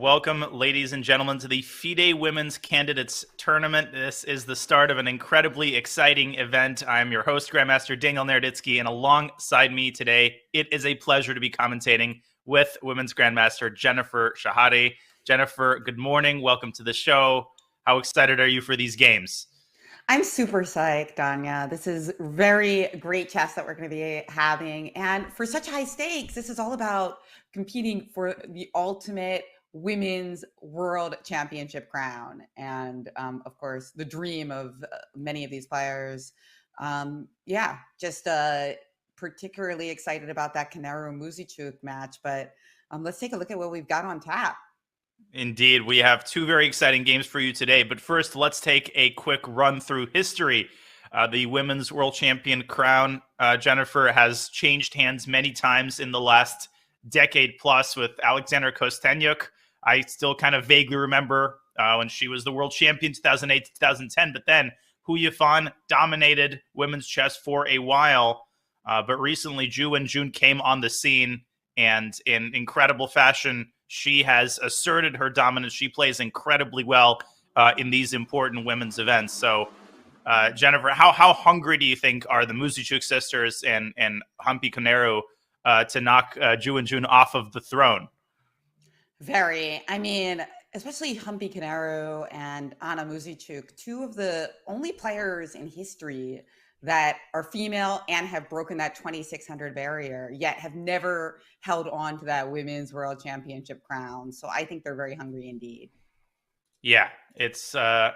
Welcome, ladies and gentlemen, to the FIDE Women's Candidates Tournament. This is the start of an incredibly exciting event. I'm your host, Grandmaster Daniel Naroditsky, and alongside me today, it is a pleasure to be commentating with Women's Grandmaster Jennifer Shahade. Jennifer, good morning. Welcome to the show. How excited are you for these games? I'm super psyched, Danya. This is very great chess that we're going to be having. And for such high stakes, this is all about competing for the ultimate women's world championship crown. And of course, the dream of many of these players. Just particularly excited about that Kanero Muzychuk match. But let's take a look at what we've got on tap. Indeed, we have two very exciting games for you today. But first, let's take a quick run through history. The women's world champion crown, Jennifer, has changed hands many times in the last decade plus with Alexander Kostenyuk. I still kind of vaguely remember when she was the world champion 2008 to 2010. But then Hu Yifan dominated women's chess for a while. But recently, Wenjun came on the scene, and in incredible fashion, she has asserted her dominance. She plays incredibly well in these important women's events. So, Jennifer, how hungry do you think are the Muzychuk sisters and Humpy Kanero to knock Wenjun off of the throne? Very. I mean, especially Humpy Kanero and Anna Muzychuk, two of the only players in history that are female and have broken that 2,600 barrier, yet have never held on to that women's world championship crown. So I think they're very hungry indeed. Yeah, it's going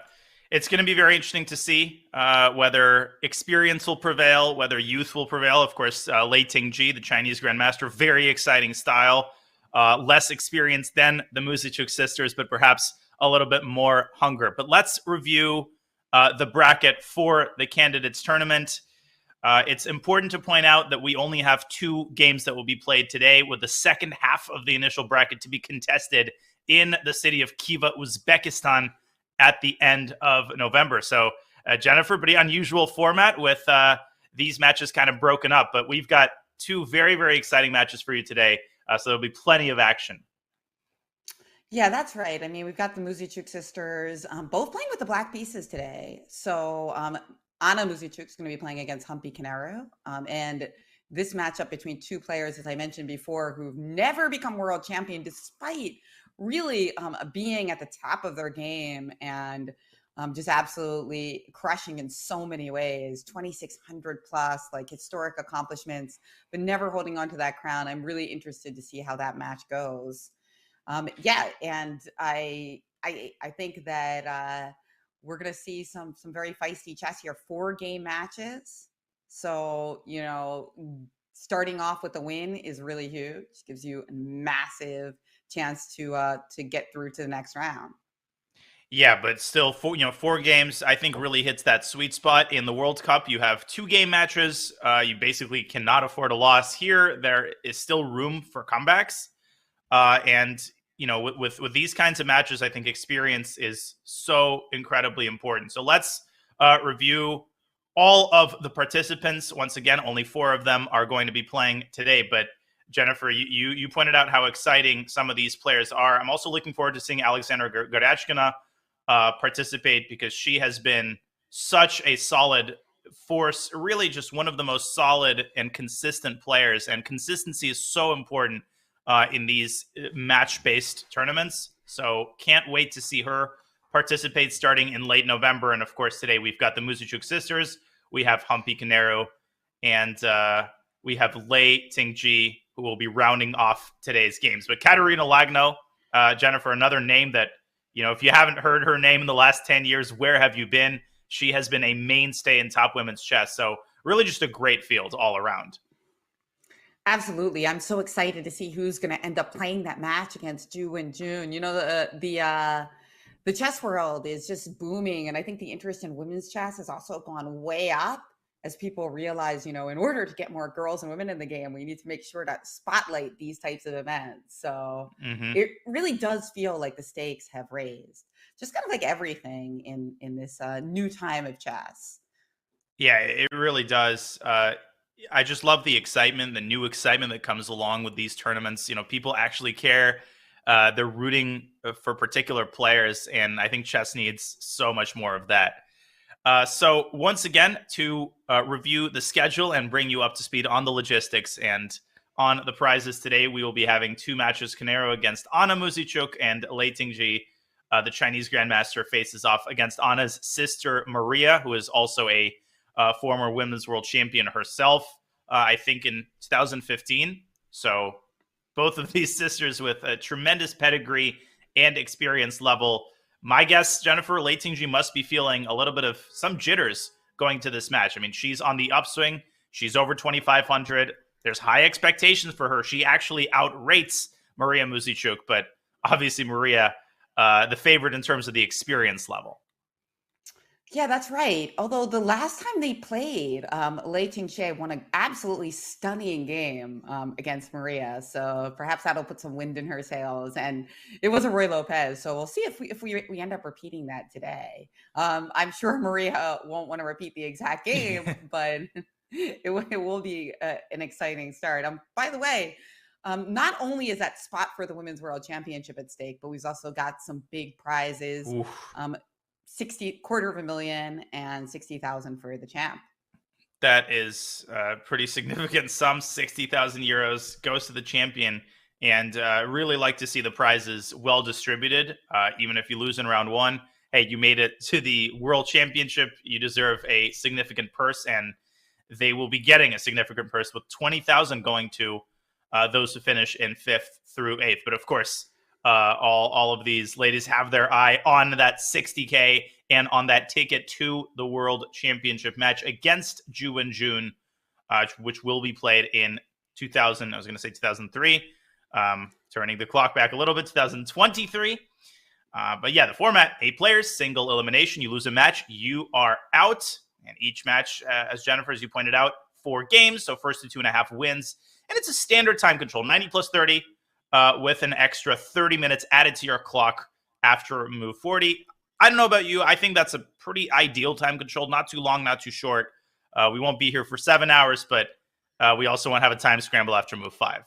to be very interesting to see whether experience will prevail, whether youth will prevail. Of course, Lei Tingji, the Chinese grandmaster, very exciting style, less experienced than the Muzychuk sisters, but perhaps a little bit more hunger. But let's review the bracket for the candidates tournament. It's important to point out that we only have two games that will be played today, with the second half of the initial bracket to be contested in the city of Khiva, Uzbekistan at the end of November. So, Jennifer, pretty unusual format with these matches kind of broken up, but we've got two very, very exciting matches for you today. So there'll be plenty of action. Yeah, that's right. I mean, we've got the Muzychuk sisters both playing with the black pieces today. So Anna Muzychuk is going to be playing against Humpy Kanero. And this matchup between two players, as I mentioned before, who've never become world champion, despite really being at the top of their game and just absolutely crushing in so many ways, 2,600 plus, like historic accomplishments, but never holding on to that crown. I'm really interested to see how that match goes. And I think that we're going to see some very feisty chess here. 4-game matches. So, starting off with a win is really huge. Gives you a massive chance to get through to the next round. Yeah, but still, 4 games, I think, really hits that sweet spot. In the World Cup, you have 2-game matches. You basically cannot afford a loss. Here, there is still room for comebacks. With these kinds of matches, I think experience is so incredibly important. So let's review all of the participants. Once again, only 4 of them are going to be playing today. But Jennifer, you pointed out how exciting some of these players are. I'm also looking forward to seeing Alexandra Gorachkina participate, because she has been such a solid force, really just one of the most solid and consistent players. And consistency is so important in these match-based tournaments. So can't wait to see her participate starting in late November. And of course, today we've got the Muzychuk sisters, we have Humpy Kanero, and we have Lei Tingji, who will be rounding off today's games. But Katerina Lagno, Jennifer, another name that, if you haven't heard her name in the last 10 years, where have you been? She has been a mainstay in top women's chess. So really just a great field all around. Absolutely. I'm so excited to see who's going to end up playing that match against Wenjun. The chess world is just booming. And I think the interest in women's chess has also gone way up as people realize, in order to get more girls and women in the game, we need to make sure to spotlight these types of events. So It really does feel like the stakes have raised, just kind of like everything in this new time of chess. Yeah, it really does. I just love the excitement, the new excitement that comes along with these tournaments. People actually care they're rooting for particular players, and I think chess needs so much more of that. So once again, to review the schedule and bring you up to speed on the logistics and on the prizes today, we will be having 2 matches. Canero against Anna Muzychuk, and Lei Tingji, the Chinese Grandmaster, faces off against Anna's sister Maria, who is also a former women's world champion herself, I think in 2015. So both of these sisters with a tremendous pedigree and experience level. My guess, Jennifer, Lei Tingji must be feeling a little bit of some jitters going to this match. I mean, she's on the upswing. She's over 2,500. There's high expectations for her. She actually outrates Maria Muzychuk, but obviously Maria, the favorite in terms of the experience level. Yeah, that's right. Although the last time they played, Lei Tingji won an absolutely stunning game against Maria. So perhaps that'll put some wind in her sails. And it was a Roy Lopez. So we'll see if we end up repeating that today. I'm sure Maria won't want to repeat the exact game, but it will be an exciting start. By the way, not only is that spot for the Women's World Championship at stake, but we've also got some big prizes. 250,000 and 60,000 for the champ. That is a pretty significant sum. 60,000 euros goes to the champion, and really like to see the prizes well distributed. Even if you lose in round 1, hey, you made it to the World Championship. You deserve a significant purse, and they will be getting a significant purse with 20,000 going to those who finish in 5th through 8th. But of course, all of these ladies have their eye on that 60K and on that ticket to the World Championship match against Wenjun, which will be played in 2003. Turning the clock back a little bit, 2023. But yeah, the format: 8 players, single elimination. You lose a match, you are out. And each match, as Jennifer, as you pointed out, 4 games. So first to 2.5 wins. And it's a standard time control, 90 plus 30. With an extra 30 minutes added to your clock after move 40. I don't know about you. I think that's a pretty ideal time control. Not too long, not too short. We won't be here for 7 hours, but we also won't have a time scramble after move 5.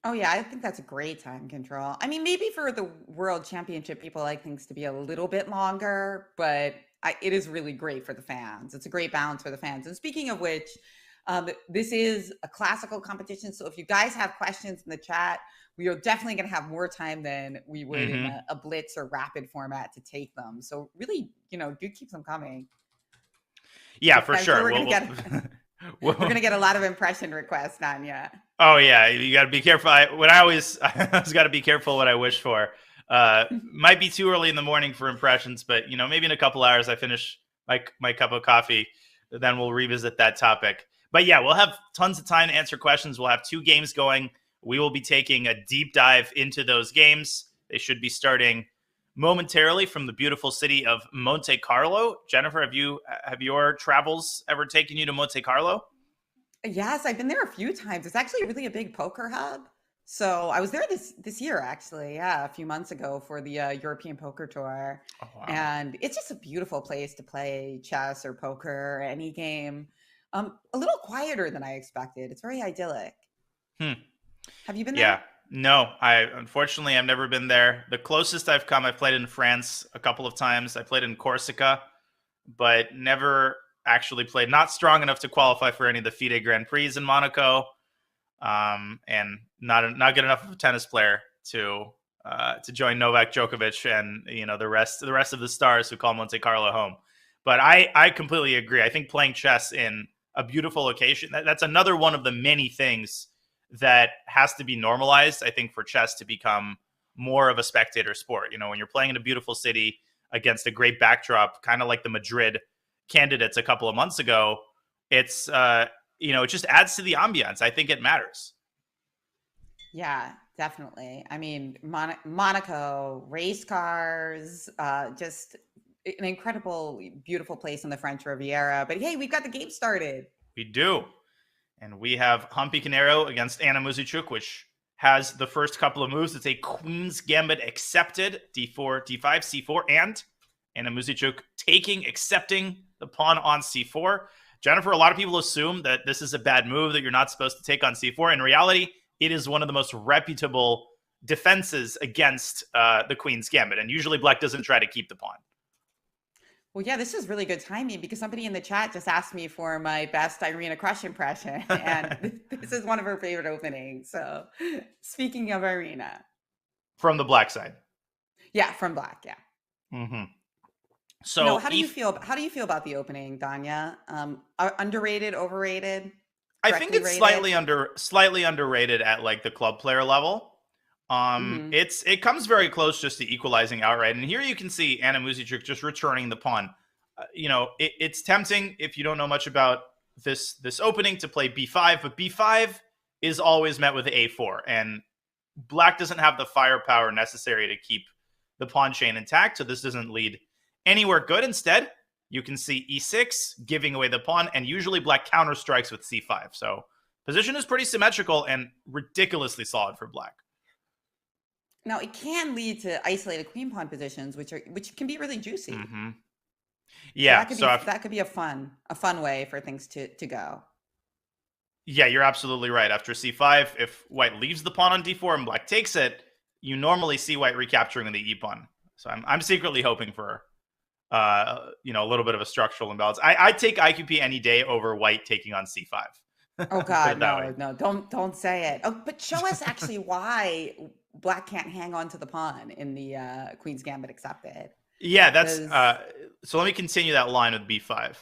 Oh, yeah, I think that's a great time control. I mean, maybe for the World Championship, people like things to be a little bit longer, but it is really great for the fans. It's a great balance for the fans. And speaking of which, this is a classical competition. So if you guys have questions in the chat, we are definitely going to have more time than we would in a blitz or rapid format to take them. So really, do keep them coming. Yeah, for sure. We're going to get a lot of impression requests, Nanya. Oh, yeah. You got to be careful. I always got to be careful what I wish for. Might be too early in the morning for impressions, but, maybe in a couple hours I finish my cup of coffee. Then we'll revisit that topic. But yeah, we'll have tons of time to answer questions. We'll have 2 games going. We will be taking a deep dive into those games. They should be starting momentarily from the beautiful city of Monte Carlo. Jennifer, have your travels ever taken you to Monte Carlo? Yes, I've been there a few times. It's actually really a big poker hub. So I was there this year, actually, a few months ago for the European Poker Tour. Oh, wow. And it's just a beautiful place to play chess or poker or any game. A little quieter than I expected. It's very idyllic. Have you been there? Yeah. No, unfortunately, I've never been there. The closest I've come, I've played in France a couple of times. I played in Corsica, but never actually played. Not strong enough to qualify for any of the FIDE Grand Prix in Monaco, and not good enough of a tennis player to join Novak Djokovic and the rest of the stars who call Monte Carlo home. But I completely agree. I think playing chess in a beautiful location, that's another one of the many things that has to be normalized, I think, for chess to become more of a spectator sport. When you're playing in a beautiful city against a great backdrop, kind of like the Madrid candidates a couple of months ago, it's, it just adds to the ambiance. I think it matters. Yeah, definitely. I mean, Monaco, race cars, just an incredible, beautiful place in the French Riviera. But hey, we've got the game started. We do. And we have Humpy Canero against Anna Muzychuk, which has the first couple of moves. It's a Queen's Gambit accepted, d4, d5, c4, and Anna Muzychuk accepting the pawn on c4. Jennifer, a lot of people assume that this is a bad move, that you're not supposed to take on c4. In reality, it is one of the most reputable defenses against the queen's gambit. And usually black doesn't try to keep the pawn. Well, yeah, this is really good timing because somebody in the chat just asked me for my best Irina Crush impression, and this is one of her favorite openings. So, speaking of Irina, from the black side, yeah, from black, yeah. Mm-hmm. So, no, how do you feel? How do you feel about the opening, Danya? Underrated, overrated? I think it's rated? slightly underrated at like the club player level. It comes very close just to equalizing outright. And here you can see Anna Muzychuk just returning the pawn. It's tempting if you don't know much about this opening to play b5, but b5 is always met with a4, and black doesn't have the firepower necessary to keep the pawn chain intact, so this doesn't lead anywhere good. Instead, you can see e6 giving away the pawn, and usually black counter strikes with c5. So position is pretty symmetrical and ridiculously solid for black. Now, it can lead to isolated queen pawn positions, which can be really juicy. Mm-hmm. Yeah, so that could be a fun way for things to go. Yeah, you're absolutely right. After c5, if white leaves the pawn on d4 and black takes it, you normally see white recapturing the e pawn. So I'm secretly hoping for a little bit of a structural imbalance. I take IQP any day over white taking on c5. Oh God, no, don't say it. Oh, but show us actually why black can't hang on to the pawn in the Queen's Gambit accepted. Yeah, that's so let me continue that line with b5.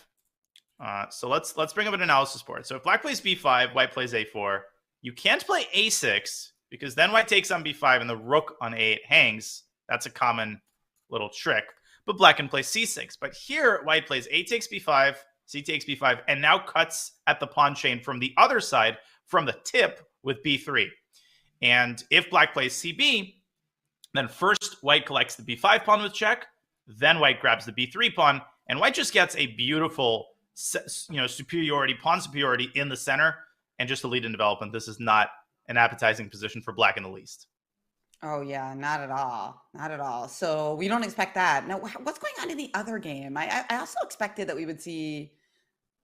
So let's bring up an analysis board. So if black plays b5, white plays a4. You can't play a6 because then white takes on b5 and the rook on a8 hangs. That's a common little trick. But black can play c6. But here, white plays a takes b5, c takes b5, and now cuts at the pawn chain from the other side, from the tip with b3. And if black plays cb, then first white collects the b5 pawn with check, then white grabs the b3 pawn, and white just gets a beautiful pawn superiority in the center. And just a lead in development, this is not an appetizing position for black in the least. Oh, yeah, not at all. Not at all. So we don't expect that. Now, what's going on in the other game? I also expected that we would see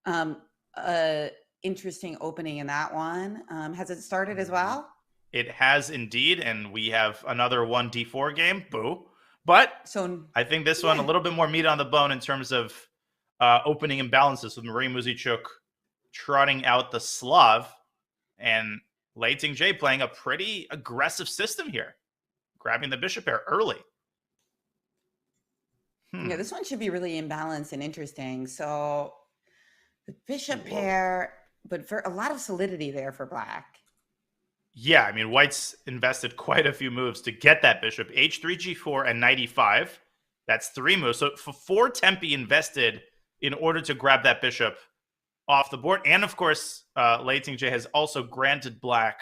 a interesting opening in that one. Has it started as well? It has indeed, and we have another 1d4 game. Boo. But so I think this one a little bit more meat on the bone in terms of opening imbalances, with Marie Muzychuk trotting out the Slav and Lei Ting-Jie playing a pretty aggressive system here, grabbing the bishop pair early. Yeah, this one should be really imbalanced and interesting. So the bishop pair, but for a lot of solidity there for black. Yeah, I mean, white's invested quite a few moves to get that bishop. h3, g4, and knight e5. That's 3 moves. So for 4 tempi invested in order to grab that bishop off the board. And of course, Lei Ting-Jie has also granted black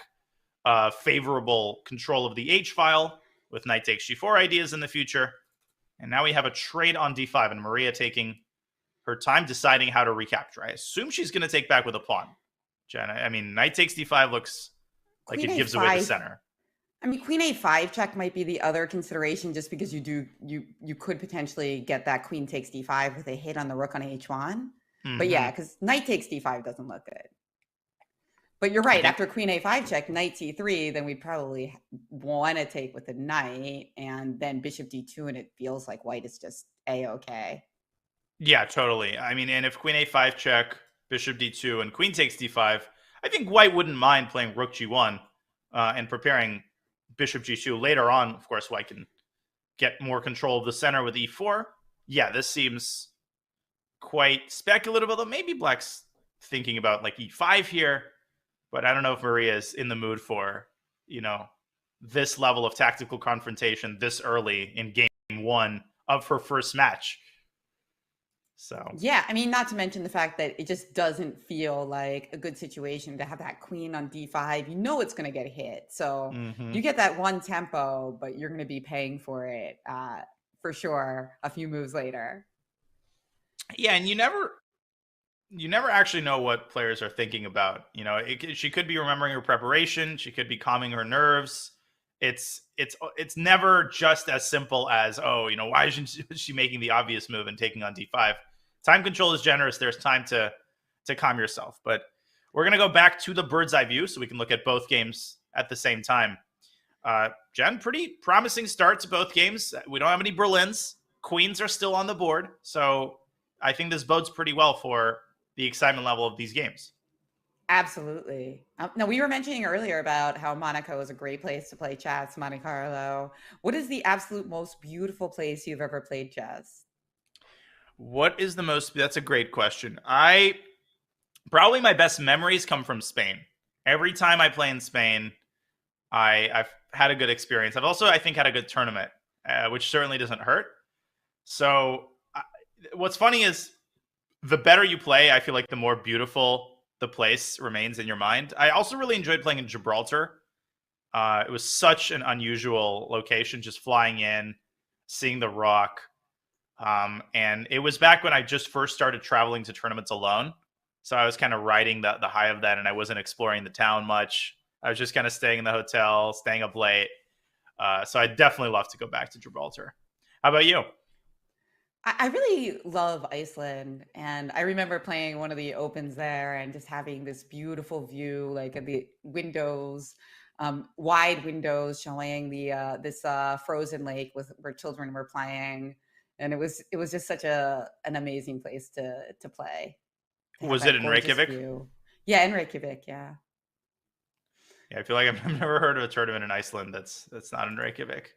favorable control of the h-file with knight takes g4 ideas in the future. And now we have a trade on d5, and Maria taking her time deciding how to recapture. I assume she's going to take back with a pawn. Jen, I mean, knight takes d5 looks like it gives away the center. I mean, queen a5 check might be the other consideration, just because you could potentially get that queen takes d5 with a hit on the rook on h1. Mm-hmm. But yeah, because knight takes d5 doesn't look good. But you're right. After queen a5 check, knight c3, then we'd probably want to take with the knight, and then bishop d2, and it feels like white is just a-okay. Yeah, totally. I mean, and if queen a5 check, bishop d2, and queen takes d5, I think white wouldn't mind playing rook g1 and preparing bishop g2. Later on, of course, white can get more control of the center with e4. Yeah, this seems quite speculative, although maybe black's thinking about like e5 here. But I don't know if Maria is in the mood for, this level of tactical confrontation this early in game 1 of her first match. So yeah, I mean, not to mention the fact that it just doesn't feel like a good situation to have that queen on d5. You know it's going to get hit. So you get that one tempo, but you're going to be paying for it for sure a few moves later. Yeah, and you never actually know what players are thinking about. She could be remembering her preparation. She could be calming her nerves. It's never just as simple as, why isn't she making the obvious move and taking on d5? Time control is generous. There's time to calm yourself. But we're going to go back to the bird's eye view so we can look at both games at the same time. Jen, pretty promising start to both games. We don't have any Berlins. Queens are still on the board. So I think this bodes pretty well for the excitement level of these games. Absolutely. Now, we were mentioning earlier about how Monaco is a great place to play chess, Monte Carlo. What is the absolute most beautiful place you've ever played chess? What is the most? That's a great question. Probably my best memories come from Spain. Every time I play in Spain, I've had a good experience. I've also, I think, had a good tournament, which certainly doesn't hurt. So, what's funny is the better you play, I feel like the more beautiful the place remains in your mind. I also really enjoyed playing in Gibraltar. It was such an unusual location, just flying in, seeing the rock. And it was back when I just first started traveling to tournaments alone. So I was kind of riding the high of that, and I wasn't exploring the town much. I was just kind of staying in the hotel, staying up late. So I definitely love to go back to Gibraltar. How about you? I really love Iceland, and I remember playing one of the opens there and just having this beautiful view, like of the windows, wide windows showing the this frozen lake with where children were playing, and it was just such an amazing place to play, to have Was it that in gorgeous Reykjavik? view. Yeah, in Reykjavik, yeah. Yeah, I feel like I've never heard of a tournament in Iceland that's not in Reykjavik.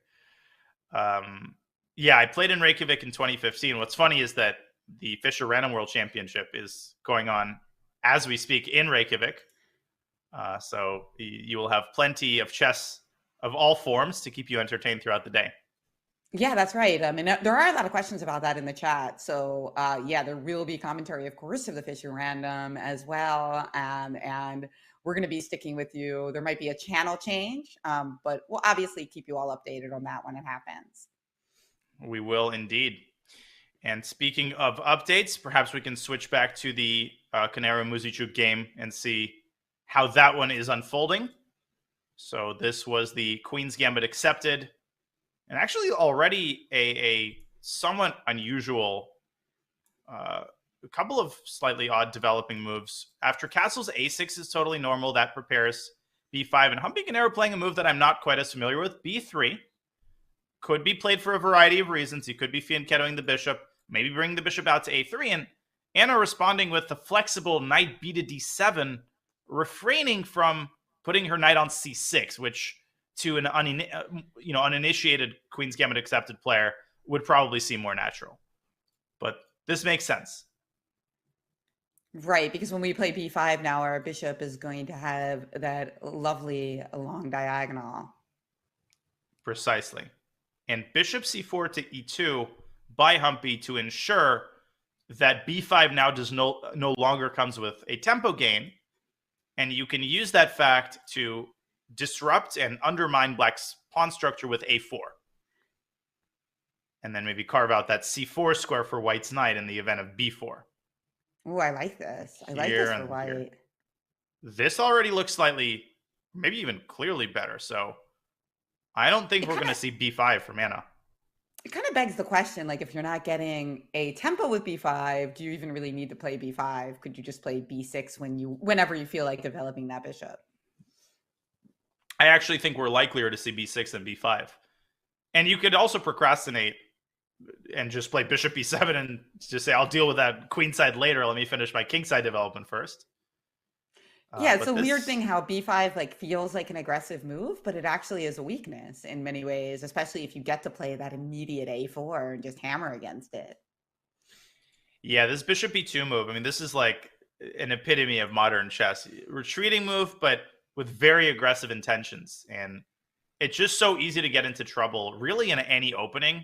Um, yeah, I played in Reykjavik in 2015. What's funny is that the Fischer Random World Championship is going on as we speak in Reykjavik. So you will have plenty of chess of all forms to keep you entertained throughout the day. Yeah, that's right. I mean, there are a lot of questions about that in the chat. So, yeah, there will be commentary, of course, of the Fisher Random as well. And we're going to be sticking with you. There might be a channel change, but we'll obviously keep you all updated on that when it happens. We will indeed. And speaking of updates, perhaps we can switch back to the Canero Muzychuk game and see how that one is unfolding. So this was the Queen's Gambit accepted, and actually already a somewhat unusual, a couple of slightly odd developing moves. After castles, a6 is totally normal. That prepares b5. And Humpy Canero playing a move that I'm not quite as familiar with, b3. Could be played for a variety of reasons. He could be fianchettoing the bishop, maybe bring the bishop out to a3, and Anna responding with the flexible knight b to d7, refraining from putting her knight on c6, which to an uninitiated Queen's Gambit accepted player would probably seem more natural. But this makes sense. Right, because when we play b5 now, our bishop is going to have that lovely long diagonal. Precisely. And bishop c4 to e2 by Humpy to ensure that b5 now does no longer comes with a tempo gain. And you can use that fact to disrupt and undermine black's pawn structure with a4. And then maybe carve out that c4 square for white's knight in the event of b4. Oh, I like this. I like this for white. Here. This already looks slightly, maybe even clearly better. So I don't think we're going to see b5 from Anna. It kind of begs the question, like, if you're not getting a tempo with b5, do you even really need to play b5? Could you just play b6 whenever you feel like developing that bishop? I actually think we're likelier to see b6 than b5. And you could also procrastinate and just play bishop b7 and just say, I'll deal with that queenside later. Let me finish my kingside development first. Yeah, it's a weird thing how b5 like feels like an aggressive move, but it actually is a weakness in many ways, especially if you get to play that immediate a4 and just hammer against it. Yeah, this bishop b2 move, I mean, this is like an epitome of modern chess. Retreating move, but with very aggressive intentions. And it's just so easy to get into trouble, really, in any opening,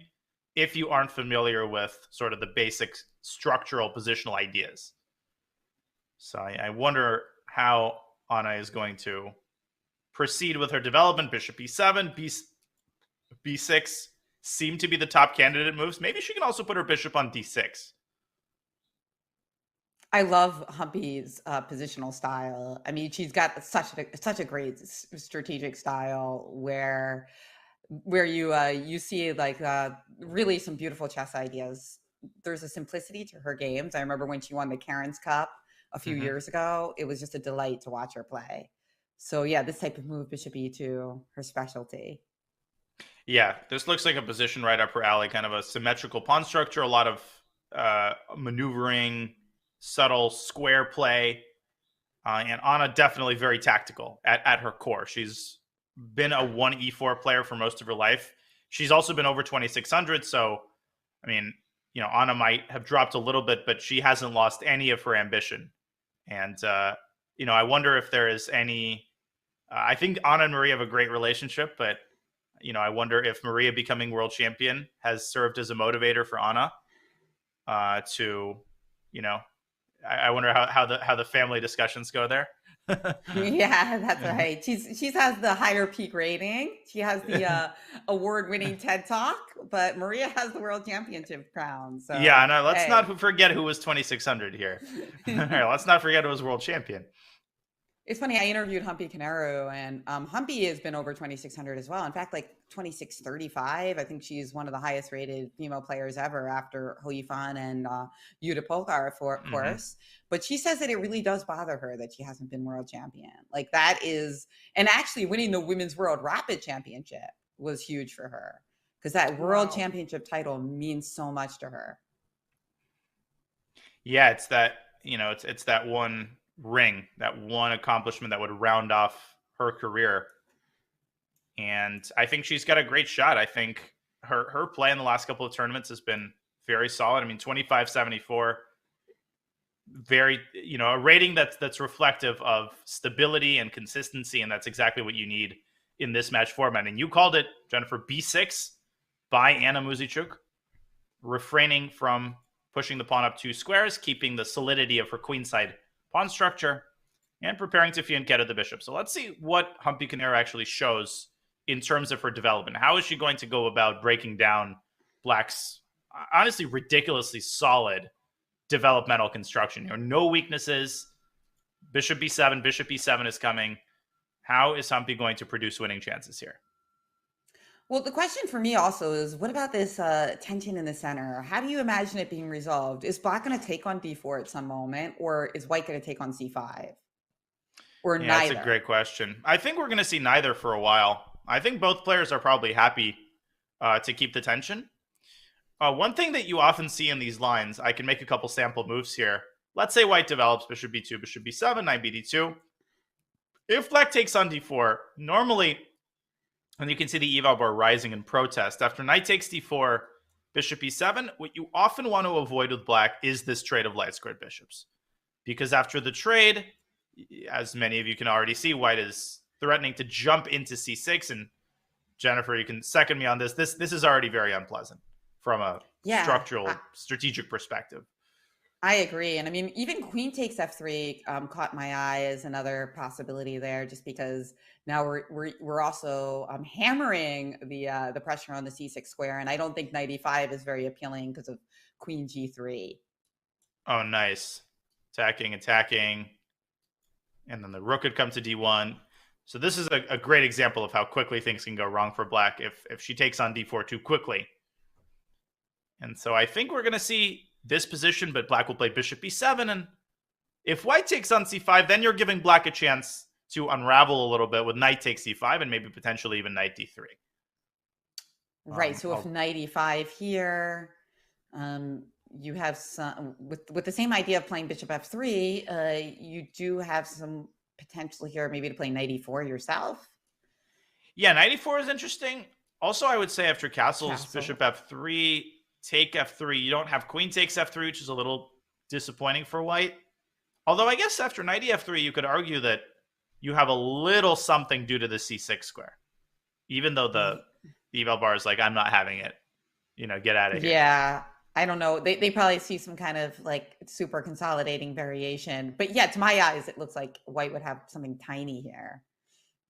if you aren't familiar with sort of the basic structural positional ideas. So I wonder how Anna is going to proceed with her development. Bishop b7, b6 seem to be the top candidate moves. Maybe she can also put her bishop on d6. I love Humpy's positional style. I mean, she's got such a great strategic style where you see like really some beautiful chess ideas. There's a simplicity to her games. I remember when she won the Karen's Cup a few years ago, it was just a delight to watch her play. So yeah, this type of move, bishop e2, her specialty. Yeah, this looks like a position right up her alley, kind of a symmetrical pawn structure, a lot of maneuvering, subtle square play. And Anna definitely very tactical at her core. She's been a 1e4 player for most of her life. She's also been over 2600. So, I mean, Anna might have dropped a little bit, but she hasn't lost any of her ambition. And, I wonder if there is any. I think Anna and Maria have a great relationship, but, I wonder if Maria becoming world champion has served as a motivator for Anna to, you know, I wonder how the family discussions go there. Yeah, that's right. She's has the higher peak rating. She has the award-winning TED Talk, but Maria has the world championship crown. Yeah, So no, let's hey. not forget who was 2600 here. All right, let's not forget who was world champion. It's funny, I interviewed Humpy Canaro, and Humpy has been over 2,600 as well. In fact, like 2,635. I think she's one of the highest rated female players ever after Hou Yifan and Yuta Polkar, of course. But she says that it really does bother her that she hasn't been world champion. Like that is, and actually winning the Women's World Rapid Championship was huge for her because that world championship title means so much to her. Yeah, it's that, it's that one ring, that one accomplishment that would round off her career. And I think she's got a great shot. I think her play in the last couple of tournaments has been very solid. I mean, 2574, very, a rating that's reflective of stability and consistency, and that's exactly what you need in this match format. And you called it, Jennifer, B6 by Anna Muzychuk, refraining from pushing the pawn up 2 squares, keeping the solidity of her queenside pawn structure, and preparing to fianchetto the bishop. So let's see what Humpy Canaro actually shows in terms of her development. How is she going to go about breaking down Black's honestly ridiculously solid developmental construction here? No weaknesses. Bishop b7 is coming. How is Humpy going to produce winning chances here? Well, the question for me also is, what about this tension in the center? How do you imagine it being resolved? Is Black going to take on d4 at some moment, or is White going to take on c5? Or yeah, neither? That's a great question. I think we're going to see neither for a while. I think both players are probably happy to keep the tension. One thing that you often see in these lines, I can make a couple sample moves here. Let's say White develops bishop b2, bishop b7, knight bd2. If Black takes on d4, normally, and you can see the eval bar rising in protest, after knight takes d4, bishop e7, what you often want to avoid with Black is this trade of light squared bishops. Because after the trade, as many of you can already see, White is threatening to jump into c6. And Jennifer, you can second me on this. This is already very unpleasant from a structural, strategic perspective. I agree. And I mean, even queen takes f3 caught my eye as another possibility there, just because now we're also hammering the pressure on the c6 square. And I don't think knight e5 is very appealing because of queen g3. Oh, nice. Attacking. And then the rook could come to d1. So this is a great example of how quickly things can go wrong for Black if she takes on d4 too quickly. And so I think we're going to see this position, but Black will play bishop b7. And if White takes on c5, then you're giving Black a chance to unravel a little bit with knight takes c5 and maybe potentially even knight d3. Right. So if knight e5 here, you have some with the same idea of playing bishop f3, you do have some potential here maybe to play knight e4 yourself. Yeah, knight e4 is interesting. Also, I would say after castles, bishop f3, take f3. You don't have queen takes f3, which is a little disappointing for White. Although I guess after knight f3, you could argue that you have a little something due to the c6 square. Even though the eval bar is like, I'm not having it. Get out of here. Yeah, I don't know. They probably see some kind of like super consolidating variation. But yeah, to my eyes, it looks like White would have something tiny here.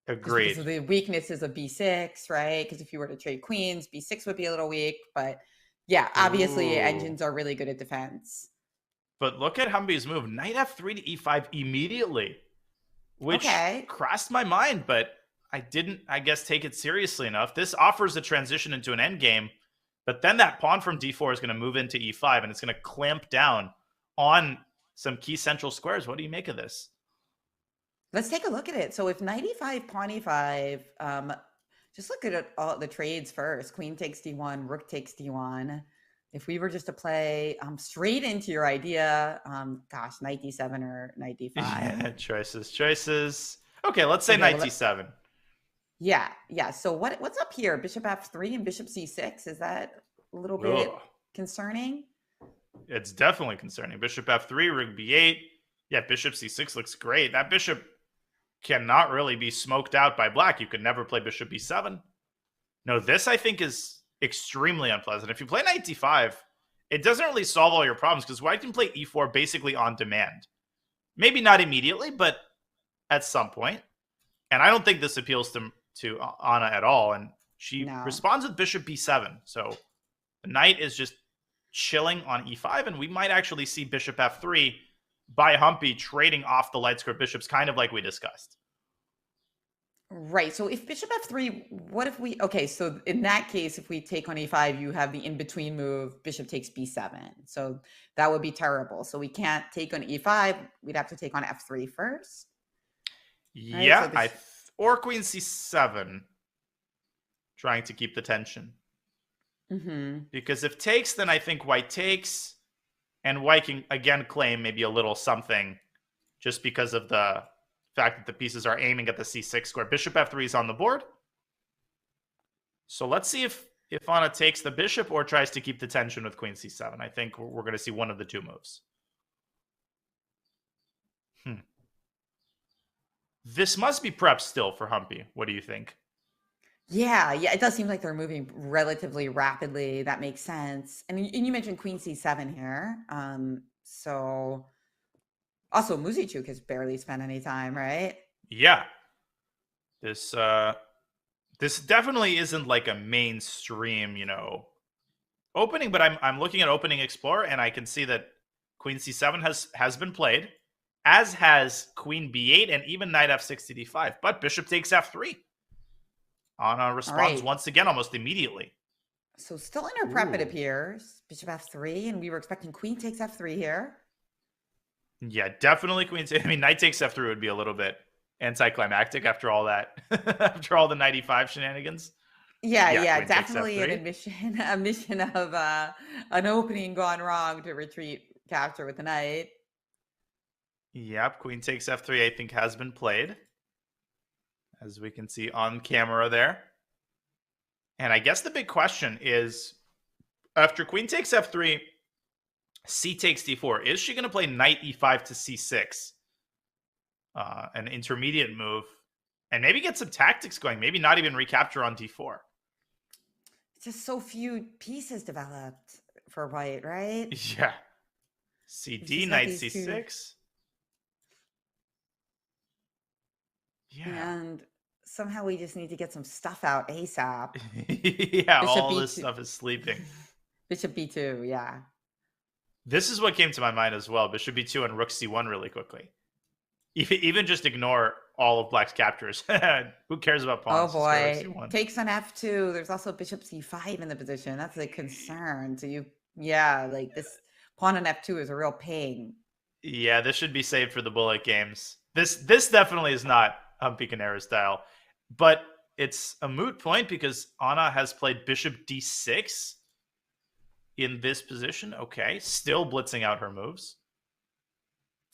Agreed. Because of the weaknesses of b6, right? Because if you were to trade queens, b6 would be a little weak. But yeah, obviously engines are really good at defense. But look at Humpy's move. Knight f3 to e5 immediately. Which crossed my mind, but I didn't, I guess, take it seriously enough. This offers a transition into an endgame, but then that pawn from d4 is going to move into e5, and it's going to clamp down on some key central squares. What do you make of this? Let's take a look at it. So if knight e5, pawn e5, just look at it, all the trades first. Queen takes d1, rook takes d1. If we were just to play straight into your idea, gosh, knight d7 or knight d5. Yeah, choices. Okay, let's say Okay, knight well, d7. yeah. So what's up here? Bishop f3 and bishop c6. Is that a little bit Ugh. concerning? It's definitely concerning. Bishop f3, rook b8. Yeah, bishop c6 looks great. That bishop cannot really be smoked out by black. You could never play bishop b7. No, this I think is extremely unpleasant. If you play knight d5, it doesn't really solve all your problems because white can play e4 basically on demand. Maybe not immediately, but at some point. And I don't think this appeals to Anna at all. And she No. responds with bishop b7. So the knight is just chilling on e5, and we might actually see bishop f3 by Humpy trading off the light square bishops, kind of like we discussed. Right. So if bishop f3, what if we, okay, so in that case, if we take on e5, you have the in-between move, bishop takes b7. So that would be terrible. So we can't take on e5. We'd have to take on f3 first. Right? Yeah, So or queen c7, trying to keep the tension. Because if takes, then I think white takes, and white can again claim maybe a little something just because of the fact that the pieces are aiming at the c6 square. Bishop f3 is on the board. So let's see if Anna takes the bishop or tries to keep the tension with queen c7. I think we're going to see one of the two moves. This must be prep still for Humpy. What do you think? yeah, it does seem like they're moving relatively rapidly. That makes sense. And you mentioned queen c7 here. So also Muzychuk has barely spent any time, right? Yeah. This definitely isn't like a mainstream, opening, but I'm looking at opening Explorer and I can see that queen c7 has been played, as has queen b8 and even knight f6 to d5, but bishop takes f3. Anna responds once again almost immediately. So still in her prep, it appears. Bishop f3, and we were expecting queen takes f3 here. Yeah, definitely queen. I mean, knight takes f3 would be a little bit anticlimactic after all that, after all the knight e5 shenanigans. Yeah, definitely an admission of an opening gone wrong to retreat capture with the knight. Yep, queen takes f3 I think has been played, as we can see on camera there. And I guess the big question is, after queen takes f3, c takes d4, is she going to play knight e5 to c6? An intermediate move, and maybe get some tactics going, maybe not even recapture on d4. Just so few pieces developed for white, right? Yeah. cd, knight c6. Yeah. And somehow we just need to get some stuff out ASAP. Yeah, bishop all B2. This stuff is sleeping. Bishop b2, yeah. This is what came to my mind as well. Bishop b2 and rook c1 really quickly. Even just ignore all of black's captures. Who cares about pawns? Oh boy, takes on f2. There's also bishop c5 in the position. That's a concern. So like this pawn on f2 is a real pain. Yeah, this should be saved for the bullet games. This definitely is not Humpy Canera style, but it's a moot point because Anna has played bishop d6 in this position. Okay, still blitzing out her moves.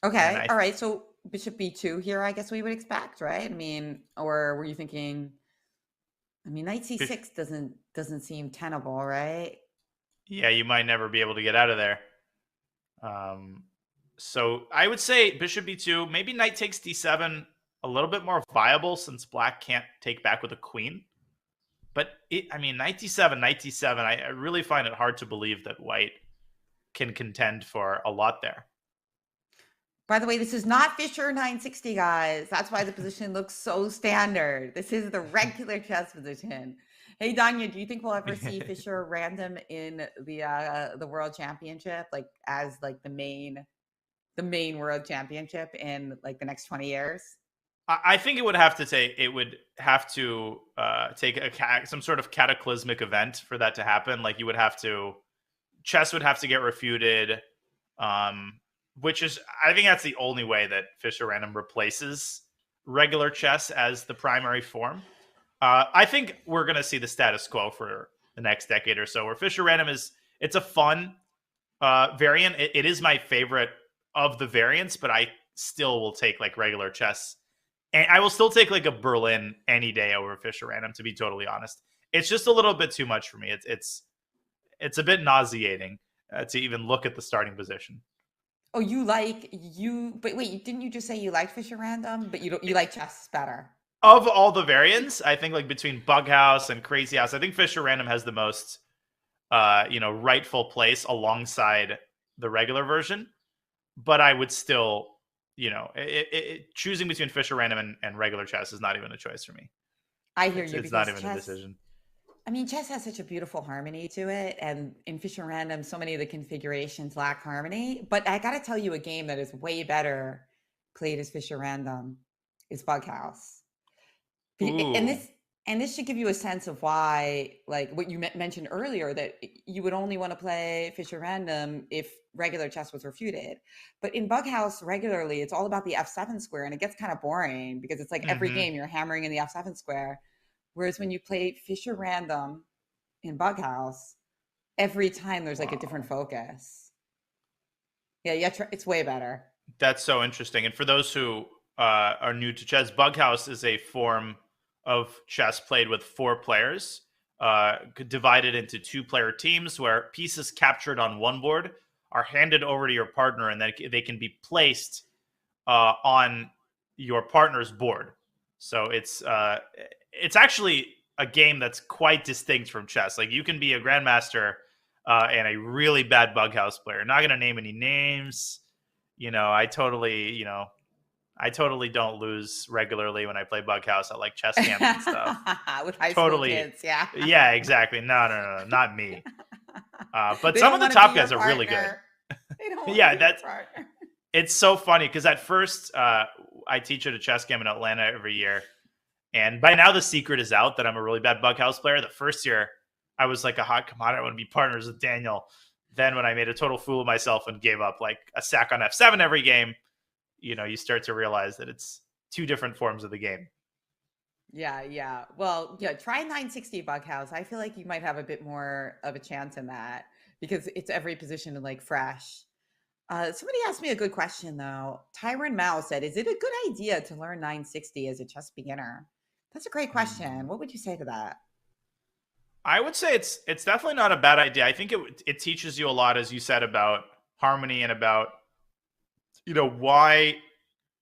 Okay, all right. So bishop b2 here, I guess we would expect, right? I mean, or were you thinking? I mean, knight c6 doesn't seem tenable, right? Yeah, you might never be able to get out of there. So I would say bishop b2, maybe knight takes d7, a little bit more viable since black can't take back with a queen. But knight d7, I really find it hard to believe that white can contend for a lot there. By the way, this is not Fischer 960, guys. That's why the position looks so standard. This is the regular chess position. Hey, Danya, do you think we'll ever see Fischer random in the World Championship, like as like the main World Championship in like the next 20 years? I think it would have to take some sort of cataclysmic event for that to happen. Like chess would have to get refuted. Which is, I think that's the only way that Fischer Random replaces regular chess as the primary form. I think we're going to see the status quo for the next decade or so, where Fischer Random it's a fun variant. It is my favorite of the variants, but I still will take like regular chess, and I will still take like a Berlin any day over Fischer Random. To be totally honest, it's just a little bit too much for me. It's a bit nauseating to even look at the starting position. Oh, but wait, didn't you just say you liked Fisher Random, but you like chess better? Of all the variants, I think like between Bughouse and Crazy House, I think Fisher Random has the most rightful place alongside the regular version. But I would still, choosing between Fisher Random and regular chess is not even a choice for me. I hear It's, you it's not because even a decision. I mean, chess has such a beautiful harmony to it, and in Fisher Random, so many of the configurations lack harmony. But I got to tell you, a game that is way better played as Fisher Random is Bughouse. And Ooh. this should give you a sense of why, like what you mentioned earlier, that you would only want to play Fisher Random if regular chess was refuted. But in Bughouse, regularly, it's all about the F7 square, and it gets kind of boring because it's like every Mm-hmm. game you're hammering in the F7 square. Whereas when you play Fisher Random in Bughouse, every time there's like a different Wow. focus. Yeah, yeah, it's way better. That's so interesting. And for those who are new to chess, Bughouse is a form of chess played with 4 players, divided into 2-player teams where pieces captured on one board are handed over to your partner, and then they can be placed on your partner's board. So it's actually a game that's quite distinct from chess. Like you can be a grandmaster and a really bad Bughouse player. Not going to name any names. I totally don't lose regularly when I play Bughouse at like chess camps and stuff. With high school Totally. kids, yeah. Yeah, exactly. No, not me. But They some don't of the want to be top your guys are really good. partner. They don't want to Yeah, be your that's partner. it's so funny because at first I teach at a chess camp in Atlanta every year, and by now the secret is out that I'm a really bad Bughouse player. The first year I was like a hot commodity. I want to be partners with Daniel. Then when I made a total fool of myself and gave up like a sack on F7 every game, you start to realize that it's 2 different forms of the game. Yeah, yeah. Well, yeah, try 960 Bughouse. I feel like you might have a bit more of a chance in that because it's every position and like fresh. Somebody asked me a good question though. Tyron Mao said, "Is it a good idea to learn 960 as a chess beginner?" That's a great question. What would you say to that? I would say it's definitely not a bad idea. I think it teaches you a lot, as you said, about harmony and about why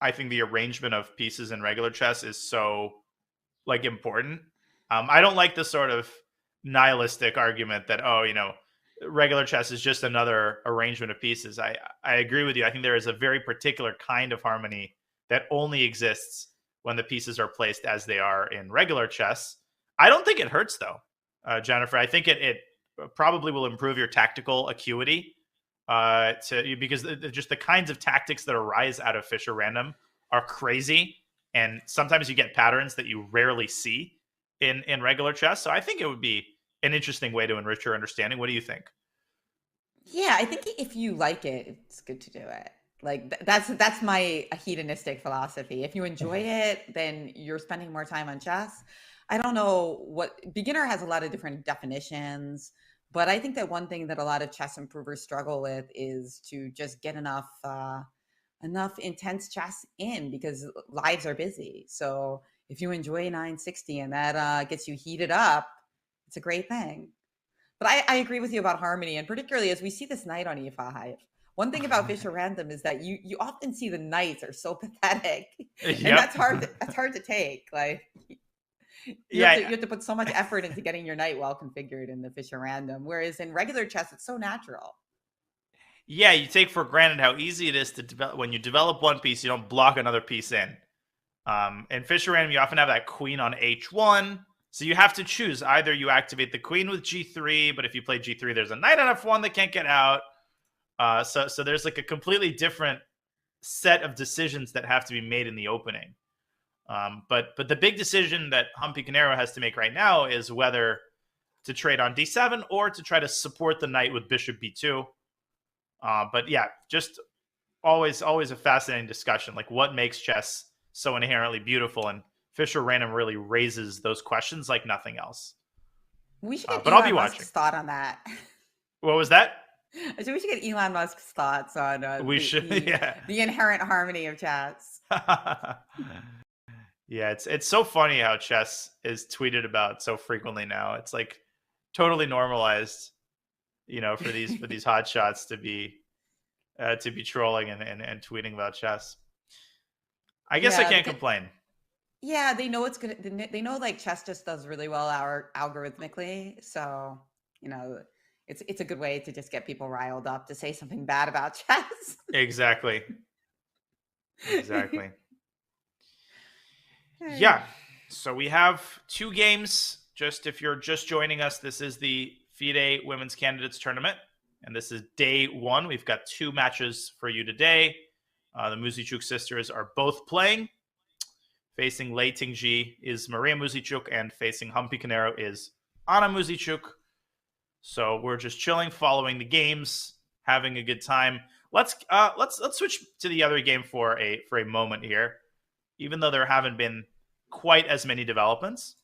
I think the arrangement of pieces in regular chess is so like important. I don't like the sort of nihilistic argument that regular chess is just another arrangement of pieces. I agree with you. I think there is a very particular kind of harmony that only exists when the pieces are placed as they are in regular chess. I don't think it hurts though, Jennifer. I think it probably will improve your tactical acuity because just the kinds of tactics that arise out of Fisher Random are crazy, and sometimes you get patterns that you rarely see in regular chess. So I think it would be an interesting way to enrich your understanding. What do you think? Yeah, I think if you like it, it's good to do it. Like that's my hedonistic philosophy. If you enjoy it, then you're spending more time on chess. I don't know what beginner has a lot of different definitions, but I think that one thing that a lot of chess improvers struggle with is to just get enough intense chess in because lives are busy. So if you enjoy 960 and that gets you heated up, it's a great thing. But I agree with you about harmony, and particularly as we see this knight on e5. One thing about Fischer Random is that you often see the knights are so pathetic, and Yep. that's hard to take. Like you Yeah. have to put so much effort into getting your knight well configured in the Fischer Random, whereas in regular chess it's so natural. Yeah, you take for granted how easy it is to develop. When you develop one piece, you don't block another piece in. In Fisher Random, you often have that queen on h1. So you have to choose. Either you activate the queen with g3, but if you play g3, there's a knight on f1 that can't get out. So there's like a completely different set of decisions that have to be made in the opening. But the big decision that Humpy Canero has to make right now is whether to trade on d7 or to try to support the knight with bishop b2. But yeah, just always a fascinating discussion. Like what makes chess so inherently beautiful. And Fisher Random really raises those questions like nothing else. We should get But I'll be Elon watching. Musk's thought on that. What was that? I think we should get Elon Musk's thoughts on We should, yeah. the inherent harmony of chess. Yeah, it's so funny how chess is tweeted about so frequently now. It's like totally normalized, for these hot shots to be trolling and tweeting about chess. I guess I Yeah, can't because complain. yeah, they know it's gonna. They know like chess just does really well algorithmically. So you know, it's a good way to just get people riled up to say something bad about chess. Exactly. Exactly. Hey. Yeah. So we have 2 games. Just if you're just joining us, this is the FIDE Women's Candidates Tournament, and this is day 1. We've got 2 matches for you today. The Muzychuk sisters are both playing. Facing Lei Tingji is Maria Muzychuk, and facing Humpy Canero is Anna Muzychuk. So we're just chilling, following the games, having a good time. Let's switch to the other game for a moment here, even though there haven't been quite as many developments.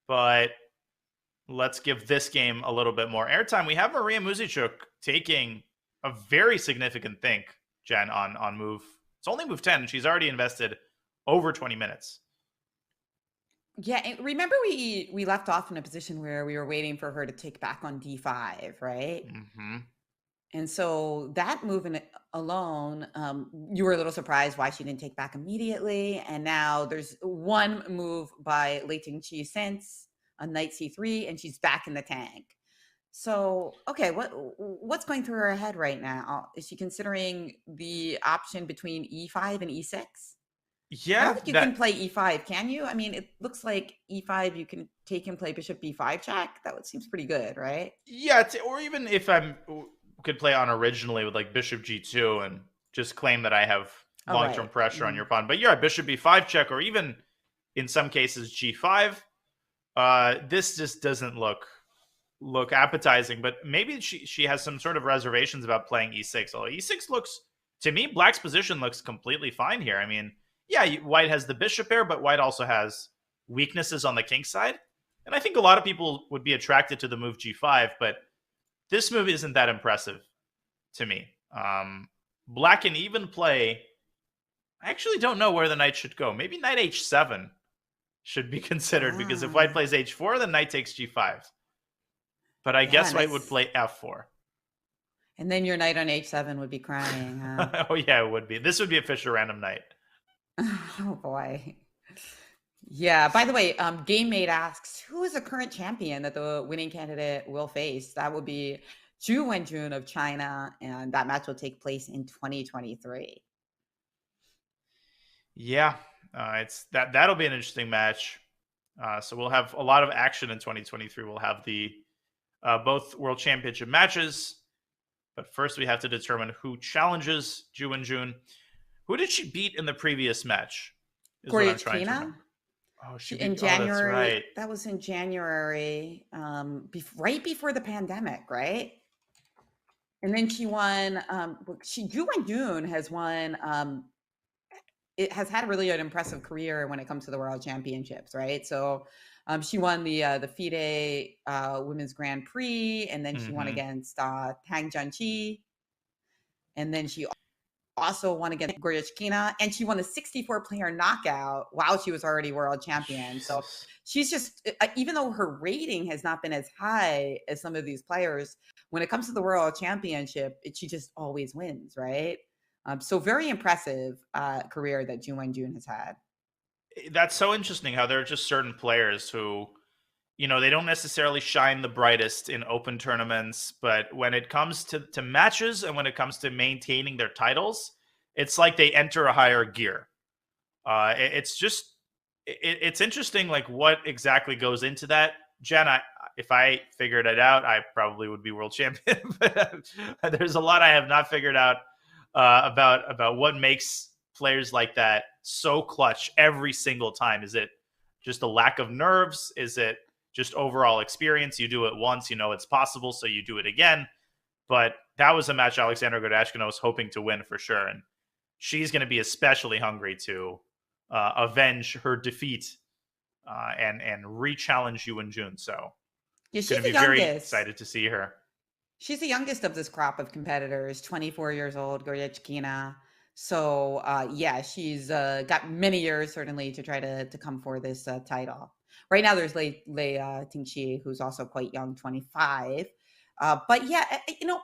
But let's give this game a little bit more airtime. We have Maria Muzychuk taking a very significant think, Jen, on move. It's only move 10, and she's already invested over 20 minutes. Yeah, and remember we left off in a position where we were waiting for her to take back on d5, right? Mm-hmm. And so that move alone, you were a little surprised why she didn't take back immediately. And now there's one move by Lei Tingji since on knight c3, and she's back in the tank. So, okay, what's going through her head right now? Is she considering the option between e5 and e6? I Yeah, don't think you can play e5, can you? I mean, it looks like e5 you can take and play bishop b5 check. That seems pretty good, right? yeah, or even if I could play on originally with like bishop g2 and just claim that I have Oh, long-term right. pressure on your pawn. But yeah, bishop b5 check, or even in some cases g5. This just doesn't look appetizing. But maybe she has some sort of reservations about playing e6. Although e6 looks, to me, black's position looks completely fine here. I mean, yeah, white has the bishop pair, but white also has weaknesses on the king side. And I think a lot of people would be attracted to the move g5, but this move isn't that impressive to me. Black can even play. I actually don't know where the knight should go. Maybe knight h7 should be considered, because if white plays h4, then knight takes g5. But I guess white would play f4. And then your knight on h7 would be crying, huh? Oh, yeah, it would be. This would be a Fisher Random knight. Oh, boy. Yeah, by the way, GameMate asks, who is the current champion that the winning candidate will face? That would be Wenjun of China, and that match will take place in 2023. Yeah, that'll be an interesting match. So we'll have a lot of action in 2023. We'll have the both World Championship matches. But first, we have to determine who challenges Wenjun. Who did she beat in the previous match? Goryachkina? Oh, in January. That's right. That was in January, right before the pandemic, right? And then she won. Wenjun has won. It has had a really an impressive career when it comes to the World Championships, right? So she won the FIDE Women's Grand Prix, and then she won against Tang Junqi, and then she also won against Goryachkina, and she won the 64-player knockout while she was already world champion. So she's just, even though her rating has not been as high as some of these players, when it comes to the world championship, she just always wins, right? So very impressive career that Wenjun has had. That's so interesting how there are just certain players who, they don't necessarily shine the brightest in open tournaments, but when it comes to matches and when it comes to maintaining their titles, it's like they enter a higher gear. It's interesting, like what exactly goes into that. Jen, if I figured it out, I probably would be world champion. But there's a lot I have not figured out about what makes players like that so clutch every single time. Is it just a lack of nerves? Is it just overall experience? You do it once, it's possible, so you do it again. But that was a match Alexandra Goryachkina was hoping to win for sure. And she's going to be especially hungry to avenge her defeat and re-challenge Wenjun. So Yeah, going she's to the be very youngest. excited to see her. She's the youngest of this crop of competitors, 24 years old, Goryechkina. So, yeah, she's got many years certainly to try to come for this title. Right now, there's Lei Tingqi, who's also quite young, 25. But yeah,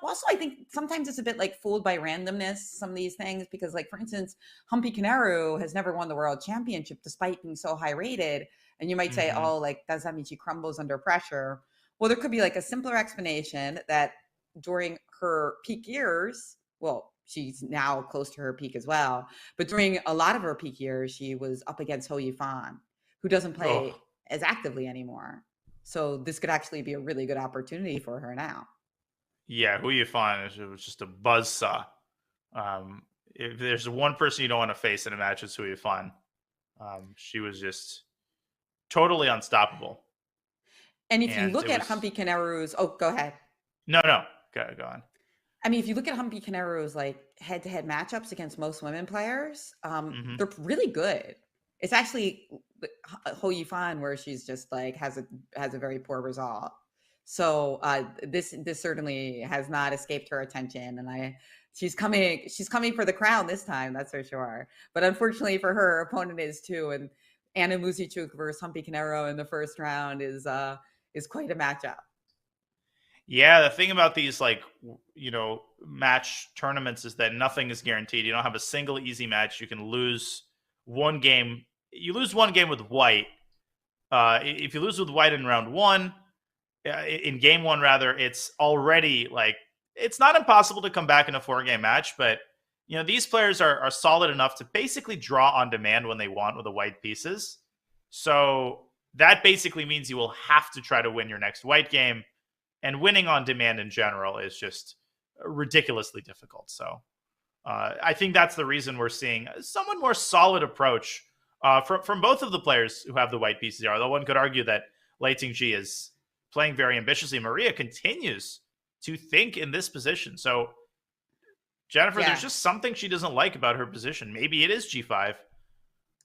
also I think sometimes it's a bit like fooled by randomness, some of these things, because like, for instance, Humpy Kineru has never won the world championship despite being so high rated. And you might say, Mm-hmm. oh, like, does that mean she crumbles under pressure? Well, there could be like a simpler explanation that during her peak years, well, she's now close to her peak as well, but during a lot of her peak years, she was up against Ho Yifan, who doesn't Oh, play as actively anymore. So this could actually be a really good opportunity for her now. yeah. Who you find is it was just a buzzsaw. Um, if there's one person you don't want to face in a match, it's Hu Yifan. She was just totally unstoppable, And if you and look it at was Humpy Kineru's, oh, go ahead. no. Go on. I mean, if you look at Humpy Kineru's like head-to-head matchups against most women players, Mm-hmm. they're really good. It's actually Ho Yifan where she's just like has a very poor result. So this certainly has not escaped her attention, and she's coming for the crown this time, that's for sure. But unfortunately for her opponent is too, and Anna Muzychuk versus Humpy Kineru in the first round is quite a matchup. Yeah, the thing about these match tournaments is that nothing is guaranteed. You don't have a single easy match. You can lose one game. You lose one game with white. If you lose with white in round one, in game one rather, it's already like it's not impossible to come back in a 4-game match, but these players are solid enough to basically draw on demand when they want with the white pieces. So that basically means you will have to try to win your next white game, and winning on demand in general is just ridiculously difficult. So I think that's the reason we're seeing a somewhat more solid approach from both of the players who have the white pieces here. Although one could argue that Lei Tingji is playing very ambitiously. Maria continues to think in this position. So, Jennifer, there's Yeah. just something she doesn't like about her position. Maybe it is G5.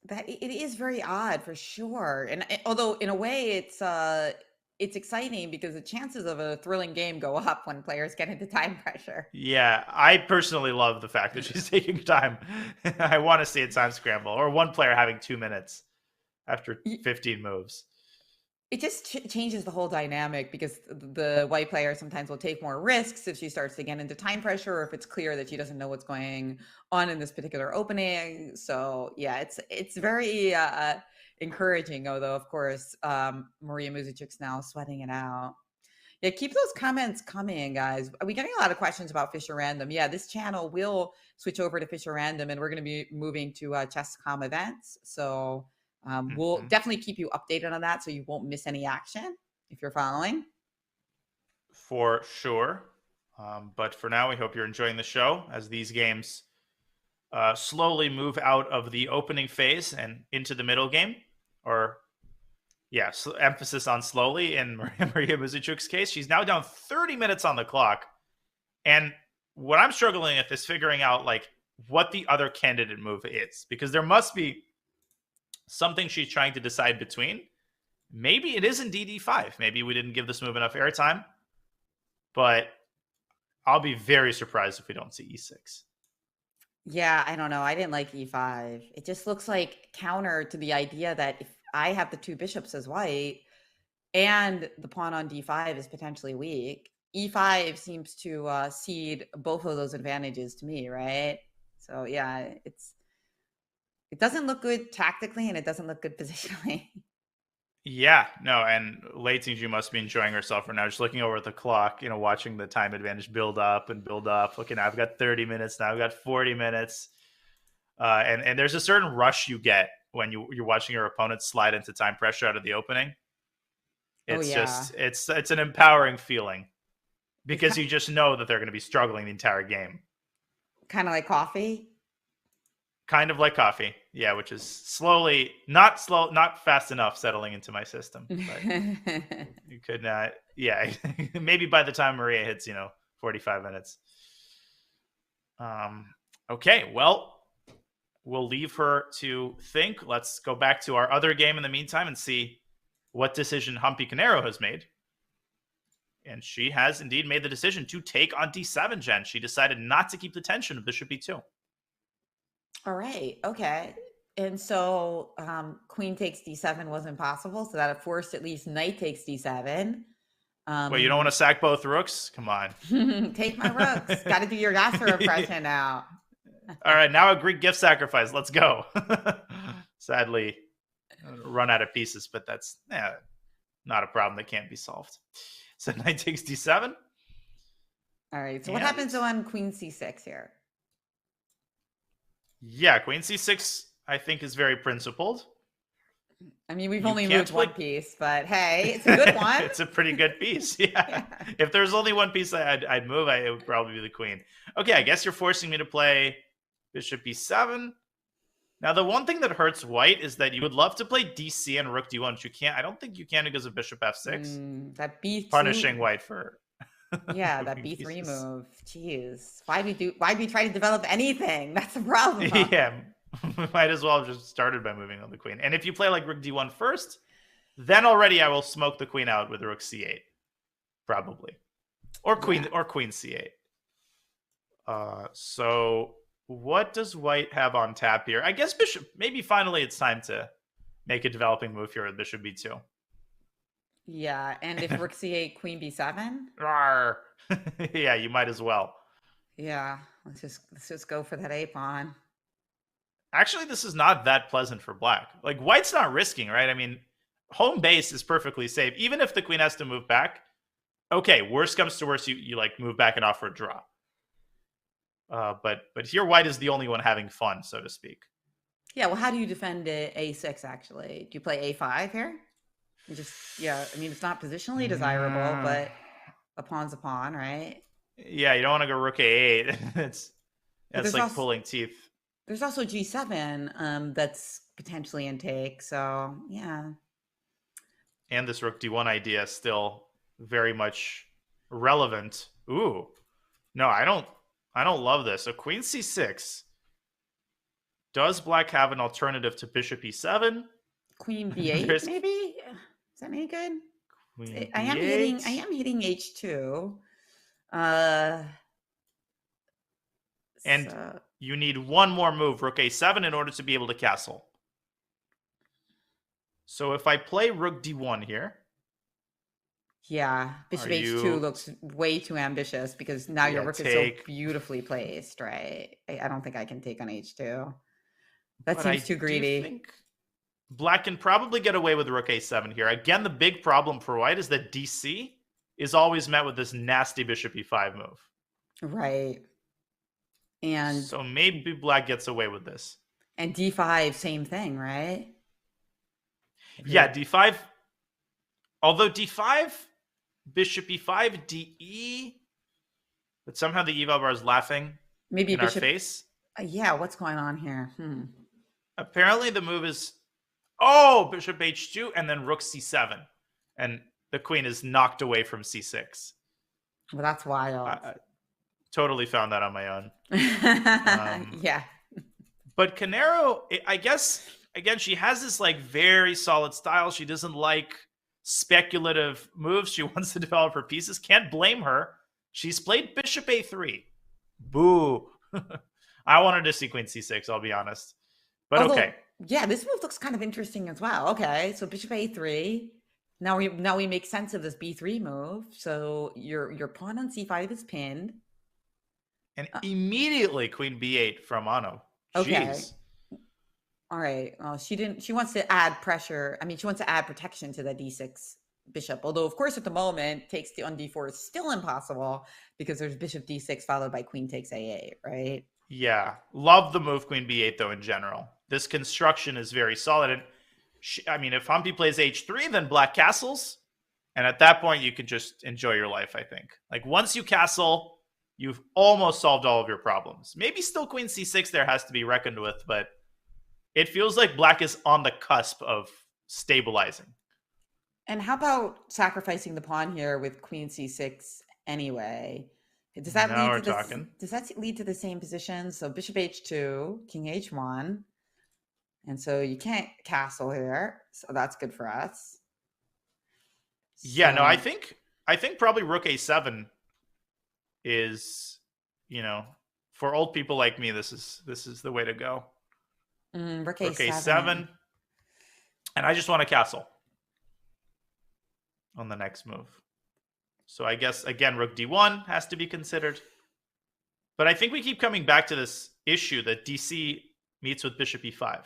That it is very odd for sure. And although in a way it's exciting because the chances of a thrilling game go up when players get into time pressure. Yeah, I personally love the fact that she's taking time. I want to see a time scramble or one player having 2 minutes after 15 moves. It just changes the whole dynamic because the white player sometimes will take more risks if she starts to get into time pressure or if it's clear that she doesn't know what's going on in this particular opening. So yeah, it's very encouraging. Although of course Maria Muzychuk's now sweating it out. Yeah, keep those comments coming, guys. Are we getting a lot of questions about Fisher Random? Yeah, this channel will switch over to Fisher Random, and we're going to be moving to Chesscom events. So we'll definitely keep you updated on that so you won't miss any action if you're following. For sure. But for now, we hope you're enjoying the show as these games slowly move out of the opening phase and into the middle game. Or, yeah, emphasis on slowly in Maria Muzychuk's case. She's now down 30 minutes on the clock. And what I'm struggling with is figuring out, like, what the other candidate move is. Because there must be something she's trying to decide between. Maybe it is indeed E5. Maybe we didn't give this move enough airtime. But I'll be very surprised if we don't see E6. Yeah, I don't know. I didn't like E5. It just looks like counter to the idea that if I have the two bishops as white and the pawn on D5 is potentially weak, E5 seems to cede both of those advantages to me, right? So yeah, it doesn't look good tactically and it doesn't look good positionally. Yeah, no, and Lei Tingju must be enjoying herself right now, just looking over at the clock, watching the time advantage build up and build up. Okay, now I've got 30 minutes, now I've got 40 minutes. And there's a certain rush you get when you're watching your opponent slide into time pressure out of the opening. Oh It's yeah. just it's an empowering feeling because you just know that they're going to be struggling the entire game. Kind of like coffee. Kind of like coffee, yeah, which is not fast enough settling into my system. But you could not, yeah, maybe by the time Maria hits, 45 minutes. Okay, well, we'll leave her to think. Let's go back to our other game in the meantime and see what decision Humpy Canero has made. And she has indeed made the decision to take on d7, Jen. She decided not to keep the tension of bishop b2. All right. Okay. And so queen takes d7 wasn't possible. So that forced at least knight takes d7. Wait, you don't want to sack both rooks? Come on. Take my rooks. Got to do your Gasser impression now. All right, now a Greek gift sacrifice. Let's go. Sadly, run out of pieces, but that's not a problem that can't be solved. So knight takes d7. All right. So what happens on queen c6 here? Yeah, queen c6, I think, is very principled. I mean, we've only moved one piece, but hey, it's a good one. It's a pretty good piece. Yeah. If there's only one piece I'd move, it would probably be the queen. Okay, I guess you're forcing me to play bishop b7. Now, the one thing that hurts white is that you would love to play dc and rook d1, but you can't. I don't think you can because of bishop f6. That b2. Punishing white for... Yeah, that b3 pieces. Move. Jeez. Why'd we try to develop anything? That's the problem. Yeah. We might as well have just started by moving on the queen. And if you play like rook d1 first, then already I will smoke the queen out with rook c8, probably, or queen c8. So what does white have on tap here? I guess bishop. Maybe finally it's time to make a developing move here with bishop b2. Yeah, and if rook c8, queen b7. Yeah, you might as well. Yeah, let's just go for that a pawn. Actually, this is not that pleasant for black. Like, white's not risking, right? I mean, home base is perfectly safe. Even if the queen has to move back, okay, worst comes to worst, you like move back and offer a draw. But here white is the only one having fun, so to speak. Yeah, well, how do you defend a6, actually? Do you play a5 here? I mean, it's not positionally desirable, but a pawn's a pawn, right? Yeah, you don't want to go rook a8. That's like pulling teeth. There's also g7 that's potentially in take, so yeah. And this rook d1 idea is still very much relevant. Ooh. No, I don't love this. So queen c6. Does black have an alternative to bishop e7? Queen b8 maybe? Is that any good? Queen I am hitting h2. You need one more move, rook a7, in order to be able to castle. So if I play rook d1 here. Yeah, bishop h2 looks way too ambitious because now your rook is so beautifully placed, right? I don't think I can take on h2. That seems too greedy. I think black can probably get away with rook a7 here. Again, the big problem for white is that dc is always met with this nasty bishop e5 move. Right. And so maybe black gets away with this. And d5, same thing, right? Yeah, d5. Although d5, bishop e5, de, but somehow the eval bar is laughing in our face. Yeah, what's going on here? Apparently the move is, bishop h2 and then rook c7. And the queen is knocked away from c6. Well, that's wild. I totally found that on my own. Yeah. But Canero, I guess, again, she has this like very solid style. She doesn't like speculative moves. She wants to develop her pieces. Can't blame her. She's played bishop a3. Boo. I wanted to see queen c6, I'll be honest. But okay. Yeah, this move looks kind of interesting as well. Okay, so bishop a3. Now we make sense of this b3 move. So your pawn on c5 is pinned. And immediately queen b8 from Ano. Okay. Jeez. All right. Well, she wants to add pressure. I mean, she wants to add protection to the d6 bishop. Although, of course, at the moment, takes on d4 is still impossible because there's bishop d6 followed by queen takes a8, right? Yeah. Love the move queen b8, though, in general. This construction is very solid. And I mean, if Humpy plays h3, then black castles. And at that point, you can just enjoy your life, I think. Like, once you castle, you've almost solved all of your problems. Maybe still queen c6 there has to be reckoned with, but it feels like black is on the cusp of stabilizing. And how about sacrificing the pawn here with queen c6 anyway? Does that Now lead we're to this? talking. Does that lead to the same position? So bishop h2, king h1, and so you can't castle here. So that's good for us. Yeah, no, I So think probably rook a7 is, you know, for old people like me, this is the way to go. rook Rook a7. a7, and I just want a castle on the next move. So I guess again rook d1 has to be considered. But I think we keep coming back to this issue that DC meets with bishop e5.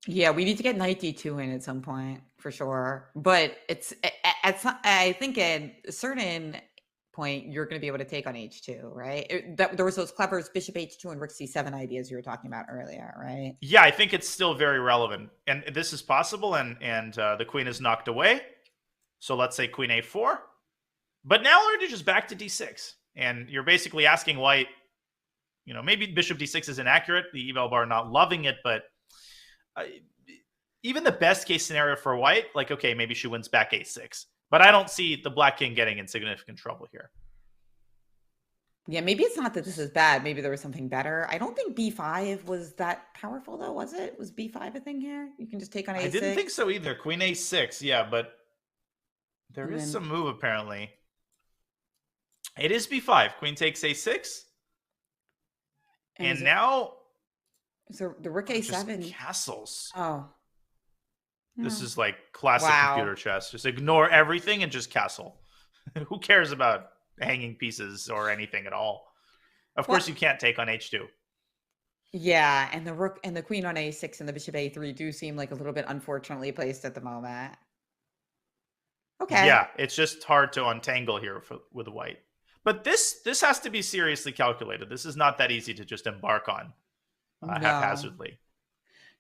Yeah, we need to get knight d2 in at some point for sure. But it's I think at a certain point you're going to be able to take on h2, right? There was those clever bishop h2 and rook c7 ideas you were talking about earlier, right? Yeah, I think it's still very relevant, and this is possible. And the queen is knocked away. So let's say queen a4, but now we're just back to d6, and you're basically asking white. Maybe bishop d6 is inaccurate. The eval bar not loving it, but even the best case scenario for white, like, okay, maybe she wins back a6. But I don't see the black king getting in significant trouble here. Yeah, maybe it's not that this is bad. Maybe there was something better. I don't think b5 was that powerful, though, was it? Was b5 a thing here? You can just take on a6? I didn't think so either. Queen a6, yeah, but there And is then, some move, apparently. It is b5. Queen takes a6. And now... So the rook a7. Just castles. Oh. This is like classic Wow. computer chess. Just ignore everything and just castle. Who cares about hanging pieces or anything at all? Of course, you can't take on h2. Yeah, and the rook and the queen on a6 and the bishop a3 do seem like a little bit unfortunately placed at the moment. Okay. Yeah, it's just hard to untangle here with white. But this has to be seriously calculated. This is not that easy to just embark on haphazardly.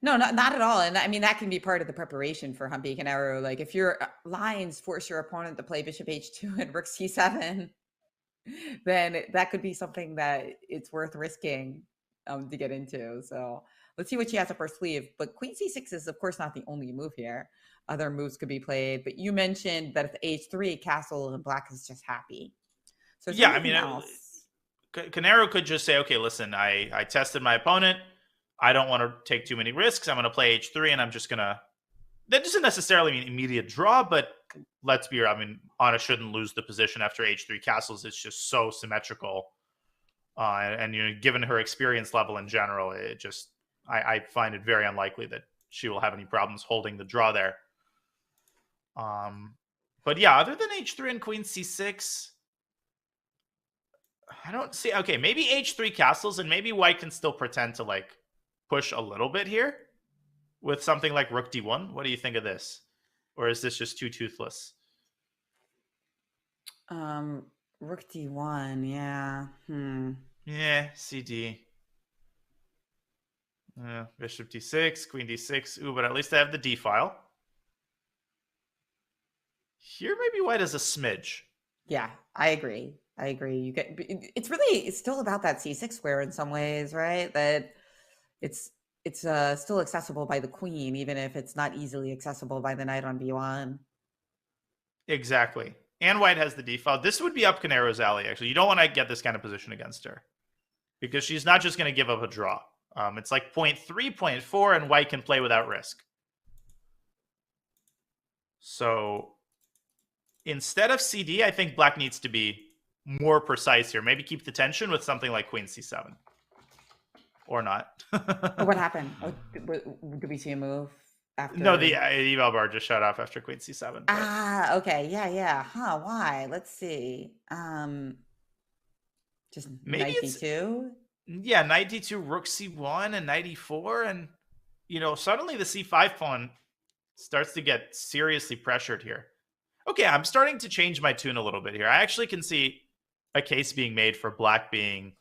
No, not at all. And I mean, that can be part of the preparation for Humpy Canaro. Like if your lines force your opponent to play bishop h2 and rook c7, then that could be something that it's worth risking to get into. So let's see what she has up her sleeve. But queen c6 is, of course, not the only move here. Other moves could be played. But you mentioned that if h3, castle and black is just happy. So yeah, I mean, Canaro could just say, okay, listen, I tested my opponent. I don't want to take too many risks. I'm going to play h3, and I'm just going to... That doesn't necessarily mean immediate draw, but let's be real. I mean, Anna shouldn't lose the position after h3 castles. It's just so symmetrical. And given her experience level in general, it just... I find it very unlikely that she will have any problems holding the draw there. But yeah, other than h3 and queen c6... I don't see... Okay, maybe h3 castles, and maybe white can still pretend to, like, push a little bit here with something like rook d1. What do you think of this? Or is this just too toothless? Rook d1, yeah. Yeah, cd. Bishop d6, queen d6. Ooh, but at least I have the d file. Here, maybe white has a smidge. Yeah, I agree. It's still about that c6 square in some ways, right? That it's still accessible by the queen, even if it's not easily accessible by the knight on b1. Exactly. And white has the d file. This would be up Canaro's alley, actually. You don't want to get this kind of position against her, because she's not just going to give up a draw. It's like 0.3, 0.4, and white can play without risk. So instead of cd, I think black needs to be more precise here. Maybe keep the tension with something like queen c7. Or not. What happened? Did we see a move after? No, the eval bar just shut off after queen c7. But... okay. Yeah. Huh, why? Let's see. Just maybe knight d2? Yeah, knight d2, rook c1, and knight e4. And, suddenly the c5 pawn starts to get seriously pressured here. Okay, I'm starting to change my tune a little bit here. I actually can see a case being made for black being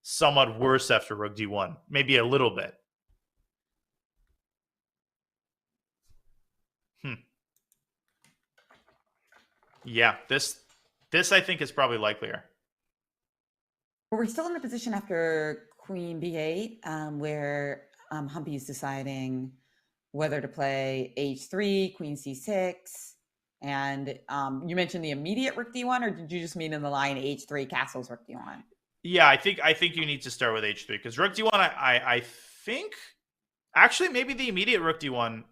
somewhat worse after rook d1. Maybe a little bit. Yeah, this I think is probably likelier. But we're still in a position after queen b8, where Humpy is deciding whether to play h3, queen c6, And you mentioned the immediate rook d1, or did you just mean in the line h3 castles rook d1? Yeah, I think you need to start with h3 because rook d1. I think actually maybe the immediate rook d1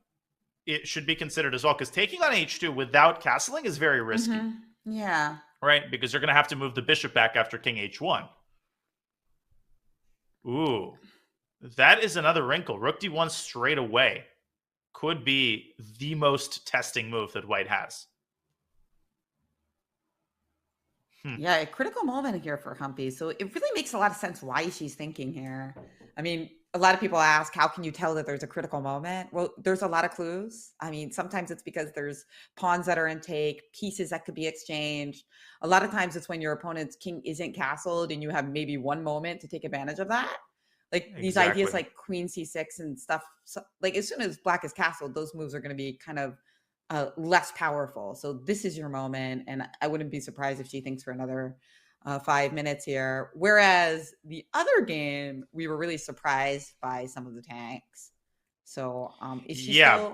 it should be considered as well because taking on h2 without castling is very risky, Yeah. right? Because you're going to have to move the bishop back after king h1. Ooh, that is another wrinkle. Rook d1 straight away could be the most testing move that white has. Yeah, a critical moment here for Humpy. So it really makes a lot of sense why she's thinking here. I mean, a lot of people ask, how can you tell that there's a critical moment? Well, there's a lot of clues. I mean, sometimes it's because there's pawns that are in take, pieces that could be exchanged. A lot of times it's when your opponent's king isn't castled and you have maybe one moment to take advantage of that. Like these ideas Exactly. like queen c6 and stuff. So, like as soon as black is castled, those moves are going to be kind of less powerful. So this is your moment, and I wouldn't be surprised if she thinks for another 5 minutes here. Whereas the other game, we were really surprised by some of the tanks. So Yeah,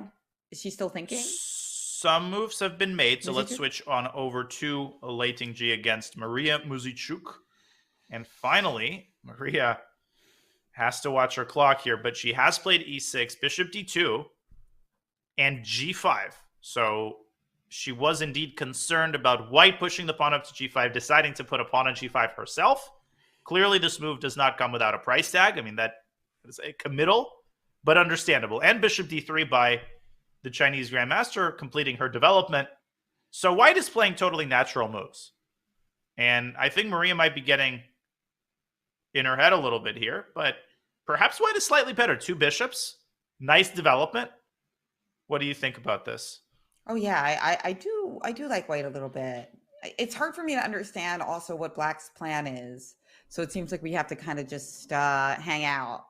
is she still thinking? some moves have been made. So let's Muzychuk? switch on over to Leiting G against Maria Muzychuk. And finally, Maria has to watch her clock here, but she has played e6, bishop d2, and g5. So she was indeed concerned about white pushing the pawn up to g5, deciding to put a pawn on g5 herself. Clearly, this move does not come without a price tag. I mean, that is a committal, but understandable. And bishop d3 by the Chinese grandmaster completing her development. So white is playing totally natural moves. And I think Maria might be getting in her head a little bit here, but perhaps white is slightly better. Two bishops, nice development. What do you think about this? Oh yeah, I do like white a little bit. It's hard for me to understand also what black's plan is. So it seems like we have to kind of just hang out.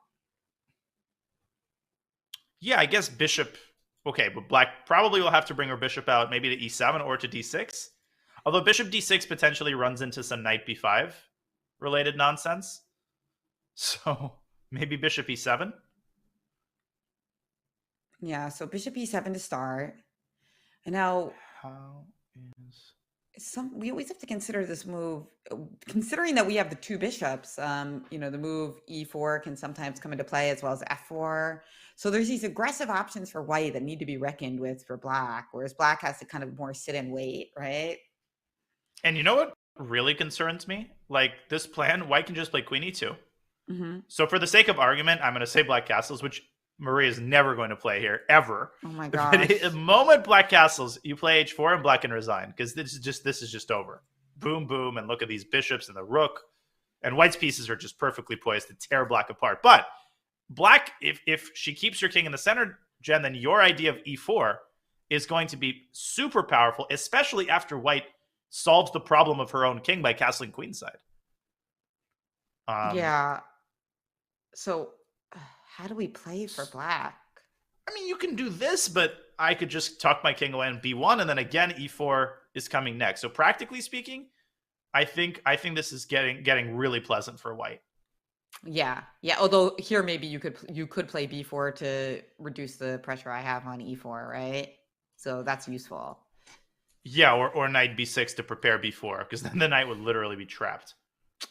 Yeah, I guess bishop. Okay, but black probably will have to bring her bishop out maybe to e7 or to d6. Although bishop d6 potentially runs into some knight b5 related nonsense. So maybe bishop e7. Yeah, so bishop e7 to start. And now How is we always have to consider this move, considering that we have the two bishops. The move e4 can sometimes come into play as well as f4. So there's these aggressive options for white that need to be reckoned with for black, whereas black has to kind of more sit and wait, right? And you know what really concerns me? Like this plan, white can just play queen e2. Mm-hmm. So for the sake of argument, I'm going to say black castles, which Maria is never going to play here ever. Oh my But the gosh. moment black castles, you play h4 and black can resign because this is just over. Boom, boom, and look at these bishops and the rook, and white's pieces are just perfectly poised to tear black apart. But black, if she keeps your king in the center, Jen, then your idea of e4 is going to be super powerful, especially after white solves the problem of her own king by castling queenside. Um, Yeah. So how do we play for black? I mean, you can do this, but I could just tuck my king away in b1, and then again, e4 is coming next. So practically speaking, I think this is getting really pleasant for white. Yeah. Yeah. Although here maybe you could play b4 to reduce the pressure I have on e4, right? So that's useful. Yeah, or knight b6 to prepare b4, because then the knight would literally be trapped.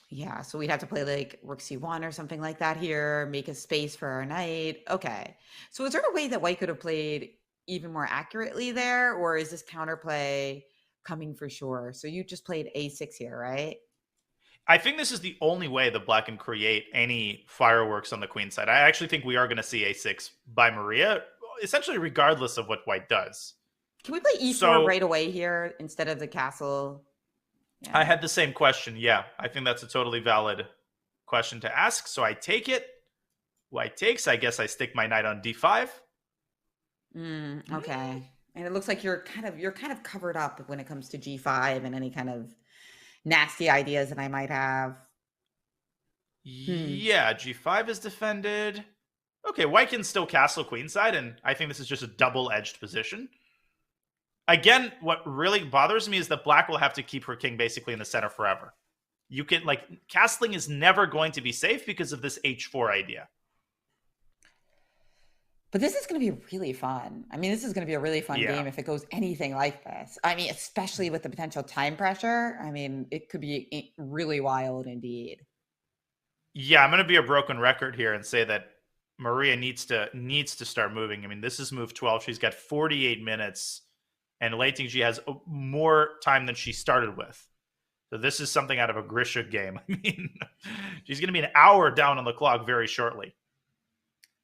Yeah, so we'd have to play like rook c1 or something like that here, make a space for our knight. Okay. So is there a way that white could have played even more accurately there, or is this counterplay coming for sure? So you just played a6 here, right? I think this is the only way that black can create any fireworks on the queen side. I actually think we are going to see a6 by Maria, essentially regardless of what white does. Can we play e4 So right away here instead of the castle? I Yeah. had the same question. Yeah, I think that's a totally valid question to ask. So I take it. White takes. I guess I stick my knight on d5. Okay. And it looks like you're kind of covered up when it comes to g5 and any kind of nasty ideas that I might have. Hmm. Yeah, g5 is defended. Okay, white can still castle queenside, and I think this is just a double-edged position. Again, what really bothers me is that black will have to keep her king basically in the center forever. You can, castling is never going to be safe because of this h4 idea. But this is going to be really fun. I mean, this is going to be a really fun Yeah. game if it goes anything like this. I mean, especially with the potential time pressure. I mean, it could be really wild indeed. Yeah, I'm going to be a broken record here and say that Maria needs to start moving. I mean, this is move 12. She's got 48 minutes, and Lei Tingji has more time than she started with. So this is something out of a Grisha game. I mean, she's going to be an hour down on the clock very shortly.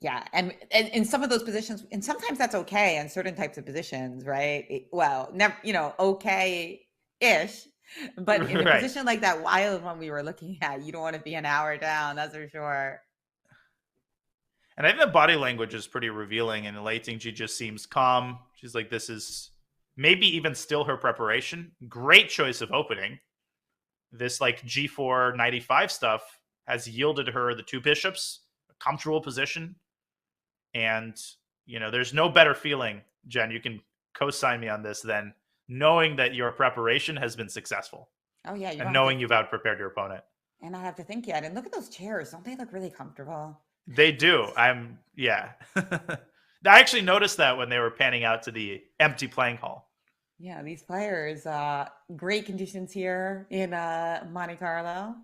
Yeah, and in some of those positions, and sometimes that's okay in certain types of positions, right? Well, never, okay-ish, but in a Right. position like that wild one we were looking at, you don't want to be an hour down, that's for sure. And I think the body language is pretty revealing. And Lei Tingji just seems calm. She's like, this is maybe even still her preparation. Great choice of opening. This like G4 95 stuff has yielded her the two bishops, a comfortable position. And, there's no better feeling, Jen, you can co-sign me on this, than knowing that your preparation has been successful Oh yeah, you and don't have to, knowing you've out-prepared your opponent. and I have to think yet. And look at those chairs; don't they look really comfortable? They do. Yeah. I actually noticed that when they were panning out to the empty playing hall. Yeah, these players, great conditions here in Monte Carlo.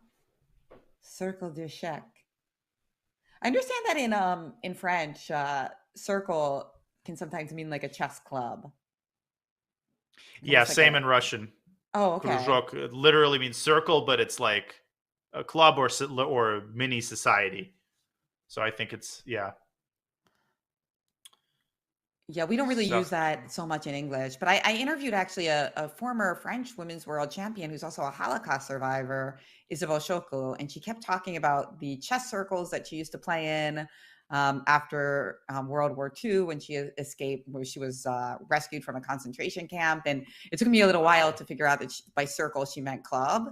Circle du Chec. I understand that in French, circle can sometimes mean like a chess club. Yeah, Almost like same a in Russian. Oh, okay. Kruzhok literally means circle, but it's like a club or a mini society. So I think it's, yeah. Yeah, we don't really So use that so much in English, but I interviewed actually a former French women's world champion who's also a Holocaust survivor, Isabelle Chocot, and she kept talking about the chess circles that she used to play in after World War II when she escaped, where she was rescued from a concentration camp. And it took me a little while to figure out that by circle she meant club.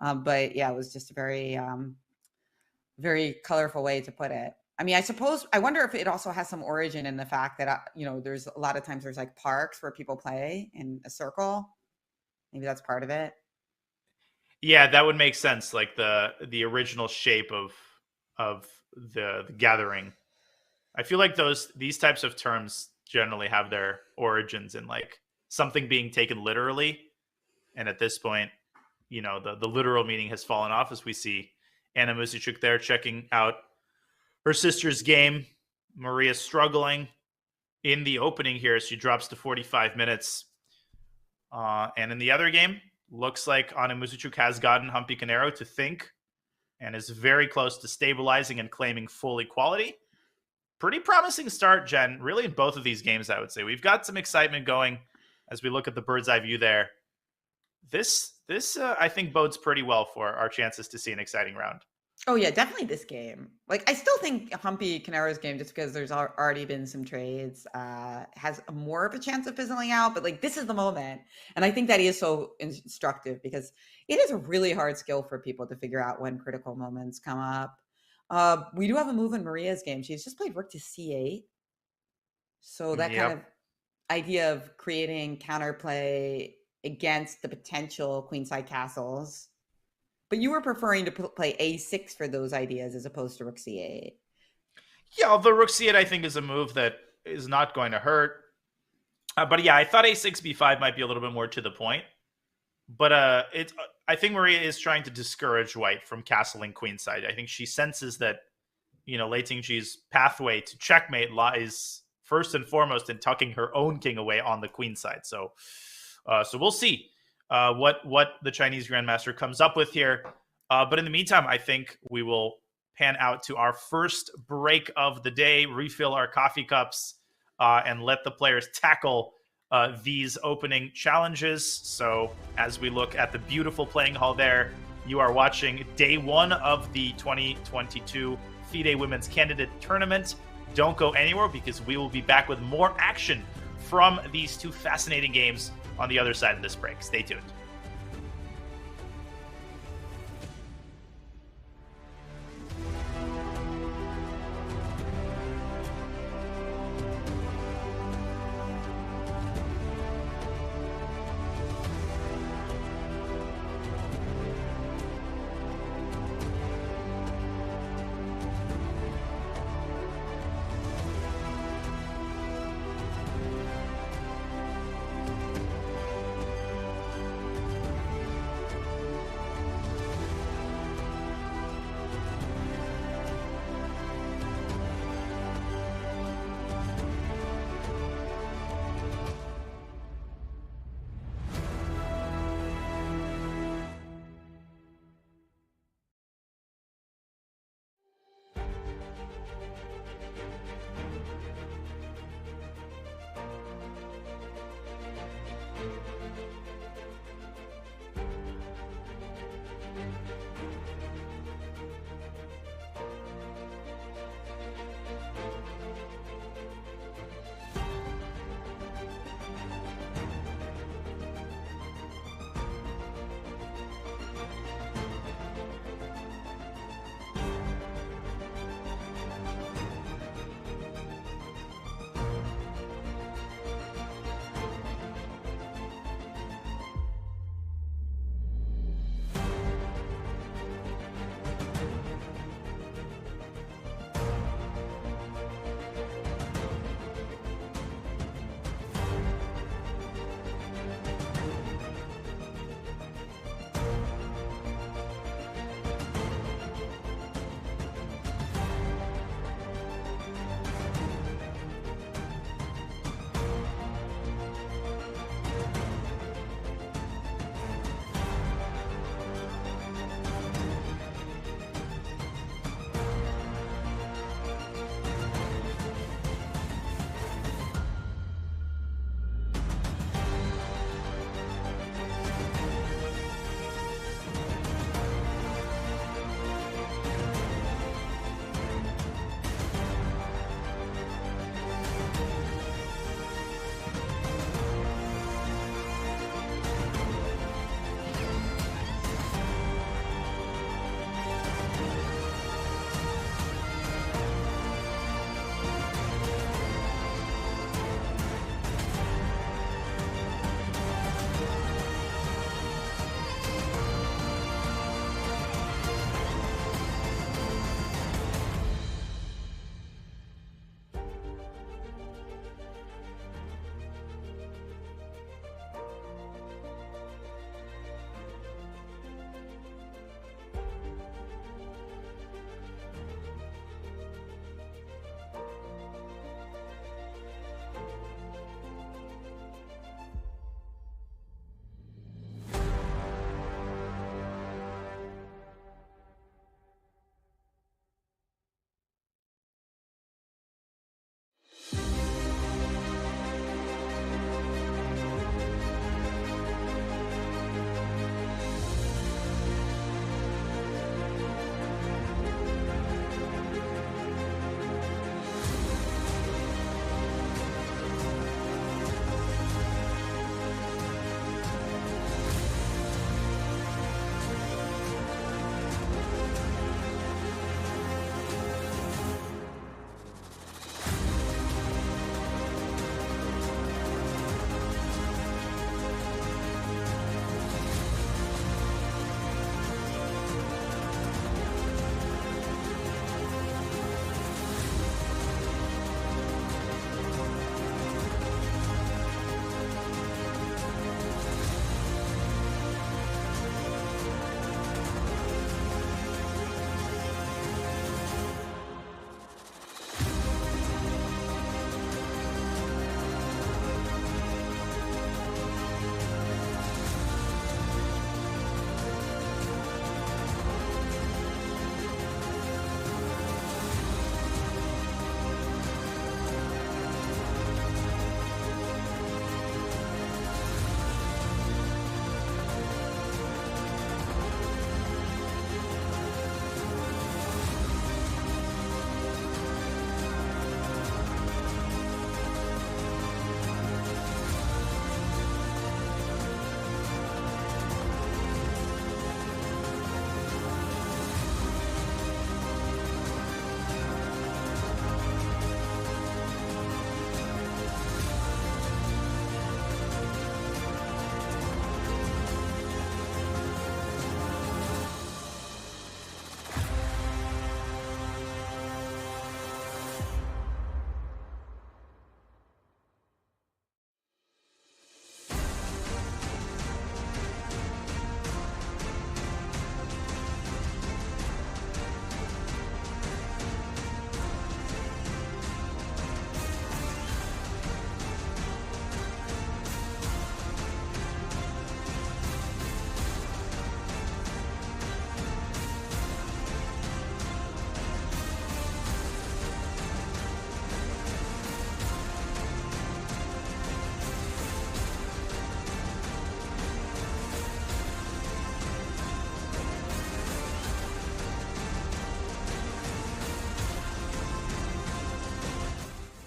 But yeah, it was just a very colorful way to put it. I mean, I wonder if it also has some origin in the fact that, there's a lot of times there's like parks where people play in a circle. Maybe that's part of it. yeah, that would make sense. Like the original shape of the gathering. I feel like these types of terms generally have their origins in like something being taken literally, and at this point, the literal meaning has fallen off as we see Anna Muzychuk there checking out her sister's game. Maria's struggling in the opening here. She drops to 45 minutes. And in the other game, looks like Anna Muzychuk has gotten Humpy Canero to think and is very close to stabilizing and claiming full equality. Pretty promising start, Jen, really in both of these games, I would say. We've got some excitement going as we look at the bird's eye view there. This I think bodes pretty well for our chances to see an exciting round. Oh yeah, definitely this game. Like I still think Humpy Canero's game, just because there's already been some trades, has more of a chance of fizzling out. But like this is the moment, and I think that he is so instructive because it is a really hard skill for people to figure out when critical moments come up. We do have a move in Maria's game. She's just played rook to c8, so that kind of Yep. idea of creating counterplay against the potential queenside castles. But you were preferring to play a6 for those ideas as opposed to rook c8. Yeah, although rook c8 I think is a move that is not going to hurt. But yeah, I thought a6 b5 might be a little bit more to the point. But I think Maria is trying to discourage white from castling queenside. I think she senses that, Lei Tingji's pathway to checkmate lies first and foremost in tucking her own king away on the queen side. So we'll see what the Chinese Grandmaster comes up with here. But in the meantime, I think we will pan out to our first break of the day, refill our coffee cups, and let the players tackle these opening challenges. So as we look at the beautiful playing hall there, you are watching day one of the 2022 FIDE Women's Candidate Tournament. Don't go anywhere because we will be back with more action from these two fascinating games on the other side of this break. Stay tuned.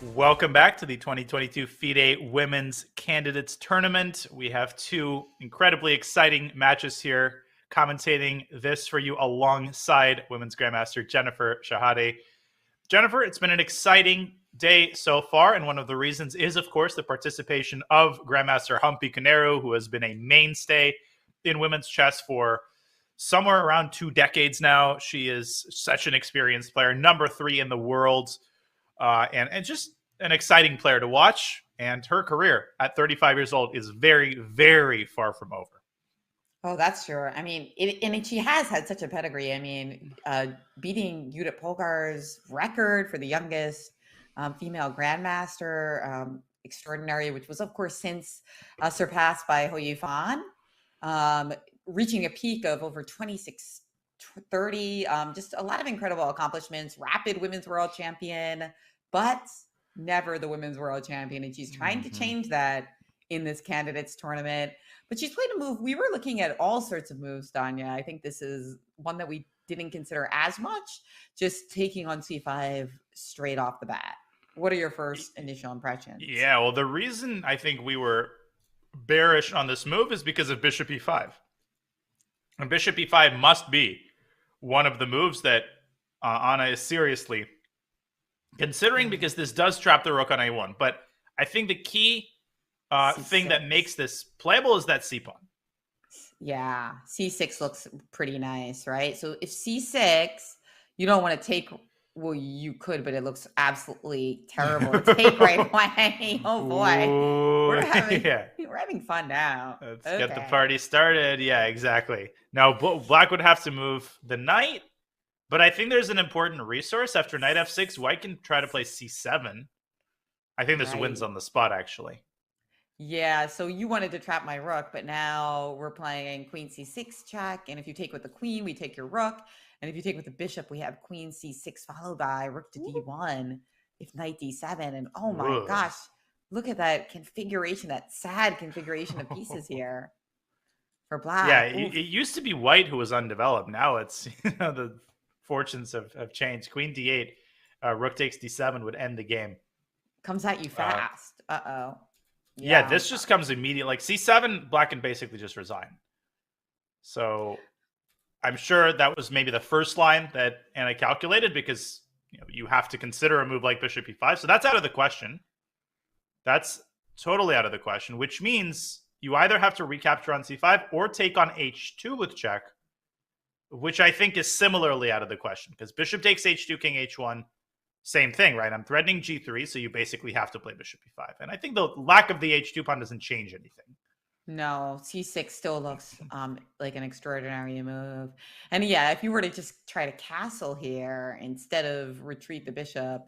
Welcome back to the 2022 FIDE Women's Candidates Tournament. We have two incredibly exciting matches here. Commentating this for you alongside Women's Grandmaster Jennifer Shahade. Jennifer, it's been an exciting day so far, and one of the reasons is, of course, the participation of Grandmaster Humpy, who has been a mainstay in women's chess for somewhere around 2 decades now. She is such an experienced player, number 3 in the world. And just an exciting player to watch. And her career at 35 years old is very, very far from over. Oh, that's true. I mean, and she has had such a pedigree. I mean, beating Judith Polgar's record for the youngest female grandmaster, extraordinary, which was, of course, since surpassed by Ho Yifan, reaching a peak of over 2630. Just a lot of incredible accomplishments. Rapid women's world champion, but never the women's world champion. And she's trying to change that in this candidates tournament. But she's played a move. We were looking at all sorts of moves, Danya. I think this is one that we didn't consider as much, just taking on c5 straight off the bat. What are your first initial impressions? Yeah, well, the reason I think we were bearish on this move is because of bishop e5. And bishop e5 must be one of the moves that Anna is seriously considering, because this does trap the rook on a1. But I think the key thing that makes this playable is that c-pawn. Yeah, c6 looks pretty nice, right? So if c6, you don't want to take, well, you could, but it looks absolutely terrible to take right away. Oh boy. Ooh, we're having fun now. Let's get the party started. Yeah, exactly. Now, black would have to move the knight, but I think there's an important resource. After knight f6, white can try to play c7. I think this wins on the spot, actually. Yeah, so you wanted to trap my rook, but now we're playing queen c6 check, and if you take with the queen, we take your rook, and if you take with the bishop, we have queen c6 followed by rook to d1, if knight d7, and oh my gosh, look at that configuration, that sad configuration of pieces here for black. Yeah, it used to be white who was undeveloped. Now it's, the fortunes have changed. Queen d8, rook takes d7 would end the game. Comes at you fast. Uh-oh. Yeah, this just comes immediate. Like c7, black can basically just resign. So I'm sure that was maybe the first line that Anna calculated, because you have to consider a move like bishop e5. So that's out of the question. That's totally out of the question, which means you either have to recapture on c5 or take on h2 with check, which I think is similarly out of the question, because bishop takes h2, king h1. Same thing, right? I'm threatening g3, so you basically have to play bishop e5. And I think the lack of the h2 pawn doesn't change anything. No, c6 still looks like an extraordinary move. And yeah, if you were to just try to castle here instead of retreat the bishop,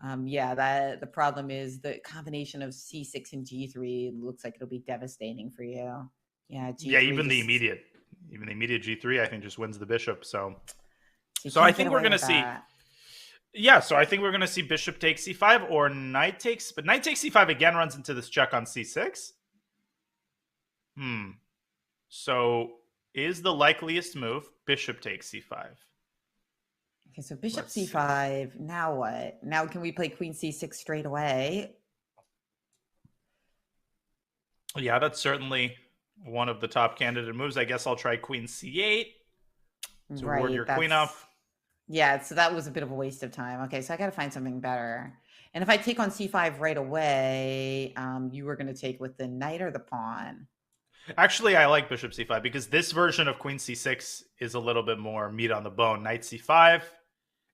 the problem is the combination of c6 and g3 looks like it'll be devastating for you. Yeah, G3 even the immediate g3, I think, just wins the bishop. So I think we're going to see... Yeah, so I think we're going to see bishop takes c5 or knight takes... But knight takes c5 again runs into this check on c6. So is the likeliest move bishop takes c5? Okay, so bishop c5. Now what? Now can we play queen c6 straight away? Yeah, that's certainly one of the top candidate moves. I guess I'll try queen c8 to ward your queen off. Yeah, so that was a bit of a waste of time. Okay, so I got to find something better. And if I take on c5 right away, you were going to take with the knight or the pawn? Actually, I like bishop c5 because this version of queen c6 is a little bit more meat on the bone. Knight c5.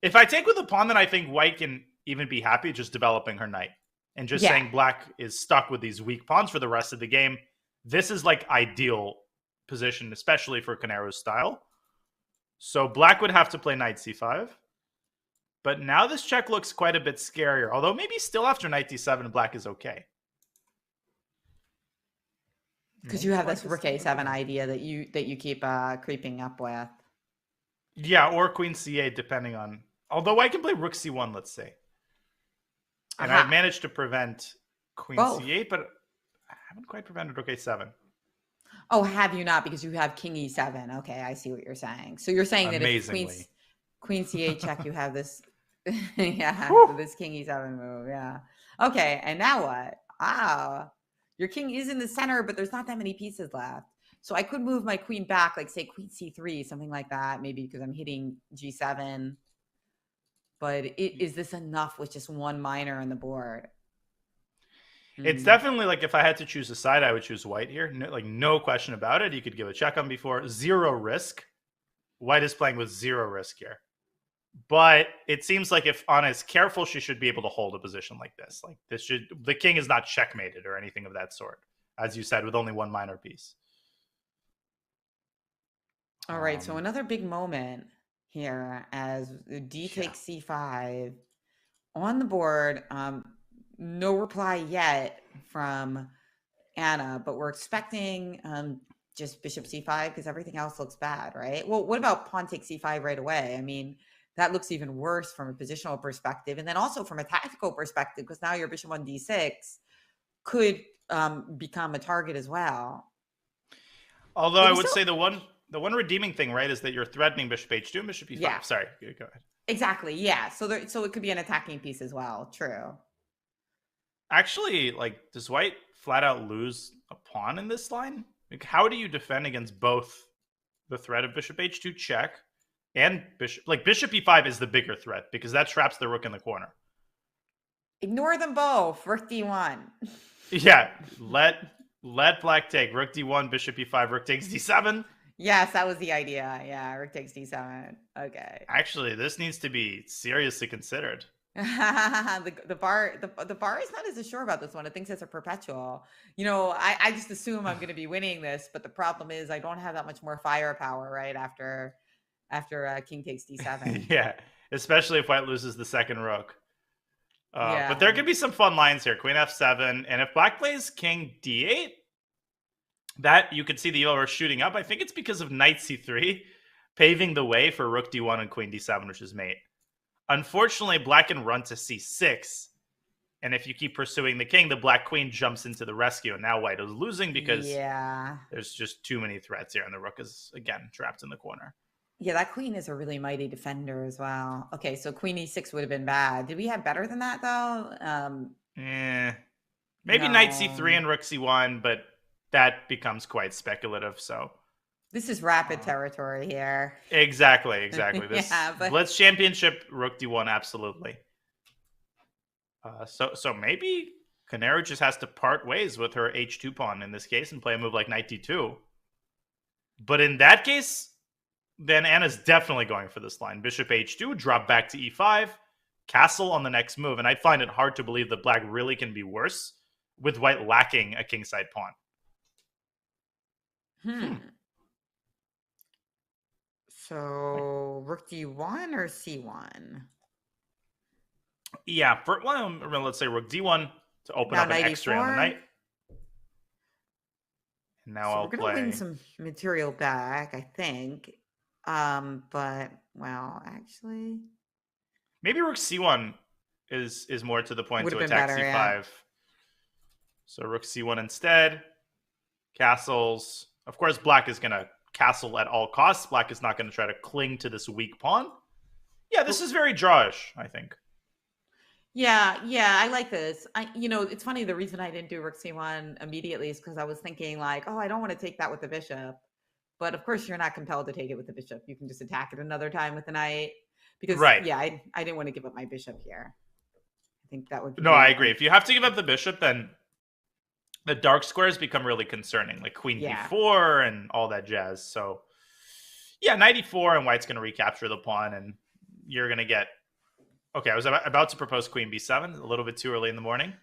If I take with the pawn, then I think white can even be happy just developing her knight and just saying black is stuck with these weak pawns for the rest of the game. This is like ideal position, especially for Canero's style. So black would have to play knight c5. But now this check looks quite a bit scarier. Although maybe still after knight d7, black is okay. Because you have this rook a7 idea that you keep creeping up with. Yeah, or queen c8, depending on... Although I can play rook c1, let's say. And I've managed to prevent queen c8, but I haven't quite prevented rook a7. Oh, have you not? Because you have king e7. Okay, I see what you're saying. So you're saying that if queen c8 check, you have this Yeah, Whew. this king e7 move. Yeah. Okay, and now what? Ah, your king is in the center, but there's not that many pieces left. So I could move my queen back, like say queen c3, something like that, maybe because I'm hitting g7. But is this enough with just one miner on the board? It's Hmm. definitely like if I had to choose a side, I would choose white here. No, like no question about it. You could give a check on before. Zero risk. White is playing with zero risk here. But it seems like if Anna is careful, she should be able to hold a position like this. Like this should the king is not checkmated or anything of that sort, as you said, with only one minor piece. All right, so Um, another big moment here as d yeah. takes c5 on the board. No reply yet from Anna, but we're expecting just bishop c5 because everything else looks bad, right? Well, what about pawn takes c5 right away? I mean, that looks even worse from a positional perspective, and then also from a tactical perspective, because now your bishop on d6 could become a target as well. Although But I we would still, say the one redeeming thing, right, is that you're threatening bishop h2 and bishop yeah, e5. Sorry, go ahead. exactly, yeah. So it could be an attacking piece as well. True. Actually, like, does white flat out lose a pawn in this line? Like, how do you defend against both the threat of bishop h2 check and bishop e5 is the bigger threat because that traps the rook in the corner. Ignore them both. Rook d1. Yeah, let black take rook d1, bishop e5, rook takes d7. Yes, that was the idea. Yeah, rook takes d7. Okay. Actually, this needs to be seriously considered. The bar is not as sure about this one. It thinks it's a perpetual. I just assume I'm going to be winning this, but the problem is I don't have that much more firepower right after king takes d7. Yeah, especially if white loses the second rook. But there Yeah. could be some fun lines here. Queen f7, and if black plays king d8, that you could see the yellow are shooting up. I think it's because of knight c3, paving the way for rook d1 and queen d7, which is mate. Unfortunately, black can run to c6, and if you keep pursuing the king, the black queen jumps into the rescue, and now white is losing because Yeah. there's just too many threats here, and the rook is again trapped in the corner. Yeah, that queen is a really mighty defender as well. Okay, so queen e6 would have been bad. Did we have better than that though? Maybe knight No. c3 and rook c1, but that becomes quite speculative. So This is rapid uh, territory here. exactly. This Yeah, but Blitz Championship rook d1, absolutely. So maybe Canary just has to part ways with her h2 pawn in this case and play a move like knight d2. But in that case, then Anna's definitely going for this line. Bishop h2, drop back to e5, castle on the next move. And I find it hard to believe that black really can be worse with white lacking a kingside pawn. So rook d1 or c1? Yeah, let's say rook d1 to open Now up an knight x-ray on the e4. knight. And now So I'll we're gonna win play. some material back, I think. But well, actually, Maybe rook c1 is more to the point would to have been attack better. Yeah. c5. So rook c1 instead. Castles. Of course, black is going to castle at all costs. Black is not going to try to cling to this weak pawn. Yeah, this is very drawish, I think. Yeah, I like this. It's funny. The reason I didn't do rook c1 immediately is because I was thinking like, oh, I don't want to take that with the bishop. But of course, you're not compelled to take it with the bishop. You can just attack it another time with the knight. Because Right. yeah, I didn't want to give up my bishop here. I think that would No, I be agree. If you have to give up the bishop, then the dark squares become really concerning, like queen yeah. b4 and all that jazz. So, yeah, knight e4, and white's going to recapture the pawn, and you're going to get. Okay, I was about to propose queen b7 a little bit too early in the morning.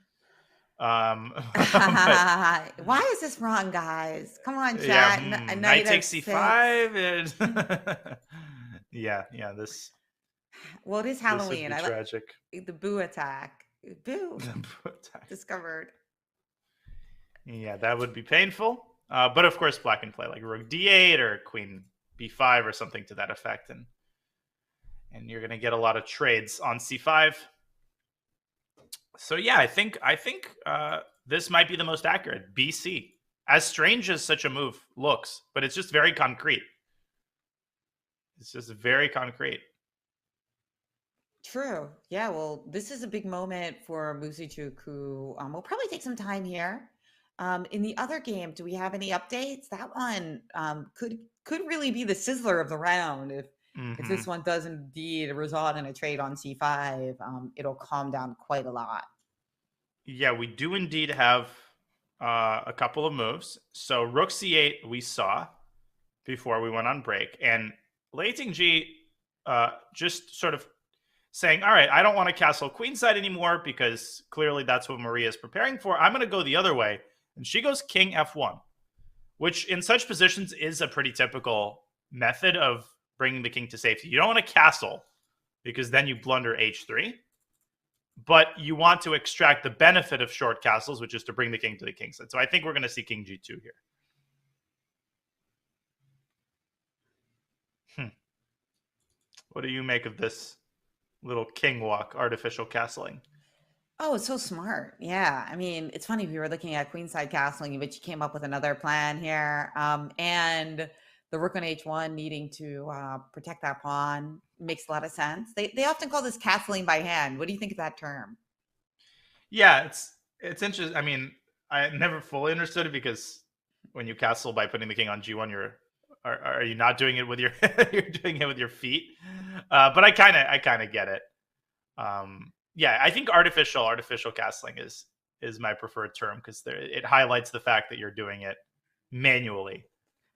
Why is this wrong, guys? Come on, Yeah, chat. A knight knight takes f6. c5. And yeah, this Well, it is this would Halloween. be I like tragic. the boo attack. Boo discovered. Yeah, that would be painful. But of course, black can play like rook d8 or queen b5 or something to that effect, and you're gonna get a lot of trades on c5. So yeah, I think this might be the most accurate. BC, as strange as such a move looks, but it's just very concrete. It's just very concrete. True. Yeah. Well, this is a big moment for Muzychuk, who will probably take some time here. In the other game, do we have any updates? That one could really be the sizzler of the round if Hmm. this one does indeed result in a trade on c5. It'll calm down quite a lot. Yeah, we do indeed have a couple of moves. So rook c8 we saw before we went on break, and Leiting G just sort of saying, all right, I don't want to castle queenside anymore because clearly that's what Maria is preparing for. I'm going to go the other way. And she goes king f1, which in such positions is a pretty typical method of bringing the king to safety. You don't want to castle because then you blunder h3, but you want to extract the benefit of short castles, which is to bring the king to the king side. So I think we're going to see king g2 here. What do you make of this little king walk, artificial castling? Oh, it's so smart. Yeah. I mean, it's funny. We were looking at queenside castling, but you came up with another plan here. And the rook on h1 needing to protect that pawn makes a lot of sense. They often call this castling by hand. What do you think of that term? Yeah, it's interesting. I mean, I never fully understood it because when you castle by putting the king on g1, are you not doing it with your you're doing it with your feet? But I kind of get it. Yeah, I think artificial castling is my preferred term because it highlights the fact that you're doing it manually.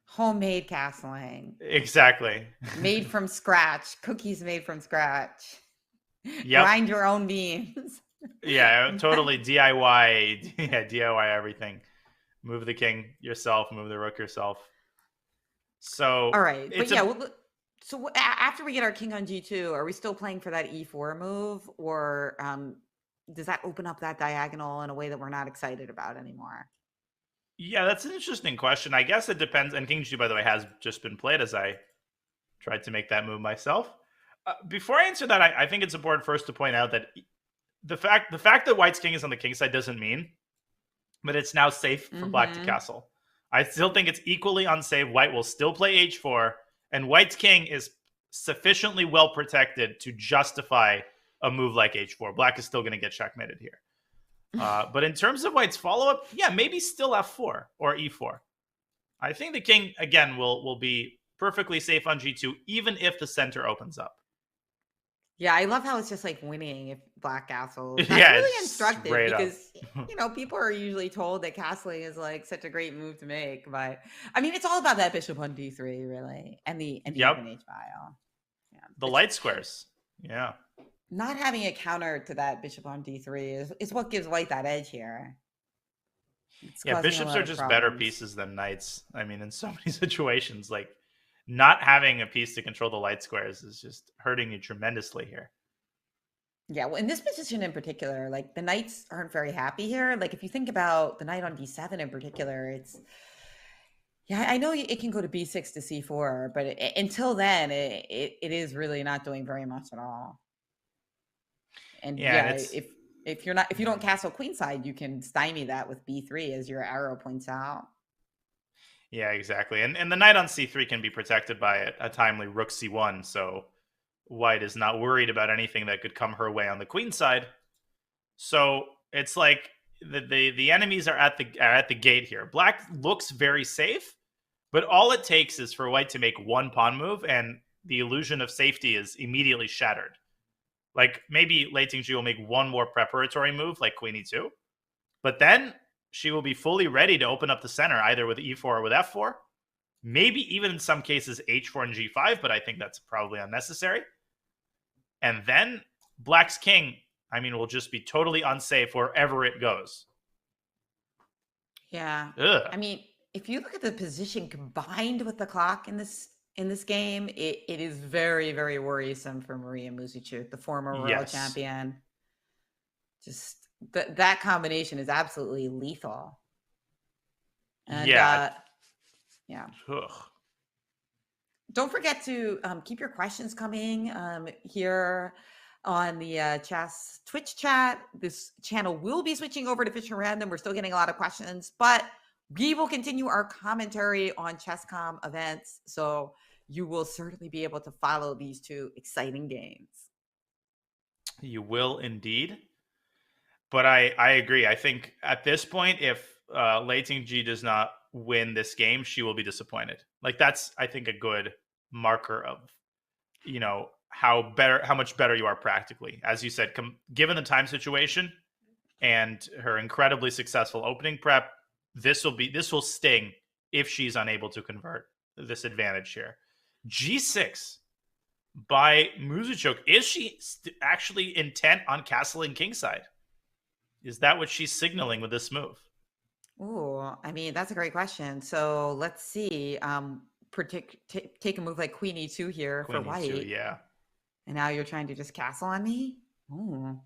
Homemade castling, Exactly. made from scratch, cookies made from scratch, Yep. grind your own beans. Yeah, totally DIY. Yeah, DIY everything. Move the king yourself, move the rook yourself. So All right. But it's yeah, a well, so after we get our king on g2, are we still playing for that e4 move, or does that open up that diagonal in a way that we're not excited about anymore? yeah, that's an interesting question. I guess it depends. And King G, by the way, has just been played as I tried to make that move myself. Before I answer that, I think it's important first to point out that the fact that White's king is on the king side doesn't mean that it's now safe for Black to Mm-hmm. castle. I still think it's equally unsafe. White will still play h4, and White's king is sufficiently well protected to justify a move like h4. Black is still going to get checkmated here. But in terms of White's follow up, yeah, maybe still f4 or e4. I think the king again will be perfectly safe on g2, even if the center opens up. Yeah, I love how it's just like winning if black castles. That's Yeah, really it's instructive straight up. because people are usually told that castling is like such a great move to make, but I mean it's all about that bishop on d3 really, and the Yep, open h file. Yeah, the it's light squares. Yeah, not having a counter to that bishop on d3 is what gives white that edge here. It's yeah. causing a Bishops lot are of just better problems. pieces than knights. I mean, in so many situations, like not having a piece to control the light squares is just hurting you tremendously here. Yeah, well, in this position in particular, like the knights aren't very happy here. Like if you think about the knight on d7 in particular, it's yeah, I know it can go to b6 to c4, but until then, it is really not doing very much at all. And Yeah, and yeah, it's if you don't castle queenside, you can stymie that with b3 as your arrow points out. yeah, exactly. And the knight on c3 can be protected by a timely rook c1, so White is not worried about anything that could come her way on the queen side. So it's like the enemies are at the gate here. Black looks very safe, but all it takes is for White to make one pawn move, and the illusion of safety is immediately shattered. Like maybe Lei Tingji will make one more preparatory move, like Queen E2, but then she will be fully ready to open up the center, either with E4 or with F4. Maybe even in some cases H4 and G5, but I think that's probably unnecessary. And then Black's king, I mean, will just be totally unsafe wherever it goes. Yeah, Ugh. I mean, if you look at the position combined with the clock in this game, it is very very worrisome for Maria Muzychuk, the former world Yes. champion. Just that combination is absolutely lethal. And Yeah. yeah, Ugh. don't forget to keep your questions coming here on the chess Twitch chat. This channel will be switching over to Fisher Random. We're still getting a lot of questions, but we will continue our commentary on Chesscom events. So you will certainly be able to follow these two exciting games. You will indeed. But I agree. I think at this point, if Lei Ting-ji does not win this game, she will be disappointed. Like that's, I think, a good marker of, how much better you are practically. As you said, given the time situation and her incredibly successful opening prep, this will sting if she's unable to convert this advantage here. G6 by Muzychuk. Is she actually intent on castling kingside? Is that what she's signaling with this move? Ooh, I mean, that's a great question. So let's see. Take a move like Queen E2 here for Queen E2, white. yeah. And now you're trying to just castle on me? Ooh.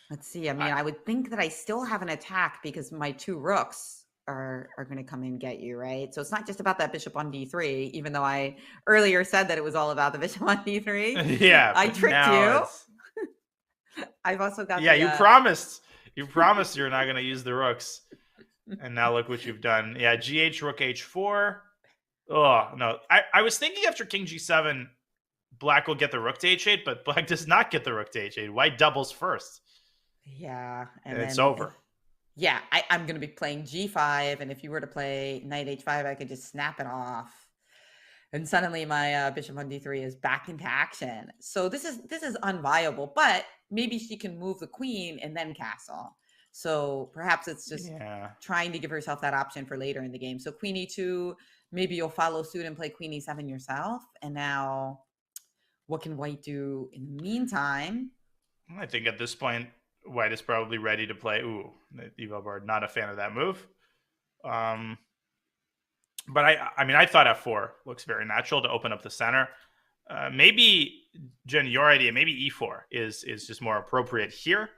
Let's see. I mean, I would think that I still have an attack because my two rooks are going to come and get you, right? So it's not just about that bishop on d3, even though I earlier said that it was all about the bishop on d3. Yeah, I tricked you. I've also got you promised you're not going to use the rooks, and now look what you've done. Yeah, GH rook h4. Oh no, I was thinking after king g7, black will get the rook to h8, but black does not get the rook to h8. White doubles first. Yeah, and it's over. Yeah, I'm going to be playing g5, and if you were to play knight h5, I could just snap it off. And suddenly my bishop on d3 is back into action. So this is unviable, but maybe she can move the queen and then castle. So perhaps it's just trying to give herself that option for later in the game. So queen e2, maybe you'll follow suit and play queen e7 yourself. And now what can white do in the meantime? I think at this point, white is probably ready to play. Ooh, Evo board, not a fan of that move. But I thought f4 looks very natural to open up the center. Maybe, Jen, your idea, maybe e4 is just more appropriate here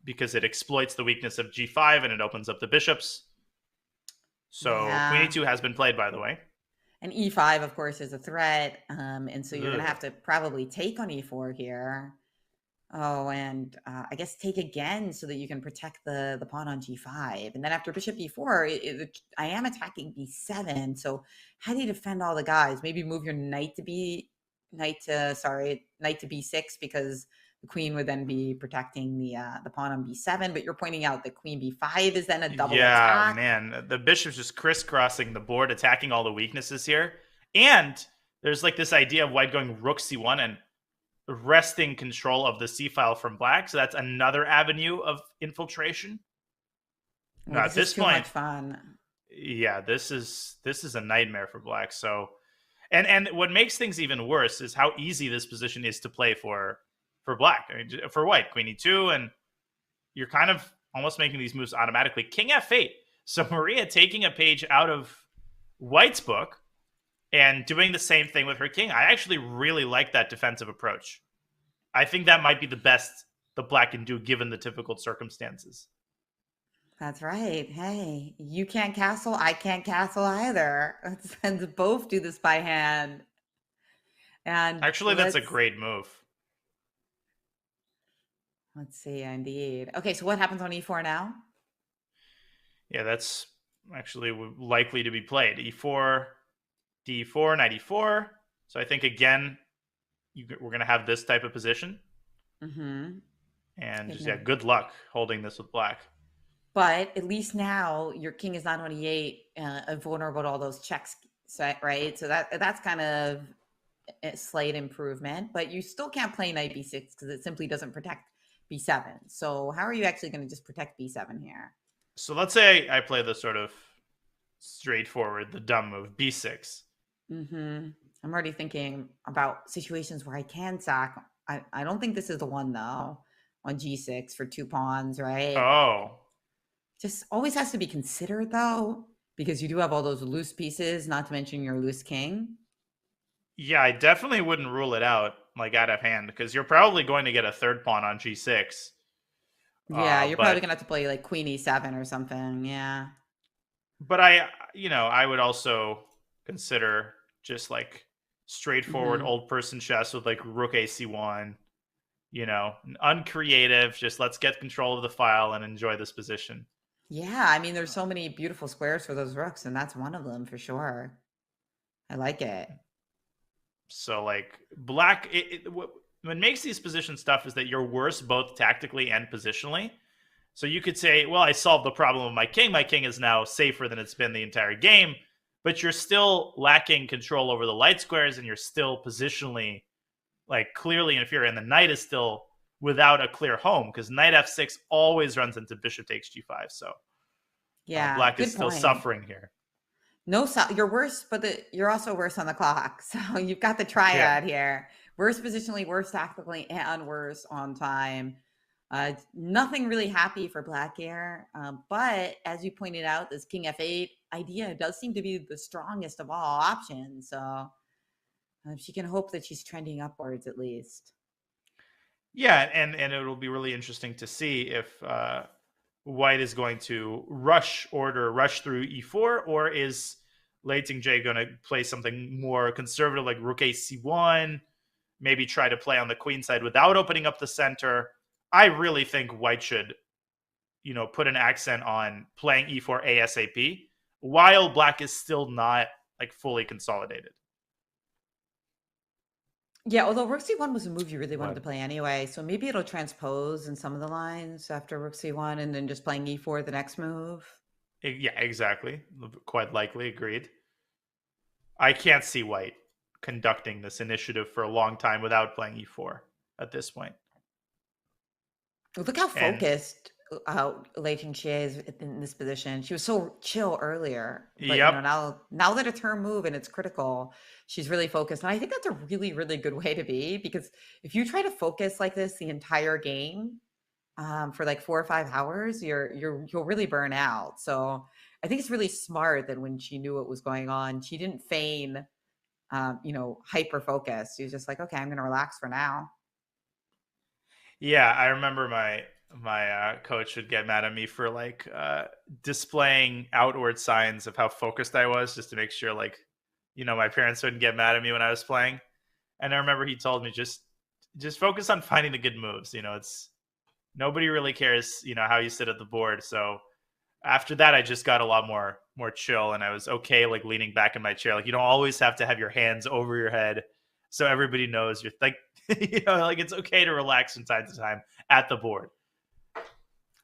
because it exploits the weakness of g5 and it opens up the bishops. So queen e2 has been played, by the way. And e5, of course, is a threat. And so you're going to have to probably take on e4 here. Oh, and I guess take again so that you can protect the pawn on g5. And then after bishop e4, I am attacking b7. So how do you defend all the guys? Maybe move your knight to b6 because the queen would then be protecting the pawn on b7. But you're pointing out that queen b5 is then a double attack. Yeah, man. The bishop's just crisscrossing the board, attacking all the weaknesses here. And there's like this idea of white going rook c1 and wresting control of the c file from black, so that's another avenue of infiltration. Well, at this point, much fun. Yeah, this is a nightmare for black. So, and what makes things even worse is how easy this position is to play for black. I mean, for white, queen e2, and you're kind of almost making these moves automatically. King f8. So Maria taking a page out of white's book and doing the same thing with her king. I actually really like that defensive approach. I think that might be the best the black can do given the difficult circumstances. That's right. Hey, you can't castle. I can't castle either. Let's both do this by hand. And actually, that's a great move. Let's see. Indeed. Okay, so what happens on e4 now? Yeah, that's actually likely to be played. E4... d4, knight e4. So I think, again, we're going to have this type of position. Mm-hmm. And just, good luck holding this with black. But at least now your king is not on e8, vulnerable to all those checks, right? So that's kind of a slight improvement. But you still can't play knight b6 because it simply doesn't protect b7. So how are you actually going to just protect b7 here? So let's say I play the sort of straightforward, the dumb move, b6. Mm-hmm. I'm already thinking about situations where I can sack. I don't think this is the one, though, on g6 for 2 pawns, right? Oh. Just always has to be considered, though, because you do have all those loose pieces, not to mention your loose king. Yeah, I definitely wouldn't rule it out, like out of hand, because you're probably going to get a third pawn on g6. Yeah, you're probably going to have to play like queen e7 or something, yeah. But I would also consider just like straightforward old person chess with like rook ac1, uncreative, just let's get control of the file and enjoy this position. Yeah, I mean, there's so many beautiful squares for those rooks, and that's one of them for sure. I like it. So like black, what makes these positions tough is that you're worse both tactically and positionally. So you could say, well, I solved the problem of my king. My king is now safer than it's been the entire game, but you're still lacking control over the light squares, and you're still positionally like clearly inferior. And the knight is still without a clear home because knight f6 always runs into bishop takes g5. So Yeah, black is good still point. suffering here. No, you're worse, but you're also worse on the clock. So you've got the Yeah. triad here: worse positionally, worse tactically, and worse on time. Nothing really happy for black here. But as you pointed out, this king f8 idea does seem to be the strongest of all options. So she can hope that she's trending upwards at least. Yeah, and it'll be really interesting to see if White is going to rush through e4, or is Lei Ting-Jie going to play something more conservative like rook a c1, maybe try to play on the queen side without opening up the center. I really think White should, put an accent on playing e4 ASAP, while black is still not like fully consolidated. Yeah, although rook c1 was a move you really wanted to But play anyway, so maybe it'll transpose in some of the lines after rook c1 and then just playing e4 the next move. yeah, exactly. Quite likely, agreed. I can't see White conducting this initiative for a long time without playing e4 at this point. Look how And focused Lei Ting-Xie is in this position. She was so chill earlier, but yep, now that it's her move and it's critical, she's really focused. And I think that's a really, really good way to be, because if you try to focus like this the entire game for like 4 or 5 hours, you'll really burn out. So I think it's really smart that when she knew what was going on, she didn't feign, hyper focus. She was just like, okay, I'm going to relax for now. yeah, I remember my coach would get mad at me for like displaying outward signs of how focused I was, just to make sure like my parents wouldn't get mad at me when I was playing. And I remember he told me just focus on finding the good moves. It's nobody really cares how you sit at the board. So after that, I just got a lot more chill, and I was okay like leaning back in my chair. Like you don't always have to have your hands over your head, so everybody knows you're like like it's okay to relax from time to time at the board.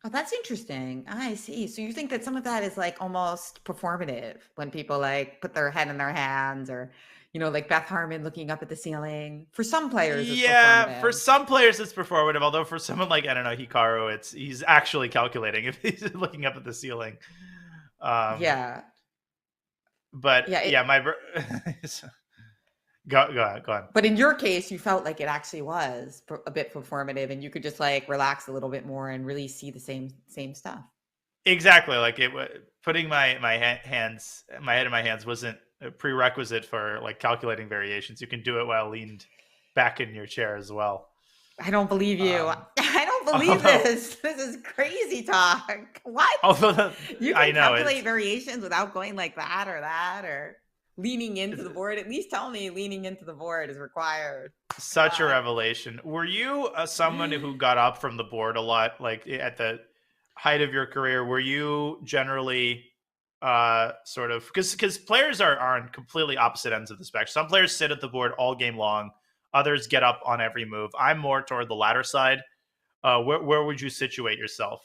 Oh, that's interesting. I see. So you think that some of that is like almost performative when people like put their head in their hands, or, like Beth Harmon looking up at the ceiling. For some players, it's Yeah, for performative. some players it's performative. Although for someone like I don't know Hikaru, he's actually calculating if he's looking up at the ceiling. Yeah. But Yeah. yeah, go on. But in your case, you felt like it actually was a bit performative, and you could just like relax a little bit more and really see the same stuff. Exactly, like putting my head in my hands wasn't a prerequisite for like calculating variations. You can do it while leaned back in your chair as well. I don't believe you. Um, I don't believe although, this. This is crazy talk. What? although You I can know calculate variations without going like that or leaning into the board. At least tell me leaning into the board is required. such a God. revelation. Were you someone who got up from the board a lot, like at the height of your career? Were you generally sort of because players are on completely opposite ends of the spectrum. Some players sit at the board all game long, others get up on every move. I'm more toward the latter side. Where would you situate yourself?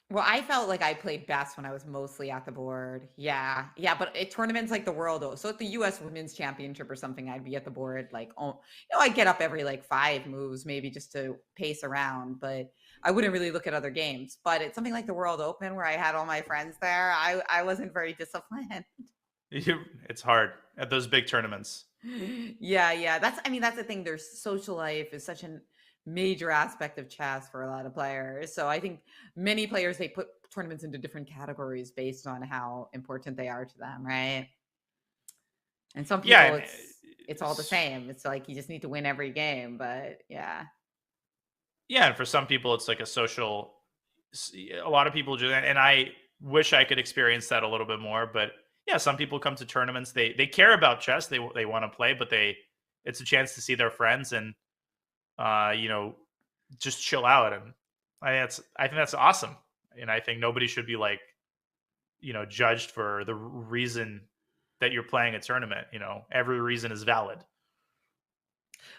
Well, I felt like I played best when I was mostly at the board. Yeah. Yeah. But at tournaments like the World, so at the US Women's Championship or something, I'd be at the board like, I'd get up every like 5 moves, maybe just to pace around, but I wouldn't really look at other games. But it's something like the World Open where I had all my friends there. I wasn't very disciplined. It's hard at those big tournaments. Yeah. Yeah. That's the thing. There's social life is such a major aspect of chess for a lot of players. So I think many players, they put tournaments into different categories based on how important they are to them, right? And some Yeah, people and it's all the same. It's like you just need to win every game, but yeah. yeah, and for some people, it's like a social. A lot of people do that, and I wish I could experience that a little bit more. But yeah, some people come to tournaments. They care about chess. They want to play, but it's a chance to see their friends and just chill out. And I think that's awesome. And I think nobody should be like judged for the reason that you're playing a tournament. Every reason is valid.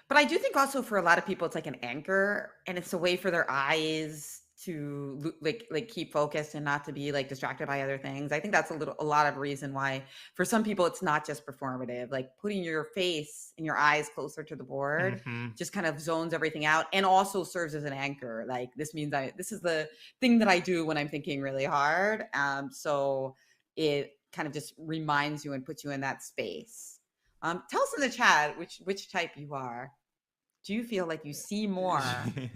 But I do think also for a lot of people, it's like an anchor, and it's a way for their eyes to like keep focused and not to be like distracted by other things. I think that's a lot of reason why for some people it's not just performative. Like putting your face and your eyes closer to the board Hmm. just kind of zones everything out and also serves as an anchor. Like this means this is the thing that I do when I'm thinking really hard. So it kind of just reminds you and puts you in that space. Tell us in the chat which type you are. Do you feel like you see more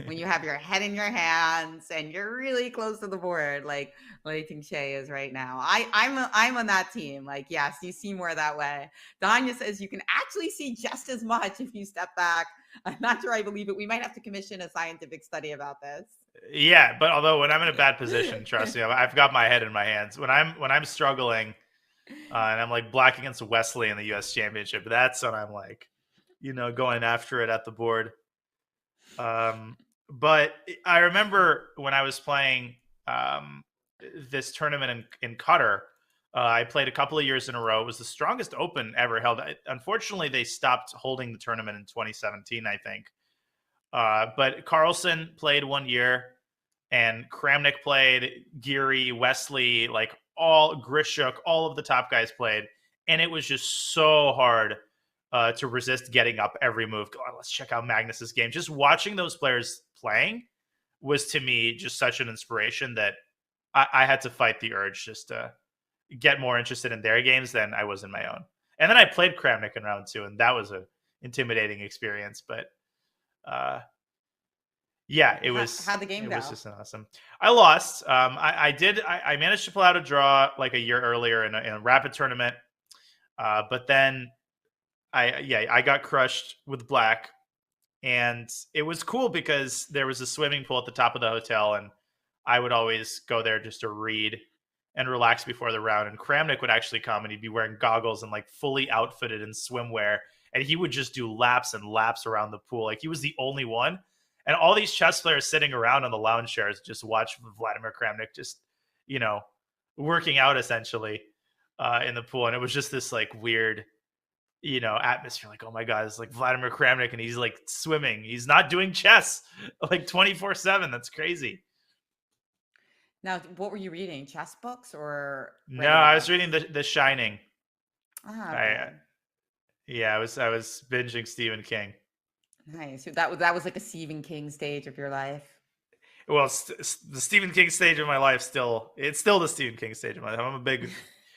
when you have your head in your hands and you're really close to the board, like I think Shay is right now? I'm on that team. Like, yes, you see more that way. Danya says you can actually see just as much if you step back. I'm not sure I believe it. We might have to commission a scientific study about this. Yeah, but although when I'm in a bad position, trust me, I've got my head in my hands. When I'm struggling, and I'm like black against Wesley in the U.S. Championship, that's when I'm like, going after it at the board. But I remember when I was playing um, this tournament in Qatar. I played a couple of years in a row. It was the strongest Open ever held. Unfortunately, they stopped holding the tournament in 2017, I think. But Carlsen played 1 year, and Kramnik played, Geary, Wesley, like all Grishuk, all of the top guys played, and it was just so hard to resist getting up every move. Oh, let's check out Magnus's game. Just watching those players playing was to me just such an inspiration that I had to fight the urge just to get more interested in their games than I was in my own. And then I played Kramnik in round 2, and that was a intimidating experience. But uh, yeah, How'd the game it was go? just an awesome. I lost. I managed to pull out a draw like a year earlier in a rapid tournament, but then I got crushed with black, and it was cool because there was a swimming pool at the top of the hotel, and I would always go there just to read and relax before the round. And Kramnik would actually come, and he'd be wearing goggles and like fully outfitted in swimwear, and he would just do laps and laps around the pool. Like he was the only one, and all these chess players sitting around on the lounge chairs just watch Vladimir Kramnik just you know working out essentially in the pool, and it was just this like weird atmosphere. Like, oh my god, it's like Vladimir Kramnik, and he's like swimming. He's not doing chess like 24/7. That's crazy. Now, what were you reading? Chess books or No, regular I was books? reading the Shining. Ah, I okay. Yeah, I was binging Stephen King. Nice. That was like a Stephen King stage of your life. Well, the Stephen King stage of my life it's still the Stephen King stage of my life. I'm a big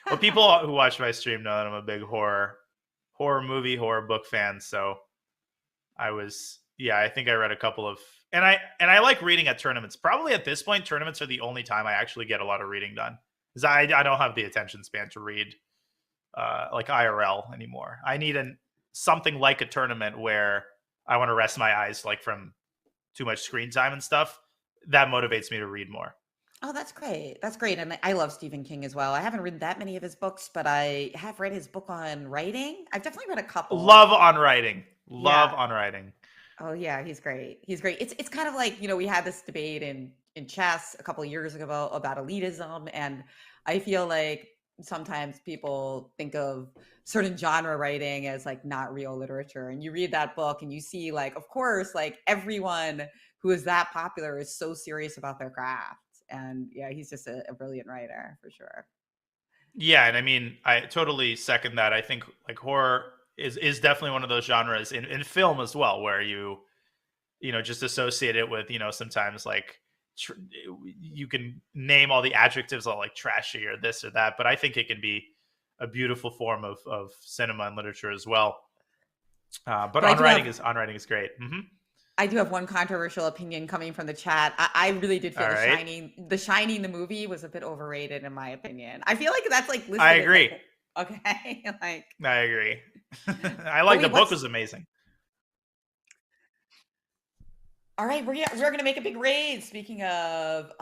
well, people who watch my stream know that I'm a big horror movie, horror book fan. So I think I read a couple of, and I like reading at tournaments. Probably at this point, tournaments are the only time I actually get a lot of reading done because I don't have the attention span to read like IRL anymore. I need something like a tournament where I want to rest my eyes like from too much screen time and stuff. That motivates me to read more. Oh, that's great. That's great. And I love Stephen King as well. I haven't read that many of his books, but I have read his book on writing. I've definitely read a couple. Love on writing. Love Yeah. on writing. Oh yeah, he's great. He's great. It's kind of like, we had this debate in chess a couple of years ago about elitism, and I feel like sometimes people think of certain genre writing as like not real literature. And you read that book and you see like, of course, like everyone who is that popular is so serious about their craft. And yeah, he's just a brilliant writer for sure. Yeah, and I mean, I totally second that. I think like horror is definitely one of those genres in film as well, where you just associate it with sometimes like tr- you can name all the adjectives of like trashy or this or that, but I think it can be a beautiful form of cinema and literature as well. But But on writing is great. I do have one controversial opinion coming from the chat. I really did feel All right, The Shining, the movie, was a bit overrated in my opinion. I feel like that's like I listed as like agree. okay, like. I agree. I But like the wait, book what's was amazing. all right? We're gonna make a big raid. Speaking of,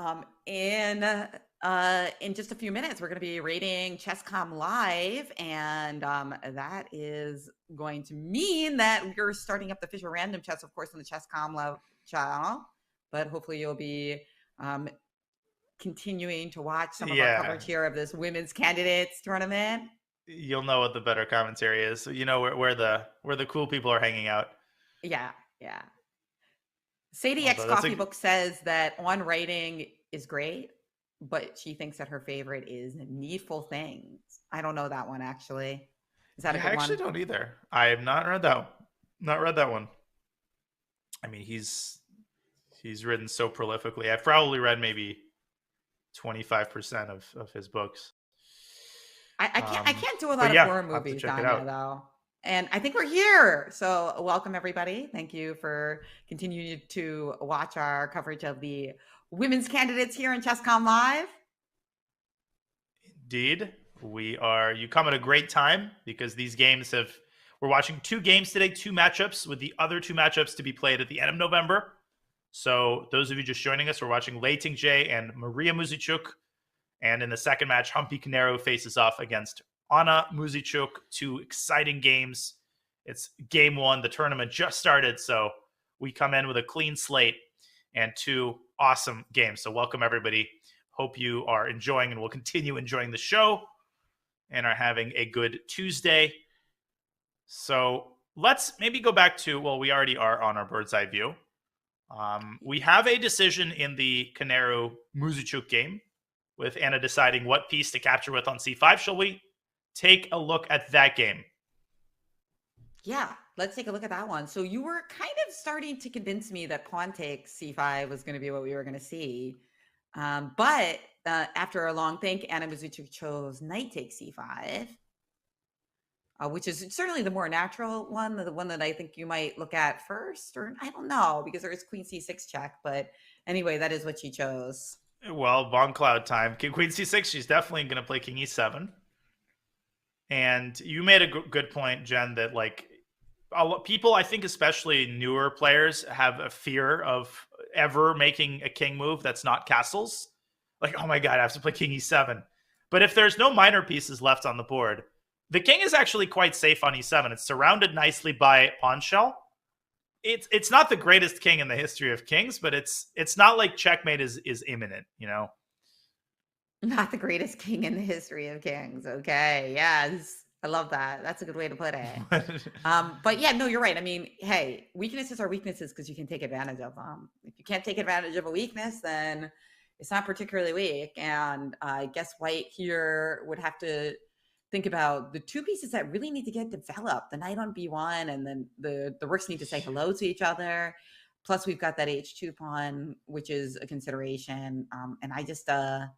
in just a few minutes, we're gonna be raiding Chesscom live, and that is going to mean that we're starting up the Fisher Random Chess, of course, on the Chesscom Love channel. But hopefully, you'll be um, continuing to watch some of our Yeah, coverage here of this women's candidates tournament. you'll know what the better commentary is. You know where the cool people are hanging out. Yeah, yeah. Sadie X Although that's Coffee a Book says that on writing is great, but she thinks that her favorite is Needful Things. I don't know that one actually. Is that a yeah, I good actually one? don't either. I have not read that. Not read that one. I mean, he's written so prolifically. I've probably read maybe 25% of his books. I can't do a But lot of yeah, horror I'll have to movies, check it Danya, out. though. And I think we're here. So welcome everybody. Thank you for continuing to watch our coverage of the women's candidates here in Chesscom Live. Indeed, we are. You come at a great time because these games have. We're watching two games today, two matchups, with the other two matchups to be played at the end of November. So those of you just joining us, we're watching Lei Ting-Jie and Maria Muzychuk. And in the second match, Humpy Canero faces off against Anna Muzychuk. Two exciting games. It's game one. The tournament just started, so we come in with a clean slate and two awesome games. So welcome, everybody. Hope you are enjoying and will continue enjoying the show and are having a good Tuesday. So let's maybe go back to, well, we already are on our bird's eye view. We have a decision in the Canero Muzychuk game with Anna deciding what piece to capture with on c5. Shall we take a look at that game? Yeah, let's take a look at that one. So you were kind of starting to convince me that pawn takes c5 was going to be what we were going to see. But after a long think, Anna Muzychuk chose knight takes c5. Which is certainly the more natural one, the one that I think you might look at first, or I don't know, because there is queen c6 check. But anyway, that is what she chose. Well, Von Cloud time. Queen c6, she's definitely going to play king e7. And you made a good point, Jen, that like people, I think especially newer players, have a fear of ever making a king move that's not castles. Like, oh my god, I have to play king e7. But if there's no minor pieces left on the board, the king is actually quite safe on e7. It's surrounded nicely by pawn shell. It's not the greatest king in the history of kings, but it's not like checkmate is imminent, you know. Not the greatest king in the history of kings. Okay, yes, I love that. That's a good way to put it. But yeah, no, you're right. I mean, hey, weaknesses are weaknesses because you can take advantage of them. If you can't take advantage of a weakness, then it's not particularly weak. And I guess White here would have to think about the two pieces that really need to get developed: the knight on b1, and then the rooks need to say hello to each other. Plus, we've got that h2 pawn, which is a consideration. And I just don't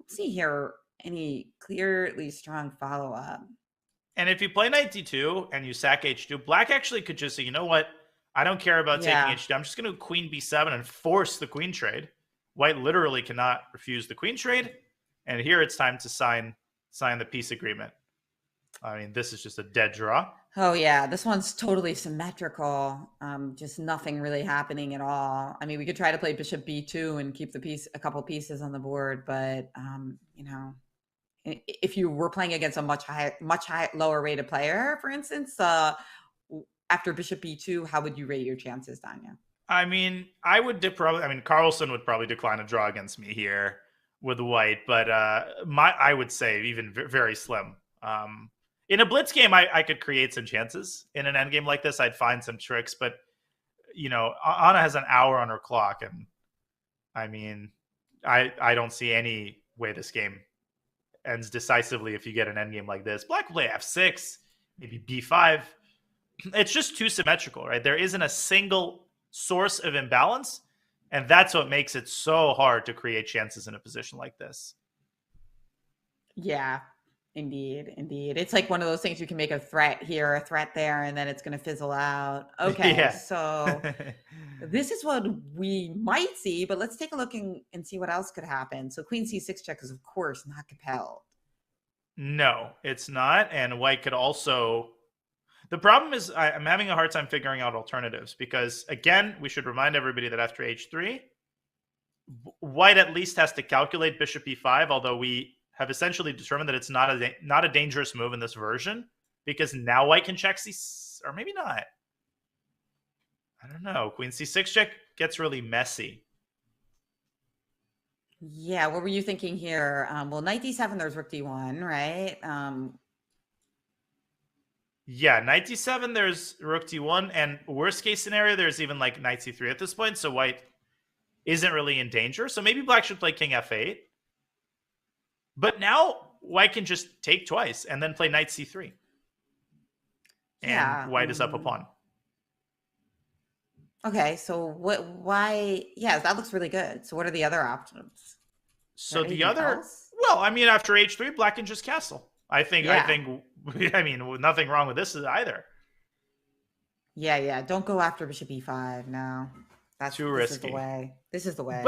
see here any clearly strong follow up. And if you play knight d2 and you sack h2, black actually could just say, you know what? I don't care about taking Yeah. h2. I'm just going to queen b7 and force the queen trade. White literally cannot refuse the queen trade. And here it's time to sign the peace agreement. I mean, this is just a dead draw. Oh yeah, this one's totally symmetrical. Just nothing really happening at all. I mean, we could try to play bishop b2 and keep a couple pieces on the board, but if you were playing against a much lower rated player, for instance, after bishop b2, how would you rate your chances, Danya? I mean, I mean, Carlson would probably decline a draw against me here with white, but I would say even very slim. In a blitz game, I could create some chances. In an end game like this, I'd find some tricks, but you know, Anna has an hour on her clock, and I mean, I don't see any way this game ends decisively if you get an end game like this. Black will play f6, maybe b5. It's just too symmetrical, right? There isn't a single source of imbalance, and that's what makes it so hard to create chances in a position like this. Yeah, indeed. It's like one of those things you can make a threat here, a threat there, and then it's going to fizzle out. Okay, Yeah. so this is what we might see, but let's take a look and see what else could happen. So queen c6 check is, of course, not compelled. No, it's not. And white could also. The problem is I'm having a hard time figuring out alternatives because, again, we should remind everybody that after h3, white at least has to calculate bishop e5, although we have essentially determined that it's not a dangerous move in this version because now white can check or maybe not. I don't know. Queen c6 check gets really messy. Yeah, what were you thinking here? Well, knight d7, there's rook d1, right? Yeah, knight d7, there's rook d1, and worst case scenario, there's even like knight c3 at this point, so white isn't really in danger. So maybe black should play king f8. But now white can just take twice and then play knight c3. And Yeah. white is up a pawn. Okay, so why? Yeah, that looks really good. So what are the other options? So the other, well, I mean, after h3, black can just castle. I think, I mean, nothing wrong with this either. Yeah. Don't go after bishop e5. No, that's too risky. This is the way. This is the way.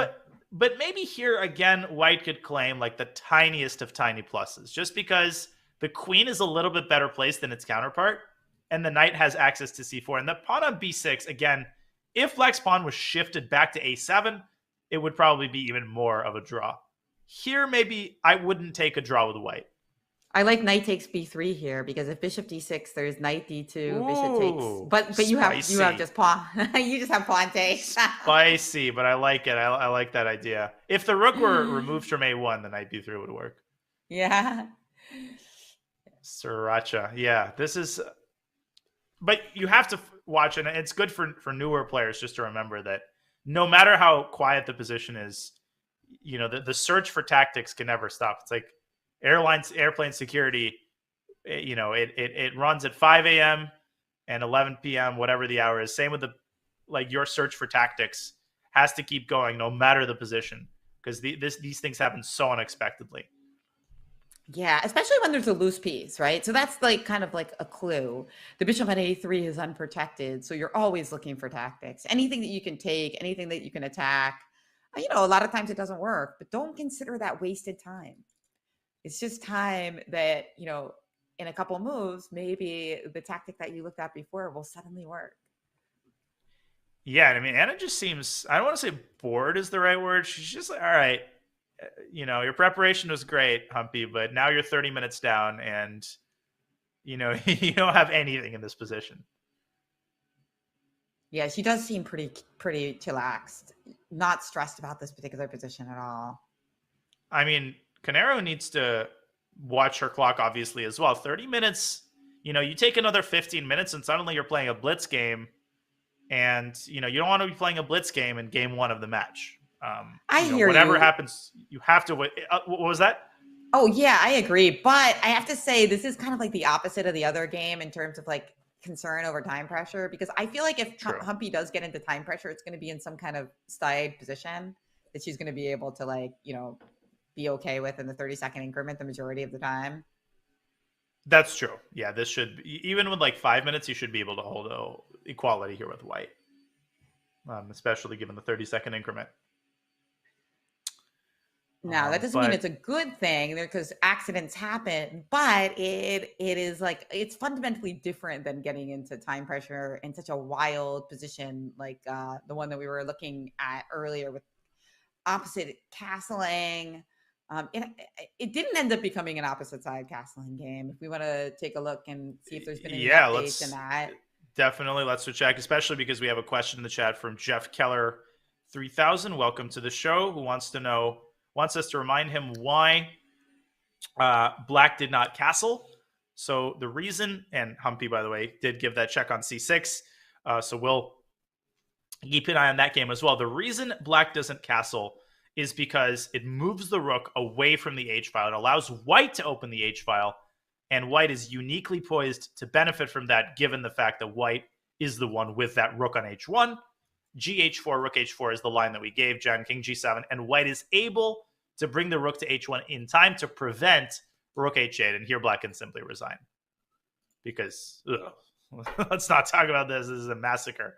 But maybe here again, white could claim like the tiniest of tiny pluses, just because the queen is a little bit better placed than its counterpart, and the knight has access to c4. And the pawn on b6, again, if black's pawn was shifted back to a7, it would probably be even more of a draw. Here, maybe I wouldn't take a draw with white. I like knight takes b3 here, because if bishop d6, there's knight d2, bishop takes. But you have just pawn. You just have pawn take. Spicy, but I like it. I like that idea. If the rook were removed from a1, the knight b3 would work. Yeah. Sriracha. Yeah, this is. But you have to watch, and it's good for newer players just to remember that no matter how quiet the position is, you know, the search for tactics can never stop. It's like airplane security, you know, it runs at 5 a.m. and 11 p.m., whatever the hour is. Same with your search for tactics has to keep going no matter the position, because these things happen so unexpectedly. Yeah, especially when there's a loose piece, right? So that's like kind of like a clue. The bishop at a3 is unprotected, so you're always looking for tactics. Anything that you can take, anything that you can attack. You know, a lot of times it doesn't work, but don't consider that wasted time. It's just time that, you know, in a couple moves, maybe the tactic that you looked at before will suddenly work. Yeah, I mean, Anna just seems, I don't want to say bored is the right word. She's just like, all right, you know, your preparation was great, Humpy, but now you're 30 minutes down and, you know, you don't have anything in this position. Yeah, she does seem pretty chillaxed, not stressed about this particular position at all. I mean, Canero needs to watch her clock, obviously, as well. 30 minutes, you know, you take another 15 minutes and suddenly you're playing a blitz game. And, you know, you don't want to be playing a blitz game in game one of the match. I hear whatever happens, you have to wait. What was that? Oh, yeah, I agree. But I have to say, this is kind of like the opposite of the other game in terms of like concern over time pressure, because I feel like if Humpy does get into time pressure, it's going to be in some kind of side position that she's going to be able to, like, you know, be okay with in the 30-second increment the majority of the time. That's true. Yeah, this should be, even with like 5 minutes, you should be able to hold equality here with white, especially given the 30-second increment. Now, that doesn't mean it's a good thing, because accidents happen, but it is like, it's fundamentally different than getting into time pressure in such a wild position like the one that we were looking at earlier with opposite castling. It didn't end up becoming an opposite side castling game. If we want to take a look and see if there's been any updates in that. Definitely, let's check, especially because we have a question in the chat from Jeff Keller 3000. Welcome to the show. Who wants us to remind him why black did not castle. So the reason, and Humpy, by the way, did give that check on c6. So we'll keep an eye on that game as well. The reason black doesn't castle is because it moves the rook away from the h-file. It allows white to open the h-file, and white is uniquely poised to benefit from that, given the fact that white is the one with that rook on h1. gh4, rook h4 is the line that we gave, Jen, king g7, and white is able to bring the rook to h1 in time to prevent rook h8, and here black can simply resign. Because, let's not talk about this. This is a massacre.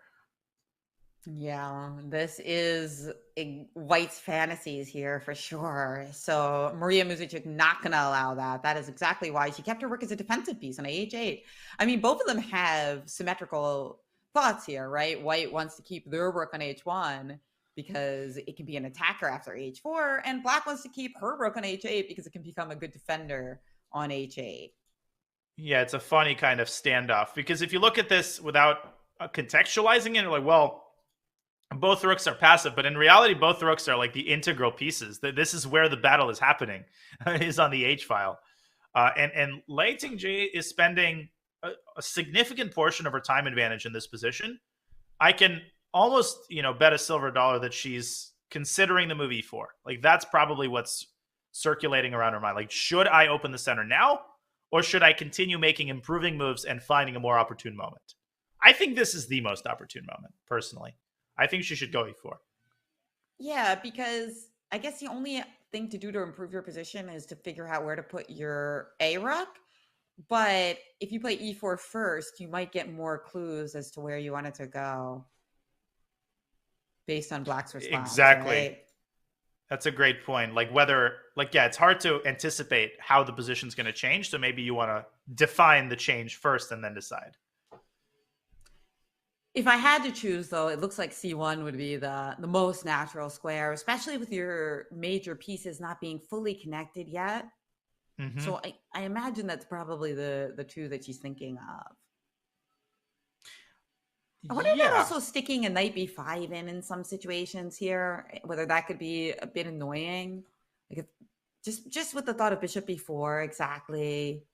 Yeah, this is white's fantasies here for sure. So Maria Muzychuk not going to allow that. That is exactly why she kept her rook as a defensive piece on h8. I mean, both of them have symmetrical thoughts here, right? White wants to keep their rook on h1 because it can be an attacker after h4, and black wants to keep her rook on h8 because it can become a good defender on h8. Yeah, it's a funny kind of standoff, because if you look at this without contextualizing it, you're like, well, both rooks are passive, but in reality, both rooks are like the integral pieces. This is where the battle is happening, is on the h-file. And Lei Ting-Ji is spending a significant portion of her time advantage in this position, I can almost, bet a silver dollar that she's considering the move e4. Like, that's probably what's circulating around her mind. Like, should I open the center now, or should I continue making improving moves and finding a more opportune moment? I think this is the most opportune moment, personally. I think she should go e4. Yeah, because I guess the only thing to do to improve your position is to figure out where to put your A rook. But if you play e4 first, you might get more clues as to where you want it to go based on black's response. Exactly. Right? That's a great point. Like, it's hard to anticipate how the position's going to change. So maybe you want to define the change first and then decide. If I had to choose, though, it looks like c1 would be the most natural square, especially with your major pieces not being fully connected yet. Mm-hmm. So I imagine that's probably the two that she's thinking of. I wonder about also sticking a knight b5 in some situations here, whether that could be a bit annoying. Like, just with the thought of bishop b4, exactly.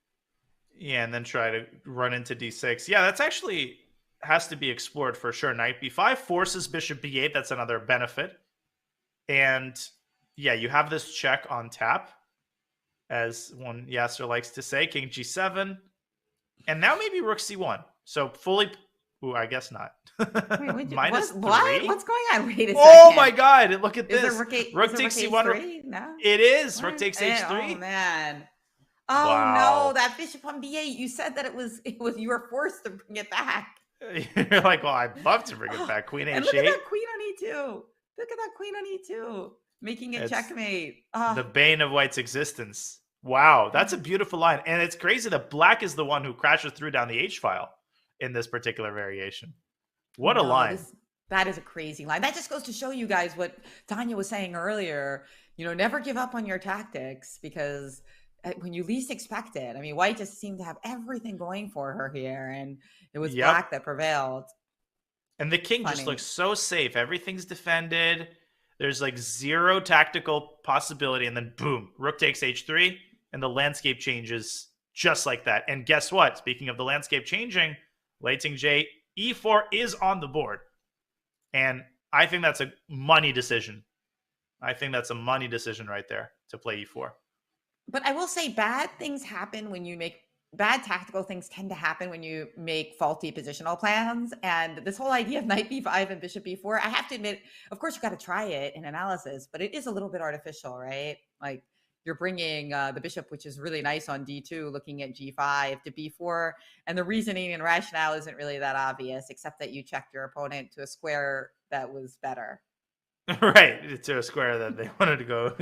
Yeah, and then try to run into d6. Yeah, that's actually has to be explored for sure. Knight b5 forces bishop b8. That's another benefit. And yeah, you have this check on tap, as one Yasser likes to say. King g7. And now maybe rook c1. So fully... Ooh, I guess not. Wait, Minus what? 3? What's going on? Wait a second. Oh my god, look at this. Rook takes c1. No? It is. What? Rook takes h3. Oh man. Oh wow. No, that bishop on b8. You said that it was you were forced to bring it back. You're like, well, I'd love to bring it back. Queen h8. And look at that queen on e2. Look at that queen on e2. Making it checkmate. The bane of white's existence. Wow, that's a beautiful line. And it's crazy that black is the one who crashes through down the h-file in this particular variation. What a line. That is a crazy line. That just goes to show you guys what Tanya was saying earlier. Never give up on your tactics, because when you least expect it, I mean, white just seemed to have everything going for her here, and it was black that prevailed. And the king just looks so safe. Everything's defended. There's like zero tactical possibility, and then boom, rook takes h3, and the landscape changes just like that. And guess what? Speaking of the landscape changing, Leiting J, e4 is on the board. And I think that's a money decision. I think that's a money decision right there to play e4. But I will say bad things happen when you make bad tactical things tend to happen when you make faulty positional plans. And this whole idea of knight b5 and bishop b4, I have to admit, of course, you got to try it in analysis, but it is a little bit artificial, right? Like, you're bringing the bishop, which is really nice on d2, looking at g5 to b4. And the reasoning and rationale isn't really that obvious, except that you checked your opponent to a square that was better. Right, to a square that they wanted to go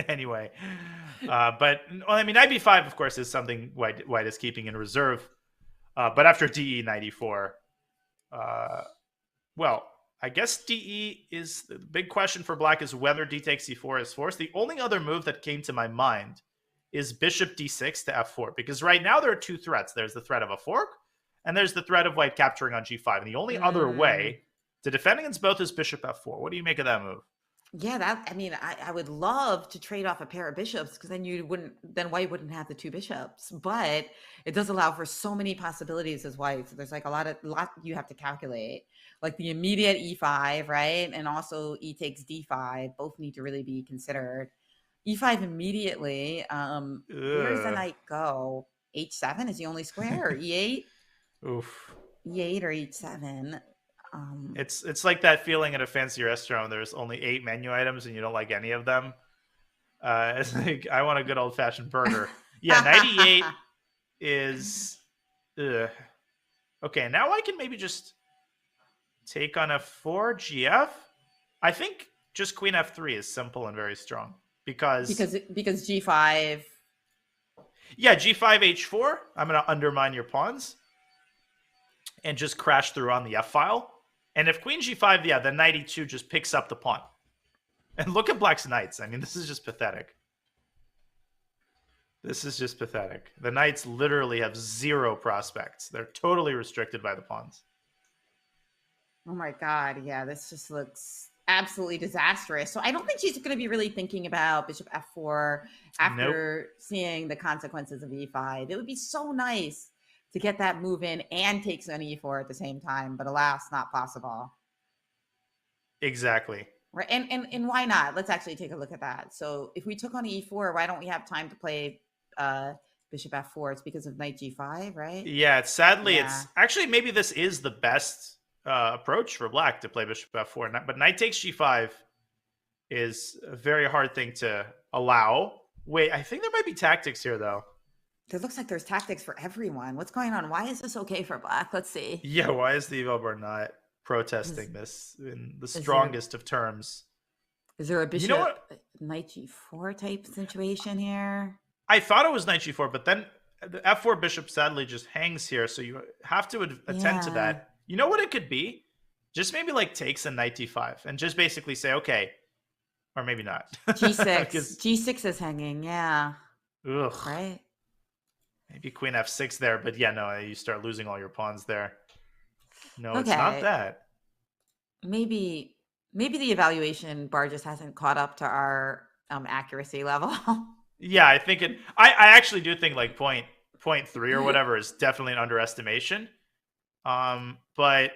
anyway. But, I mean, knight b5, of course, is something white is keeping in reserve. But after de, knight e4, well, I guess DE is the big question for black, is whether d takes e4 is forced. The only other move that came to my mind is bishop d6 to f4, because right now there are two threats. There's the threat of a fork, and there's the threat of white capturing on g5. And the only other way to defend against both is bishop f4. What do you make of that move? Yeah, I would love to trade off a pair of bishops, because then white wouldn't have the two bishops. But it does allow for so many possibilities as white. So there's like a lot you have to calculate. Like the immediate e5, right? And also e takes d5. Both need to really be considered. e5 immediately. Where does the knight go? h7 is the only square, or e8? Oof. e8 or h7. It's like that feeling at a fancy restaurant. There's only 8 menu items and you don't like any of them. It's like, I want a good old-fashioned burger. Yeah, 98 is... Ugh. Okay, now I can maybe just take on f4, gf. I think just queen f3 is simple and very strong. Because g5... Yeah, g5, h4. I'm going to undermine your pawns and just crash through on the f-file. And if queen g5, yeah, then knight e2 just picks up the pawn. And look at black's knights. I mean, this is just pathetic. This is just pathetic. The knights literally have zero prospects. They're totally restricted by the pawns. Oh my god, yeah, this just looks absolutely disastrous. So I don't think she's going to be really thinking about bishop f4 after seeing the consequences of e5. It would be so nice to get that move in and takes on e4 at the same time, but alas, not possible. Exactly. Right. And why not? Let's actually take a look at that. So if we took on e4, why don't we have time to play bishop f4? It's because of knight g5, right? Yeah, sadly, Yeah. it's actually maybe this is the best approach for black to play bishop f4. But knight takes g5 is a very hard thing to allow. Wait, I think there might be tactics here, though. It looks like there's tactics for everyone. What's going on? Why is this okay for black? Let's see. Yeah, why is the eval bar not protesting this in the strongest of terms? Is there a bishop, you know what? knight g4 type situation here? I thought it was knight g4, but then the f4 bishop sadly just hangs here, so you have to attend to that. You know what it could be? Just maybe like takes a knight d5 and just basically say, okay, or maybe not. G6. G6 is hanging, yeah. Ugh. Right? Maybe queen f6 there, but yeah, no, you start losing all your pawns there. No, Okay. it's not that. Maybe the evaluation bar just hasn't caught up to our accuracy level. Yeah, I think it. I actually do think like point 3 or whatever is definitely an underestimation. But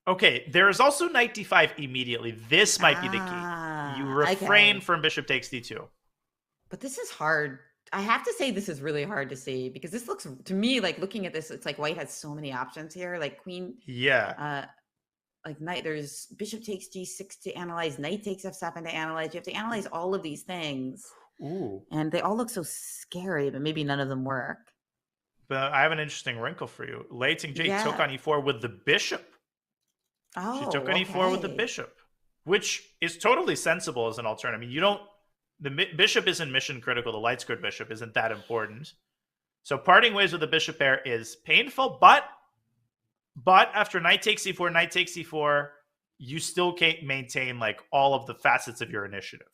okay, there is also knight d5 immediately. This might be the key. You refrain from bishop takes d2. But this is hard. I have to say this is really hard to see because this looks to me like looking at this, it's like white has so many options here. Like queen, like knight, there's bishop takes g6 to analyze, knight takes f7 to analyze. You have to analyze all of these things. Ooh. And they all look so scary, but maybe none of them work. But I have an interesting wrinkle for you. Lei Ting-Jie took on e4 with the bishop. Oh, she took on e4 with the bishop, which is totally sensible as an alternative. I mean, you don't. The bishop isn't mission critical. The light squared bishop isn't that important. So parting ways with the bishop pair is painful, but after knight takes e4, you still can't maintain like all of the facets of your initiative.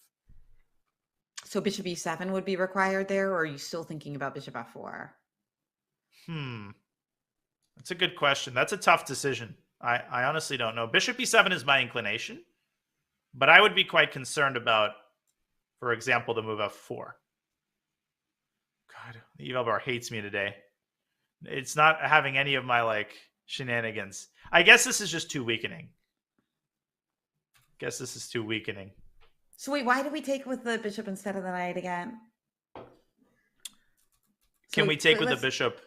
So bishop e7 would be required there, or are you still thinking about bishop f4? That's a good question. That's a tough decision. I honestly don't know. Bishop e7 is my inclination, but I would be quite concerned about, for example, the move f4. God, the eval bar hates me today. It's not having any of my like shenanigans. I guess this is just too weakening. So wait, why did we take with the bishop instead of the knight again? Can we take with the bishop?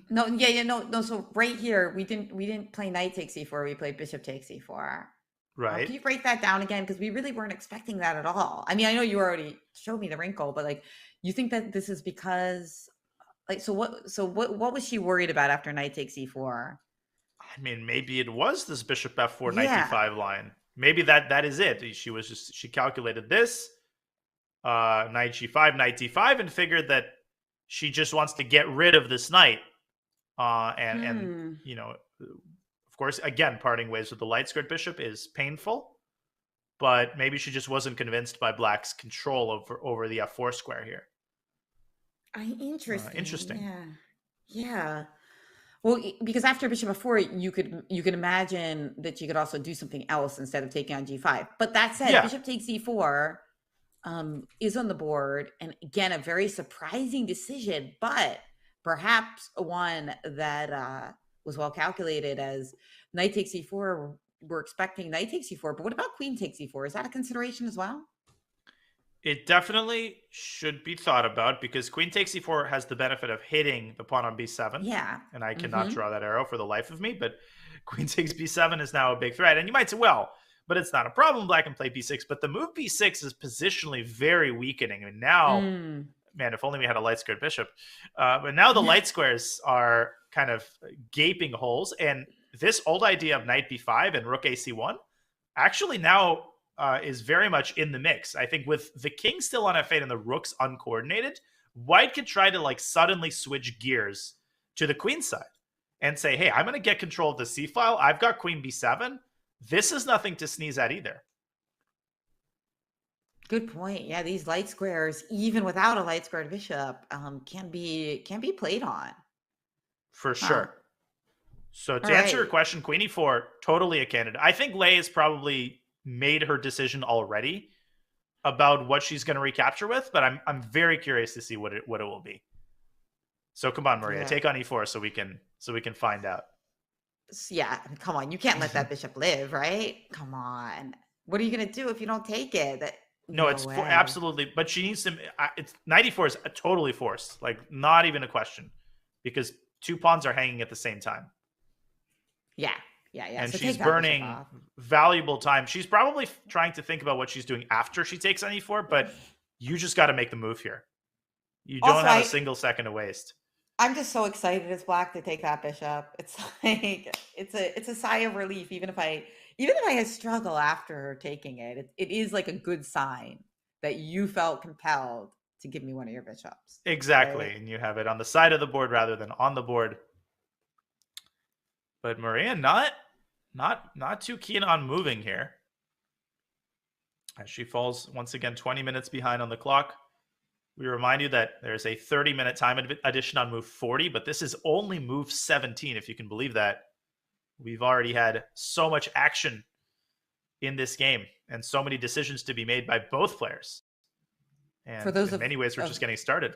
No, no. So right here, we didn't play knight takes e4. We played bishop takes e4. Right. Can you break that down again? Because we really weren't expecting that at all. I mean, I know you already showed me the wrinkle, but like, you think that this is because, like, so what was she worried about after knight takes e4? I mean, maybe it was this bishop f4 knight d5 line. Maybe that is it. She calculated this knight g5, knight d5, and figured that she just wants to get rid of this knight. And you know, of course, again, parting ways with the light squared bishop is painful, but maybe she just wasn't convinced by black's control over the f4 square here. Interesting. Yeah. Well, because after bishop f4, you could imagine that you could also do something else instead of taking on g5. But that said, bishop takes e4 is on the board, and again, a very surprising decision, but perhaps one that was well calculated. As knight takes e4, we're expecting knight takes e4, but what about queen takes e4? Is that a consideration as well? It definitely should be thought about, because queen takes e4 has the benefit of hitting the pawn on b7. Yeah. And I cannot draw that arrow for the life of me, but queen takes b7 is now a big threat. And you might say, well, but it's not a problem. Black can play b6, but the move b6 is positionally very weakening. And now, man, if only we had a light squared bishop. But now the light squares are kind of gaping holes. And this old idea of knight b5 and rook ac1 actually now is very much in the mix. I think with the king still on f8 and the rooks uncoordinated, white could try to like suddenly switch gears to the queen side and say, hey, I'm going to get control of the c file. I've got queen b7. This is nothing to sneeze at either. Good point. Yeah, these light squares, even without a light squared bishop, can be played on. For sure. So to answer your question, queen e4, totally a candidate. I think Lei has probably made her decision already about what she's going to recapture with, but I'm very curious to see what it will be. So come on, Maria, Yeah. take on e4 so we can find out. Yeah, come on. You can't let that bishop live, right? Come on. What are you gonna do if you don't take it? No, No it's way. absolutely, but she needs to. It's knight e4 is totally forced, like not even a question, because two pawns are hanging at the same time, Yeah, yeah. and So she's take that bishop burning off. valuable time. She's probably trying to think about what she's doing after she takes on e4, but you just got to make the move here. You don't Also, have a single second to waste. I'm just so excited as black to take that bishop. It's like it's a sigh of relief, even if I struggle after taking it. It is like a good sign that you felt compelled to give me one of your bishops. Exactly, Right? and you have it on the side of the board rather than on the board. But Maria not too keen on moving here, as she falls once again 20 minutes behind on the clock. We remind you that there's a 30-minute time addition on move 40, but this is only move 17, if you can believe that. We've already had so much action in this game and so many decisions to be made by both players. For And those in many ways, we're just getting started.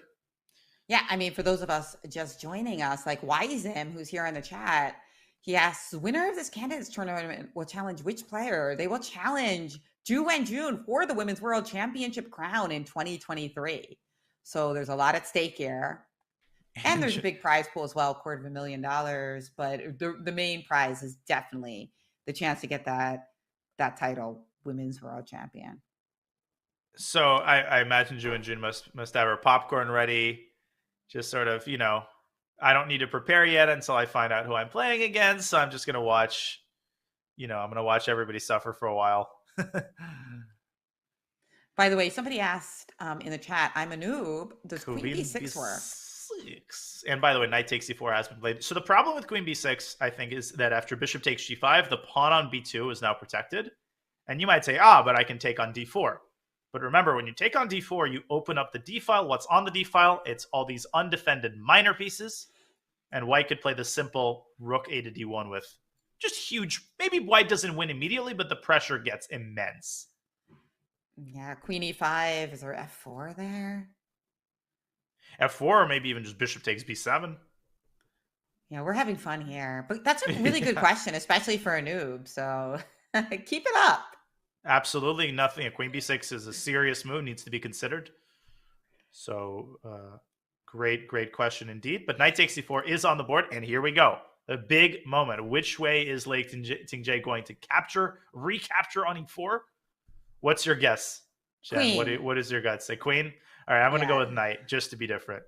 Yeah, I mean, for those of us just joining us, like Wisem, who's here in the chat, he asks, winner of this candidates tournament will challenge which player? They will challenge Wenjun for the Women's World Championship crown in 2023. So there's a lot at stake here. And there's a big prize pool as well, $250,000. But the main prize is definitely the chance to get that title, Women's World Champion. So I imagine Wenjun must have her popcorn ready. Just sort of, I don't need to prepare yet until I find out who I'm playing against. So I'm just going to watch, I'm going to watch everybody suffer for a while. By the way, somebody asked in the chat, I'm a noob. Does Queen Queen B6 work? And by the way, knight takes c4 has been played. So the problem with Queen b6, I think, is that after bishop takes g5, the pawn on b2 is now protected. And you might say, but I can take on d4. But remember, when you take on d4, you open up the d file. What's on the d file? It's all these undefended minor pieces. And white could play the simple rook a to d1 with just huge. Maybe white doesn't win immediately, but the pressure gets immense. Yeah, Queen e5. Is there f4 there? f4, or maybe even just bishop takes b7. Yeah, we're having fun here. But that's a really good question, especially for a noob. So keep it up. Absolutely nothing. A queen b6 is a serious move, needs to be considered. So great question indeed. But knight takes c4 is on the board, and here we go. A big moment. Which way is Lei Tingjie going to recapture on e4? What's your guess, Jen? Queen. What is your gut? Say queen? All right, I'm going to go with knight, just to be different.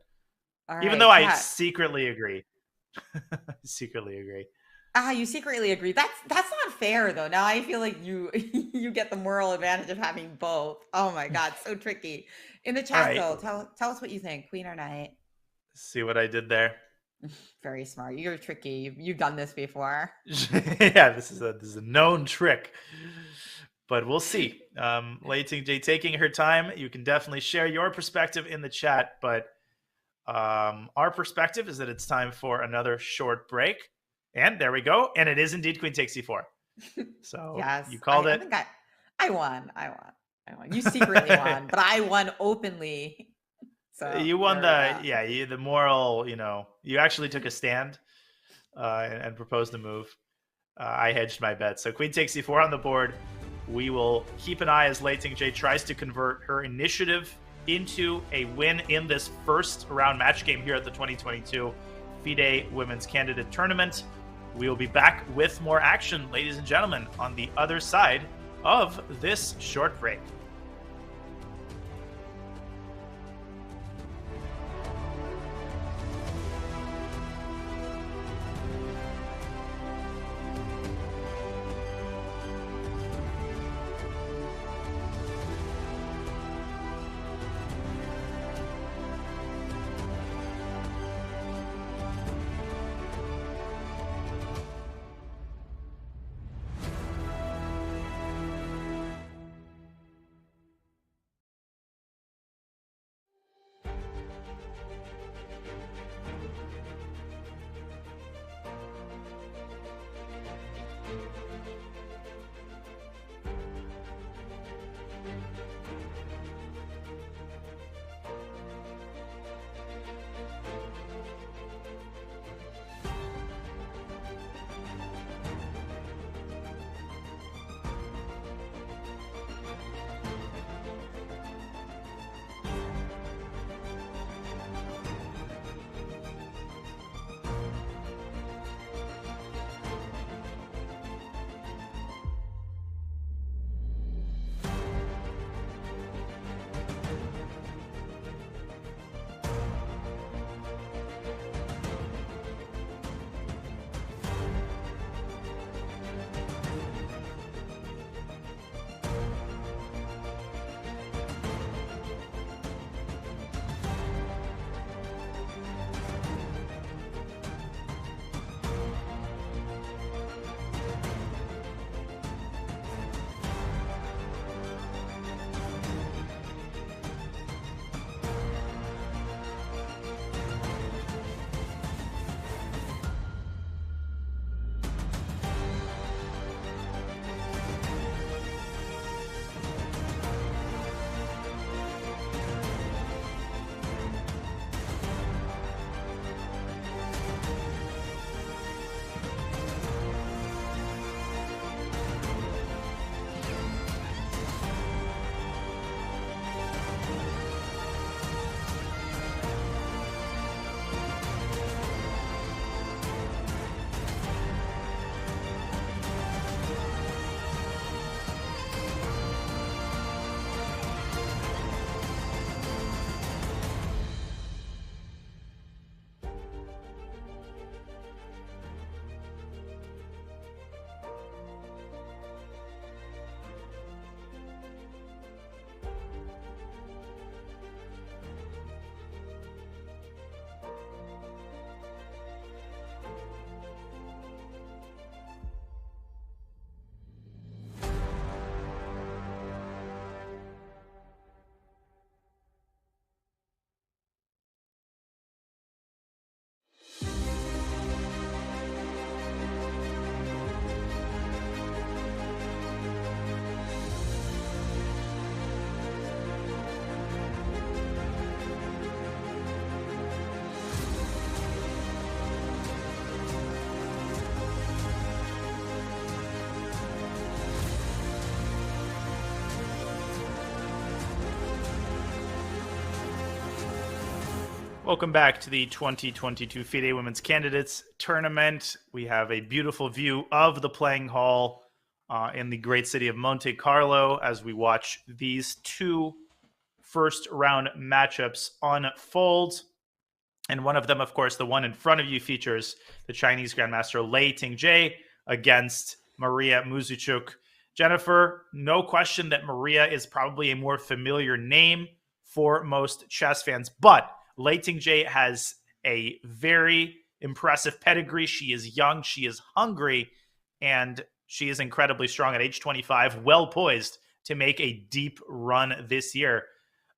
All Even right, though I secretly agree. Secretly agree. You secretly agree. That's not fair though. Now I feel like you you get the moral advantage of having both. Oh my god, so tricky. In the chat though, tell us what you think, queen or knight. See what I did there? Very smart. You're tricky. You've done this before. Yeah, this is a known trick. But we'll see. Lei Tingjie taking her time. You can definitely share your perspective in the chat, but our perspective is that it's time for another short break. And there we go. And it is indeed queen takes c4. So yes, you called it. I think I won. You secretly won, but I won openly. So you won the moral, you actually took a stand and proposed a move. I hedged my bet. So queen takes c4 on the board. We will keep an eye as Lei Tingjie tries to convert her initiative into a win in this first round match game here at the 2022 FIDE Women's Candidate Tournament. We will be back with more action, ladies and gentlemen, on the other side of this short break. Welcome back to the 2022 FIDE Women's Candidates Tournament. We have a beautiful view of the playing hall in the great city of Monte Carlo as we watch these two first round matchups unfold. And one of them, of course, the one in front of you, features the Chinese Grandmaster Lei Tingjie against Maria Muzychuk. Jennifer, no question that Maria is probably a more familiar name for most chess fans, but Lei Tingjie has a very impressive pedigree. She is young, she is hungry, and she is incredibly strong at age 25, well poised to make a deep run this year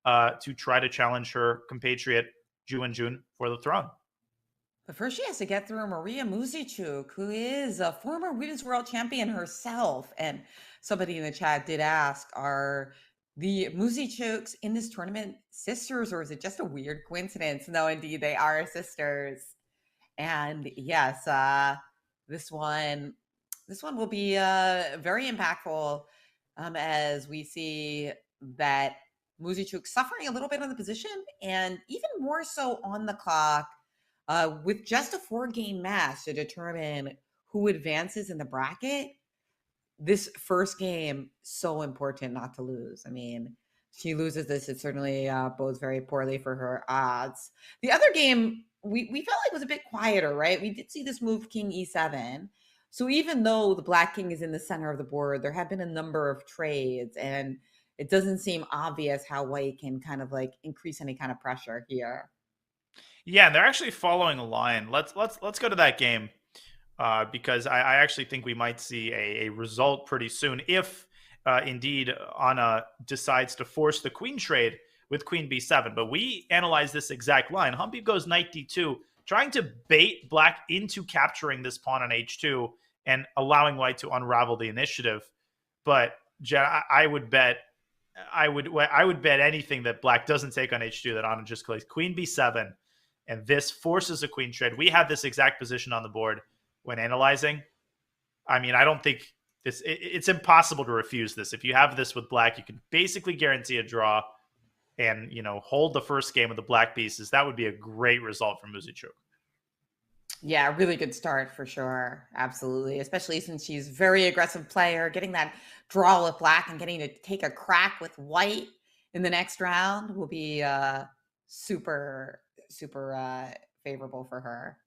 to try to challenge her compatriot Wenjun for the throne. But first, she has to get through Maria Muzychuk, who is a former women's world champion herself. And somebody in the chat did ask, are the Muzychuks in this tournament sisters, or is it just a weird coincidence? No, indeed, they are sisters. And yes, this one will be very impactful as we see that Muzychuk suffering a little bit on the position and even more so on the clock with just a 4-game match to determine who advances in the bracket. This first game, so important not to lose. I mean, she loses this, it certainly bodes very poorly for her odds. The other game, we felt like was a bit quieter, right? We did see this move King E7. So even though the Black King is in the center of the board, there have been a number of trades, and it doesn't seem obvious how White can kind of like increase any kind of pressure here. Yeah, they're actually following a line. Let's go to that game because I actually think we might see a result pretty soon if indeed Anna decides to force the queen trade with queen b7. But we analyze this exact line. Humpy goes knight d2, trying to bait Black into capturing this pawn on h2 and allowing White to unravel the initiative. But I would bet anything that Black doesn't take on h2, that Anna just plays queen b7, and this forces a queen trade. We have this exact position on the board when analyzing. I mean, I don't think it's impossible to refuse this. If you have this with Black, you can basically guarantee a draw and, hold the first game with the Black pieces. That would be a great result for Muzychuk. Yeah, really good start for sure. Absolutely. Especially since she's a very aggressive player, getting that draw with Black and getting to take a crack with White in the next round will be super favorable for her.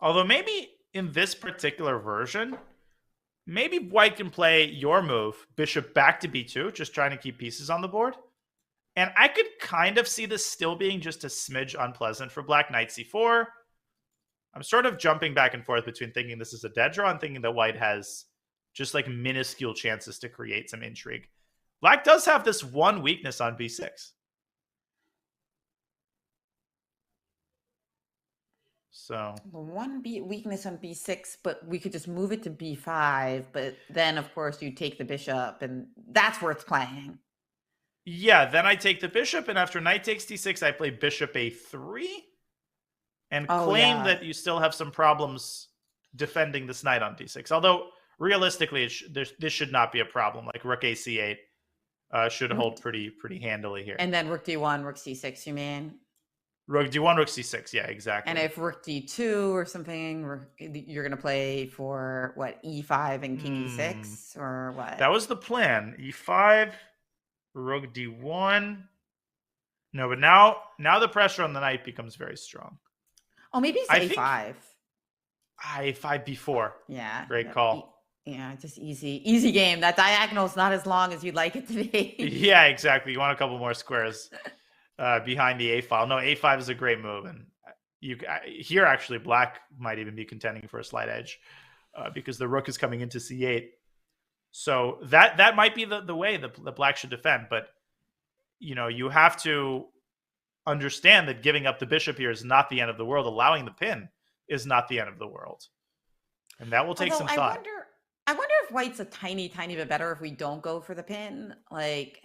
Although maybe in this particular version, maybe White can play your move, bishop back to b2, just trying to keep pieces on the board. And I could kind of see this still being just a smidge unpleasant for Black. Knight c4. I'm sort of jumping back and forth between thinking this is a dead draw and thinking that White has just like minuscule chances to create some intrigue. Black does have this one weakness on b6. So one weakness on b6, but we could just move it to b5. But then, of course, you take the bishop, and that's worth playing. Yeah, then I take the bishop, and after knight takes d6, I play bishop a3 and claim that you still have some problems defending this knight on d6. Although, realistically, this should not be a problem. Like rook a c8 should hold pretty handily here. And then rook d1, rook c6, you mean? Rook d1, rook c6, yeah, exactly. And if rook d2 or something, you're going to play for, what, e5 and king e6, or what? That was the plan. e5, rook d1. No, but now the pressure on the knight becomes very strong. Oh, maybe it's a5. a5, b4. Yeah. Great call. Yeah, just easy game. That diagonal is not as long as you'd like it to be. Yeah, exactly. You want a couple more squares behind the a file. No, a5 is a great move, and here actually Black might even be contending for a slight edge because the rook is coming into c8. So that might be the way the Black should defend, but you have to understand that giving up the bishop here is not the end of the world. Allowing the pin is not the end of the world, and that will take some thought. I wonder if White's a tiny bit better if we don't go for the pin. Like,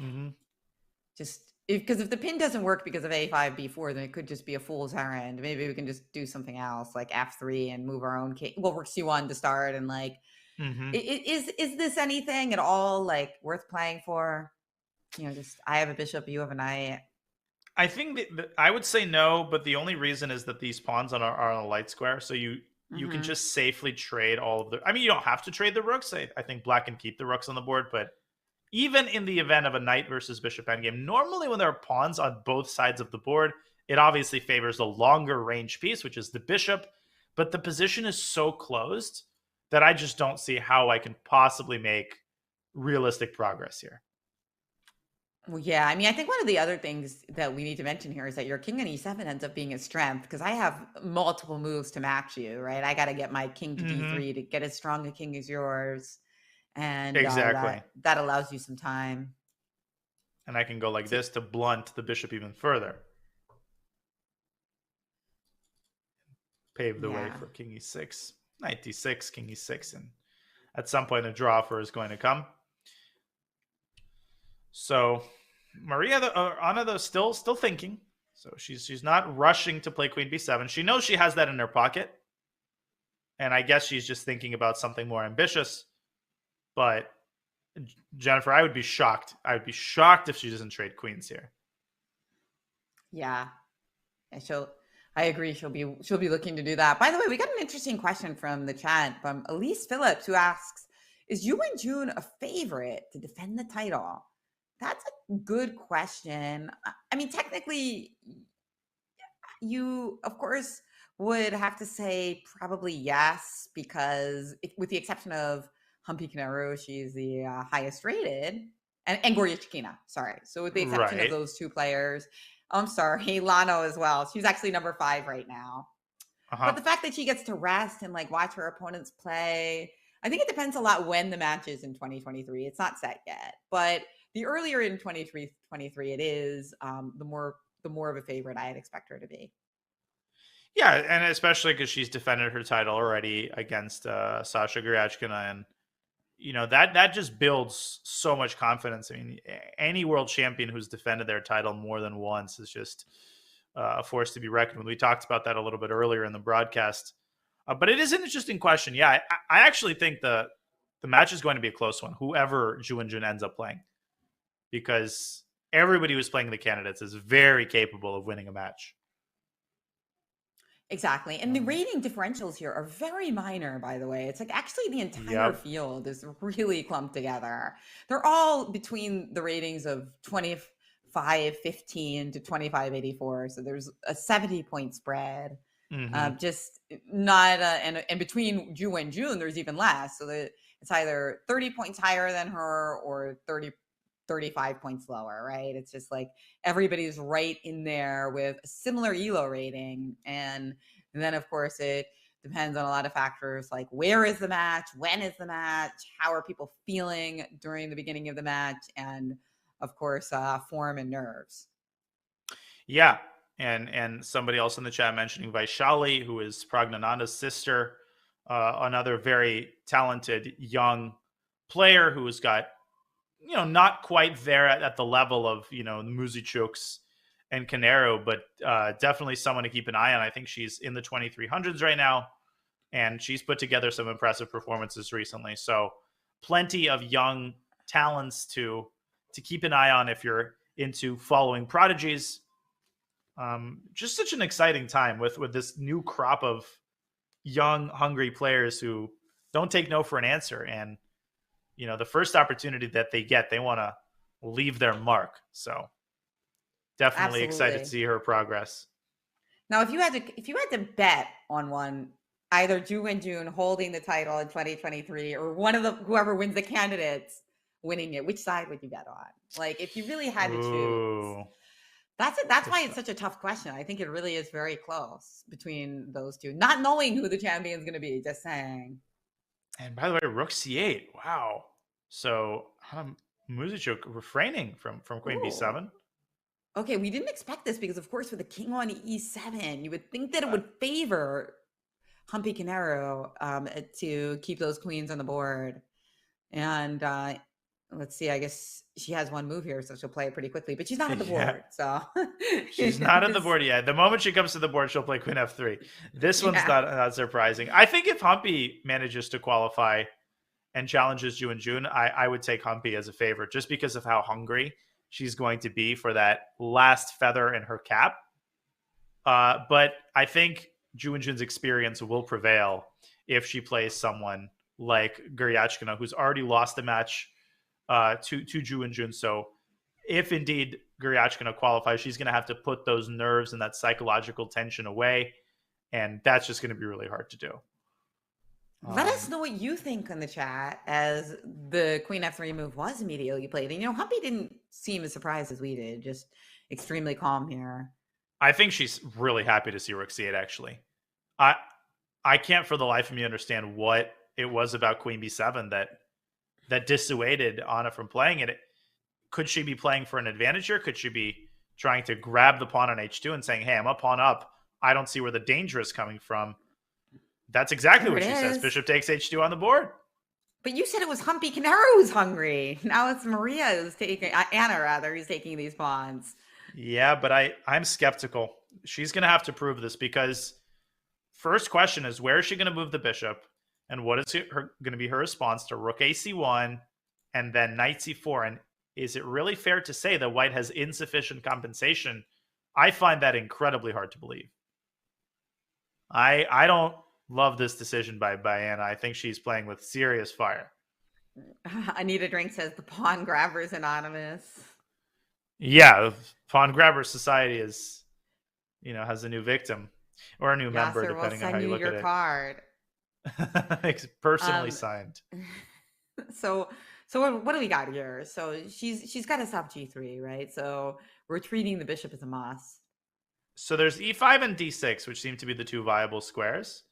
because if the pin doesn't work because of a5, b4, then it could just be a fool's errand. Maybe we can just do something else, like f3 and move our own king. Well, rook c1 to start, and like, is this anything at all like worth playing for? Just I have a bishop, you have a knight. I think I would say no, but the only reason is that these pawns are on a light square, so you can Hmm. just safely trade all of the. I mean, you don't have to trade the rooks. I think Black can keep the rooks on the board, but even in the event of a knight versus bishop endgame, normally when there are pawns on both sides of the board, it obviously favors the longer range piece, which is the bishop. But the position is so closed that I just don't see how I can possibly make realistic progress here. Well, yeah, I mean, I think one of the other things that we need to mention here is that your king on e7 ends up being a strength because I have multiple moves to match you, right? I got to get my king to Mm-hmm. d3 to get as strong a king as yours, and Exactly. that allows you some time And I can go like to, this to blunt the bishop even further. Pave the way yeah. for king e6, knight d6, king e6, and at some point a draw for is going to come. So Maria, Anna, though, still thinking. So she's not rushing to play queen b7. She knows she has that in her pocket, and I guess she's just thinking about something more ambitious. But Jennifer, I would be shocked. I would be shocked if she doesn't trade queens here. Yeah. And I agree. She'll be looking to do that. By the way, we got an interesting question from the chat from Elise Phillips, who asks, is Wenjun a favorite to defend the title? That's a good question. I mean, technically, you, of course, would have to say probably yes, because with the exception of Humpy Canaro, she's the highest rated, and Goria Chikina, sorry. So with the exception of Right. those two players, I'm sorry, Lano as well. She's actually number 5 right now. Uh-huh. But the fact that she gets to rest and like watch her opponents play, I think it depends a lot when the match is in 2023. It's not set yet, but the earlier in 2023 it is, the more of a favorite I'd expect her to be. Yeah, and especially because she's defended her title already against Sasha Goryachkina, and that just builds so much confidence. I mean, any world champion who's defended their title more than once is just a force to be reckoned with. We talked about that a little bit earlier in the broadcast, but it is an interesting question. Yeah, I actually think the match is going to be a close one, whoever Ju and Jun ends up playing, because everybody who's playing the candidates is very capable of winning a match. Exactly. And the rating differentials here are very minor, by the way. It's like actually the entire Yep. field is really clumped together. They're all between the ratings of 2515 to 2584. So there's a 70-point spread. Mm-hmm. Just not, and between Ju and June, there's even less. So that it's either 30 points higher than her or 35 points lower, right? It's just like everybody's right in there with a similar ELO rating. And then, of course, it depends on a lot of factors like where is the match, when is the match, how are people feeling during the beginning of the match, and, of course, form and nerves. Yeah. And somebody else in the chat mentioning Vaishali, who is Pragnananda's sister, another very talented young player who's got not quite there at the level of, the Muzychuks and Canero, but definitely someone to keep an eye on. I think she's in the 2300s right now, and she's put together some impressive performances recently. So plenty of young talents to keep an eye on if you're into following prodigies. Just such an exciting time with this new crop of young, hungry players who don't take no for an answer. And the first opportunity that they get, they want to leave their mark. So definitely excited to Absolutely. see her progress. Now, if you had to bet on one, either Ju and June holding the title in 2023 or one of whoever wins the candidates winning it, which side would you bet on? Like, if you really had to choose, Ooh. that's it. That's why it's such a tough question. I think it really is very close between those two, not knowing who the champion is going to be. Just saying. And by the way, Rook C8. Wow. So Muzychuk refraining from Queen Ooh. B7. Okay, we didn't expect this because, of course, with the king on e7, you would think that it would favor Humpy Canaro to keep those queens on the board. And let's see, I guess she has one move here, so she'll play it pretty quickly, but she's not at the Yeah. board. So She's not at the board yet. The moment she comes to the board, she'll play Queen F3. This one's yeah. not surprising. I think if Humpy manages to qualify and challenges Ju and June, I would take Humpy as a favorite just because of how hungry she's going to be for that last feather in her cap. But I think Wenjun's experience will prevail if she plays someone like Guryachkina, who's already lost the match to Wenjun. So if indeed Guryachkina qualifies, she's going to have to put those nerves and that psychological tension away. And that's just going to be really hard to do. Let us know what you think in the chat, as the queen f3 move was immediately played. And, Humpy didn't seem as surprised as we did, just extremely calm here. I think she's really happy to see rook c8, actually. I can't for the life of me understand what it was about queen b7 that dissuaded Anna from playing it. Could she be playing for an advantage here? Could she be trying to grab the pawn on h2 and saying, hey, I'm up, pawn up. I don't see where the danger is coming from. That's exactly what she says. Bishop takes h2 on the board. But you said it was Humpy Canaro who's hungry. Now it's Maria who's taking, Anna rather, who's taking these pawns. Yeah, but I'm skeptical. She's going to have to prove this, because first question is, where is she going to move the bishop? And what is going to be her response to rook ac1 and then knight c4? And is it really fair to say that white has insufficient compensation? I find that incredibly hard to believe. I don't love this decision by Anna. I think she's playing with serious fire. Anita Drink says the pawn grabber is anonymous. Yeah, pawn grabber society is, has a new victim or a new member, depending on how you look at it. Card. It's personally signed. So what do we got here? So she's got to stop g3, right? So retreating the bishop is a must. So there's e5 and d6, which seem to be the two viable squares.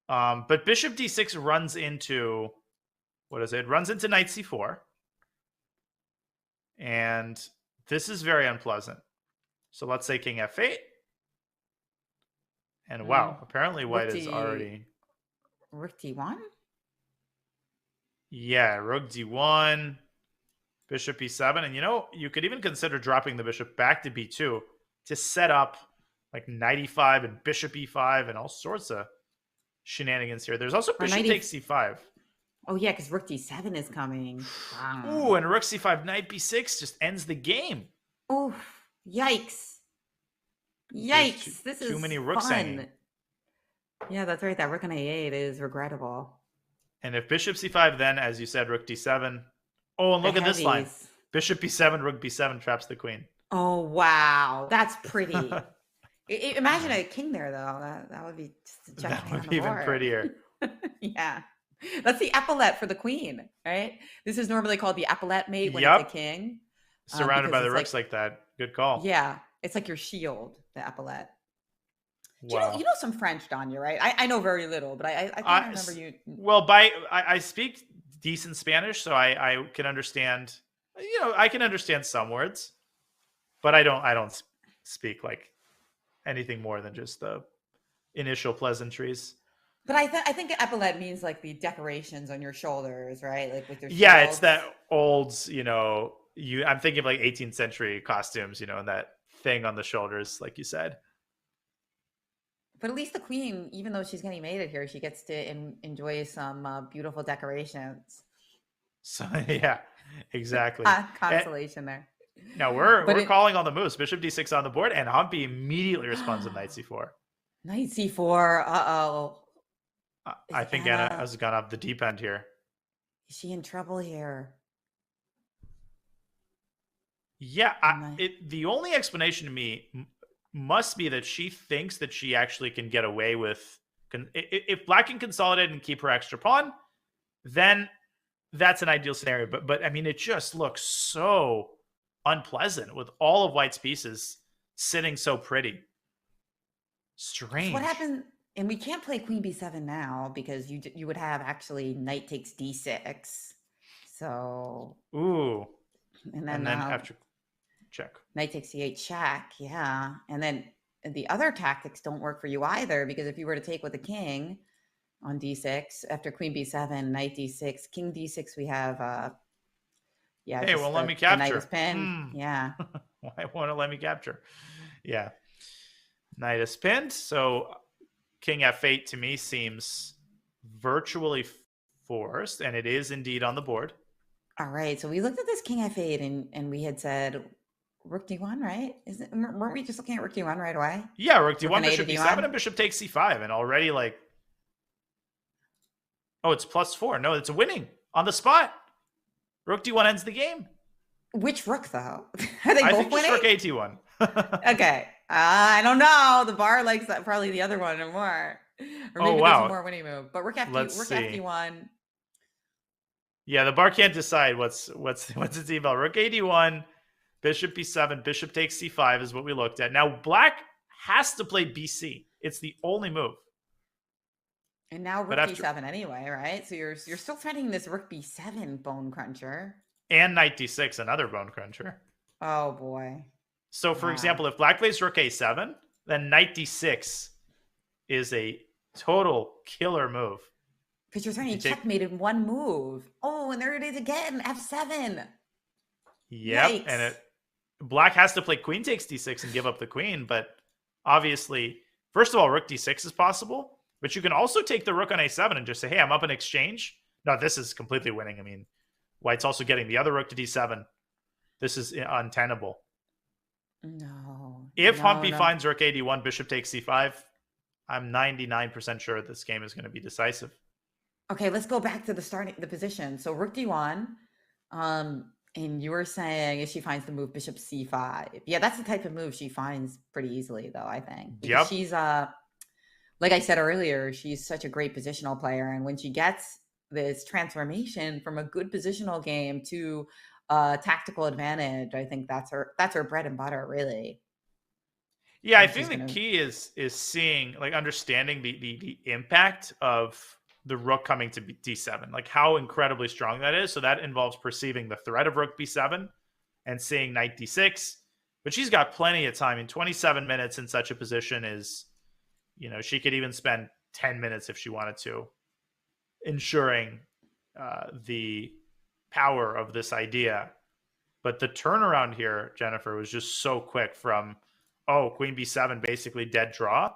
But bishop d6 runs into, what is it? It runs into knight c4. And this is very unpleasant. So let's say king f8. And wow, apparently white is already... Rook d1? Yeah, rook d1, bishop e7. And you could even consider dropping the bishop back to b2 to set up like knight e5 and bishop e5 and all sorts of shenanigans here. There's also bishop takes c5. Oh, yeah, because rook d7 is coming. Wow. Ooh, and rook c5, knight b6 just ends the game. Oh, yikes. Yikes. This is too many rooks hanging. Yeah, that's right. That rook on a8 is regrettable. And if bishop c5, then, as you said, rook d7. Oh, and look at this line. Bishop b7, rook b7 traps the queen. Oh, wow. That's pretty. Imagine a king there, though. That would be just a that would be even prettier. Yeah. That's the epaulette for the queen, right? This is normally called the epaulette mate when it's a king. Surrounded by the rooks like that. Good call. Yeah. It's like your shield, the epaulette. Wow. You know some French, Danya, right? I know very little, but I think I remember you. Well, I speak decent Spanish, so I can understand. I can understand some words, but I don't speak like anything more than just the initial pleasantries. But I think epaulette means like the decorations on your shoulders, right? Like with your shields. Yeah, it's that old, I'm thinking of like 18th century costumes, and that thing on the shoulders, like you said. But at least the queen, even though she's getting mated here, she gets to enjoy some beautiful decorations. So yeah, exactly. Consolation there. No, we're calling on the moves. Bishop d6 on the board, and Humpy immediately responds with knight c4. Knight c4. Uh-oh. I think Anna has gone off the deep end here. Is she in trouble here? Yeah, the only explanation to me must be that she thinks that she actually can get away with... If black can consolidate and keep her extra pawn, then that's an ideal scenario. But I mean, it just looks so unpleasant with all of white's pieces sitting so pretty. Strange. So what happened? And we can't play queen b7 now because you would have actually knight takes d6. So... Ooh. And then after... check. Knight takes c8 check, yeah. And then the other tactics don't work for you either, because if you were to take with the king on d6, after queen b7, knight d6, king d6, we have... hey, well, let me capture. Knight is pinned. Yeah. Why won't it let me capture? Yeah. Knight is pinned, so king f8 to me seems virtually forced, and it is indeed on the board. All right. So we looked at this king f8 and we had said rook d1, right? Weren't we just looking at rook d1 right away? Yeah, rook Rook d1, and a to bishop b7, d1. and bishop takes c5, and already like, oh, it's +4. No, it's winning on the spot. Rook d1 ends the game. Which rook though? Are they I both think just winning? rook at1. Okay. I don't know. The bar likes that, probably the other one or more. Or Oh maybe there's a wow. more winning move. But Let's rook see. fd1. Yeah, the bar can't decide what's its eval. Rook ad1, bishop b7, bishop takes c5 is what we looked at. Now black has to play bc. It's the only move. And now But rook after d7 anyway, right? So you're still threatening this rook b7 bone cruncher. and knight d6, another bone cruncher. Oh boy. So for Wow. example, if black plays rook a7, then knight d6 is a total killer move. Because you're threatening checkmate in one move. Oh, and there it is again, f7. Yep, Yikes. and black has to play queen takes d6 and give up the queen, but obviously, first of all, rook d6 is possible, but you can also take the rook on a7 and just say, hey, I'm up in exchange. No, this is completely winning. I mean, white's also getting the other rook to d7. This is untenable. No. If Humpy no. finds rook ad1, bishop takes c5, I'm 99% sure this game is going to be decisive. Okay, let's go back to the position. So rook d1, and you were saying if she finds the move bishop c5. Yeah, that's the type of move she finds pretty easily, though, I think. Because Yep. she's like I said earlier, she's such a great positional player, and when she gets this transformation from a good positional game to tactical advantage, I think that's her bread and butter, really. Yeah, I And think she's the gonna key is seeing, like, understanding the impact of the rook coming to d7, like how incredibly strong that is. So that involves perceiving the threat of rook b7 and seeing knight d6. But she's got plenty of time. In 27 minutes in such a position is, she could even spend 10 minutes if she wanted to, ensuring the power of this idea. But the turnaround here, Jennifer, was just so quick from, oh, queen b7, basically dead draw,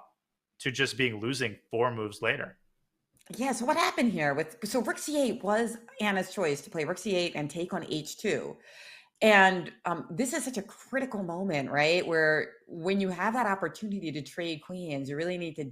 to just being losing 4 moves later. Yeah, so what happened here so rook c8 was Anna's choice to play rook c8 and take on h2. And this is such a critical moment, right? Where when you have that opportunity to trade queens, you really need to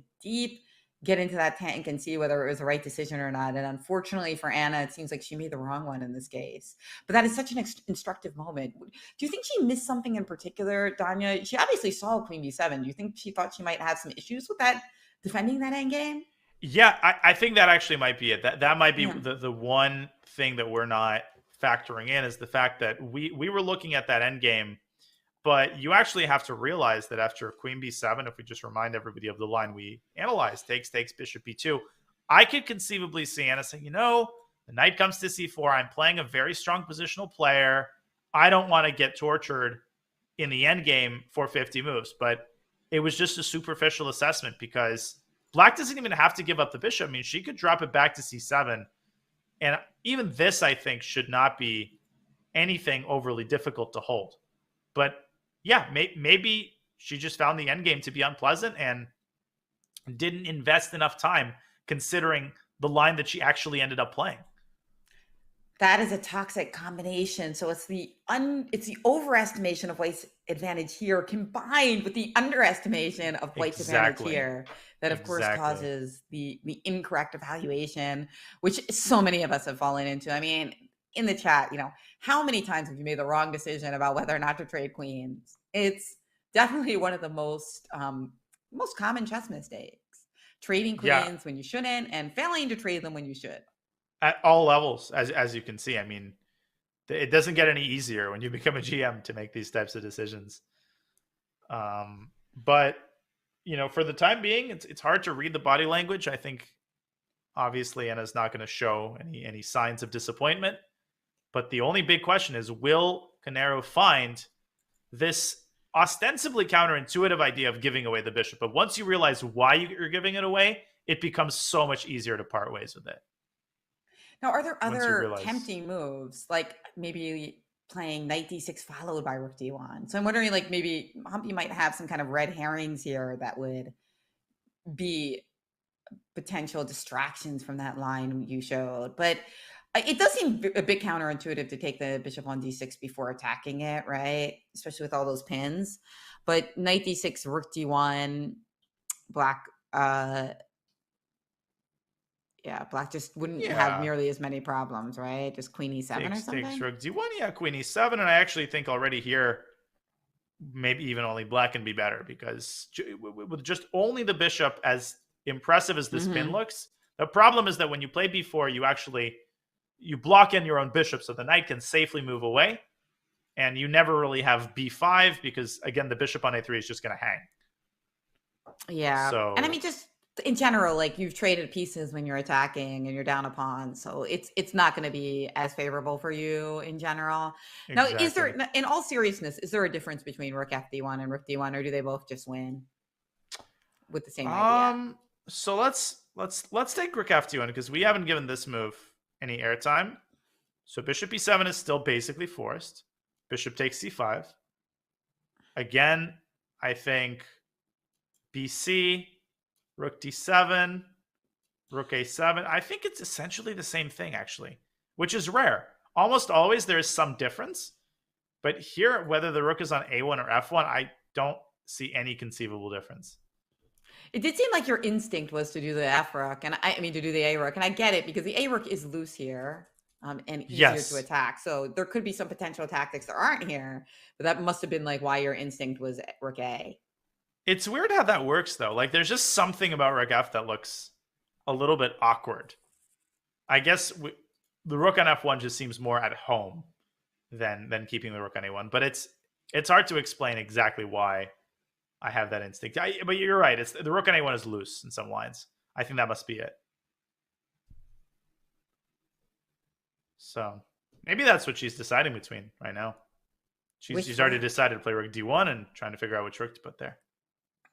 get into that tank and see whether it was the right decision or not. And unfortunately for Anna, it seems like she made the wrong one in this case. But that is such an instructive moment. Do you think she missed something in particular, Danya? She obviously saw queen b7. Do you think she thought she might have some issues with that, defending that endgame? Yeah, I think that actually might be it. That might be Yeah. the one thing that we're not factoring in, is the fact that we were looking at that endgame, but you actually have to realize that after queen b7, if we just remind everybody of the line we analyzed, takes, bishop b2, I could conceivably see Anna saying, the knight comes to c4. I'm playing a very strong positional player. I don't want to get tortured in the endgame for 50 moves. But it was just a superficial assessment, because black doesn't even have to give up the bishop. I mean, she could drop it back to c7. And even this, I think, should not be anything overly difficult to hold. But yeah, maybe she just found the endgame to be unpleasant and didn't invest enough time considering the line that she actually ended up playing. That is a toxic combination. So it's the overestimation of white's advantage here combined with the underestimation of white's advantage here that of course causes the incorrect evaluation, which so many of us have fallen into. I mean, in the chat, how many times have you made the wrong decision about whether or not to trade queens? It's definitely one of the most common chess mistakes. Trading queens when you shouldn't and failing to trade them when you should. At all levels, as you can see. I mean, it doesn't get any easier when you become a GM to make these types of decisions. But, for the time being, it's hard to read the body language. I think, obviously, Anna's not going to show any signs of disappointment. But the only big question is, will Canero find this ostensibly counterintuitive idea of giving away the bishop? But once you realize why you're giving it away, it becomes so much easier to part ways with it. Now, are there other tempting moves, like maybe playing knight d6 followed by rook d1? So I'm wondering, like, maybe Humpy might have some kind of red herrings here that would be potential distractions from that line you showed. But It does seem a bit counterintuitive to take the bishop on d6 before attacking it, right? Especially with all those pins. But knight d6, rook d1, black, yeah, black just wouldn't have Yeah. nearly as many problems, right? Just queen e7 or Takes something. rook d1. Yeah, queen e7. And I actually think already here, maybe even only black can be better because with just only the bishop, as impressive as this pin looks, the problem is that when you play b4, you block in your own bishop so the knight can safely move away. And you never really have b5 because, again, the bishop on a3 is just going to hang. Yeah. And I So mean, just in general, like you've traded pieces when you're attacking and you're down a pawn. So it's not going to be as favorable for you in general. Now, is there, exactly. in all seriousness, is there a difference between rook fd1 and rook d1, or do they both just win with the same idea? So let's take rook f2 because we haven't given this move any airtime. So bishop e7 is still basically forced. Bishop takes c5. Again, I think bc, rook d7, rook a7. I think it's essentially the same thing, actually, which is rare. Almost always there is some difference. But here, whether the rook is on a1 or f1, I don't see any conceivable difference. It did seem like your instinct was to do the f rook, and I mean to do the a rook, and I get it because the a rook is loose here. And easier to Yes. attack. So there could be some potential tactics that aren't here, but that must have been like why your instinct was rook A. It's weird how that works, though. Like, there's just something about rook f that looks a little bit awkward. I guess the rook on f1 just seems more at home than keeping the rook on a1. But it's hard to explain exactly why I have that instinct. But you're right. It's the rook on a1 is loose in some lines. I think that must be it. So maybe that's what she's deciding between right now. She's already decided to play rook d1 and trying to figure out which rook to put there.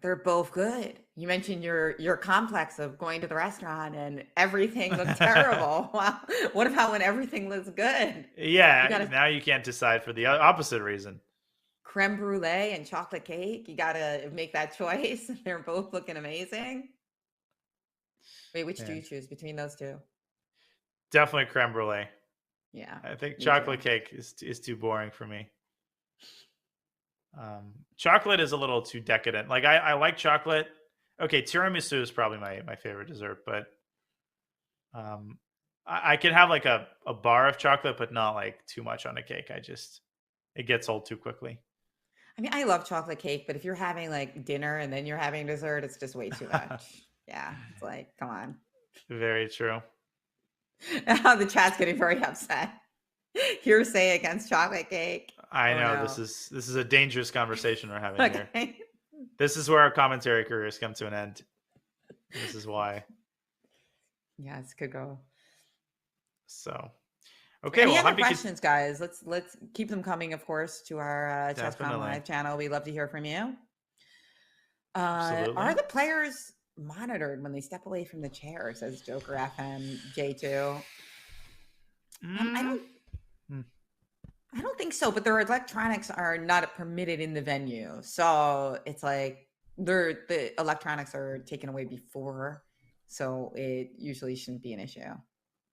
They're both good. You mentioned your complex of going to the restaurant and everything looked terrible. Wow. What about when everything looks good? Yeah, now you can't decide for the opposite reason. Creme brulee and chocolate cake. You got to make that choice. They're both looking amazing. Wait, which do you choose between those two? Definitely creme brulee. Yeah. I think chocolate cake is too boring for me. Chocolate is a little too decadent. Like I like chocolate. Okay, tiramisu is probably my favorite dessert, but I can have like a bar of chocolate, but not like too much on a cake. It gets old too quickly. I mean, I love chocolate cake, but if you're having like dinner and then you're having dessert, it's just way too much. Yeah, it's like, come on. Very true. The chat's getting very upset. Hearsay against chocolate cake. I know. No. This is a dangerous conversation we're having here. This is where our commentary careers come to an end. This is why. Yes, could go. So, okay. Any other questions, guys? Let's keep them coming, of course, to our Chesscom Live channel. We love to hear from you. Are the players monitored when they step away from the chair? Says Joker FM J2. I don't think so, but their electronics are not permitted in the venue. So it's like the electronics are taken away before. So it usually shouldn't be an issue.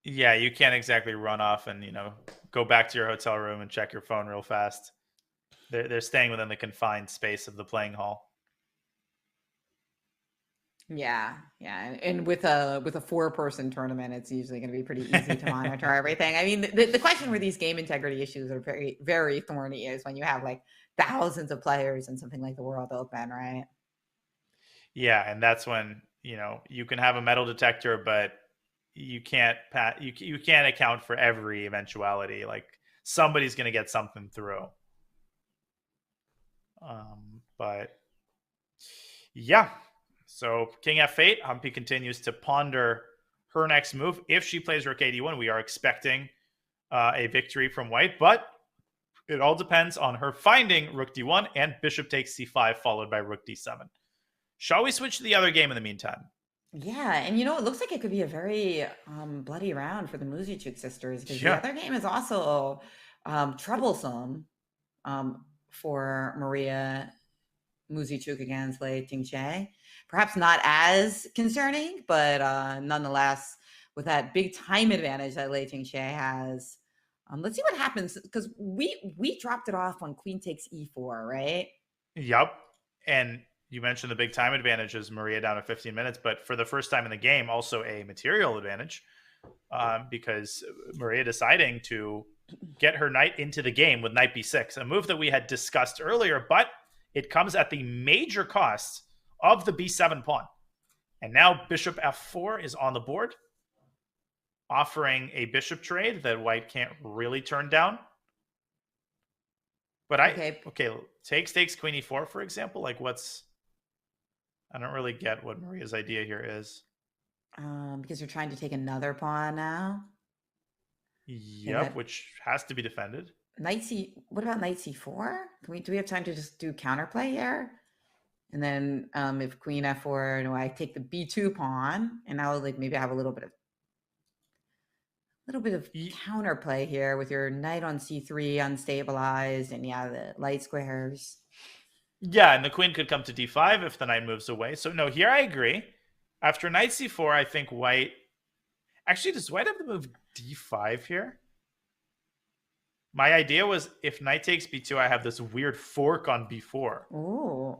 Yeah, you can't exactly run off and, go back to your hotel room and check your phone real fast. They're staying within the confined space of the playing hall. Yeah. And with a 4-person tournament, it's usually going to be pretty easy to monitor everything. I mean, the question where these game integrity issues are very, very thorny is when you have like thousands of players in something like the World Open, right? Yeah, and that's when, you can have a metal detector, but you can't you can't account for every eventuality. Like somebody's going to get something through. But yeah. So king f8, Humpy continues to ponder her next move. If she plays rook a1, we are expecting a victory from white, but it all depends on her finding rook d1 and bishop takes c5 followed by rook d7. Shall we switch to the other game in the meantime? Yeah, and it looks like it could be a very bloody round for the Muzychuk sisters because the other game is also troublesome for Maria Muzychuk against Lei Tingche. Perhaps not as concerning, but nonetheless, with that big time advantage that Lei Tingxie has. Let's see what happens because we dropped it off when Queen takes e4, right? Yep. And you mentioned the big time advantage is Maria down to 15 minutes, but for the first time in the game, also a material advantage because Maria deciding to get her knight into the game with knight b6, a move that we had discussed earlier, but it comes at the major cost of the b7 pawn. And now bishop f4 is on the board, offering a bishop trade that white can't really turn down. But okay, takes queen e4, for example. Like I don't really get what Maria's idea here is. Because you're trying to take another pawn now. Yep, which has to be defended. What about knight c4? Do we have time to just do counterplay here? And then if queen f4, I take the b2 pawn, and now like maybe I have a little bit of counterplay here with your knight on c3 unstabilized, and the light squares. Yeah, and the queen could come to d5 if the knight moves away. So no, here I agree. After knight c4, I think white... Actually, does white have to move d5 here? My idea was if knight takes b2, I have this weird fork on b4. Ooh.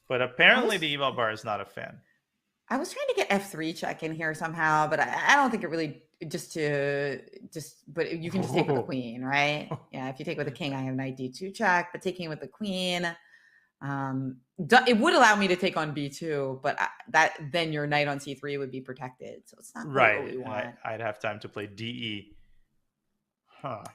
But apparently the eval bar is not a fan. I was trying to get f3 check in here somehow, but I don't think it really... But you can just take with the queen, right? Yeah, if you take with the king, I have knight d2 check, but taking with the queen... it would allow me to take on b2, but then your knight on c3 would be protected, so it's not right. What we want. I'd have time to play de.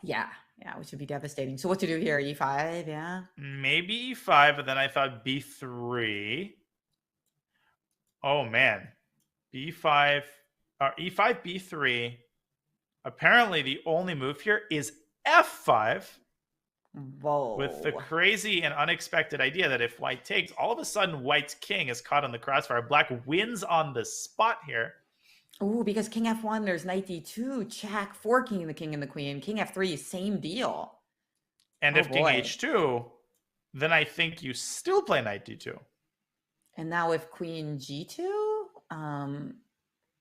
Yeah, which would be devastating. So what to do here? e5, yeah, maybe e5, but then I thought b3. Oh man, b5 or e5 b3. Apparently the only move here is f5. Whoa. With the crazy and unexpected idea that if white takes, all of a sudden white's king is caught on the crossfire. Black wins on the spot here. Oh, because king f1, there's knight d2, check, forking the king and the queen. King f3, same deal. And if king h2, then I think you still play knight d2. And now if queen g2,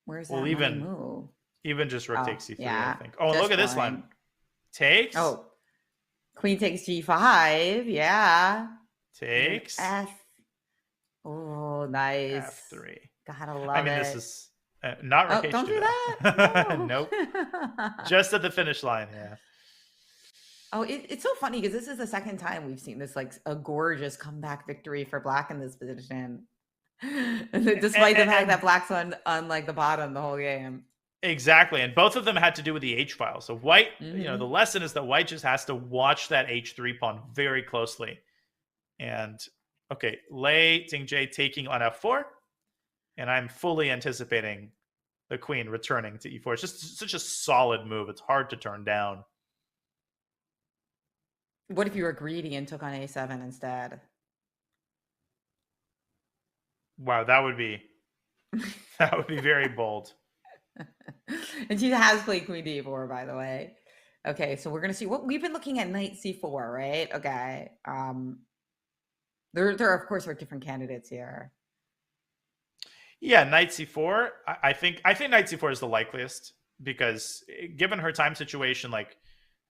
where's that move? Even just rook takes c3, yeah, I think. Oh, look at this line. Takes. Oh. Queen takes g5, yeah. Takes. Oh, nice. f3. Gotta love it. This is not rook h2. Don't do that. No. Nope. Just at the finish line, yeah. Oh, it's so funny because this is the second time we've seen this, like a gorgeous comeback victory for Black in this position. Despite the fact that Black's on like the bottom the whole game. Exactly, and both of them had to do with the h file. So white, the lesson is that white just has to watch that h3 pawn very closely. And okay, Lei Tingxie taking on f4, and I'm fully anticipating the queen returning to e4. It's just such a solid move. It's hard to turn down. What if you were greedy and took on a7 instead? Wow, that would be very bold. And she has played queen d4, by the way. Okay, so we're gonna see what we've been looking at knight c4, right? Okay. There of course are different candidates here. Yeah, knight c4. I think knight c4 is the likeliest because given her time situation, like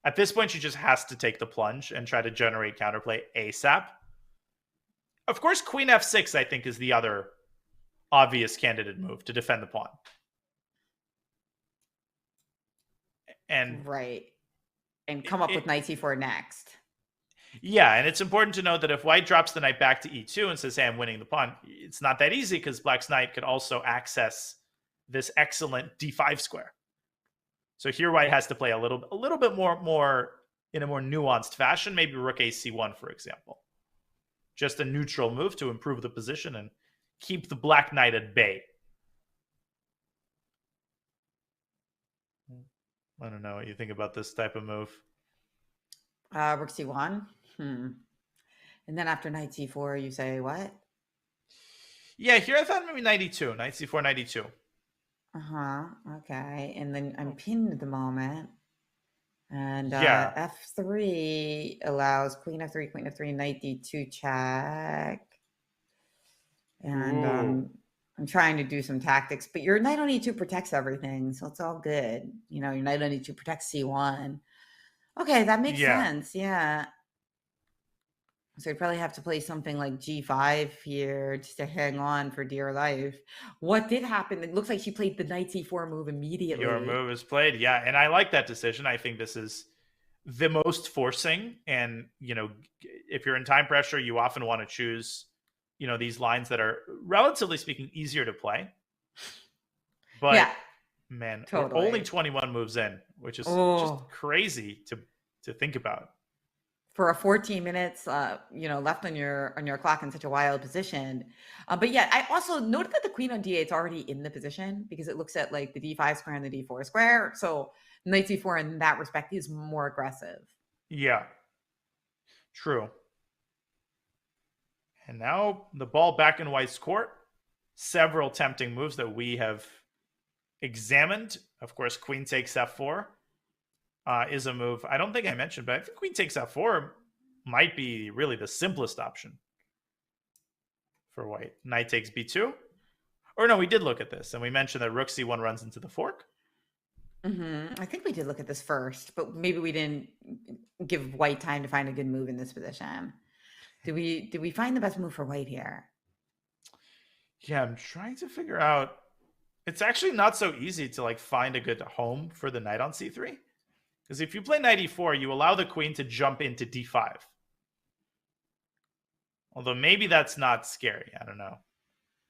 at this point she just has to take the plunge and try to generate counterplay ASAP. Of course, queen f6 I think is the other obvious candidate move to defend the pawn. And come up with knight c4 next. Yeah, and it's important to note that if white drops the knight back to e2 and says, hey, I'm winning the pawn, it's not that easy because black's knight could also access this excellent d5 square. So here white has to play a little bit more in a more nuanced fashion, maybe rook ac1, for example. Just a neutral move to improve the position and keep the black knight at bay. I don't know what you think about this type of move. Rook c1. And then after knight c4, you say what? Yeah, here I thought maybe knight e2. Knight c4, knight e2. Okay. And then I'm pinned at the moment. And f3 allows queen f3, knight d2 check. And I'm trying to do some tactics, but your knight on e2 protects everything, so it's all good. You know, your knight on e2 protects c1. Okay, that makes Yeah. sense. Yeah. So you probably have to play something like g5 here just to hang on for dear life. What did happen? It looks like she played the knight c4 move Your immediately. move is played. Yeah. And I like that decision. I think this is the most forcing. And, if you're in time pressure, you often want to choose, these lines that are relatively speaking easier to play. But Yeah, man, we're only totally. 21 moves in, which is just Oh, crazy to think about. for a 14 minutes, left on your clock in such a wild position. But yeah, I also noted that the queen on d8 is already in the position because it looks at like the d5 square and the d4 square. So knight c4 in that respect is more aggressive. Yeah, true. And now the ball back in White's court. Several tempting moves that we have examined. Of course, queen takes f4 is a move I don't think I mentioned, but I think queen takes f4 might be really the simplest option for White. Knight takes b2. Or no, we did look at this, and we mentioned that rook c1 runs into the fork. I think we did look at this first, but maybe we didn't give White time to find a good move in this position. Did we find the best move for White here? Yeah, I'm trying to figure out. It's actually not so easy to find a good home for the knight on c3. Because if you play knight e4, you allow the queen to jump into d5. Although maybe that's not scary. I don't know.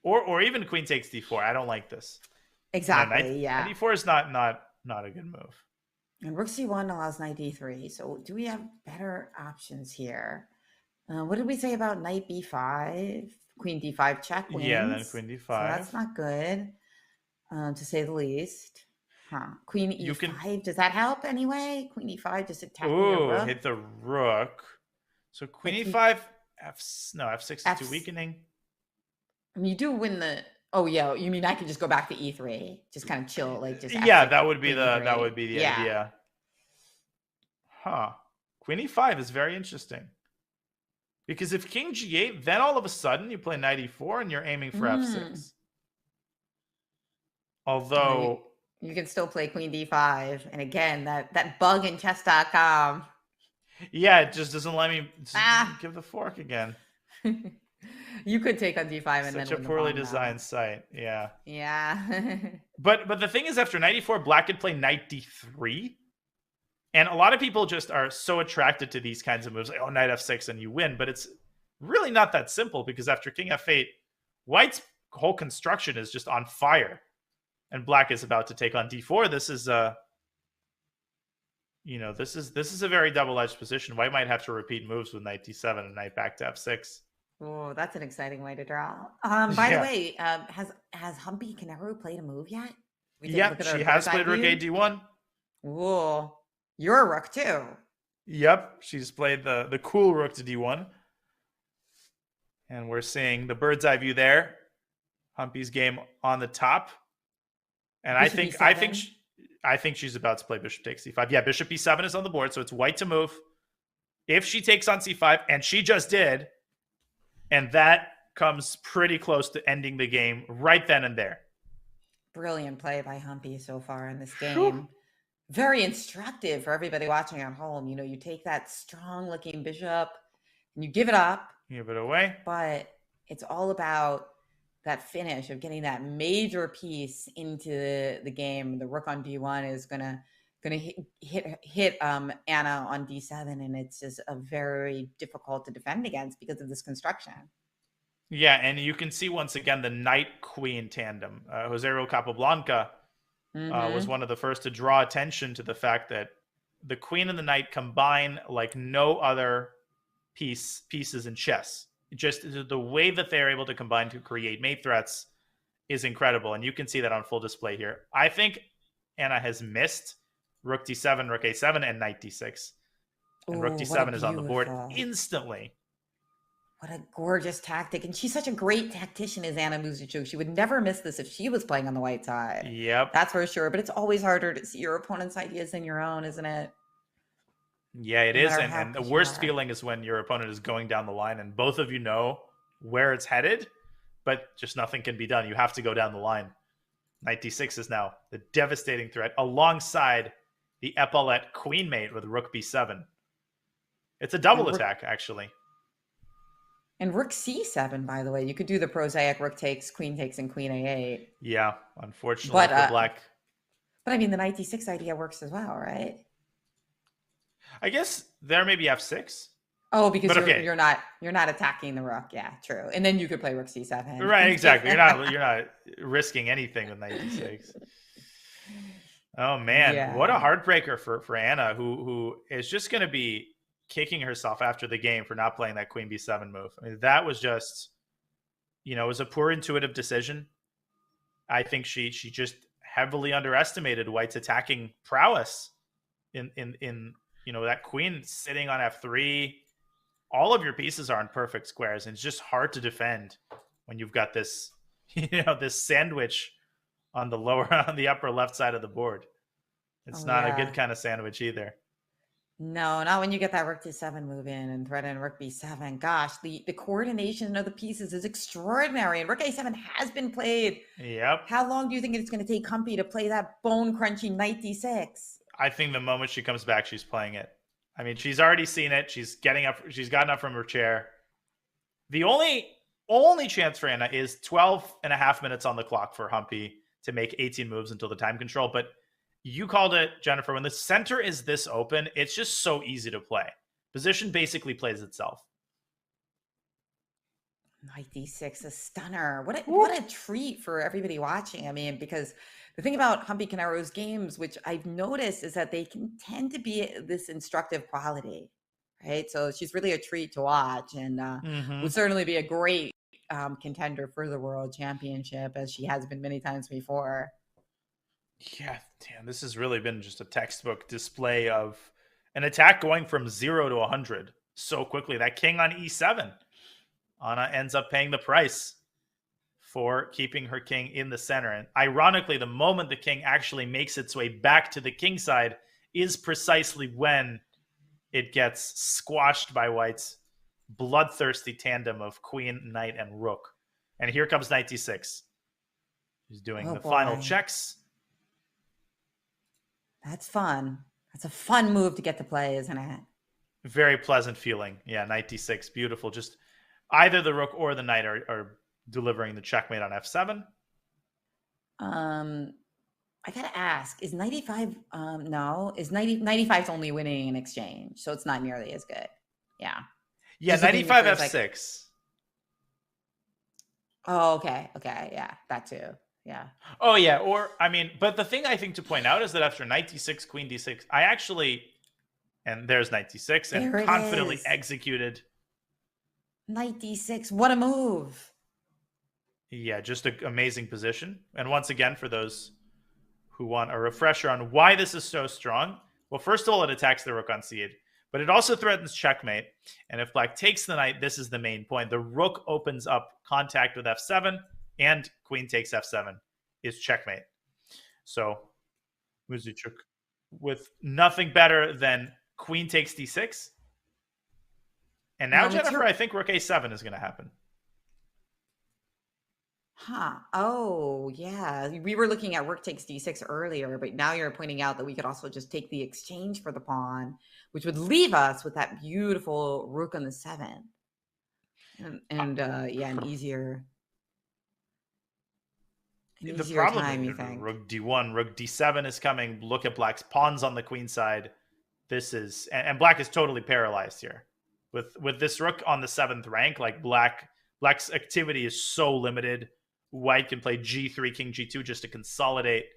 Or even queen takes d4. I don't like this. No, Exactly. knight Yeah. e4 is not a good move. And rook c1 allows knight d3. So do we have better options here? What did we say about knight b5? Queen d5 check Yeah, then wins. queen So d5. that's not good, to say the least. Queen You can. e5. Does that help anyway? Queen e5 just attacking your Ooh, rook. hit the rook. So But queen e5. F6 is too F. weakening. I mean, you do win the. Oh yeah, you mean I could just go back to e3, just kind of chill, like just Yeah, f6, that would be queen the e3. Yeah. idea. Huh. Queen e5 is very interesting. Because if king g8, then all of a sudden you play knight e4 and you're aiming for f6. Although You can still play queen d5, and again, that bug in chess.com. yeah, it just doesn't let me Ah, give the fork again. you could take on d5 and Such then a win the poorly pawn, though. designed site. Yeah. Yeah. But the thing is, after knight e4, black could play knight d3. And a lot of people just are so attracted to these kinds of moves, like, oh, knight f6 and you win. But it's really not that simple because after king f8, white's whole construction is just on fire. And black is about to take on d4. This is this is a very double-edged position. White might have to repeat moves with knight d7 and knight back to f6. Oh, that's an exciting way to draw. By the Yeah. way, has Humpy Canero played a move yet? We take a look Yep, at our she has bird's eye played rook a view. d1. Ooh, you're a rook too. Yep, she's played the cool rook to d1. And we're seeing the bird's eye view there. Humpy's game on the top. And Bishop e7. I think she's about to play bishop takes c5. Yeah, bishop e7 is on the board, so it's white to move. If she takes on c5, and she just did, and that comes pretty close to ending the game right then and there. Brilliant play by Humpy so far in this Whew. game. Very instructive for everybody watching at home. You know, you take that strong looking bishop and you give it up. Give it away. But it's all about that finish of getting that major piece into the game. The rook on d1 is gonna hit Anna on d7, and it's just a very difficult to defend against because of this construction. Yeah, and you can see once again the knight queen tandem. Jose Capablanca was one of the first to draw attention to the fact that the queen and the knight combine like no other pieces in chess. Just the way that they're able to combine to create mate threats is incredible, and you can see that on full display here. I think Anna has missed rook d7, rook a7, and knight d6. And Ooh, rook d7 is on the board instantly. What a gorgeous tactic. And she's such a great tactician as Anna Muzychuk. She would never miss this if she was playing on the white side. Yep. That's for sure. But it's always harder to see your opponent's ideas than your own, isn't it? Yeah, it is. And the worst feeling is when your opponent is going down the line and both of you know where it's headed, but just nothing can be done. You have to go down the line. Knight d6 is now the devastating threat alongside the epaulette queen mate with rook b7. It's a double attack, actually. And rook c7, by the way. You could do the prosaic rook takes, and queen a8. Yeah, unfortunately for black. But I mean, the knight d6 idea works as well, right? I guess there may be f6. Oh, because you're not attacking the rook. Yeah, true. And then you could play rook c7. Right, exactly. You're not risking anything with knight d6. Oh man, what a heartbreaker for Anna, who is just going to be kicking herself after the game for not playing that queen b7 move. I mean, that was just, it was a poor intuitive decision. I think she just heavily underestimated White's attacking prowess in that queen sitting on f3. All of your pieces are in perfect squares, and it's just hard to defend when you've got this, this sandwich on the upper left side of the board. It's not a good kind of sandwich either. No, not when you get that rook d7 move in and threaten rook b7. Gosh, the coordination of the pieces is extraordinary. And rook a7 has been played. Yep. How long do you think it's going to take Humpy to play that bone-crunching knight d6? I think the moment she comes back, she's playing it. I mean, she's already seen it. She's getting up. She's gotten up from her chair. The only chance for Anna is 12 and a half minutes on the clock for Humpy to make 18 moves until the time control. But you called it, Jennifer. When the center is this open, it's just so easy to play. Position basically plays itself. Knight d6, a stunner. What a treat for everybody watching. I mean, because the thing about Humpy Canero's games, which I've noticed, is that they can tend to be this instructive quality, right? So she's really a treat to watch, and would certainly be a great contender for the World Championship, as she has been many times before. Yeah, damn, this has really been just a textbook display of an attack going from 0 to 100 so quickly. That king on e7. Anna ends up paying the price for keeping her king in the center. And ironically, the moment the king actually makes its way back to the king side is precisely when it gets squashed by White's bloodthirsty tandem of queen, knight, and rook. And here comes knight d6. He's doing the final checks. That's fun. That's a fun move to get to play, isn't it? Very pleasant feeling. Yeah, knight d6. Beautiful. Just either the rook or the knight are delivering the checkmate on f7. I gotta ask, is knight e5 no, is knight e5's only winning in exchange, so it's not nearly as good. Yeah, knight e5 f6. Oh, okay, yeah, that too. Yeah. Oh yeah, or I mean, but the thing I think to point out is that after knight d6, queen d6, I actually, and there's knight d6, and confidently executed knight d6. What a move! Yeah, just an amazing position. And once again, for those who want a refresher on why this is so strong, well, first of all, it attacks the rook on c8, but it also threatens checkmate. And if black takes the knight, this is the main point. The rook opens up contact with f7, and queen takes f7 is checkmate. So Muzychuk with nothing better than queen takes d6. And now, Jennifer, I think rook a7 is going to happen. Huh. Oh, yeah. We were looking at rook takes d6 earlier, but now you're pointing out that we could also just take the exchange for the pawn, which would leave us with that beautiful rook on the 7. And an easier time, you think. Rook d1, rook d7 is coming. Look at black's pawns on the queen side. This is, and black is totally paralyzed here. With this rook on the 7th rank, like black's activity is so limited. White can play g3, king g2 just to consolidate.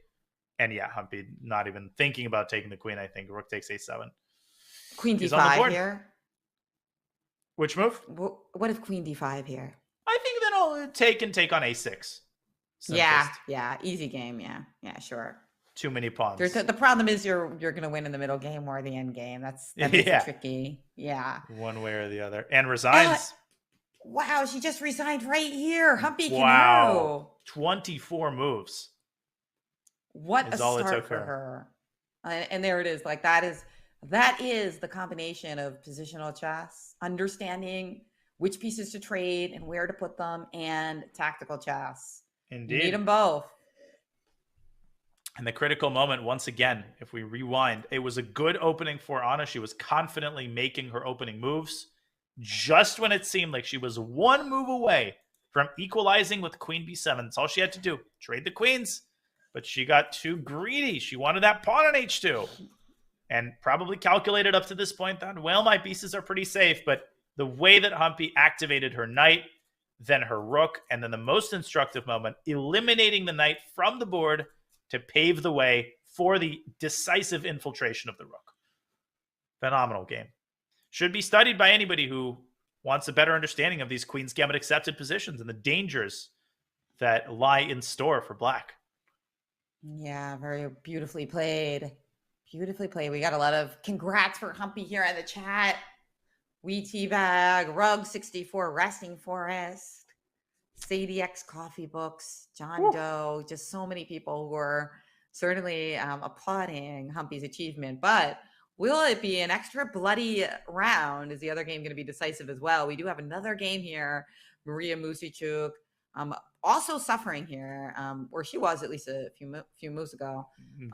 And yeah, Humpy not even thinking about taking the queen, I think. Rook takes a7. Queen d5 here. Which move? What if queen d5 here? I think then I'll take on a6. Simplest. Yeah. Easy game. Yeah, sure. Too many pawns. The problem is you're going to win in the middle game or the end game. That's tricky. Yeah. One way or the other. And resigns. Wow, she just resigned right here. Humpy Canero. Wow. 24 moves. What a start for her. And there it is. Like that is the combination of positional chess, understanding which pieces to trade and where to put them, and tactical chess. Indeed. You need them both. And the critical moment, once again, if we rewind, it was a good opening for Anna. She was confidently making her opening moves. Just when it seemed like she was one move away from equalizing with queen b7. That's all she had to do. Trade the queens. But she got too greedy. She wanted that pawn on h2. And probably calculated up to this point that, well, my pieces are pretty safe. But the way that Humpy activated her knight, then her rook, and then the most instructive moment, eliminating the knight from the board to pave the way for the decisive infiltration of the rook. Phenomenal game. Should be studied by anybody who wants a better understanding of these Queen's Gambit accepted positions and the dangers that lie in store for Black. Yeah, very beautifully played. Beautifully played. We got a lot of congrats for Humpy here in the chat. We Teabag, Rug64, Resting Forest, Sadie X Coffee Books, John Doe, just so many people who are certainly applauding Humpy's achievement. But will it be an extra bloody round? Is the other game going to be decisive as well? We do have another game here. Maria Muzychuk, also suffering here, or she was at least a few moves ago.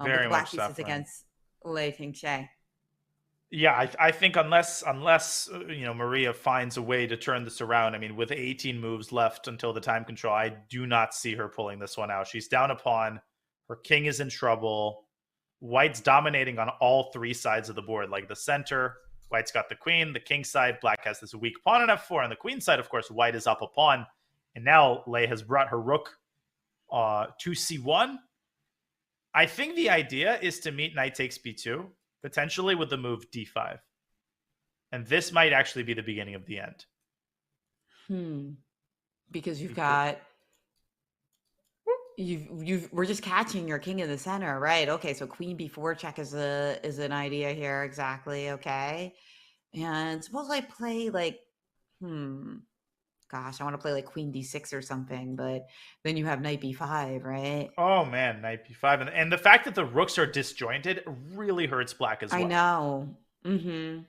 Very with black much pieces suffering against Lei Ting-Sheh. Yeah, I think unless Maria finds a way to turn this around. I mean, with 18 moves left until the time control, I do not see her pulling this one out. She's down a pawn. Her king is in trouble. White's dominating on all three sides of the board, like the center. White's got the queen, the king side. Black has this weak pawn on f4. On the queen side, of course, White is up a pawn. And now Lei has brought her rook to c1. I think the idea is to meet knight takes b2, potentially with the move d5. And this might actually be the beginning of the end. Because we're just catching your king in the center, right? Okay, so queen b4 check is an idea here, exactly. Okay, and suppose I play like, gosh, I want to play like queen d6 or something, but then you have knight b5, right? Oh man, knight b5, and the fact that the rooks are disjointed really hurts Black as well. I know.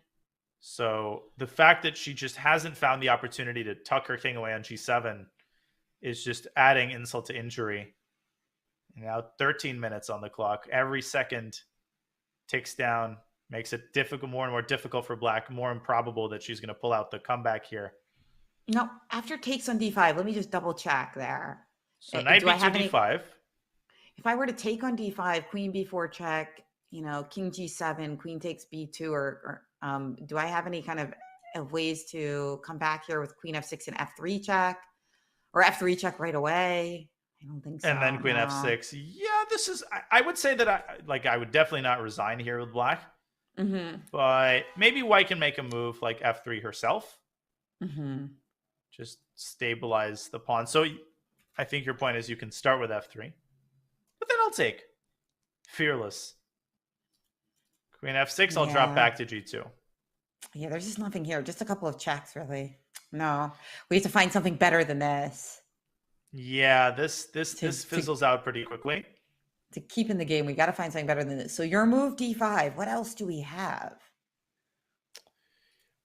So the fact that she just hasn't found the opportunity to tuck her king away on g7 is just adding insult to injury. Now 13 minutes on the clock. Every second ticks down, makes it more and more difficult for Black, more improbable that she's going to pull out the comeback here. No, after takes on d5, let me just double check there. So knight b2, d5. If I were to take on d5, queen b4 check, king g7, queen takes b2, or do I have any kind of ways to come back here with queen f6 and f3 check? Or f3 check right away? I don't think so. And then queen f6. Yeah, this is, I would say that I would definitely not resign here with Black. But maybe White can make a move like f3 herself. Just stabilize the pawn. So I think your point is you can start with f3. But then I'll take fearless. Queen f6, I'll drop back to g2. Yeah, there's just nothing here. Just a couple of checks, really. No, we have to find something better than this. Yeah, this fizzles out pretty quickly. To keep in the game, we got to find something better than this. So your move d5. What else do we have?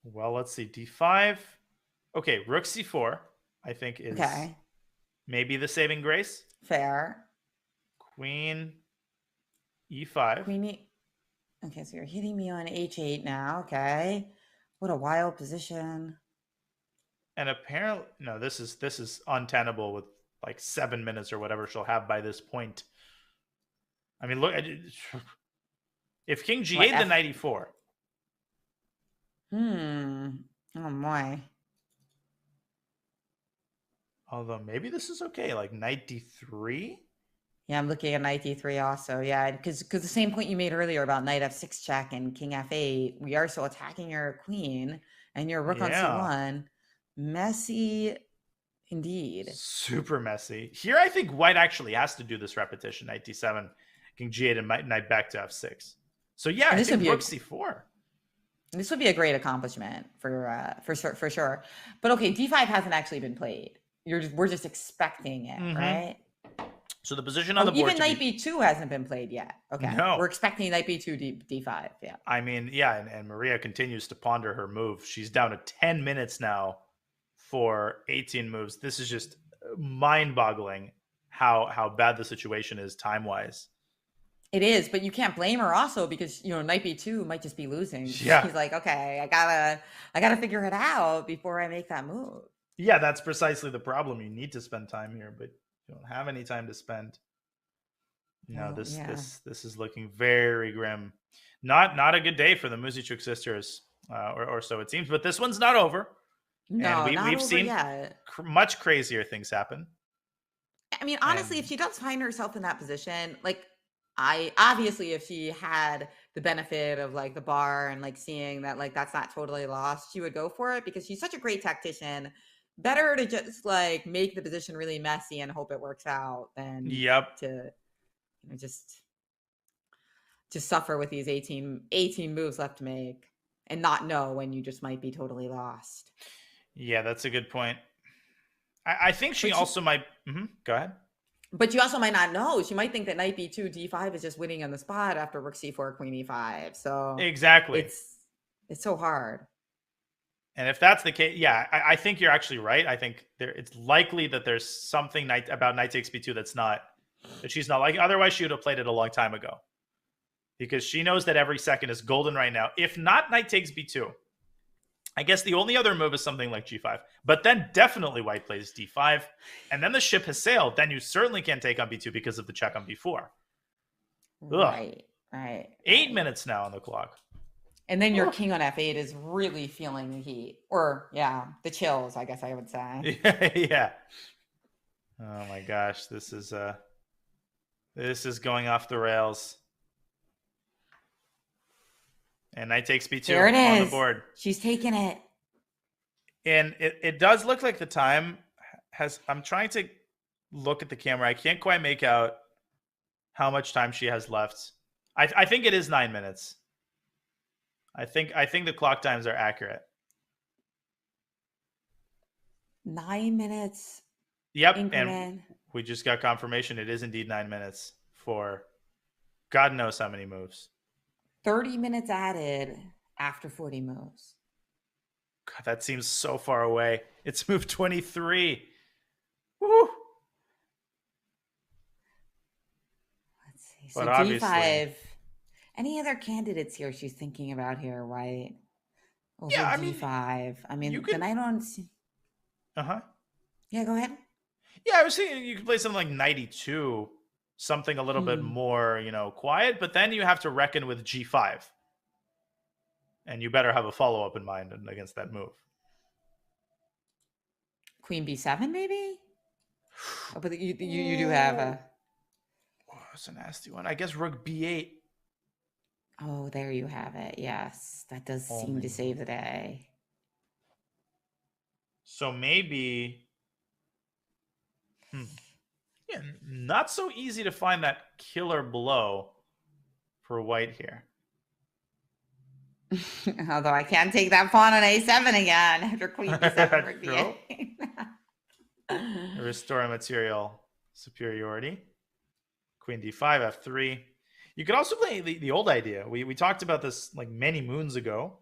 Well, let's see. d5. Okay, rook c4, I think is maybe the saving grace. Fair. Queen e5. Okay, so you're hitting me on h8 now. Okay. What a wild position. And apparently, no, this is untenable with like 7 minutes or whatever she'll have by this point. I mean, look, if king g8, then knight e4. Oh my. Although maybe this is okay, like knight d3. Yeah, I'm looking at knight d3 also. Yeah, because the same point you made earlier about knight f6 check and king f8, we are still attacking your queen and your rook on c1. Messy indeed. Super messy. Here I think White actually has to do this repetition. Knight d7, king g8, and knight back to f6. So yeah, I think rook c4. This would be a great accomplishment for sure. But okay, d5 hasn't actually been played. We're just expecting it, right? So the position on the board, even knight b2 hasn't been played yet. Okay, no, we're expecting knight b2 d5. Yeah, I mean, yeah, and Maria continues to ponder her move. She's down to 10 minutes now for 18 moves. This is just mind-boggling how bad the situation is time-wise. It is, but you can't blame her also because knight b2 might just be losing. Yeah. She's like, okay, I gotta figure it out before I make that move. Yeah, that's precisely the problem. You need to spend time here, but you don't have any time to spend. No, Well, this yeah. this is looking very grim. Not a good day for the Muzychuk sisters, or so it seems. But this one's not over, and No, not we've over seen yet. much crazier things happen. I mean, honestly, if And she does find herself in that position, like I obviously if she had the benefit of like the bar and like seeing that like that's not totally lost, she would go for it because she's such a great tactician. Better to just like make the position really messy and hope it works out than yep, to just suffer with these 18 moves left to make and not know when you just might be totally lost. yeah, that's a good point. I think she But you also might. Go ahead. But you also might not know. She might think that knight b2, d5 is just winning on the spot after rook c4, queen e5. So Exactly. it's so hard. And if that's the case, yeah, I think you're actually right. I think it's likely that there's something about knight takes b2 that she's not like. Otherwise, she would have played it a long time ago. Because she knows that every second is golden right now. If not knight takes b2, I guess the only other move is something like g5. But then definitely white plays d5. And then the ship has sailed. Then you certainly can't take on b2 because of the check on b4. Right. 8 minutes now on the clock. And then your king on f8 is really feeling the heat. Or, yeah, the chills, I guess I would say. Yeah. Oh my gosh. This is going off the rails. And knight takes b2 there it is. on the board. She's taking it. And it does look like the time has... I'm trying to look at the camera. I can't quite make out how much time she has left. I think it is 9 minutes. I think the clock times are accurate. 9 minutes. Yep. Increment. And we just got confirmation. It is indeed 9 minutes for God knows how many moves. 30 minutes added after 40 moves. God, that seems so far away. It's move 23. Woo! Let's see. So d5. Any other candidates here she's thinking about here, right? Over d5. I mean, the knight on... Uh-huh. Yeah, go ahead. Yeah, I was thinking you could play something like knight e2, something a little bit more, quiet, but then you have to reckon with g5. And you better have a follow-up in mind against that move. Queen b7, maybe? Oh, but you do have a... Oh, that's a nasty one. I guess rook b8. Oh, there you have it. Yes, that does seem to save the day. So maybe... Yeah, not so easy to find that killer blow for white here. Although I can't take that pawn on a7 again after queen b7 rook b8. Restore material superiority. Queen d5, f3. You could also play the old idea. We talked about this like many moons ago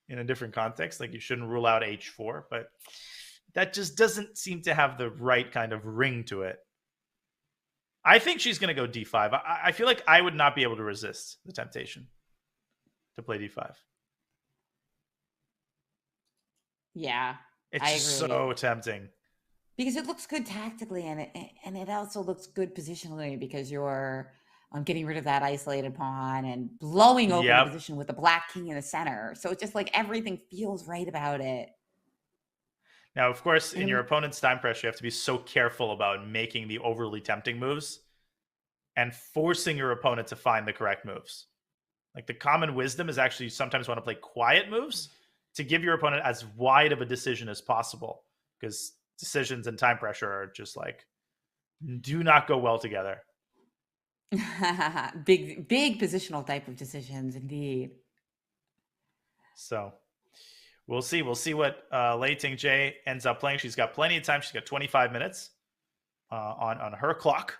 in a different context. Like you shouldn't rule out h4, but that just doesn't seem to have the right kind of ring to it. I think she's going to go d5. I feel like I would not be able to resist the temptation to play d5. Yeah, it's just so tempting. Because it looks good tactically, and it also looks good positionally because you're getting rid of that isolated pawn and blowing open the position with the black king in the center. So it's just like everything feels right about it. Now, of course, in your opponent's time pressure, you have to be so careful about making the overly tempting moves and forcing your opponent to find the correct moves. Like the common wisdom is actually sometimes want to play quiet moves to give your opponent as wide of a decision as possible, because decisions and time pressure are just like, do not go well together. big positional type of decisions, indeed. So we'll see. We'll see what Lei Ting-Jie ends up playing. She's got plenty of time. She's got 25 minutes on her clock.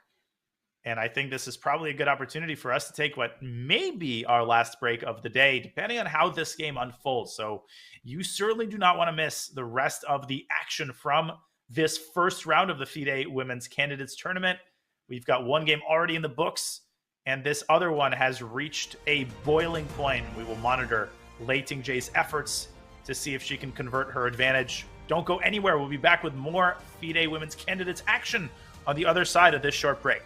And I think this is probably a good opportunity for us to take what may be our last break of the day, depending on how this game unfolds. So you certainly do not want to miss the rest of the action from this first round of the FIDE Women's Candidates Tournament. We've got one game already in the books, and this other one has reached a boiling point. We will monitor Lei Tingjae's efforts to see if she can convert her advantage. Don't go anywhere. We'll be back with more FIDE Women's Candidates action on the other side of this short break.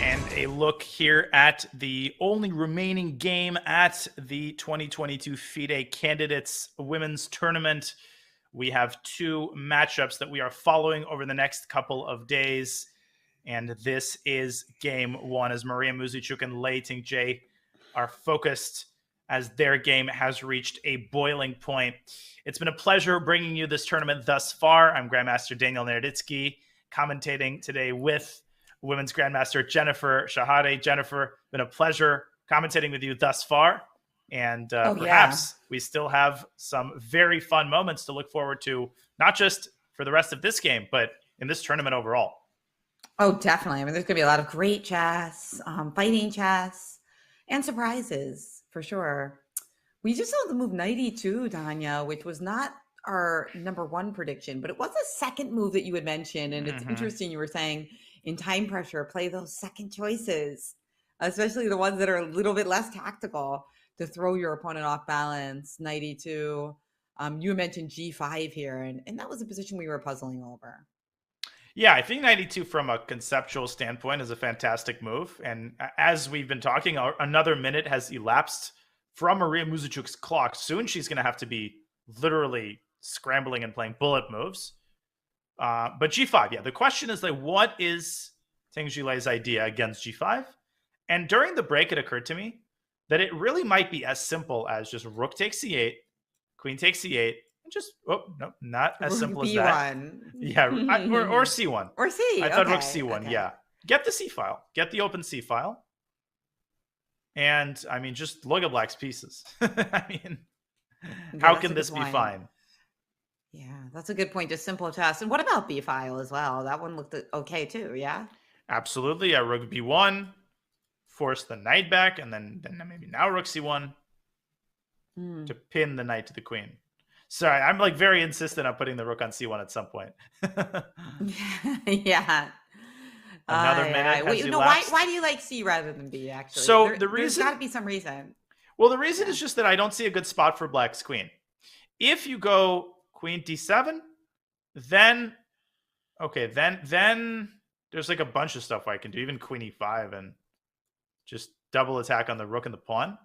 And a look here at the only remaining game at the 2022 FIDE Candidates Women's Tournament. We have two matchups that we are following over the next couple of days. And this is game one, as Maria Muzychuk and Lei Tingjae are focused as their game has reached a boiling point. It's been a pleasure bringing you this tournament thus far. I'm Grandmaster Daniel Naroditsky, commentating today with women's grandmaster Jennifer Shahade. Jennifer, been a pleasure commentating with you thus far. And perhaps we still have some very fun moments to look forward to, not just for the rest of this game, but in this tournament overall. Oh, definitely. I mean, there's going to be a lot of great chess, fighting chess, and surprises for sure. We just saw the move knight e2, Tanya, which was not our number one prediction, but it was a second move that you had mentioned. And it's interesting. You were saying in time pressure, play those second choices, especially the ones that are a little bit less tactical to throw your opponent off balance. Knight e2. You mentioned g5 here, and that was a position we were puzzling over. Yeah, I think knight e2 from a conceptual standpoint is a fantastic move. And as we've been talking, another minute has elapsed from Maria Muzychuk's clock. Soon she's going to have to be literally scrambling and playing bullet moves. But g5, yeah. The question is, like, what is Teng Jilei's idea against g5? And during the break, it occurred to me that it really might be as simple as just rook takes c8, queen takes c8, and just, oh, no, not as simple as that. Yeah, or c1. Or c. I thought rook c1, yeah. Get the c file. Get the open c file. And, I mean, just look at black's pieces. I mean, how can this be fine? Yeah, that's a good point. Just simple chess. And what about b file as well? That one looked okay too, yeah? Absolutely. Yeah, rook b1. Force the knight back, and then maybe now rook c1 to pin the knight to the queen. Sorry, I'm like very insistent on putting the rook on c1 at some point. Yeah. Another minute. Wait, no, why do you like c rather than b, actually? So the reason, there's got to be some reason. Well, the reason is just that I don't see a good spot for black's queen. If you go queen d7, then then there's like a bunch of stuff I can do, even queen e5 and just double attack on the rook and the pawn.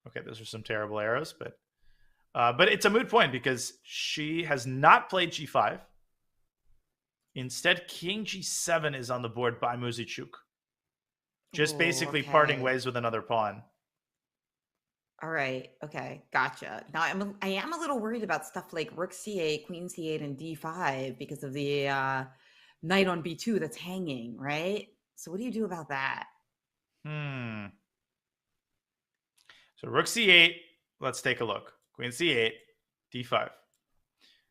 Okay, those are some terrible arrows, but it's a moot point because she has not played g5. Instead, king g7 is on the board by Muzychuk. Just basically parting ways with another pawn. All right. Okay. Gotcha. Now I am a little worried about stuff like rook c8, queen c8, and d5 because of the knight on b2 that's hanging, right? So what do you do about that? So rook c8, let's take a look. Queen c8, d5.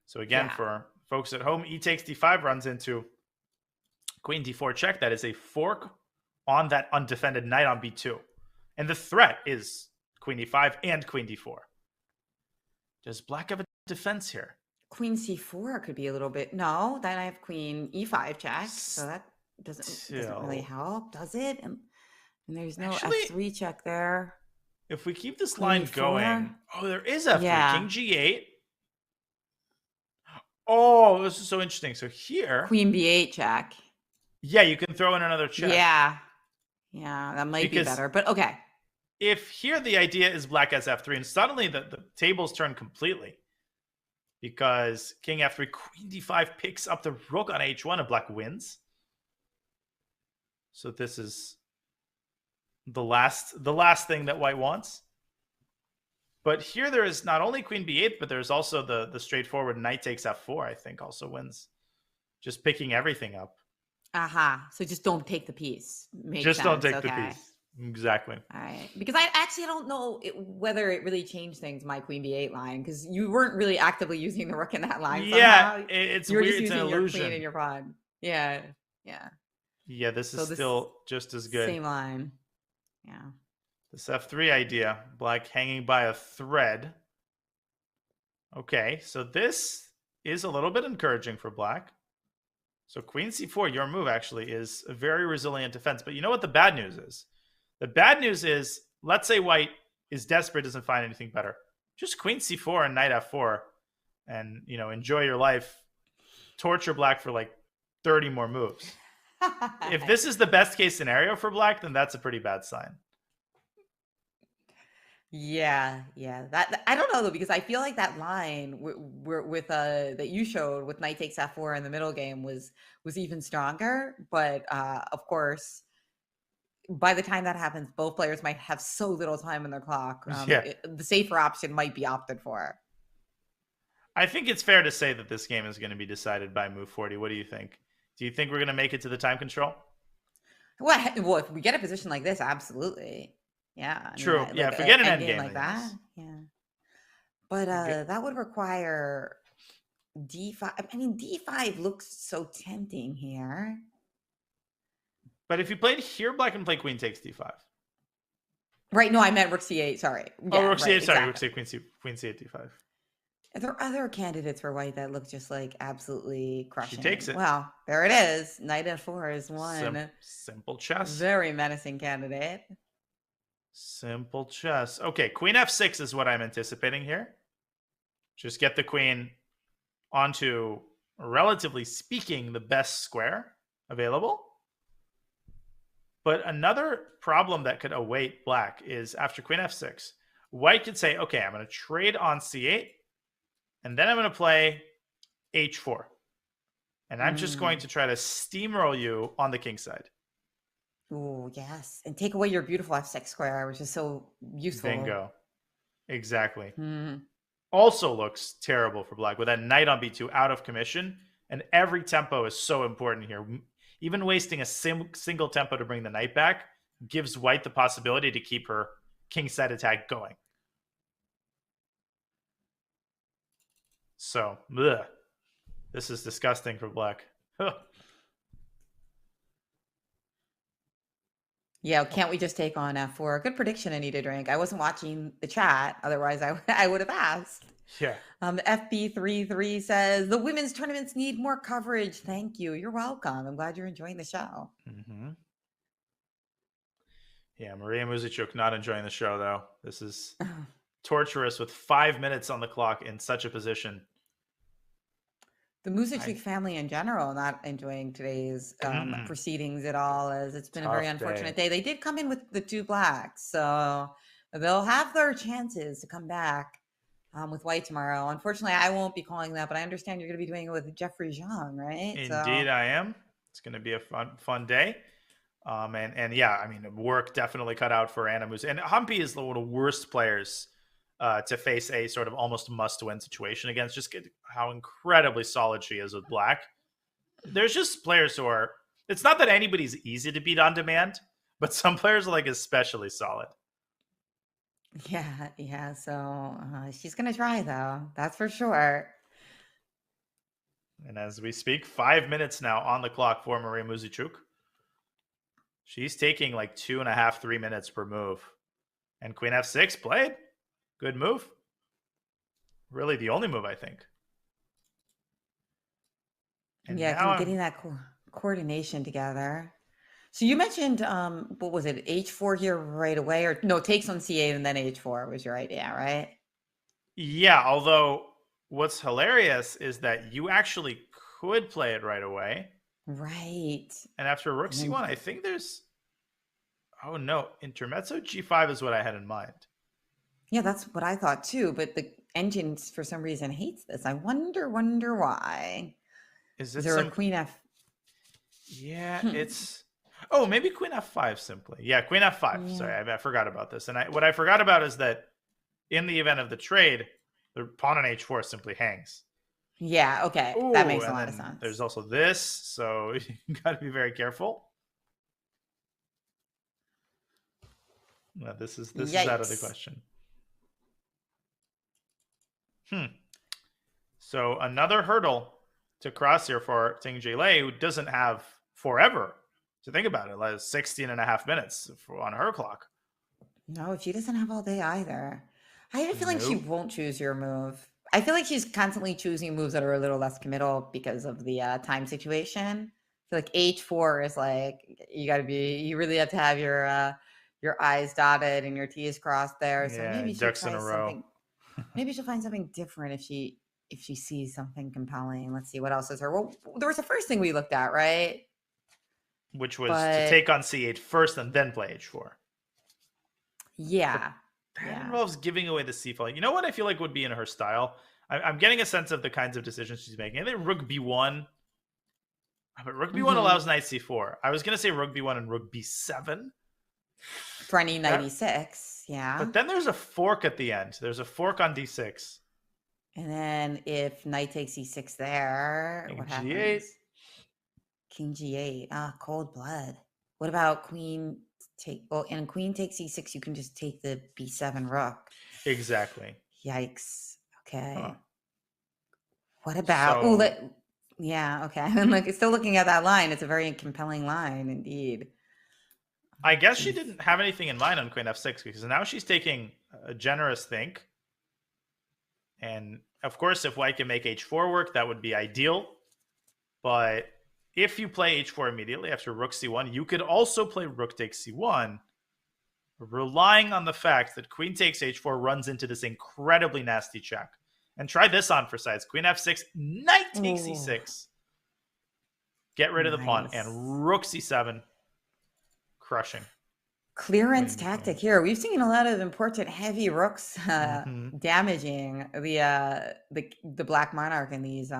So again, for folks at home, e takes d5 runs into queen d4 check. That is a fork on that undefended knight on b2. And the threat is queen e5 and queen d4. Does black have a defense here? Queen c4 could be a little bit... No, then I have queen e5 check. So that doesn't really help, does it? And there's no f3 check there. If we keep this line going... Oh, there is f3. Yeah. King g8. Oh, this is so interesting. So here... Queen b8 check. Yeah, you can throw in another check. Yeah, that might be better, but okay. If here the idea is black has f3, and suddenly the tables turn completely. Because king f3, queen d5 picks up the rook on h1 and black wins. So this is the last thing that white wants. But here there is not only queen b8, but there's also the straightforward knight takes f4, I think also wins. Just picking everything up. So just don't take the piece. Don't take the piece. Exactly. All right. Because I actually don't know whether it really changed things, my queen b8 line, because you weren't really actively using the rook in that line. Yeah, it's weird. Just it's an illusion. Your queen and your pawn. Yeah. Yeah, this is still just as good. Same line. Yeah. This f3 idea, black hanging by a thread. Okay, so this is a little bit encouraging for black. So queen c4, your move actually is a very resilient defense. But you know what the bad news is? The bad news is, let's say white is desperate, doesn't find anything better. Just queen c4 and knight f4 and, enjoy your life. Torture black for like 30 more moves. If this is the best case scenario for black, then that's a pretty bad sign. Yeah. That I don't know though, because I feel like that line with that you showed with knight takes f4 in the middle game was even stronger. But of course, by the time that happens, both players might have so little time in their clock. The safer option might be opted for. I think it's fair to say that this game is going to be decided by move 40. What do you think? Do you think we're going to make it to the time control? Well, if we get a position like this, absolutely. Yeah, I mean, True. Yeah, like if we get a an end end game game, like then that. yes. Yeah, but that would require d5. I mean, d5 looks so tempting here. But if you played here, black can play queen takes d5. Right? No, I meant rook c8. Sorry. Oh, Yeah, rook right. c8. Sorry, rook Exactly. c8, queen c8, d5. Are there other candidates for white that look just like absolutely She takes crushing? it. Well, there it is. Knight f4 is one Simple chess. very menacing candidate. Simple chess. Okay, queen f6 is what I'm anticipating here. Just get the queen onto, relatively speaking, the best square available. But another problem that could await black is after queen f6, white could say, okay, I'm going to trade on c8, and then I'm going to play h4. And I'm just going to try to steamroll you on the king side. Oh, yes. And take away your beautiful f6 square, which is so useful. Bingo. Exactly. Also looks terrible for black with that knight on b2 out of commission. And every tempo is so important here. Even wasting a single tempo to bring the knight back gives white the possibility to keep her king side attack going. So, bleh. This is disgusting for black. Yeah, can't we just take on f4? Good prediction, Anita Drink. I wasn't watching the chat. Otherwise, I would have asked. Yeah. FB33 says, the women's tournaments need more coverage. Thank you. You're welcome. I'm glad you're enjoying the show. Yeah, Maria Muzychuk not enjoying the show, though. This is torturous with 5 minutes on the clock in such a position. The Muzychuk family in general not enjoying today's proceedings at all, as it's been a very unfortunate day. They did come in with the 2 blacks, so they'll have their chances to come back with white tomorrow. Unfortunately, I won't be calling that, but I understand you're going to be doing it with Jeffrey Zhang, right? Indeed, I am. It's going to be a fun day. And yeah, I mean, work definitely cut out for Anna Muzychuk. And Humpy is one of the worst players to face a sort of almost must-win situation against. Just how incredibly solid she is with black. There's just players who are... It's not that anybody's easy to beat on demand, but some players are like especially solid. Yeah. So she's going to try, though. That's for sure. And as we speak, 5 minutes now on the clock for Maria Muzychuk. She's taking like 2.5, 3 minutes per move. And queen f6 played. Good move. Really the only move, I think. And yeah, getting that coordination together. So you mentioned, what was it, h4 here right away? Or no, takes on c8 and then h4 was your idea, right? Yeah, although what's hilarious is that you actually could play it right away. Right. And after rook c1, I think there's... Oh, no. Intermezzo g5 is what I had in mind. Yeah, that's what I thought too. But the engine, for some reason, hates this. I wonder why. Is there a queen f? Yeah, it's... Oh, maybe queen f5 simply. Yeah, queen f5. Yeah. Sorry, I forgot about this. And what I forgot about is that in the event of the trade, the pawn on h4 simply hangs. Yeah, okay. Ooh, that makes a lot of sense. There's also this, so you got to be very careful. No, this is out of the question. So another hurdle to cross here for Ting-Jie Lei, who doesn't have forever to think about it. Like 16.5 minutes on her clock. No, she doesn't have all day either. I have a feeling she won't choose your move. I feel like she's constantly choosing moves that are a little less committal because of the time situation. I feel like h4 is like, you really have to have your I's dotted and your T's crossed there. So maybe ducks in a row. Maybe she'll find something different if she sees something compelling. Let's see what else is her. Well, there was the first thing we looked at, right? Which was to take on c8 first and then play h4. Yeah. That involves giving away the c file. You know what I feel like would be in her style? I'm getting a sense of the kinds of decisions she's making. I think rook b1. But rook b1 allows knight c4. I was going to say rook b1 and rook b7. For any knight e6, yeah. But then there's a fork at the end. There's a fork on d6. And then if knight takes e6 there, King what g8. happens? King g8. Ah, cold blood. What about queen take? Well, and queen takes e6. You can just take the b7 rook. Exactly. Yikes. Huh. Okay. What about? Oh, So yeah. Okay. I'm like still looking at that line. It's a very compelling line indeed. I guess she Queen. didn't have anything in mind on queen f6 because now she's taking a generous think. And of course, if white can make h4 work, that would be ideal. But if you play h4 immediately after rook c1, you could also play rook takes c1, relying on the fact that queen takes h4 runs into this incredibly nasty check. And try this on for sides. Queen f6, knight takes Ooh, e6. Get rid of the pawn. nice. And rook c7, crushing. Clearance Winning the tactic game. here. We've seen a lot of important heavy rooks Mm-hmm. damaging the black monarch in these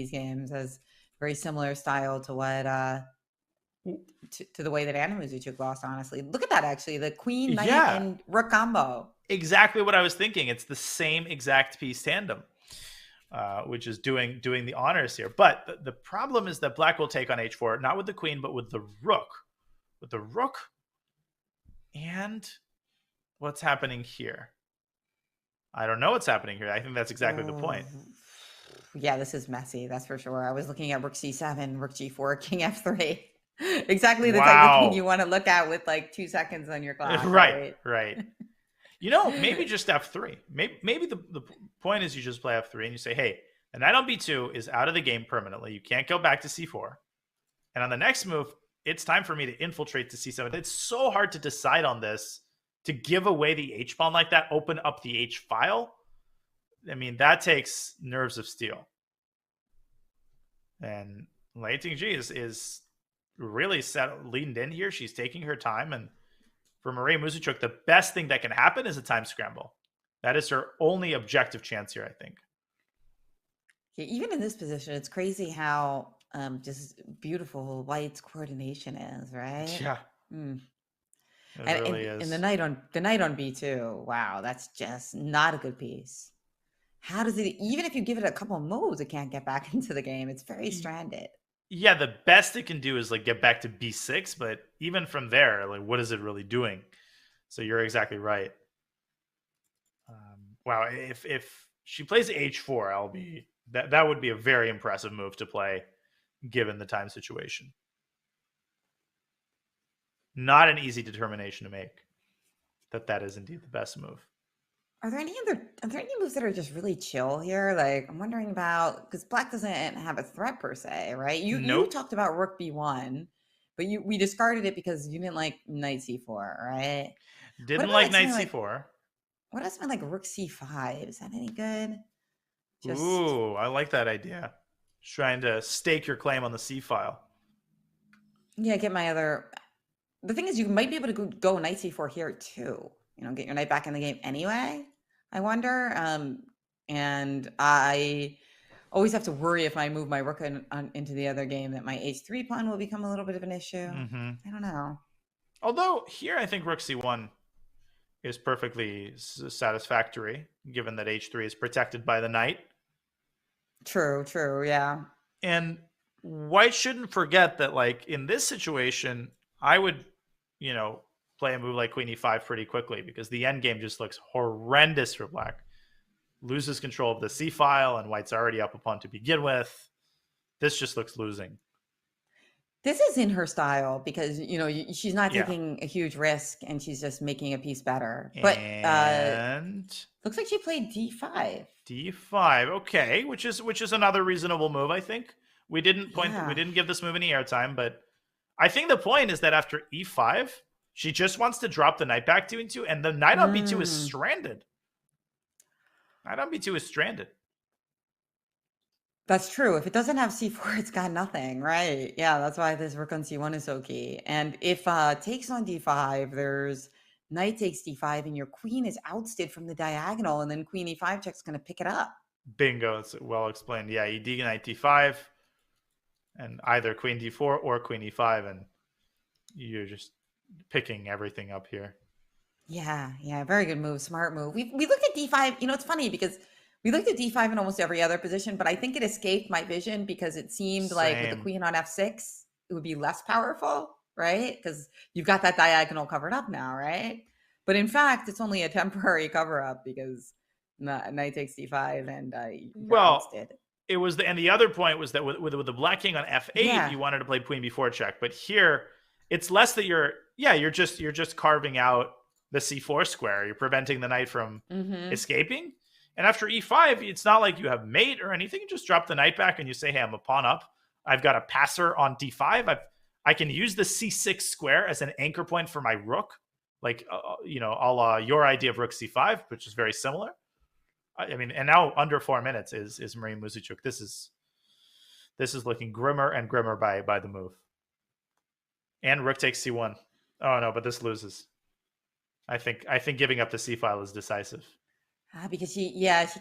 games as very similar style to what to the way that Anna Muzychuk lost. Honestly, look at that. Actually, the queen, knight, Yeah, and rook combo. exactly what I was thinking. It's the same exact piece tandem, which is doing the honors here. But the problem is that black will take on h4, not with the queen, but with the rook. With the rook. And what's happening here? I don't know what's happening here. I think that's exactly the Oh, point. yeah, this is messy. That's for sure. I was looking at rook c7, rook g4, king f3. Exactly the type of thing you Wow. want to look at with like 2 seconds on your clock, Right, right? right. Maybe just f3. Maybe the point is you just play f3 and you say, hey, the knight on b2 is out of the game permanently. You can't go back to c4. And on the next move, it's time for me to infiltrate to c7. It's so hard to decide on this, to give away the h-pawn like that, open up the h-file. I mean, that takes nerves of steel. And Lei Tingji is really leaned in here. She's taking her time. And for Maria Muzychuk, the best thing that can happen is a time scramble. That is her only objective chance here, I think. Yeah, even in this position, it's crazy how just beautiful white's coordination is, right? Yeah, Mm. it And, really and is. the knight on b2, wow, that's just not a good piece. How does it? Even if you give it a couple moves, it can't get back into the game. It's very stranded. Yeah, the best it can do is like get back to b6, but even from there, like what is it really doing? So you're exactly right. Wow, if she plays h4, I'll be that would be a very impressive move to play, given the time situation. Not an easy determination to make. That is indeed the best move. Are there any moves that are just really chill here? Like I'm wondering about because black doesn't have a threat per se, right? You Nope. talked about rook b1, but we discarded it because you didn't like knight c4, right? What Didn't about like like knight something like c4. what about something like rook c5? Is that any good? Just Ooh, I like that idea. Just trying to stake your claim on the c file. yeah, get my other. The thing is, you might be able to go knight c4 here too. Get your knight back in the game anyway. I wonder. And I always have to worry if I move my rook into the other game that my h3 pawn will become a little bit of an issue. Mm-hmm. I don't know. Although here I think rook c1 is perfectly satisfactory, given that h3 is protected by the knight. True, yeah. And white shouldn't forget that, like, in this situation, I would, play a move like queen e5 pretty quickly because the endgame just looks horrendous for black. Loses control of the c file, and white's already up a pawn to begin with. This just looks losing. This is in her style because she's not Yeah. taking a huge risk and she's just making a piece better. But And looks like she played d5. d5, okay, which is another reasonable move, I think. We didn't Yeah. give this move any airtime, but I think the point is that after e5, she just wants to drop the knight back to e2, and the knight on b2 is stranded. Knight on b2 is stranded. That's true. If it doesn't have c4, it's got nothing, right? Yeah, that's why this rook on c1 is so key. And if takes on d5, there's knight takes d5, and your queen is ousted from the diagonal, and then queen e5 check's going to pick it up. Bingo, it's well explained. Yeah, ed knight d5, and either queen d4 or queen e5, and you're just picking everything up here. Yeah, very good move, smart move. We looked at d5. It's funny because we looked at d5 in almost every other position, but I think it escaped my vision because it seemed like with the Same. queen on f6, it would be less powerful. right? Because you've got that diagonal covered up now, right? But in fact, it's only a temporary cover up because knight takes d5 and you're Well, ousted. it was and the other point was that with the black king on f8, Yeah. you wanted to play queen b4 check, but here it's less that you're just carving out the c4 square. You're preventing the knight from escaping. And after e5, it's not like you have mate or anything. You just drop the knight back and you say, hey, I'm a pawn up. I've got a passer on d5. I can use the c6 square as an anchor point for my rook, like a la your idea of rook c5, which is very similar. I mean, and now under 4 minutes is Marie Muzychuk. This is looking grimmer and grimmer by the move. And rook takes c1. Oh no, but this loses. I think giving up the c file is decisive. Because she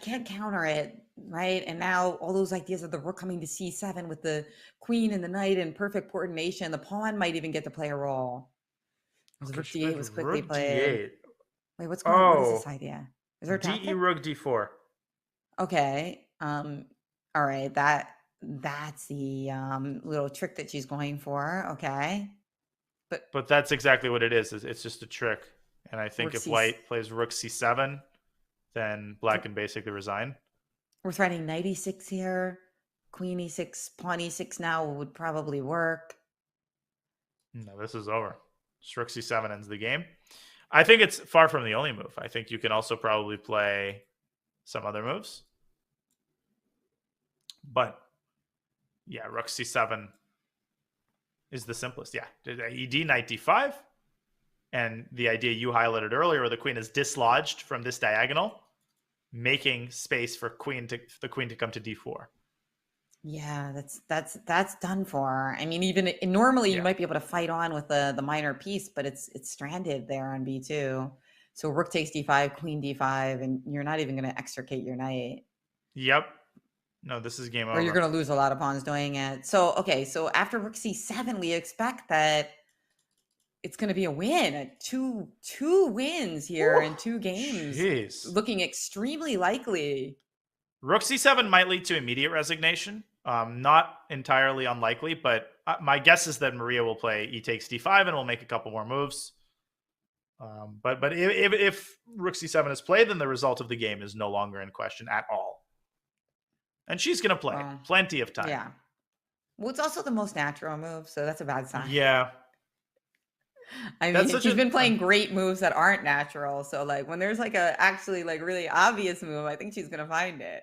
can't counter it, right? And now all those ideas of the rook coming to c7 with the queen and the knight in perfect coordination, the pawn might even get to play a role. Rook d8 was quickly played. D8. Wait, what's going on? What is this idea? Is there a DE tactic? rook d4. Okay. All right. That's the little trick that she's going for. Okay. But that's exactly what it is. It's just a trick. And I think if white plays rook c7, then black can basically resign. We're threatening knight e6 here. Queen e6, pawn e6 now would probably work. No, this is over. Just rook c7 ends the game. I think it's far from the only move. I think you can also probably play some other moves. But yeah, rook c7 is the simplest. Yeah, ed knight d5. And the idea you highlighted earlier where the queen is dislodged from this diagonal, making space for the queen to come to d4. Yeah, that's done for. I mean, even normally you might be able to fight on with the minor piece, but it's stranded there on b2. So rook takes d5, queen d5, and you're not even going to extricate your knight. Yep. No, this is game over. Or you're going to lose a lot of pawns doing it. So, okay, so after rook c7, we expect that it's going to be a win. Two wins here in 2 games. Jeez. Looking extremely likely. Rook c7 might lead to immediate resignation. Not entirely unlikely, but my guess is that Maria will play e takes d5 and will make a couple more moves. But if rook c7 is played, then the result of the game is no longer in question at all. And she's going to play plenty of time. Yeah. Well, it's also the most natural move, so that's a bad sign. Yeah. I mean, she's been playing great moves that aren't natural. So like when there's like a actually like really obvious move, I think she's going to find it.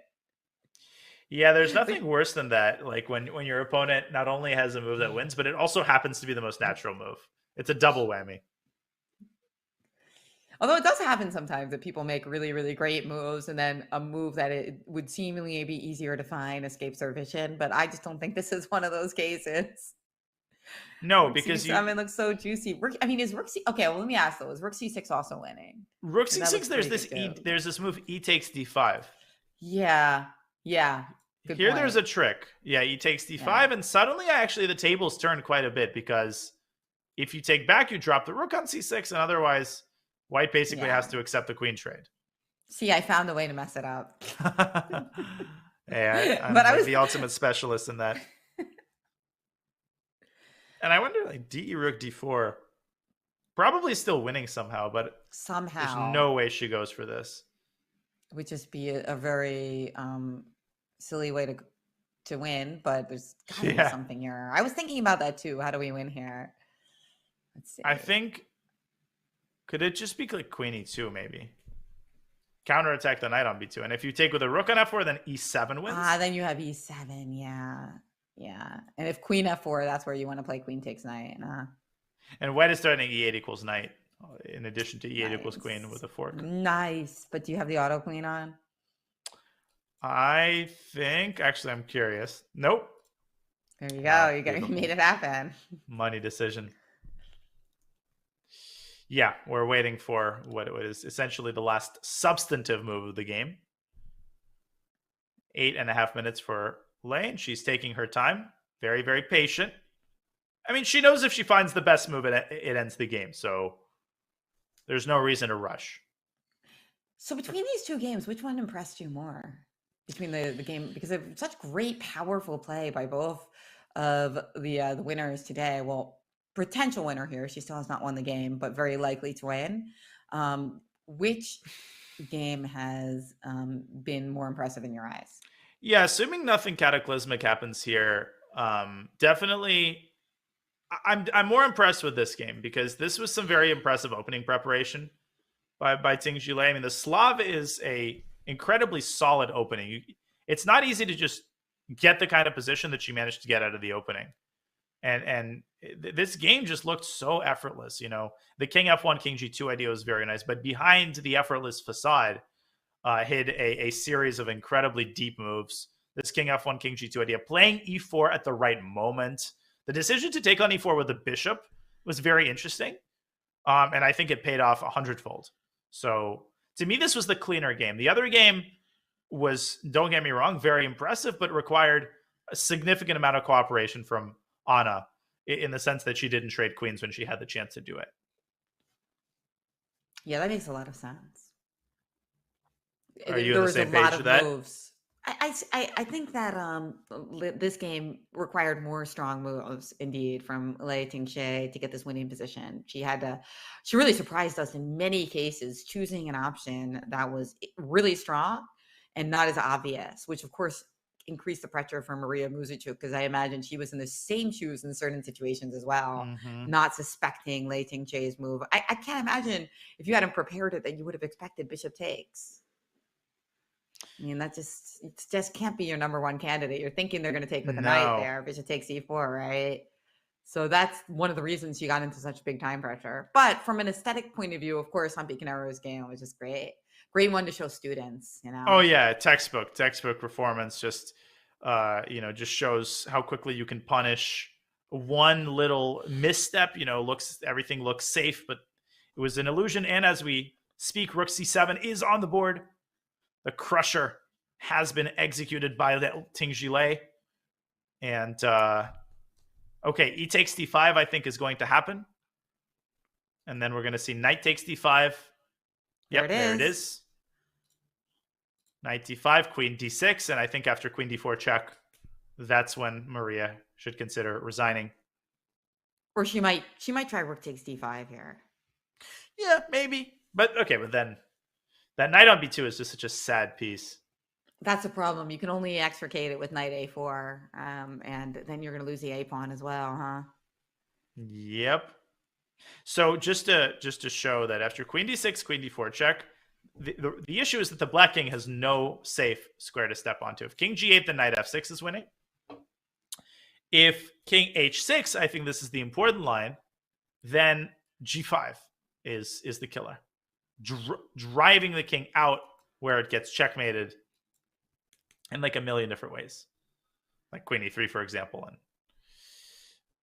Yeah, there's nothing worse than that. Like when your opponent not only has a move that wins, but it also happens to be the most natural move. It's a double whammy. Although it does happen sometimes that people make really, really great moves and then a move that it would seemingly be easier to find escapes their vision. But I just don't think this is one of those cases. No, because C7 looks so juicy. I mean, is rook c? Okay, well, let me ask though: is rook c6 also winning? Rook c6. There's this move e takes d5. Yeah. Good point. There's a trick. Yeah, e takes d5, and suddenly actually the tables turned quite a bit because if you take back, you drop the rook on c6, and otherwise white basically has to accept the queen trade. See, I found a way to mess it up. Yeah, I was the ultimate specialist in that. And I wonder, like, DE rook d4, probably still winning somehow, but somehow there's no way she goes for this. It would just be a very silly way to win, but there's gotta be something here. I was thinking about that too. How do we win here? Let's see. I think, could it just be like queen e2 maybe? Counterattack the knight on b2. And if you take with a rook on f4, then e7 wins. Then you have e7, yeah. And if queen f4, that's where you want to play queen takes knight. And white is starting e8 equals knight, in addition to e8 equals queen with a fork. Nice. But do you have the auto queen on? I think, actually, I'm curious. Nope. There you go. You made it happen. Money decision. Yeah, we're waiting for what is essentially the last substantive move of the game. 8.5 minutes for Lane. She's taking her time. Very, very patient. I mean, she knows if she finds the best move, it ends the game. So there's no reason to rush. So between these 2 games, which one impressed you more? Between the game, because of such great, powerful play by both of the winners today. Well, potential winner here. She still has not won the game, but very likely to win. Which game has been more impressive in your eyes? Yeah, assuming nothing cataclysmic happens here, definitely I'm more impressed with this game because this was some very impressive opening preparation by Ting Jilei. I mean, the Slav is a incredibly solid opening. It's not easy to just get the kind of position that she managed to get out of the opening. And this game just looked so effortless. You know, the King F1, King G2 idea was very nice, but behind the effortless facade hid a series of incredibly deep moves. This King F1, King G2 idea, playing E4 at the right moment. The decision to take on E4 with the bishop was very interesting, and I think it paid off 100-fold. So to me, this was the cleaner game. The other game was, don't get me wrong, very impressive, but required a significant amount of cooperation from Anna in the sense that she didn't trade queens when she had the chance to do it. Yeah, that makes a lot of sense. Are you There on the was a same page lot with of that? moves. I think that this game required more strong moves indeed from Lei Tingxie to get this winning position. She really surprised us in many cases, choosing an option that was really strong and not as obvious, which of course increased the pressure for Maria Muzychuk, because I imagine she was in the same shoes in certain situations as well, Mm-hmm. not suspecting Lei Tingxie's move. I can't imagine if you hadn't prepared it that you would have expected bishop takes. I mean, it just can't be your number one candidate. You're thinking they're going to take with the knight No. there. Bishop takes e4, right? So that's one of the reasons she got into such big time pressure. But from an aesthetic point of view, of course, Humpy Canero's game was just great. Great one to show students, you know? Oh yeah, textbook performance. Just just shows how quickly you can punish one little misstep. Everything looks safe, but it was an illusion. And as we speak, Rook C7 is on the board. The crusher has been executed by the Ting Jilei. And okay, E takes D5, I think, is going to happen. And then we're going to see Knight takes D5. Yep, there it is. Knight D5, Queen D6, and I think after Queen D4 check, that's when Maria should consider resigning. Or she might try Rook takes D5 here. Yeah, maybe. But okay, but then that Knight on B2 is just such a sad piece. That's a problem. You can only extricate it with Knight A4, and then you're going to lose the A pawn as well, huh? Yep. So just to show that after Queen D6, Queen D4 check, the issue is that the Black King has no safe square to step onto. If King G8, then Knight F6 is winning. If King H6, I think this is the important line, then G5 is the killer. Driving the king out where it gets checkmated in like a million different ways. Like Queen E3, for example.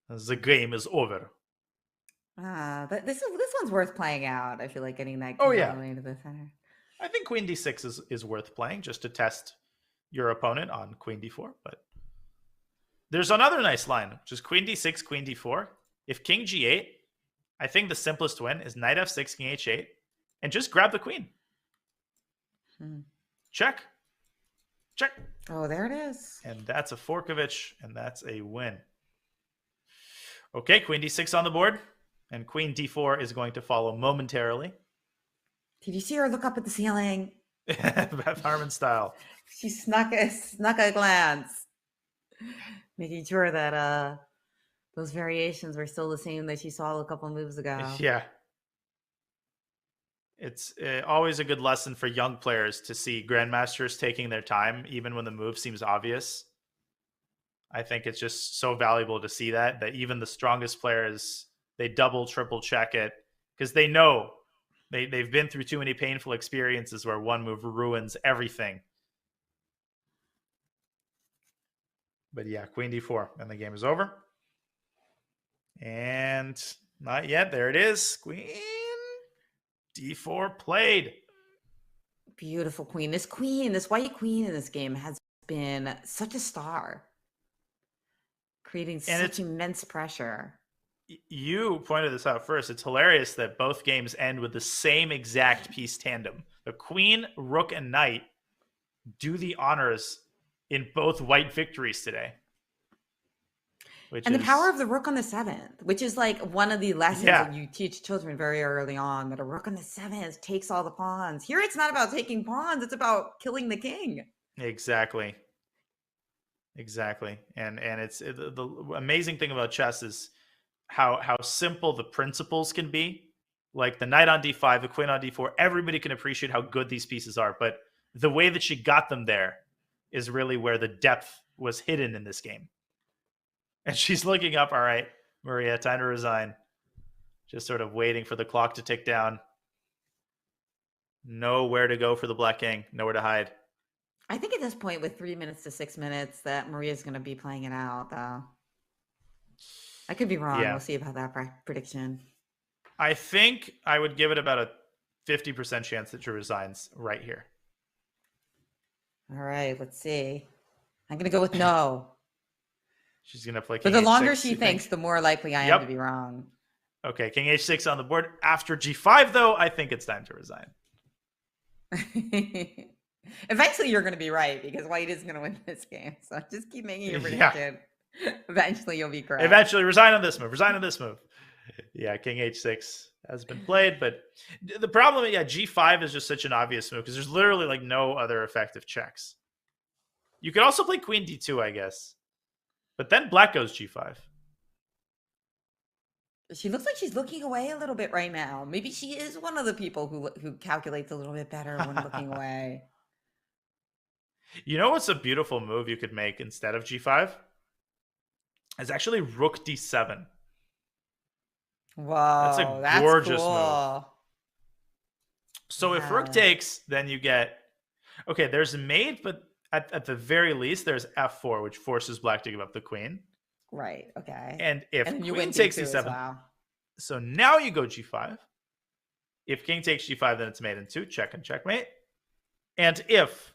And the game is over. But this one's worth playing out. I feel like getting that all the way into the center. I think Queen D6 is worth playing just to test your opponent on Queen D4. But there's another nice line, which is Queen D6, Queen D4. If King G8, I think the simplest win is Knight F6, King H8, and just grab the queen. Check. Check. Oh, there it is. And that's a Forkovich, and that's a win. Okay, Queen D6 on the board, and Queen D4 is going to follow momentarily. Did you see her look up at the ceiling? Beth Harmon style. She snuck a glance, making sure that those variations were still the same that she saw a couple of moves ago. Yeah. It's always a good lesson for young players to see grandmasters taking their time, even when the move seems obvious. I think it's just so valuable to see that even the strongest players, they double, triple check it because they know they've been through too many painful experiences where one move ruins everything. But yeah, Queen D4, and the game is over. And not yet. There it is. Queen D4 played. Beautiful queen. This white queen in this game has been such a star, creating such immense pressure. You pointed this out first. It's hilarious that both games end with the same exact piece tandem. The queen, rook, and knight do the honors in both white victories today. which And the power is of the rook on the seventh, which is like one of the lessons yeah, that you teach children very early on, that a rook on the seventh takes all the pawns. Here, it's not about taking pawns, it's about killing the king. exactly. Exactly. And the amazing thing about chess is how simple the principles can be. Like the knight on d5, the queen on d4, everybody can appreciate how good these pieces are, but the way that she got them there is really where the depth was hidden in this game. And she's looking up, all right, Maria, time to resign. Just sort of waiting for the clock to tick down. Nowhere to go for the black king, nowhere to hide. I think at this point, with 3 minutes to 6 minutes, that Maria's going to be playing it out, though. I could be wrong. Yeah. We'll see about that prediction. I think I would give it about a 50% chance that she resigns right here. All right, let's see. I'm going to go with no. She's going to play But king the longer h6, she thinks, the more likely I am to be wrong. Okay, king h6 on the board. After g5, though, I think it's time to resign. Eventually, you're going to be right because white is going to win this game. So just keep making your prediction. Yeah. Eventually, you'll be correct. Eventually, resign on this move. Resign on this move. Yeah, king h6 has been played, but the problem, g5 is just such an obvious move because there's literally like no other effective checks. You could also play queen d2, I guess, but then black goes g5. She looks like she's looking away a little bit right now. Maybe she is one of the people who calculates a little bit better when looking away. You know what's a beautiful move you could make instead of g5? It's actually rook d7. Whoa, that's a gorgeous cool. move. So if rook takes, then you get... Okay, there's mate, but at the very least, there's f4, which forces black to give up the queen. Right, okay. And if and queen takes d7, well. So now you go g5. If king takes g5, then it's mate in 2, check and checkmate. And if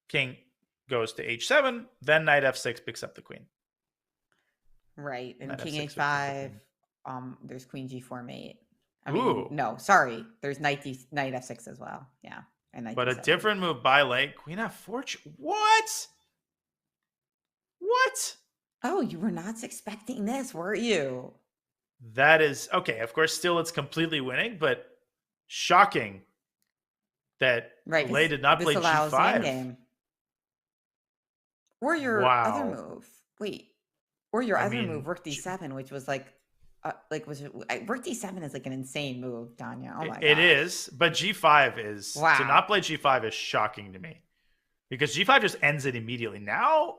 king goes to h7, then knight f6 picks up the queen. Right, and Knight king f6 h5, there's queen g4 mate. I Ooh. mean, no, sorry. There's knight f6 as well. Yeah. And knight but d7. A different move by late. Queen f4. What? What? Oh, you were not expecting this, were you? That is okay. Of course, still it's completely winning, but shocking that Lei did not play g5. Game. Or your other move. Wait. Or your other move, rook d7, which was like rook d7 is like an insane move, Tanya. Oh my god. It is, but g5 is to not play g5 is shocking to me because g5 just ends it immediately. Now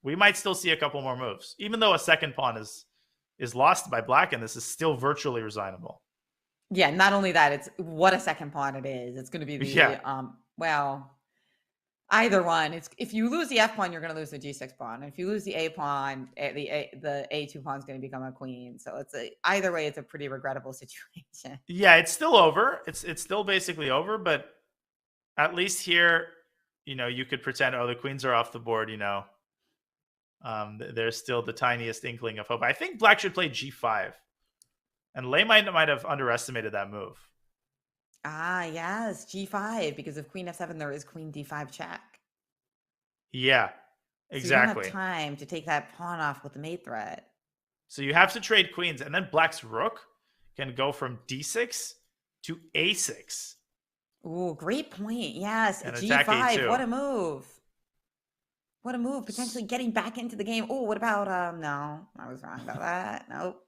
we might still see a couple more moves, even though a second pawn is lost by black, and this is still virtually resignable. Yeah, not only that, it's what a second pawn it is. It's going to be the well, either one. It's if you lose the f pawn, you're going to lose the g6 pawn. And if you lose the a pawn, the a2 pawn is going to become a queen. So it's either way, it's a pretty regrettable situation. Yeah, it's still over. It's still basically over, but at least here, you could pretend, the queens are off the board. There's still the tiniest inkling of hope. I think black should play g5, and Lei might have underestimated that move. Ah, yes, g5, because of queen f7, there is queen d5 check. Yeah, exactly. So you don't have time to take that pawn off with the mate threat. So you have to trade queens, and then black's rook can go from d6 to a6. Ooh, great point. Yes, and g5, what a move. What a move, potentially getting back into the game. Oh, what about, no, I was wrong about that. Nope.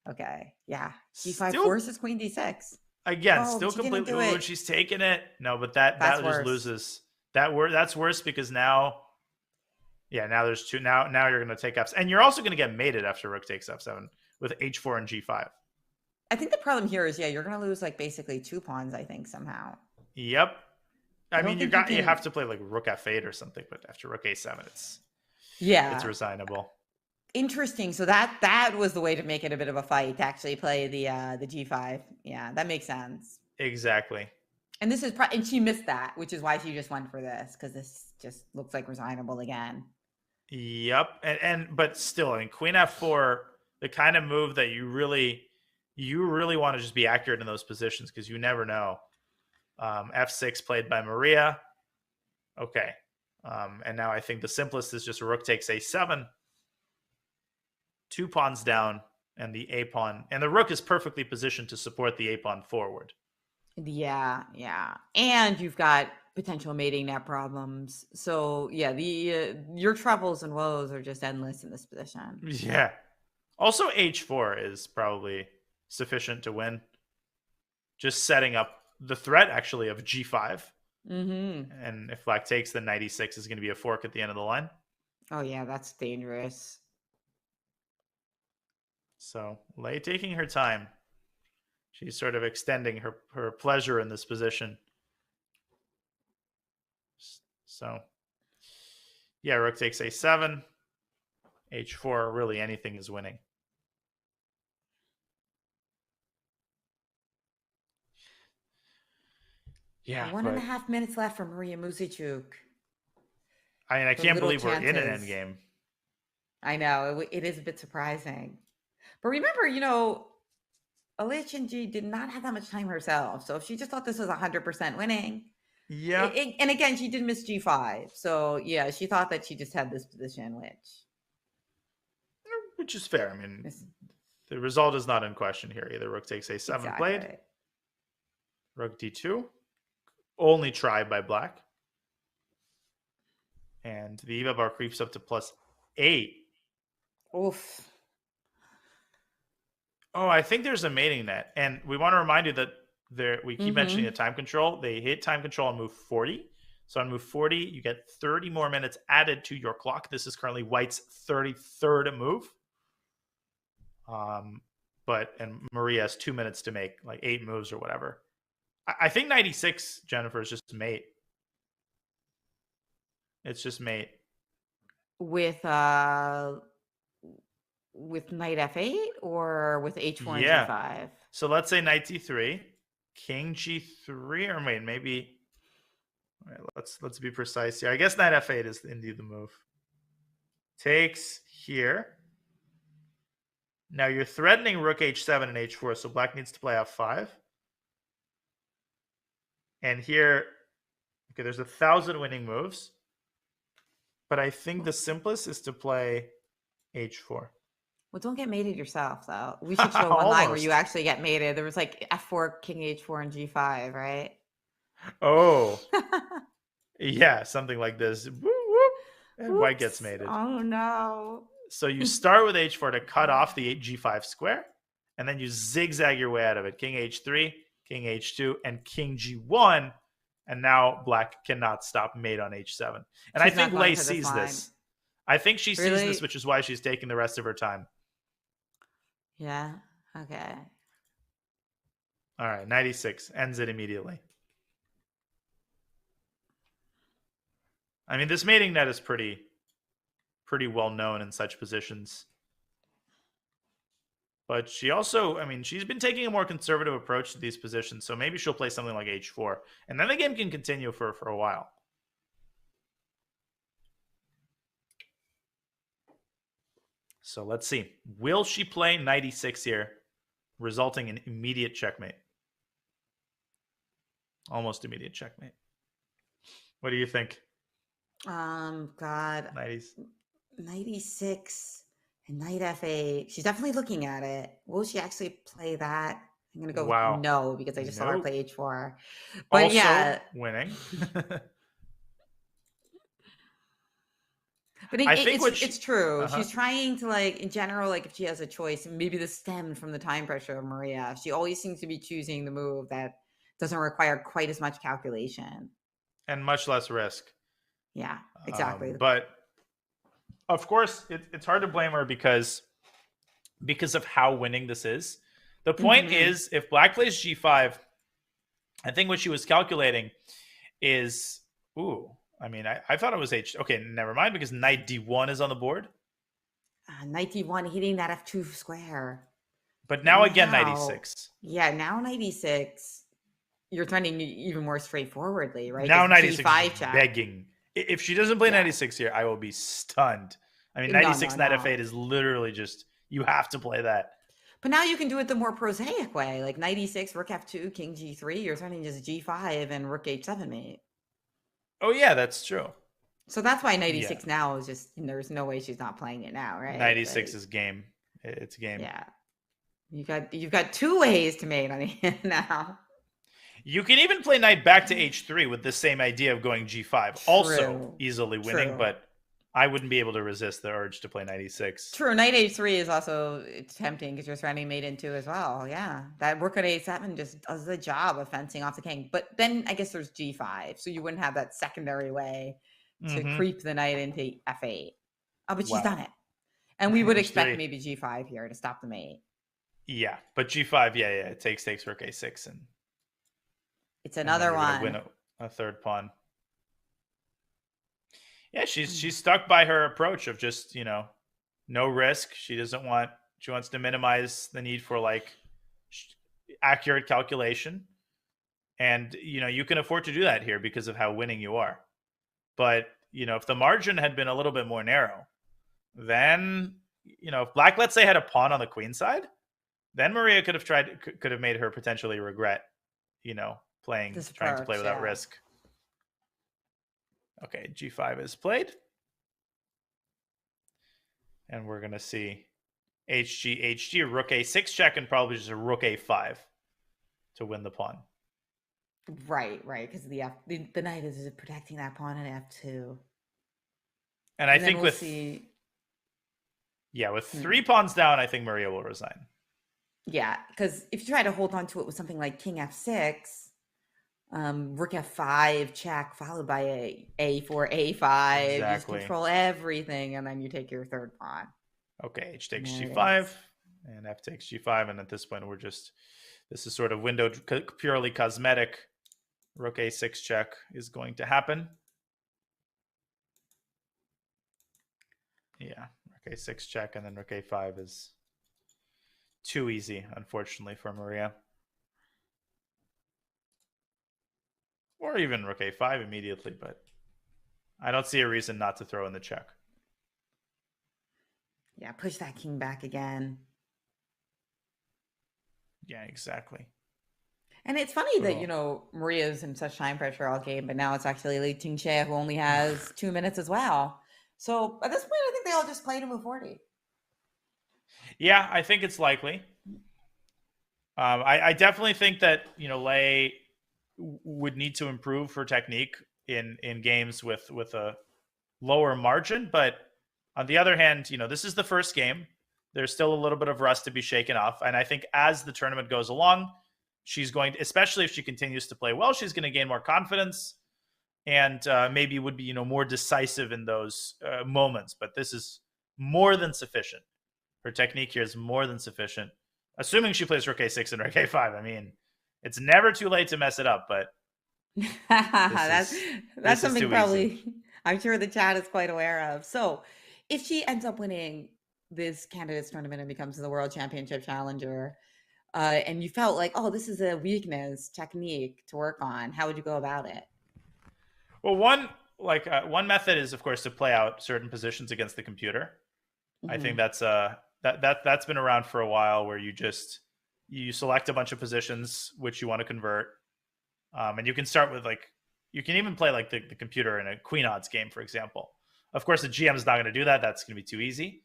Okay, yeah. g5 forces queen d6. Again, still completely. Ooh, she's taking it. No, but that just loses. That's worse because now, now there's two. Now you're going to take f7, and you're also going to get mated after rook takes f7 with h4 and g5. I think the problem here is, you're going to lose like basically 2 pawns. I think somehow. Yep. I mean, you have to play like rook f8 or something, but after rook a7, it's resignable. Interesting. So that was the way to make it a bit of a fight, to actually play the g5. Yeah, that makes sense. Exactly. And this is and she missed that, which is why she just went for this, because this just looks like resignable again. Yep. But still, I mean, queen f4, the kind of move that you really want to just be accurate in those positions because you never know. F6 played by Maria. Okay. And now I think the simplest is just rook takes a7. 2 pawns down and the a pawn, and the rook is perfectly positioned to support the a pawn forward. Yeah, yeah. And you've got potential mating net problems. So, yeah, the your troubles and woes are just endless in this position. Yeah. Also, h4 is probably sufficient to win. Just setting up the threat, actually, of g5. Mm-hmm. And if black takes, then knight e6 is going to be a fork at the end of the line. Oh, yeah, that's dangerous. So, Lei taking her time. She's sort of extending her pleasure in this position. So, yeah, rook takes a7. h4, really anything is winning. Yeah, 1.5 minutes left for Maria Muzychuk. I mean, I can't believe we're in an endgame. I know, it is a bit surprising. But remember, Alicia G did not have that much time herself. So if she just thought this was 100% winning. Yeah. And again, she did miss G5. So yeah, she thought that she just had this position, which is fair. I mean, the result is not in question here either. Rook takes a7 exactly. played. Rook d2. Only tried by black. And the Eva bar creeps up to +8. Oof. Oh, I think there's a mating net. And we want to remind you that we keep mentioning the time control. They hit time control on move 40. So on move 40, you get 30 more minutes added to your clock. This is currently White's 33rd move. And Maria has 2 minutes to make like 8 moves or whatever. I think 96, Jennifer, is just mate. It's just mate. With knight f8 or with h4 and g5? So let's say knight d3, king g3, or wait, maybe. All right, let's be precise here. I guess knight f8 is indeed the move. Takes here. Now you're threatening rook h7 and h4, so black needs to play f5. And here, okay, there's 1,000 winning moves. But I think the simplest is to play h4. Well, don't get mated yourself, though. We should show one line where you actually get mated. There was like f4, king h4, and g5, right? Oh. Yeah, something like this. Woo, woo. And white gets mated. Oh, no. So you start with h4 to cut off the g5 square, and then you zigzag your way out of it. King h3, king h2, and king g1. And now black cannot stop mate on h7. And I think Lei sees this. I think she sees this, which is why she's taking the rest of her time. Yeah. Okay. All right. 96 ends it immediately. I mean, this mating net is pretty well known in such positions. But she also, I mean, she's been taking a more conservative approach to these positions, so maybe she'll play something like h4. And then the game can continue for a while. So let's see. Will she play knight e6 here, resulting in immediate checkmate? Almost immediate checkmate. What do you think? God. Knight e6 and knight f8. She's definitely looking at it. Will she actually play that? I'm going to go no, because I just saw her play h4. But also yeah. winning. But it's true. She's trying to, like, in general, like, if she has a choice, maybe this stemmed from the time pressure of Maria. She always seems to be choosing the move that doesn't require quite as much calculation. And much less risk. Yeah, exactly. But, of course, it's hard to blame her because of how winning this is. The point is, if black plays g5, I think what she was calculating is, I mean, I thought it was okay, never mind, because knight d1 is on the board. Knight d1 hitting that f2 square. But now again, knight e6. Yeah, now knight e6. You're trending even more straightforwardly, right? Now knight e6 is begging. If she doesn't play knight e6 here, I will be stunned. I mean, knight e6, knight f8 is literally just, you have to play that. But now you can do it the more prosaic way, like knight e6, rook f2, king g3. You're turning just g5 and rook h7 mate. Oh, yeah, that's true. So that's why knight e6 now is just, there's no way she's not playing it now, right? Knight e6 is game. It's game. Yeah. You've got two ways to mate on the hand now. You can even play knight back to h3 with the same idea of going g5, also True. easily winning, True. but I wouldn't be able to resist the urge to play knight e6. True. Knight h3 is also tempting because you're surrounding mate in two as well. Yeah. That rook at a7 just does the job of fencing off the king. But then I guess there's g5. So you wouldn't have that secondary way to Mm-hmm. creep the knight into f8. Oh, but she's Wow. done it. And we would expect h3. maybe g5 here to stop the mate. Yeah, but g5, yeah, it takes rook a6, and It's then another you're gonna one. win a third pawn. Yeah, she's stuck by her approach of just, no risk. She wants to minimize the need for like accurate calculation. And you can afford to do that here because of how winning you are. But, if the margin had been a little bit more narrow, then, if black, let's say, had a pawn on the queen side, then Maria could have made her potentially regret, trying to play without risk. Okay, g5 is played. And we're going to see hg, rook a6 check, and probably just a rook a5 to win the pawn. Right, because the knight is protecting that pawn in f2. And I think with 3 pawns down, I think Maria will resign. Yeah, because if you try to hold on to it with something like king f6, rook f5 check followed by a4 a5, exactly. You just control everything, and then you take your third pawn. Okay, h takes g5, and f takes g5, and at this point this is sort of windowed purely cosmetic. Rook a6 check is going to happen. Yeah, rook a6 check, and then rook a5 is too easy, unfortunately, for Maria. Or even rook a5 immediately, but I don't see a reason not to throw in the check. Yeah, push that king back again. Yeah, exactly. And it's funny that, Maria's in such time pressure all game, but now it's actually Li Tingxie who only has 2 minutes as well. So at this point, I think they all just play to move 40. Yeah, I think it's likely. I definitely think that, Lei would need to improve her technique in games with a lower margin. But on the other hand, this is the first game. There's still a little bit of rust to be shaken off. And I think as the tournament goes along, she's going to, especially if she continues to play well, she's going to gain more confidence and maybe would be, more decisive in those moments. But this is more than sufficient. Her technique here is more than sufficient. Assuming she plays rook a6 and rook a5. I mean, it's never too late to mess it up, but that's something probably easy. I'm sure the chat is quite aware of. So if she ends up winning this candidates tournament and becomes the world championship challenger, and you felt like, oh, this is a weakness technique to work on, how would you go about it? Well, one method is, of course, to play out certain positions against the computer. Mm-hmm. I think that's been around for a while, where you select a bunch of positions which you want to convert, and you can start with you can even play the computer in a queen odds game, for example. Of course, the GM is not going to do that. That's going to be too easy.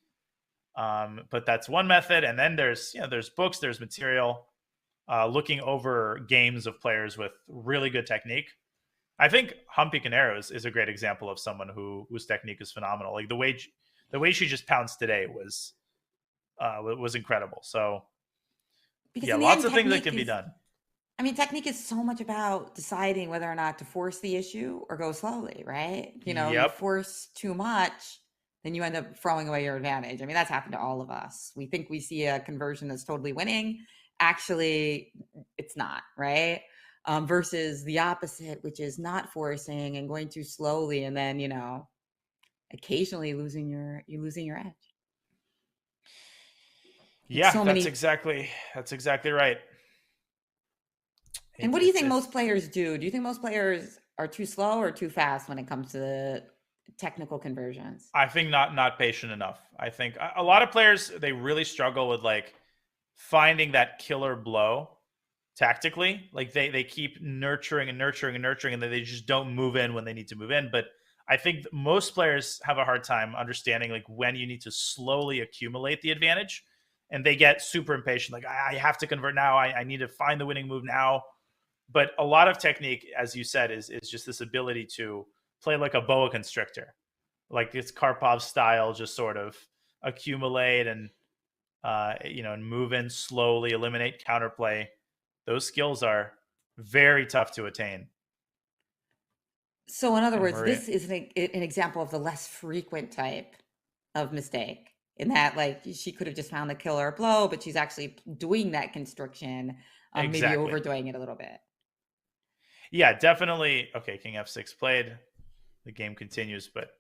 But that's one method. And then there's books, there's material, looking over games of players with really good technique. I think Humpy is a great example of someone whose technique is phenomenal. Like the way she just pounced today was incredible. So because lots of things that can be done. I mean, technique is so much about deciding whether or not to force the issue or go slowly, right? You force too much, then you end up throwing away your advantage. I mean, that's happened to all of us. We think we see a conversion that's totally winning. Actually, it's not, right? Versus the opposite, which is not forcing and going too slowly, and then, occasionally losing your edge. Yeah, that's exactly right. And what do you think most players do? Do you think most players are too slow or too fast when it comes to technical conversions? I think not patient enough. I think a lot of players, they really struggle with finding that killer blow tactically. Like they keep nurturing and then they just don't move in when they need to move in. But I think most players have a hard time understanding when you need to slowly accumulate the advantage. and they get super impatient. Like, I have to convert now. I need to find the winning move now. But a lot of technique, as you said, is just this ability to play like a boa constrictor, like it's Karpov style, just sort of accumulate and and move in slowly, eliminate counterplay. Those skills are very tough to attain. So in other And words, Maria, this is an example of the less frequent type of mistake, in that like she could have just found the killer blow, but she's actually doing that constriction, maybe exactly. overdoing it a little bit. Yeah, definitely. Okay, King F6 played. The game continues, but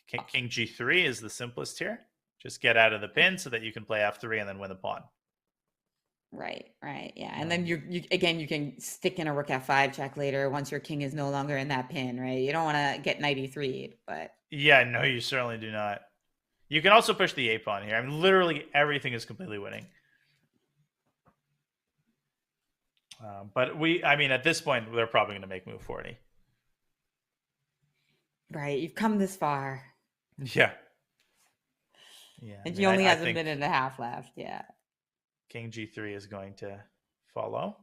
King G3 is the simplest here. Just get out of the pin so that you can play F3 and then win the pawn. Right, yeah. And then you again, you can stick in a rook F5 check later once your king is no longer in that pin, right? You don't want to get knight E3, but yeah, no, you certainly do not. You can also push the A pawn here. I mean, literally everything is completely winning. But at this point, they're probably going to make move 40. Right, you've come this far. Yeah. And she only has a minute and a half left. Yeah. King G3 is going to follow.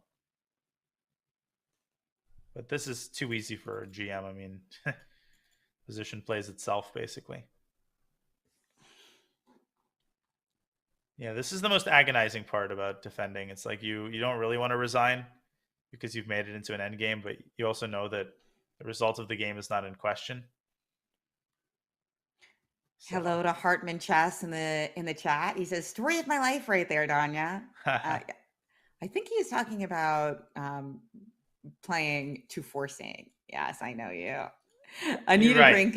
But this is too easy for GM. I mean, position plays itself, basically. Yeah, this is the most agonizing part about defending. It's like you don't really want to resign because you've made it into an endgame, but you also know that the result of the game is not in question. So. Hello to Hartman Chess in the chat. He says, "Story of my life," right there, Danya. I think he was talking about playing to forcing. Yes, I know you. Anita Drink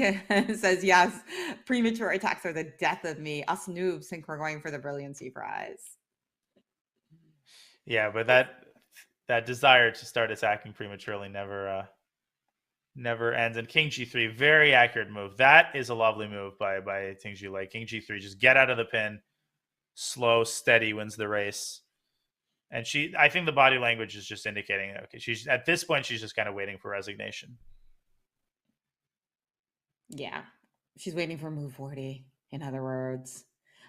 says, "Yes, premature attacks are the death of me. Us noobs think we're going for the brilliancy prize." Yeah, but that desire to start attacking prematurely never ends. And King G3, very accurate move. That is a lovely move by Tingzhu Lei. King G3, just get out of the pin. Slow, steady wins the race. And I think the body language is just indicating, okay, she's at this point, she's just kind of waiting for resignation. Yeah, she's waiting for move 40. In other words,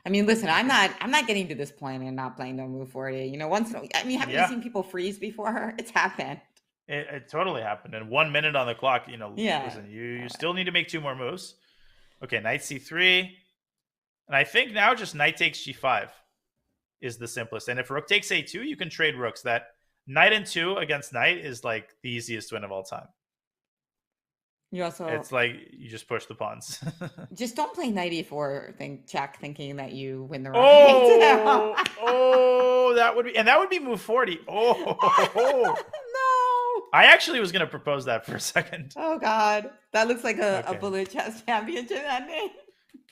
I mean, listen, I'm not getting to this point and not playing no move 40. You know, have you seen people freeze before? It's happened. It totally happened. And 1 minute on the clock, yeah. Listen, you still need to make 2 more moves. Okay, knight C3. And I think now just knight takes G5 is the simplest. And if rook takes A2, you can trade rooks. That knight and 2 against knight is like the easiest win of all time. It's like you just push the pawns. Just don't play knight E4 check thinking that you win the rook. That would be move 40. No. I actually was going to propose that for a second. Oh God, that looks like a bullet chess championship ending.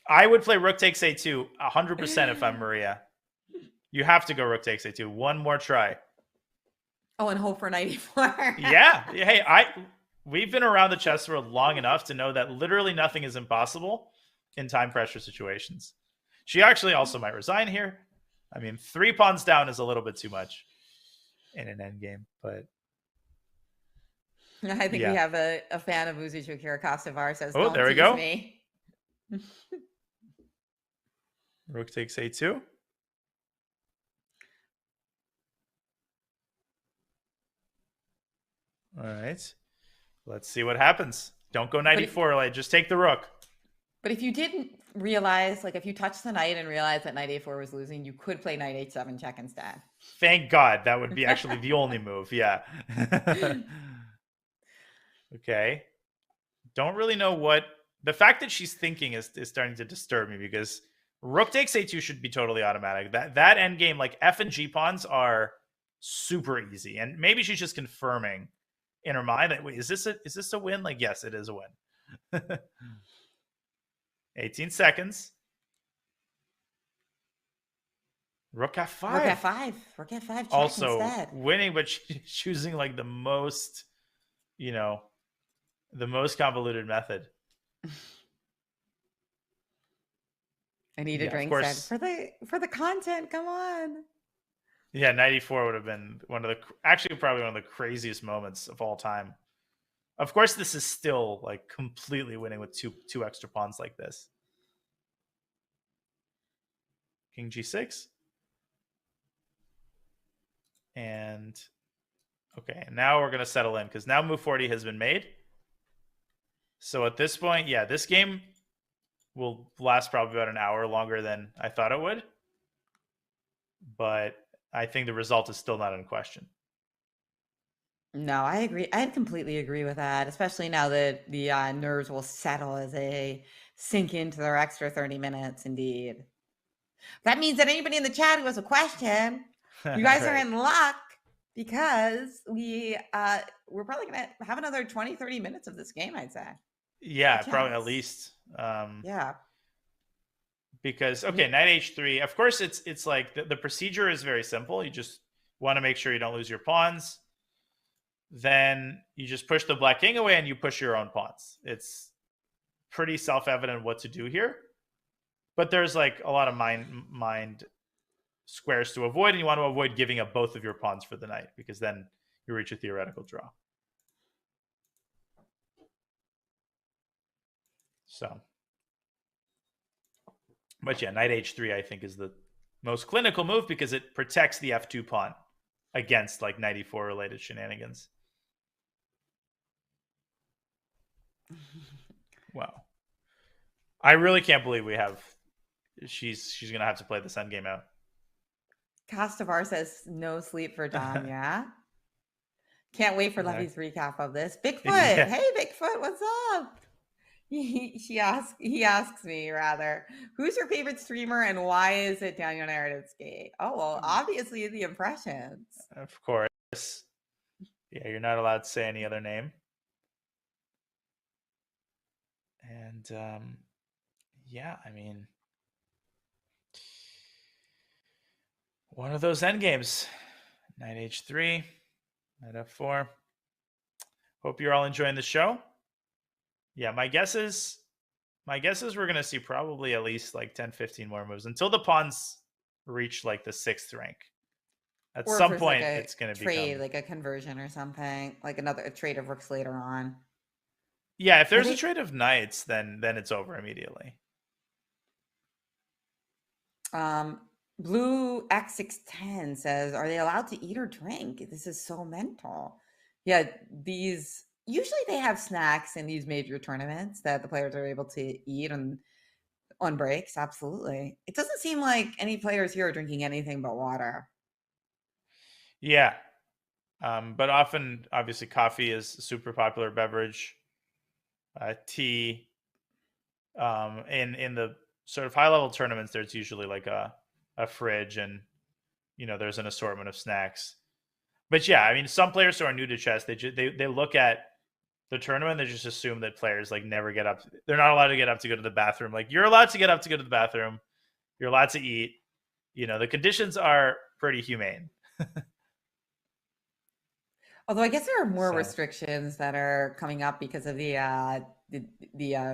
I would play rook takes A2 100% if I'm Maria. You have to go rook takes A2. One more try. Oh, and hope for knight E4. Yeah. Hey, we've been around the chess world long enough to know that literally nothing is impossible in time pressure situations. She actually also might resign here. I mean, 3 pawns down is a little bit too much in an endgame, but I think we have a fan of Muzychuk here. Kosovar says, "Oh, there we go." Me. Rook takes A2. All right. Let's see what happens. Don't go knight E4. Just take the rook. But if you didn't realize, like if you touched the knight and realized that knight A4 was losing, you could play knight H7 check instead. Thank God. That would be actually the only move. Yeah. Okay. Don't really know what... The fact that she's thinking is starting to disturb me, because rook takes A2 should be totally automatic. That endgame, like F and G pawns are super easy. And maybe she's just confirming in her mind that, wait, is this a win? Like, yes, it is a win. 18 seconds. Rook F5. Rook F5. Rook F5 check also instead. Winning, but choosing like the most, the most convoluted method. I need a drink said for the content. Come on. Yeah, 94 would have been probably one of the craziest moments of all time. Of course, this is still like completely winning with two extra pawns like this. King G6. And okay, now we're going to settle in because now move 40 has been made. So at this point, yeah, this game will last probably about an hour longer than I thought it would. But I think the result is still not in question. No, I agree. I completely agree with that, especially now that the nerves will settle as they sink into their extra 30 minutes. Indeed. That means that anybody in the chat who has a question, you guys are Right. in luck because we're probably going to have another 20, 30 minutes of this game, I'd say. Yeah, probably at least. Yeah. Because okay, knight h3. Of course, it's like the procedure is very simple. You just want to make sure you don't lose your pawns. Then you just push the black king away and you push your own pawns. It's pretty self-evident what to do here. But there's like a lot of mind squares to avoid, and you want to avoid giving up both of your pawns for the knight because then you reach a theoretical draw. So, but yeah, knight h3 I think is the most clinical move because it protects the f2 pawn against like knight e4 related shenanigans. Wow. I really can't believe we have she's gonna have to play this endgame out. Castavar says no sleep for Dom, yeah. Can't wait for Levy's recap of this. Bigfoot, yeah. Hey Bigfoot, what's up? He asks me rather, who's your favorite streamer and why is it Daniel Narrativescape? Oh well, obviously the impressions. Of course. Yeah, you're not allowed to say any other name. And yeah, I mean, one of those endgames. Knight h3, knight f4. Hope you're all enjoying the show. Yeah, my guess is we're going to see probably at least like 10, 15 more moves until the pawns reach like the 6th rank. At or some point, like it's going to be trade, like a conversion or something, like a trade of rooks later on. Yeah, if there's a trade of knights, then it's over immediately. Blue X610 says, are they allowed to eat or drink? This is so mental. Yeah, these usually they have snacks in these major tournaments that the players are able to eat on breaks. Absolutely. It doesn't seem like any players here are drinking anything but water. Yeah. But often, obviously, coffee is a super popular beverage. Tea. In the sort of high-level tournaments, there's usually like a fridge and, you know, there's an assortment of snacks. But yeah, I mean, some players who are new to chess, they look at the tournament, they just assume that players like never get up. They're not allowed to get up to go to the bathroom. Like, you're allowed to get up to go to the bathroom. You're allowed to eat. You know, the conditions are pretty humane. Although I guess there are more restrictions that are coming up because of the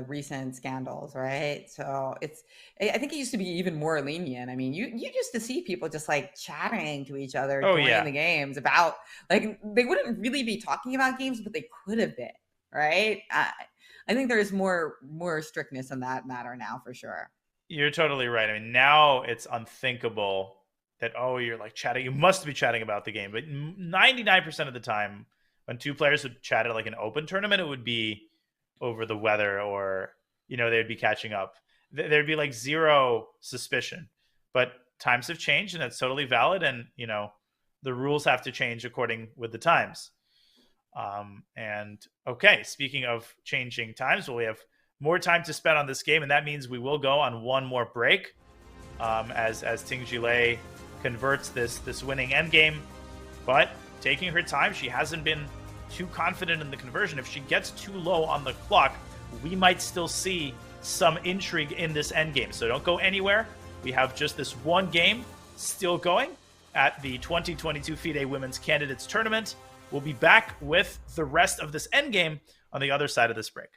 recent scandals, right? So I think it used to be even more lenient. I mean, you used to see people just like chatting to each other during the games about, like, they wouldn't really be talking about games, but they could have been, right? I think there's more strictness in that matter now for sure. You're totally right. I mean, now it's unthinkable that, oh, you're like chatting. You must be chatting about the game. But 99% of the time, when two players would chat at like an open tournament, it would be over the weather or, you know, they'd be catching up. There'd be like zero suspicion. But times have changed and that's totally valid. And, you know, the rules have to change according with the times. And okay, speaking of changing times, well, we have more time to spend on this game. And that means we will go on one more break as Tingjilei converts this winning endgame, but taking her time. She hasn't been too confident in the conversion. If she gets too low on the clock, we might still see some intrigue in this endgame. So don't go anywhere. We have just this one game still going at the 2022 FIDE Women's Candidates Tournament. We'll be back with the rest of this endgame on the other side of this break.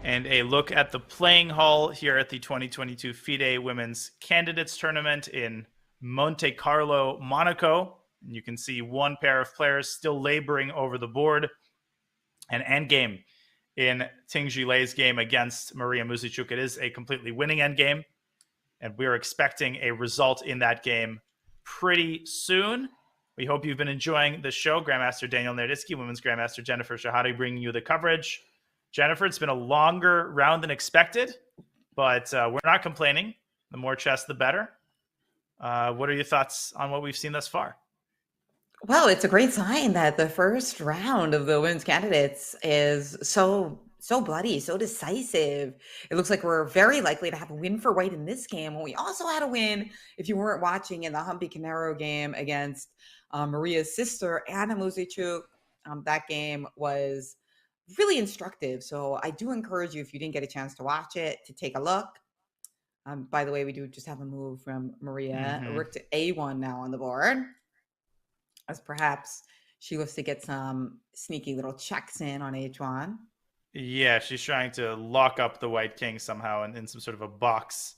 And a look at the playing hall here at the 2022 FIDE Women's Candidates Tournament in Monte Carlo, Monaco. And you can see one pair of players still laboring over the board. An endgame in Tingji Lei's game against Maria Muzychuk. It is a completely winning endgame, and we're expecting a result in that game pretty soon. We hope you've been enjoying the show. Grandmaster Daniel Nerditsky, Women's Grandmaster Jennifer Shahade bringing you the coverage. Jennifer, it's been a longer round than expected, but we're not complaining. The more chess, the better. What are your thoughts on what we've seen thus far? Well, it's a great sign that the first round of the women's candidates is so bloody, so decisive. It looks like we're very likely to have a win for white in this game. And we also had a win, if you weren't watching, in the Humpy Canero game against Maria's sister, Anna Muzychuk. That game was really instructive. So I do encourage you, if you didn't get a chance to watch it, to take a look. By the way, we do just have a move from Maria. Rook to A1 now on the board, as perhaps she looks to get some sneaky little checks in on H1. Yeah, she's trying to lock up the white king somehow in some sort of a box.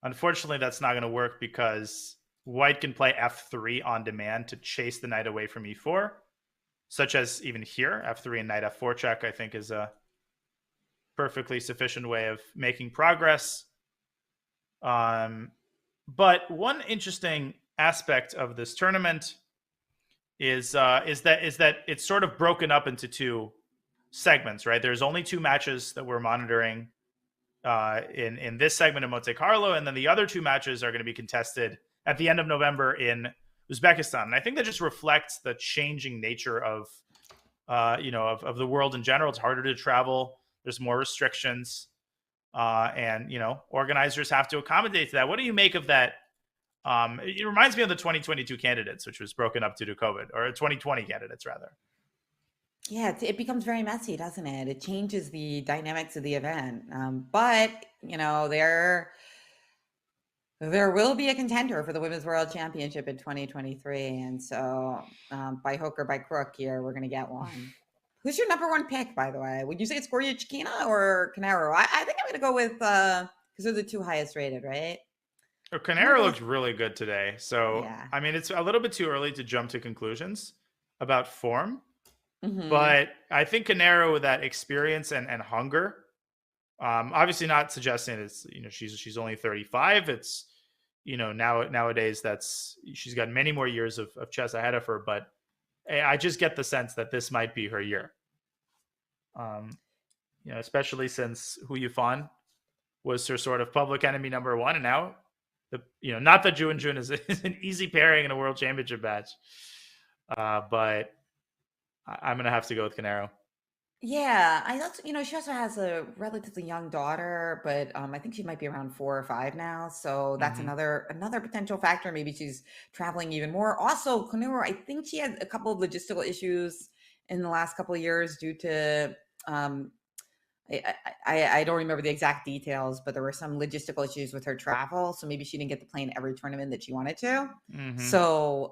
Unfortunately, that's not going to work because white can play f3 on demand to chase the knight away from e4, such as even here, f3 and knight f4 check, I think is a perfectly sufficient way of making progress. But one interesting aspect of this tournament is that it's sort of broken up into two segments, right? There's only two matches that we're monitoring in this segment in Monte Carlo, and then the other two matches are going to be contested at the end of November in Uzbekistan. And I think that just reflects the changing nature of the world in general. It's harder to travel. There's more restrictions, and organizers have to accommodate to that. What do you make of that? It reminds me of the 2022 candidates, which was broken up due to COVID, or 2020 candidates rather. Yeah, it becomes very messy, doesn't it? It changes the dynamics of the event. But there will be a contender for the Women's World Championship in 2023, and so by hook or by crook, here we're going to get one. Who's your number one pick, by the way? Would you say it's Goryachkina or Canero? I think I'm going to go with because they're the two highest rated, right? Canero looks really good today. So, yeah. I mean, it's a little bit too early to jump to conclusions about form. But I think Canero, with that experience and hunger, obviously not suggesting it's she's only 35. It's nowadays she's got many more years of chess ahead of her. But I just get the sense that this might be her year. Especially since Hu Yifan was her sort of public enemy number one, and now not that Wenjun is an easy pairing in a world championship match, but I'm going to have to go with Canero. Yeah, I also, she also has a relatively young daughter, but I think she might be around 4 or 5 now. So that's another potential factor. Maybe she's traveling even more. Also, Canero, I think she had a couple of logistical issues in the last couple of years due to I don't remember the exact details, but there were some logistical issues with her travel. So maybe she didn't get to play in every tournament that she wanted to. So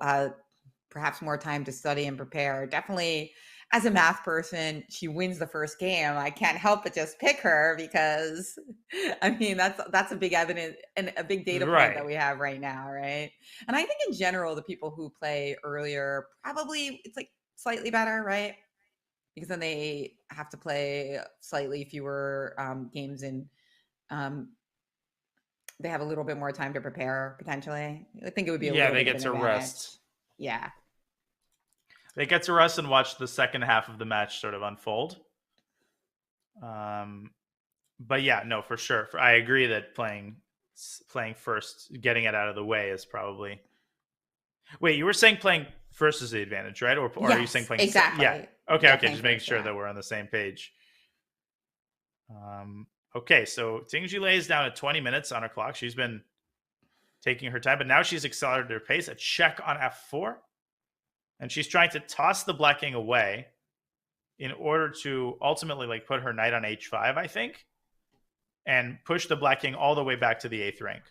perhaps more time to study and prepare. Definitely, as a math person, she wins the first game. I can't help but just pick her because, I mean, that's a big evidence and a big data point that we have right now, right? And I think in general, the people who play earlier, probably it's like slightly better, right? Because then they have to play slightly fewer games and they have a little bit more time to prepare potentially. I think it would be a little they bit get of to an rest. Yeah. They get to rest and watch the second half of the match sort of unfold. But yeah, no, for sure. I agree that playing first, getting it out of the way is probably. Wait, you were saying playing first is the advantage, right? Or yes, are you saying playing exactly? Yeah. Okay. Just making sure that we're on the same page. Okay, so Tingji Lei is down at 20 minutes on her clock. She's been taking her time, but now she's accelerated her pace. A check on f4. And she's trying to toss the black king away in order to ultimately put her knight on h5, I think, and push the black king all the way back to the 8th rank,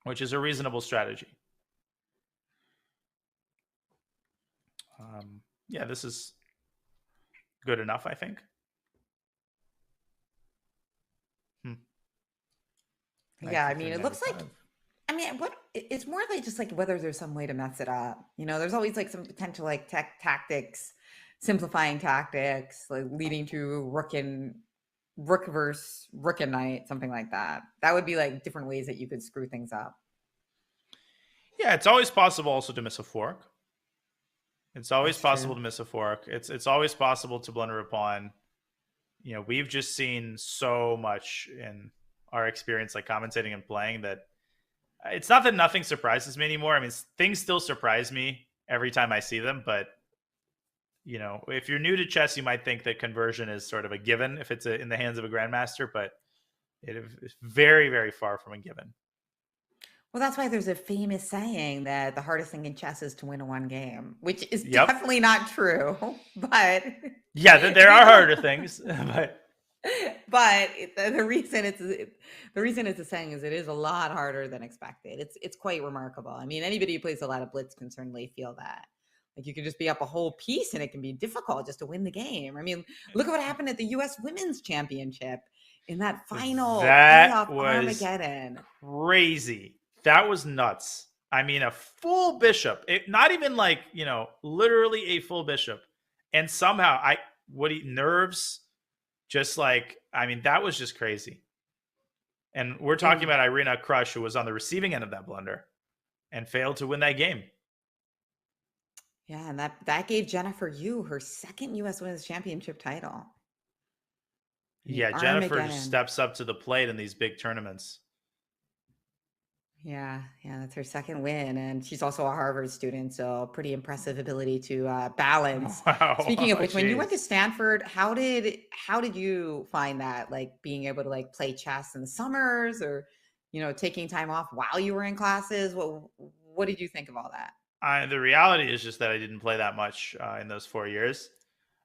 which is a reasonable strategy. Yeah, this is good enough, I think. Yeah, I mean, it looks like, 1995. I mean, it's more like just like whether there's some way to mess it up. There's always like some potential like tactics, simplifying tactics, like leading to rook versus rook and knight, something like that. That would be like different ways that you could screw things up. Yeah, it's always possible also to miss a fork. It's always That's possible true. to miss a fork. It's always possible to blunder a pawn. We've just seen so much in our experience, like commentating and playing, that it's not that nothing surprises me anymore. I mean, things still surprise me every time I see them, but if you're new to chess, you might think that conversion is sort of a given if it's in the hands of a grandmaster, but it is very, very far from a given. Well, that's why there's a famous saying that the hardest thing in chess is to win a one game, which is Yep. definitely not true. But Yeah, if there you are look, harder things, but the reason it's a saying is it is a lot harder than expected. It's quite remarkable. I mean, anybody who plays a lot of blitz can certainly feel that. Like you can just be up a whole piece and it can be difficult just to win the game. I mean, look at what happened at the US Women's Championship in that final that playoff was Armageddon. crazy. That was nuts. I mean, a full bishop. Not even like, literally a full bishop. And somehow nerves, just like, I mean, that was just crazy. And we're talking And about Irina Krush, who was on the receiving end of that blunder and failed to win that game. yeah, and that gave Jennifer Yu her second US Women's Championship title. I mean, Yeah, Jennifer just Armageddon. steps up to the plate in these big tournaments. Yeah, yeah, that's her second win, and she's also a Harvard student, so pretty impressive ability to balance. Speaking Wow. of which, when you went to Jeez. Stanford, how did you find that, like being able to like play chess in the summers, or taking time off while you were in classes? What did you think of all that? The reality is just that I didn't play that much in those 4 years.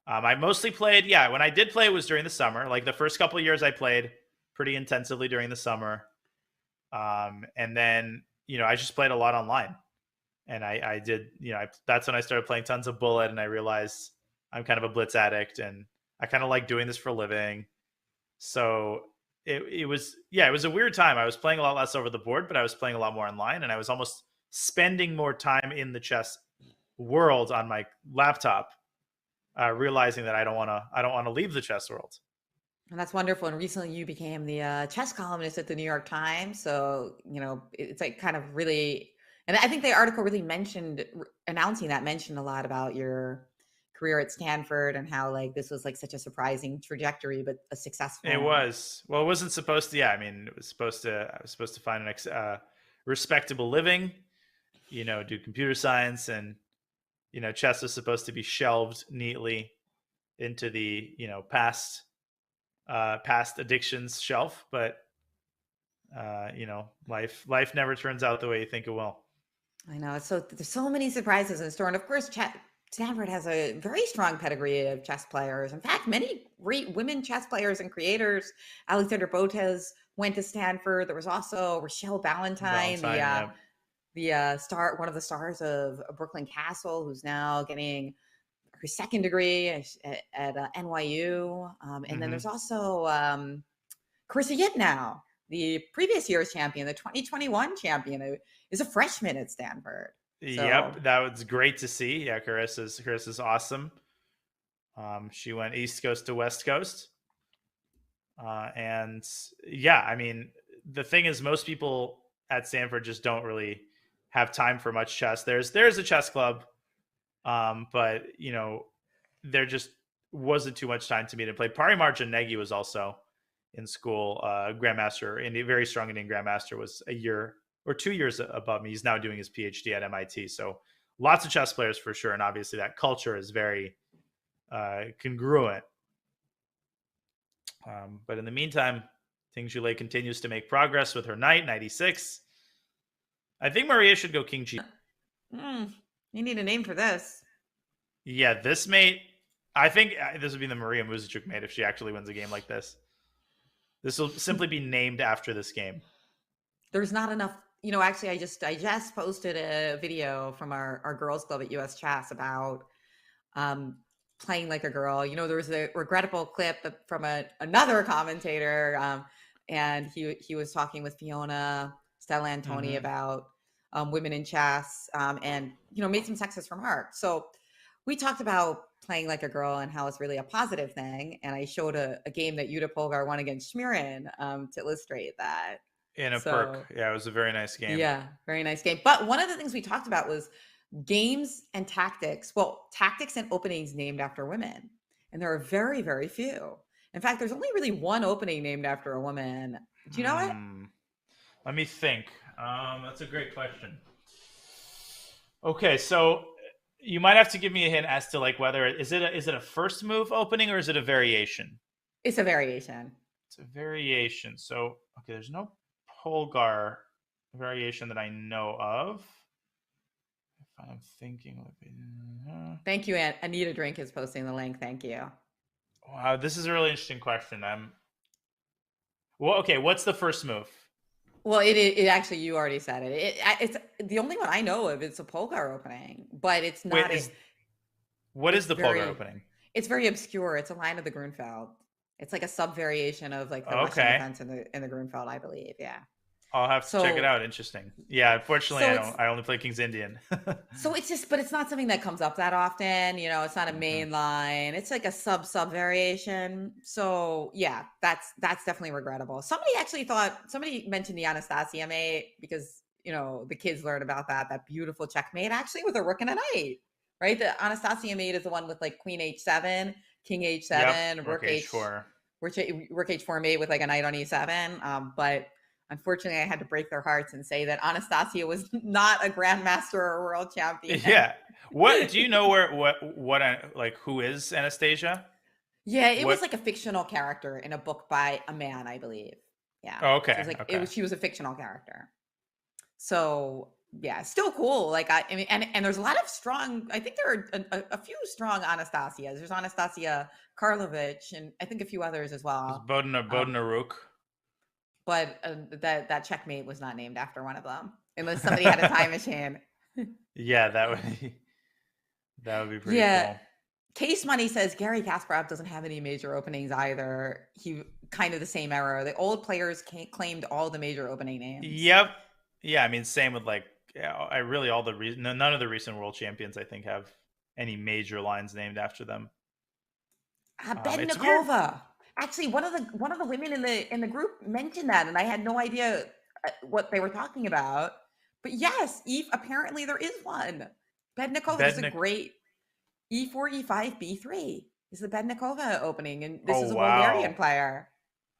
I mostly played, yeah, when I did play, it was during the summer. Like the first couple of years, I played pretty intensively during the summer. And then, I just played a lot online. And I did, that's when I started playing tons of Bullet, and I realized I'm kind of a blitz addict and I kind of like doing this for a living. So it was, yeah, it was a weird time. I was playing a lot less over the board, but I was playing a lot more online, and I was almost spending more time in the chess world on my laptop, realizing that I don't want to leave the chess world. And that's wonderful. And recently, you became the chess columnist at the New York Times. So it's like kind of really, and I think the article really announcing that mentioned a lot about your career at Stanford and how like this was like such a surprising trajectory, but a successful It one. was, well, it wasn't supposed to. Yeah, I mean, I was supposed to find respectable living, do computer science, and chess was supposed to be shelved neatly into the past addictions shelf, but life never turns out the way you think it will. I know. So there's so many surprises in store, and of course, Stanford has a very strong pedigree of chess players. In fact, many great women chess players and creators. Alexander Botez went to Stanford. There was also Rochelle Ballantyne, Valentine, yeah. the star, one of the stars of Brooklyn Castle, who's now getting her second degree at NYU. And then Mm-hmm. there's also Carissa Yitnow, the previous year's champion, the 2021 champion, who is a freshman at Stanford. So Yep, that was great to see. Yeah, Carissa's awesome. She went East Coast to West Coast, and yeah, I mean, the thing is, most people at Stanford just don't really have time for much chess. There's a chess club, but there just wasn't too much time to meet and play. Parimar Janegi was also in school, grandmaster, and a very strong Indian grandmaster, was a year or 2 years above me. He's now doing his PhD at MIT. So lots of chess players for sure, and obviously that culture is very congruent. But in the meantime, Ting Zhulei continues to make progress with her knight, knight e6. I think Maria should go king g. mm, you need a name for this. Yeah, this mate. I think this would be the Maria Muzychuk mate if she actually wins a game like this. This will simply be named after this game. There's not enough. Actually, I just posted a video from our girls club at US Chess about um, playing like a girl. There was a regrettable clip from another commentator and he was talking with Fiona Stellantoni Mm-hmm. about women in chess, and made some sexist remarks. So we talked about playing like a girl and how it's really a positive thing. And I showed a game that Yuta Polgar won against Schmirin to illustrate that. In a perk. So Yeah, it was a very nice game. yeah, very nice game. But one of the things we talked about was games and tactics. Well, tactics and openings named after women. And there are very, very few. In fact, there's only really one opening named after a woman. Do you know it? Let me think. That's a great question. Okay, so you might have to give me a hint as to like whether is it a first move opening or is it a variation? It's a variation. It's a variation. So okay, there's no Polgar variation that I know of. If I'm thinking, Thank you, Aunt Anita Drink is posting the link. Thank you. wow, this is a really interesting question. Well, okay. What's the first move? Well, it actually, you already said it. It's the only one I know of. It's a Polgar opening, but it's not. Wait, what is the Polgar opening? It's very obscure. It's a line of the Grunfeld. It's like a sub variation of like the Russian Okay. defense in the Grunfeld, I believe. Yeah. I'll have to check it out. Interesting. Yeah, unfortunately, So I only play King's Indian. So it's just, but it's not something that comes up that often. It's not a main line. It's like a sub variation. So yeah, that's definitely regrettable. Somebody mentioned the Anastasia mate because the kids learn about that beautiful checkmate actually with a rook and a knight, right? The Anastasia mate is the one with like Queen H7, King H7, Yep, Rook H4, Rook H4 mate with like a knight on E7. But unfortunately, I had to break their hearts and say that Anastasia was not a grandmaster or world champion. Yeah. What do you know who is Anastasia? Yeah, it was like a fictional character in a book by a man, I believe. Yeah. Oh, So okay. it was like Okay. she was a fictional character. So yeah, still cool. Like I mean, and there's a lot of strong. I think there are a few strong Anastasias. There's Anastasia Karlovich, and I think a few others as well. Bodnar. But that checkmate was not named after one of them, unless somebody had a time machine. Yeah, that would be pretty cool. Case Money says Gary Kasparov doesn't have any major openings either. He kind of the same era. The old players claimed all the major opening names. Yep. Yeah, I mean, same with like none of the recent world champions I think have any major lines named after them. Bednikova. Actually, one of the women in the group mentioned that, and I had no idea what they were talking about. But yes, apparently there is one. Bednikova is a great E4, E5, B3 is the Bednikova opening, and this is a Bulgarian player.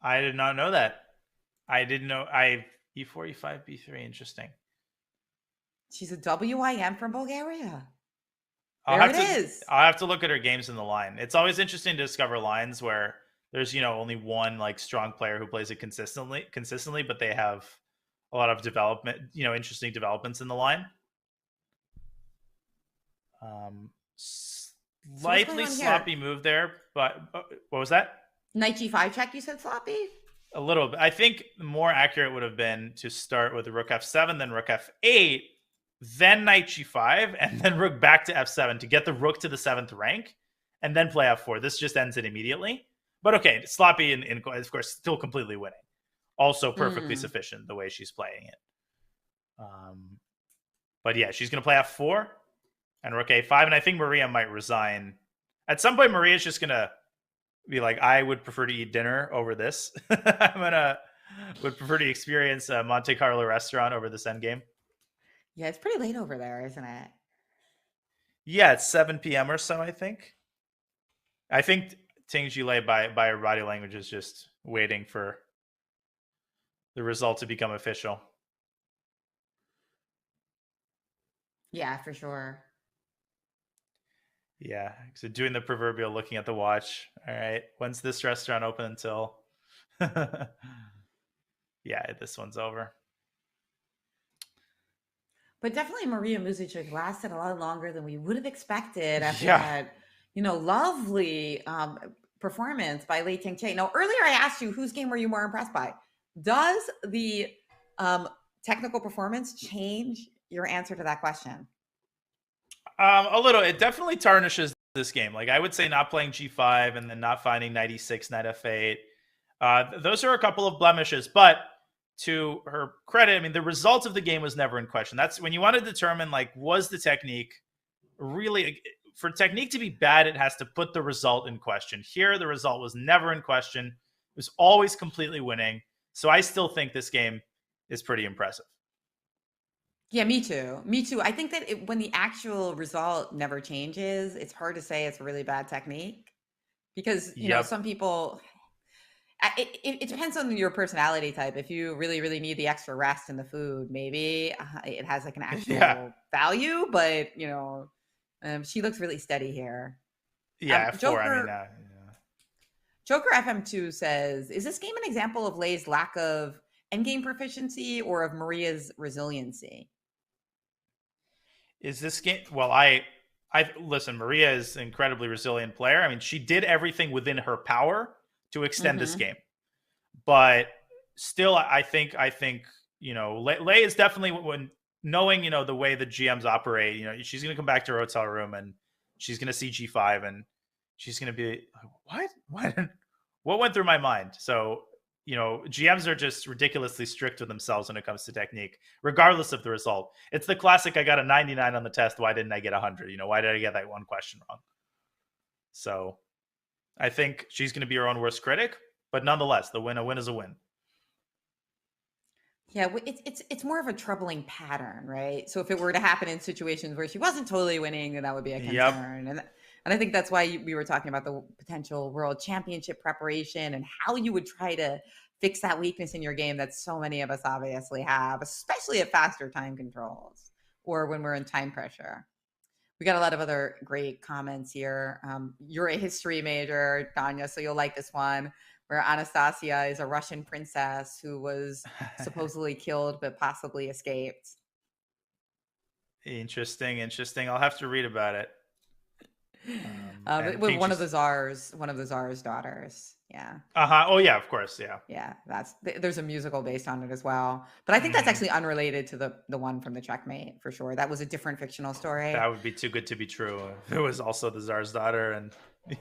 I did not know that. I didn't know. E4, E5, B3. Interesting. She's a WIM from Bulgaria. I'll have to look at her games in the line. It's always interesting to discover lines where there's only one like strong player who plays it consistently, but they have a lot of development, interesting developments in the line. Slightly sloppy move there, but what was that? Knight G5 check. You said sloppy. A little bit. I think more accurate would have been to start with Rook F7, then Rook F8, then Knight G5, and then Rook back to F7 to get the Rook to the 7th rank, and then play F4. This just ends it immediately. But okay, sloppy and of course still completely winning. Also perfectly sufficient the way she's playing it. But yeah, she's going to play F4 and Rook A5, and I think Maria might resign. At some point, Maria's just going to be like, I would prefer to eat dinner over this. Would prefer to experience a Monte Carlo restaurant over this endgame. Yeah, it's pretty late over there, isn't it? Yeah, it's 7 p.m. or so, I think. I think Tingzhile by her body language is just waiting for the result to become official. Yeah, for sure. Yeah, so doing the proverbial looking at the watch. All right, when's this restaurant open until? Yeah, this one's over. But definitely Maria Muzychuk lasted a lot longer than we would have expected after that, lovely performance by Lei Tingche. Now, earlier I asked you, whose game were you more impressed by? Does the technical performance change your answer to that question? A little. It definitely tarnishes this game. Like I would say not playing G5 and then not finding Knight E6, Knight F8. Those are a couple of blemishes, but to her credit, I mean, the result of the game was never in question. That's when you want to determine, like, was the technique really, for technique to be bad, it has to put the result in question. Here, the result was never in question. It was always completely winning. So I still think this game is pretty impressive. Yeah, me too. Me too. I think that when the actual result never changes, it's hard to say it's a really bad technique because, Yep. some people, it depends on your personality type. If you really, really need the extra rest in the food, maybe it has like an Yeah. actual value, but, she looks really steady here. Yeah. F4. I mean, Joker FM2 says, is this game an example of Lei's lack of endgame proficiency or of Maria's resiliency? is this game? Well, I listen. Maria is an incredibly resilient player. I mean, she did everything within her power to extend this Mm-hmm. game, but still, I think Lei is definitely, when knowing the way the GMs operate. She's going to come back to her hotel room and she's going to see G5 and she's going to be like, what went through my mind? So GMs are just ridiculously strict with themselves when it comes to technique, regardless of the result. It's the classic, I got a 99 on the test, why didn't I get 100? Why did I get that one question wrong? So I think she's going to be her own worst critic, but nonetheless, a win is a win. Yeah, it's more of a troubling pattern, right? So if it were to happen in situations where she wasn't totally winning, then that would be a Yep. concern. And I think that's why we were talking about the potential world championship preparation and how you would try to fix that weakness in your game that so many of us obviously have, especially at faster time controls or when we're in time pressure. We got a lot of other great comments here. You're a history major, Danya, so you'll like this one, where Anastasia is a Russian princess who was supposedly killed but possibly escaped. Interesting. I'll have to read about it. And With King one G. of the czar's daughters. Yeah. Oh yeah, of course, yeah. Yeah, there's a musical based on it as well. But I think that's Mm, actually unrelated to the one from the Checkmate for sure. That was a different fictional story. that would be too good to be true. If it was also the Tsar's daughter, and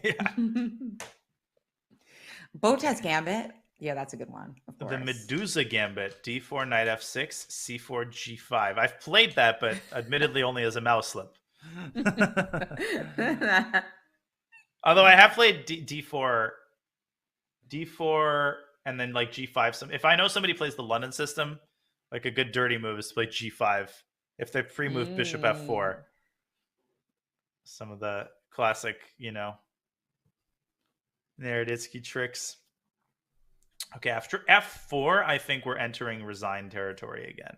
yeah. Botez Okay. Gambit. Yeah, that's a good one, of The course. Medusa Gambit, d4 knight f6, c4 g5. I've played that, but admittedly only as a mouse slip. Although I have played d4, d4, and then like g5. If I know somebody plays the London system, like a good dirty move is to play g5. If they free move bishop f4, Mm. some of the classic, Naroditsky tricks. Okay, after f4, I think we're entering resigned territory again.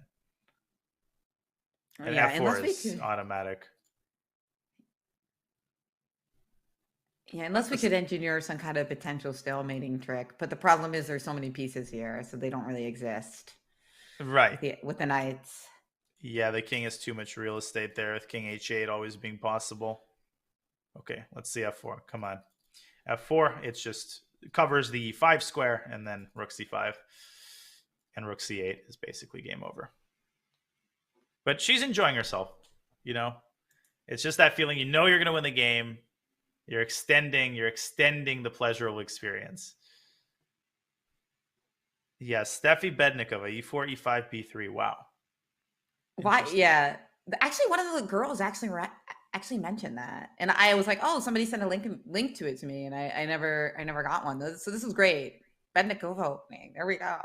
And Yeah, f4 is automatic. Yeah, unless we could engineer some kind of potential stalemating trick. But the problem is there's so many pieces here, so they don't really exist. Right. With the knights. Yeah, the king has too much real estate there, with king h8 always being possible. Okay, let's see f4. Come on. f4, it covers the 5 square, and then rook c5. And rook c8 is basically game over. But she's enjoying herself, It's just that feeling, you're going to win the game. You're extending the pleasurable experience. Yes, Steffi Bednikova, e4, e5, b3. Wow. Why? Yeah. Actually, one of the girls actually mentioned that, and I was like, "Oh, somebody sent a link to it to me," and I never got one. So this is great. Bednikova opening. There we go.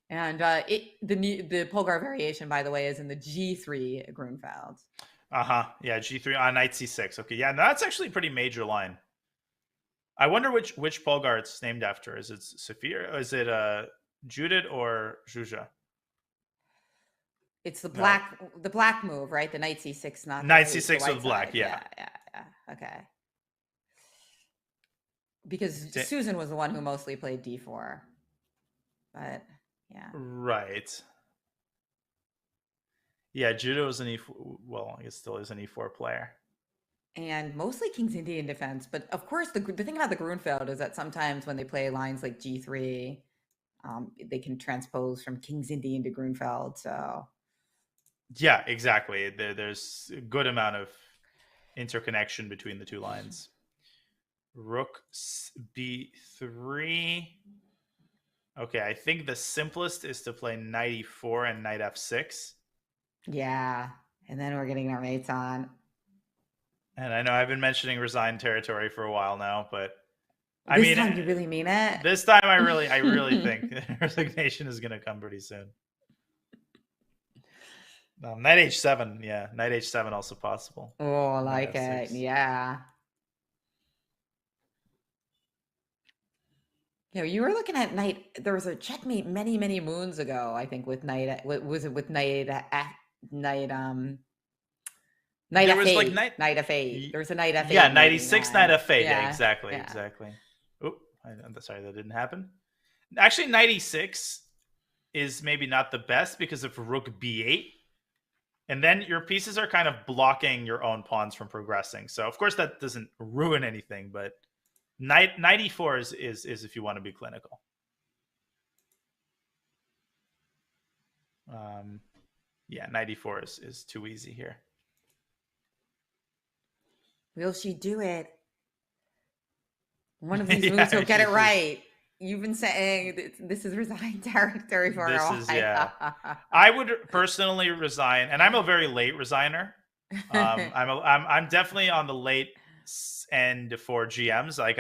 And the Polgar variation, by the way, is in the G3 Grunfeld. Yeah, g3 on knight c6. Okay, yeah, no, that's actually a pretty major line. I wonder which Polgar it's named after. Is it Sophia? Is it Judith or Zhuzha? It's the black move, right? The knight c6, not knight the c6 white with black. side. Yeah. Okay. Because Susan was the one who mostly played d4, but yeah. Right. Yeah, Judo is an E4. Well, I guess still is an E4 player. And mostly King's Indian defense. But of course, the thing about the Grunfeld is that sometimes when they play lines like G3, they can transpose from King's Indian to Grunfeld. So yeah, exactly. There's a good amount of interconnection between the two lines. Rook b3. Okay, I think the simplest is to play knight e4 and knight f6. Yeah. And then we're getting our mates on. And I know I've been mentioning resigned territory for a while now, but This time you really mean it? This time I really think resignation is going to come pretty soon. Knight h7, yeah. Knight h7 also possible. Oh, I like it. Yeah. You know, you were looking at knight. There was a checkmate many, many moons ago, I think, with knight. Was it with knight? Knight There was f8. like knight f8. There was a knight f8. Yeah, knight e6, knight f8. Yeah, yeah, exactly, yeah. exactly. Oh, I'm sorry, that didn't happen. Actually, knight e6 is maybe not the best because of rook b8. And then your pieces are kind of blocking your own pawns from progressing. So, of course, that doesn't ruin anything, but knight e4 is if you want to be clinical. Yeah, knight e4 is too easy here. Will she do it? One of these moves will get it right. You've been saying this is resigned territory for a while. Yeah. I would personally resign, and I'm a very late resigner. I'm definitely on the late end for GMs. Like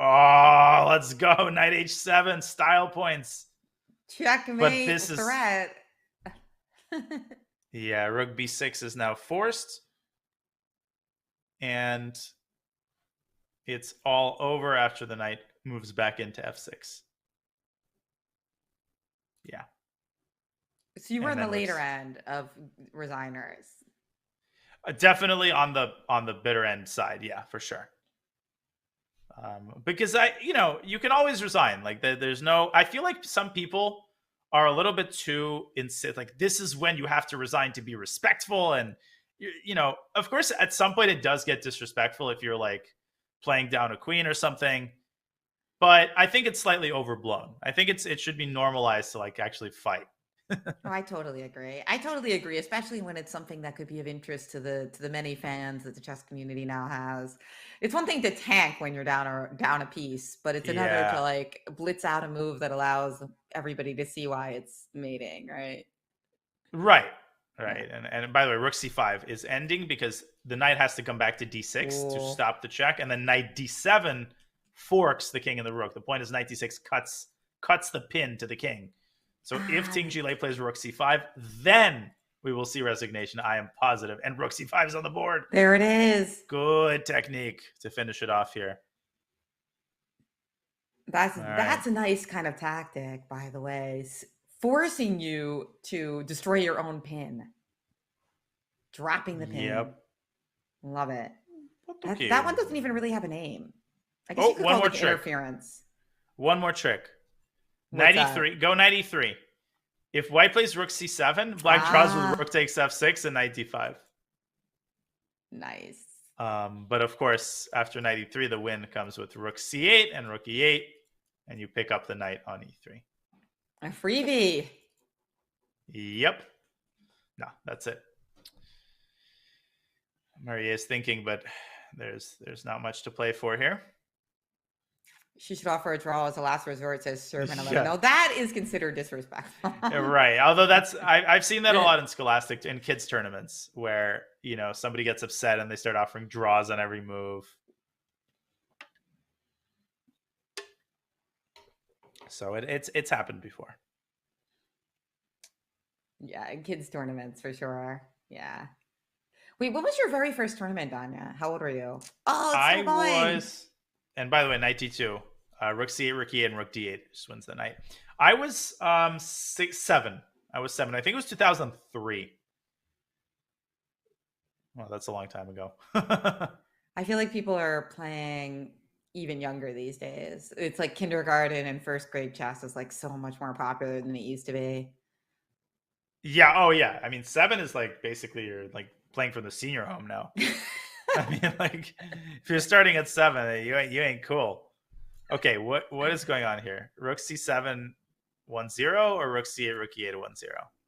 let's go, knight h7, style points. Checkmate. But this threat. Yeah, rook b6 is now forced, and it's all over after the knight moves back into f6. Yeah. So you were on the later end of resigners. Definitely on the bitter end side, yeah, for sure. Because you can always resign. Like there's no. I feel like some people are a little bit too insist. Like this is when you have to resign to be respectful, and of course, at some point it does get disrespectful if you're like playing down a queen or something. But I think it's slightly overblown. I think it should be normalized to like actually fight. I totally agree, especially when it's something that could be of interest to the many fans that the chess community now has. It's one thing to tank when you're down a piece, but it's another to like blitz out a move that allows everybody to see why it's mating, right? Right. And by the way, rook c5 is ending because the knight has to come back to d6 to stop the check, and then knight d7 forks the king and the rook. The point is knight d6 cuts the pin to the king. So if Ting Zhilei plays rook c5, then we will see resignation. I am positive. And rook c5 is on the board. There it is. Good technique to finish it off here. That's a nice kind of tactic, by the way. Forcing you to destroy your own pin. Dropping the pin. Yep. Love it. Okay. That one doesn't even really have a name. I guess you could call it interference. One more trick. Knight e3. Go knight e3. If white plays rook c7, black draws with rook takes f6 and knight d5. Nice. But of course, after knight e3, the win comes with rook c8 and rook e8, and you pick up the knight on e3. A freebie. Yep. No, that's it. Maria is thinking, but there's not much to play for here. She should offer a draw as a last resort, says Servant 11. No, that is considered disrespectful. Right. Although I've seen that a lot in Scholastic, in kids tournaments, where, somebody gets upset and they start offering draws on every move. So it's happened before. Yeah, in kids tournaments for sure. Yeah. Wait, what was your very first tournament, Danya? How old were you? Oh, it's still going. And by the way, knight d2, rook c8, rook e8, and rook d8 just wins the knight. I was 7. I was 7. I think it was 2003. Well, that's a long time ago. I feel like people are playing even younger these days. It's like kindergarten and first grade chess is like so much more popular than it used to be. Yeah. Oh, yeah. I mean, 7 is like basically you're like playing for the senior home now. I mean, like, if you're starting at 7, you ain't cool. Okay, what is going on here? Rook c7 1-0 or rook c8, rook e8 1-0?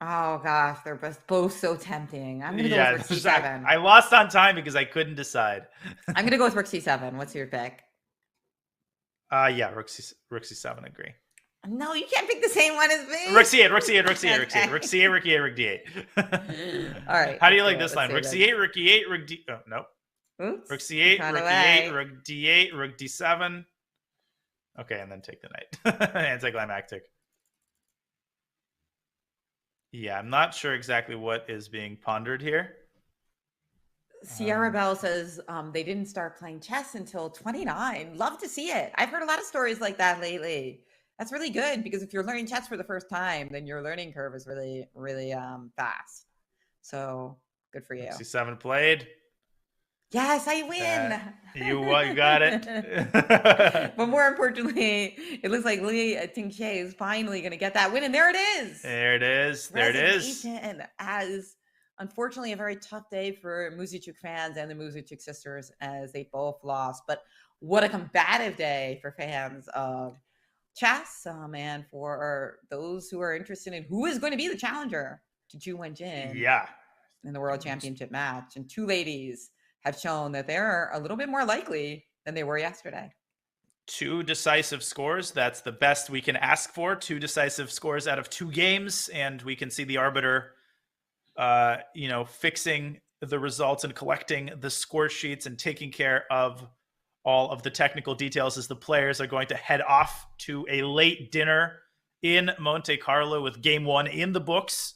Oh gosh, they're both so tempting. I'm gonna go Yeah, with rook c7. I lost on time because I couldn't decide. I'm gonna go with rook c7. What's your pick? Yeah, rook c7. Agree. No, you can't pick the same one as me. Rook c8, rook c8, rook c8, rook c8, rook c8, rook e8, rook d8. All right. How do you like this line? Rook c8, rook e8, rook d. Oh no. Oops. Rook c8, rook e8, rook d8, rook d7. Okay, and then take the knight. Anticlimactic. Yeah, I'm not sure exactly what is being pondered here. Sierra Bell says they didn't start playing chess until 29. Love to see it. I've heard a lot of stories like that lately. That's really good because if you're learning chess for the first time, then your learning curve is really, really fast. So good for you. C7 played. Yes, I win. You got it. But more importantly, it looks like Li Tingxie is finally going to get that win. And there it is. There it is. There it is. And as unfortunately a very tough day for Muzychuk fans and the Muzychuk sisters as they both lost. But what a combative day for fans of chess and for those who are interested in who is going to be the challenger to Zhu Wenjun in the World Championship match. And two ladies have shown that they're a little bit more likely than they were yesterday. 2 decisive scores. That's the best we can ask for. 2 decisive scores out of 2 games. And we can see the arbiter, fixing the results and collecting the score sheets and taking care of all of the technical details as the players are going to head off to a late dinner in Monte Carlo with game 1 in the books.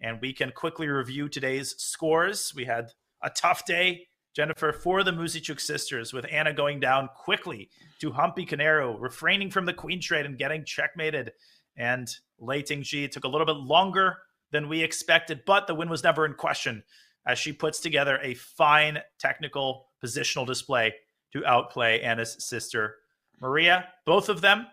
And we can quickly review today's scores. We had a tough day, Jennifer, for the Muzychuk sisters, with Anna going down quickly to Humpy Canero, refraining from the queen trade and getting checkmated. And Lei Tingxi took a little bit longer than we expected, but the win was never in question as she puts together a fine technical positional display to outplay Anna's sister, Maria. Both of them,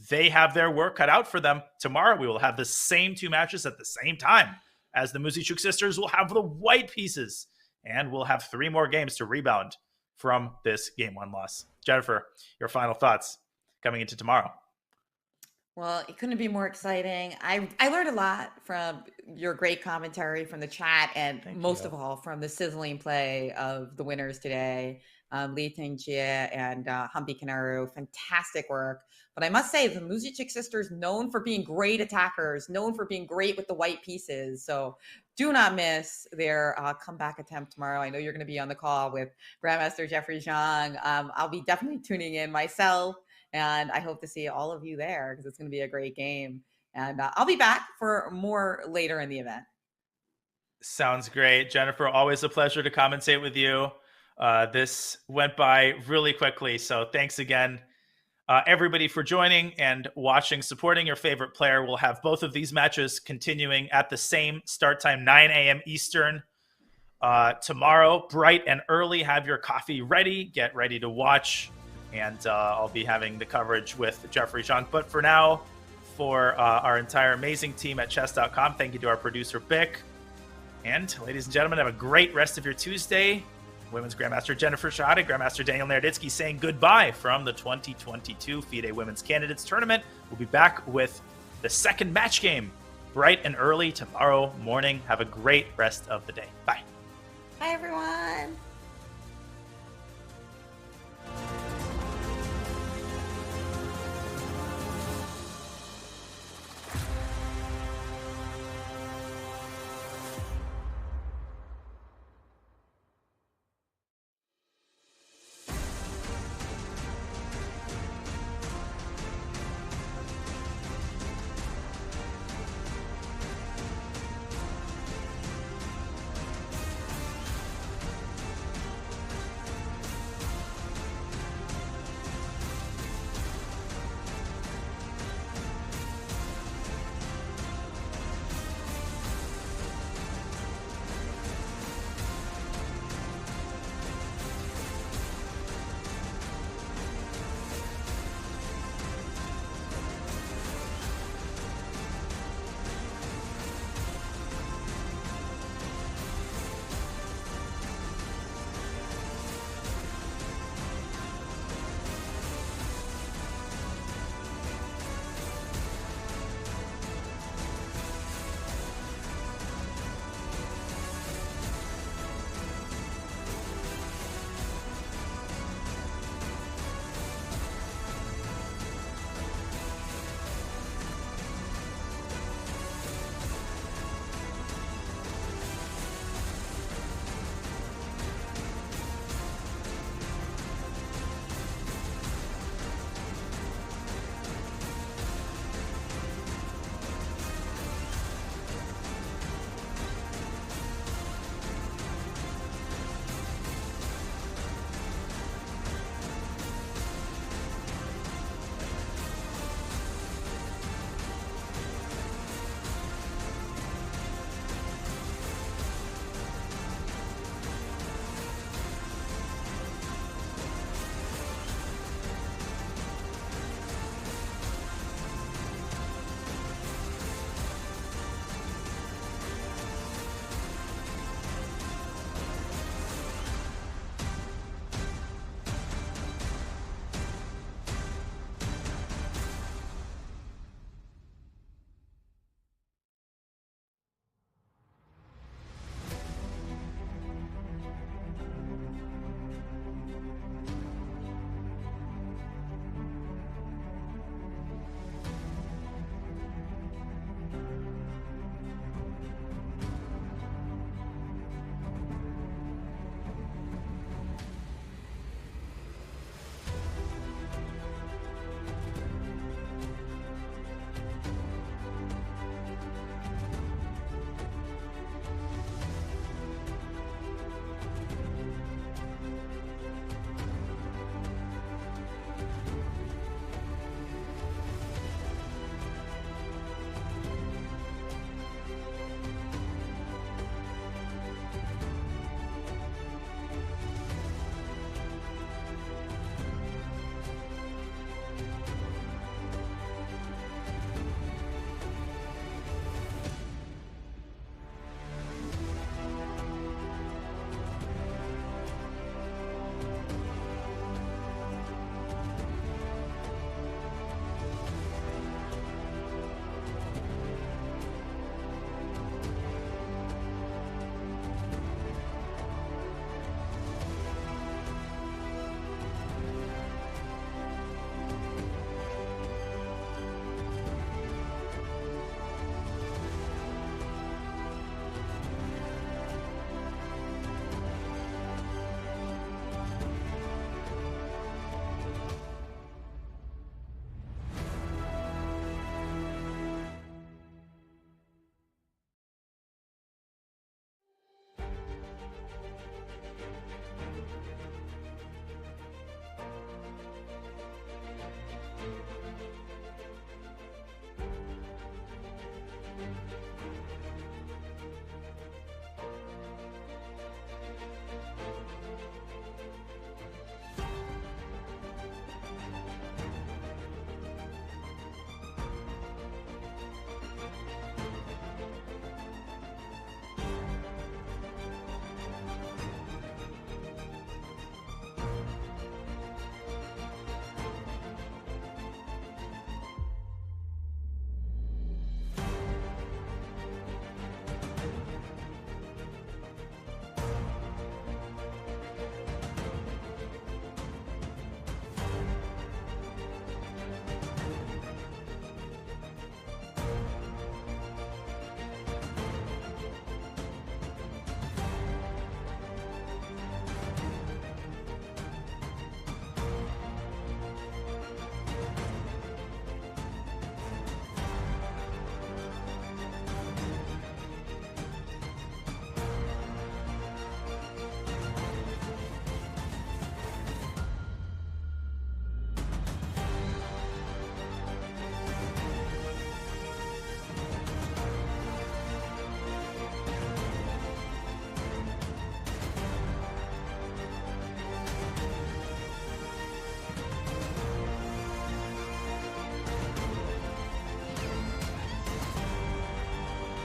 they have their work cut out for them. Tomorrow, we will have the same 2 matches at the same time, as the Muzychuk sisters will have the white pieces, and we'll have 3 more games to rebound from this game 1 loss. Jennifer, your final thoughts coming into tomorrow. Well, it couldn't be more exciting. I learned a lot from your great commentary from the chat, and most of all from the sizzling play of the winners today, Li Tingxie and Humpy Canero. Fantastic work. But I must say, the Muzychuk sisters, known for being great attackers, known for being great with the white pieces. So do not miss their comeback attempt tomorrow. I know you're going to be on the call with Grandmaster Jeffrey Zhang. I'll be definitely tuning in myself. And I hope to see all of you there because it's going to be a great game. And I'll be back for more later in the event. Sounds great. Jennifer, always a pleasure to commentate with you. This went by really quickly. So thanks again, everybody, for joining and watching, supporting your favorite player. We'll have both of these matches continuing at the same start time, 9 a.m. Eastern. Tomorrow, bright and early. Have your coffee ready. Get ready to watch. And I'll be having the coverage with Jeffrey Zhang. But for now, for our entire amazing team at chess.com, thank you to our producer, Bick. And ladies and gentlemen, have a great rest of your Tuesday. Women's Grandmaster Jennifer Shade, Grandmaster Daniel Naroditsky saying goodbye from the 2022 FIDE Women's Candidates Tournament. We'll be back with the second match game bright and early tomorrow morning. Have a great rest of the day. Bye. Bye, everyone.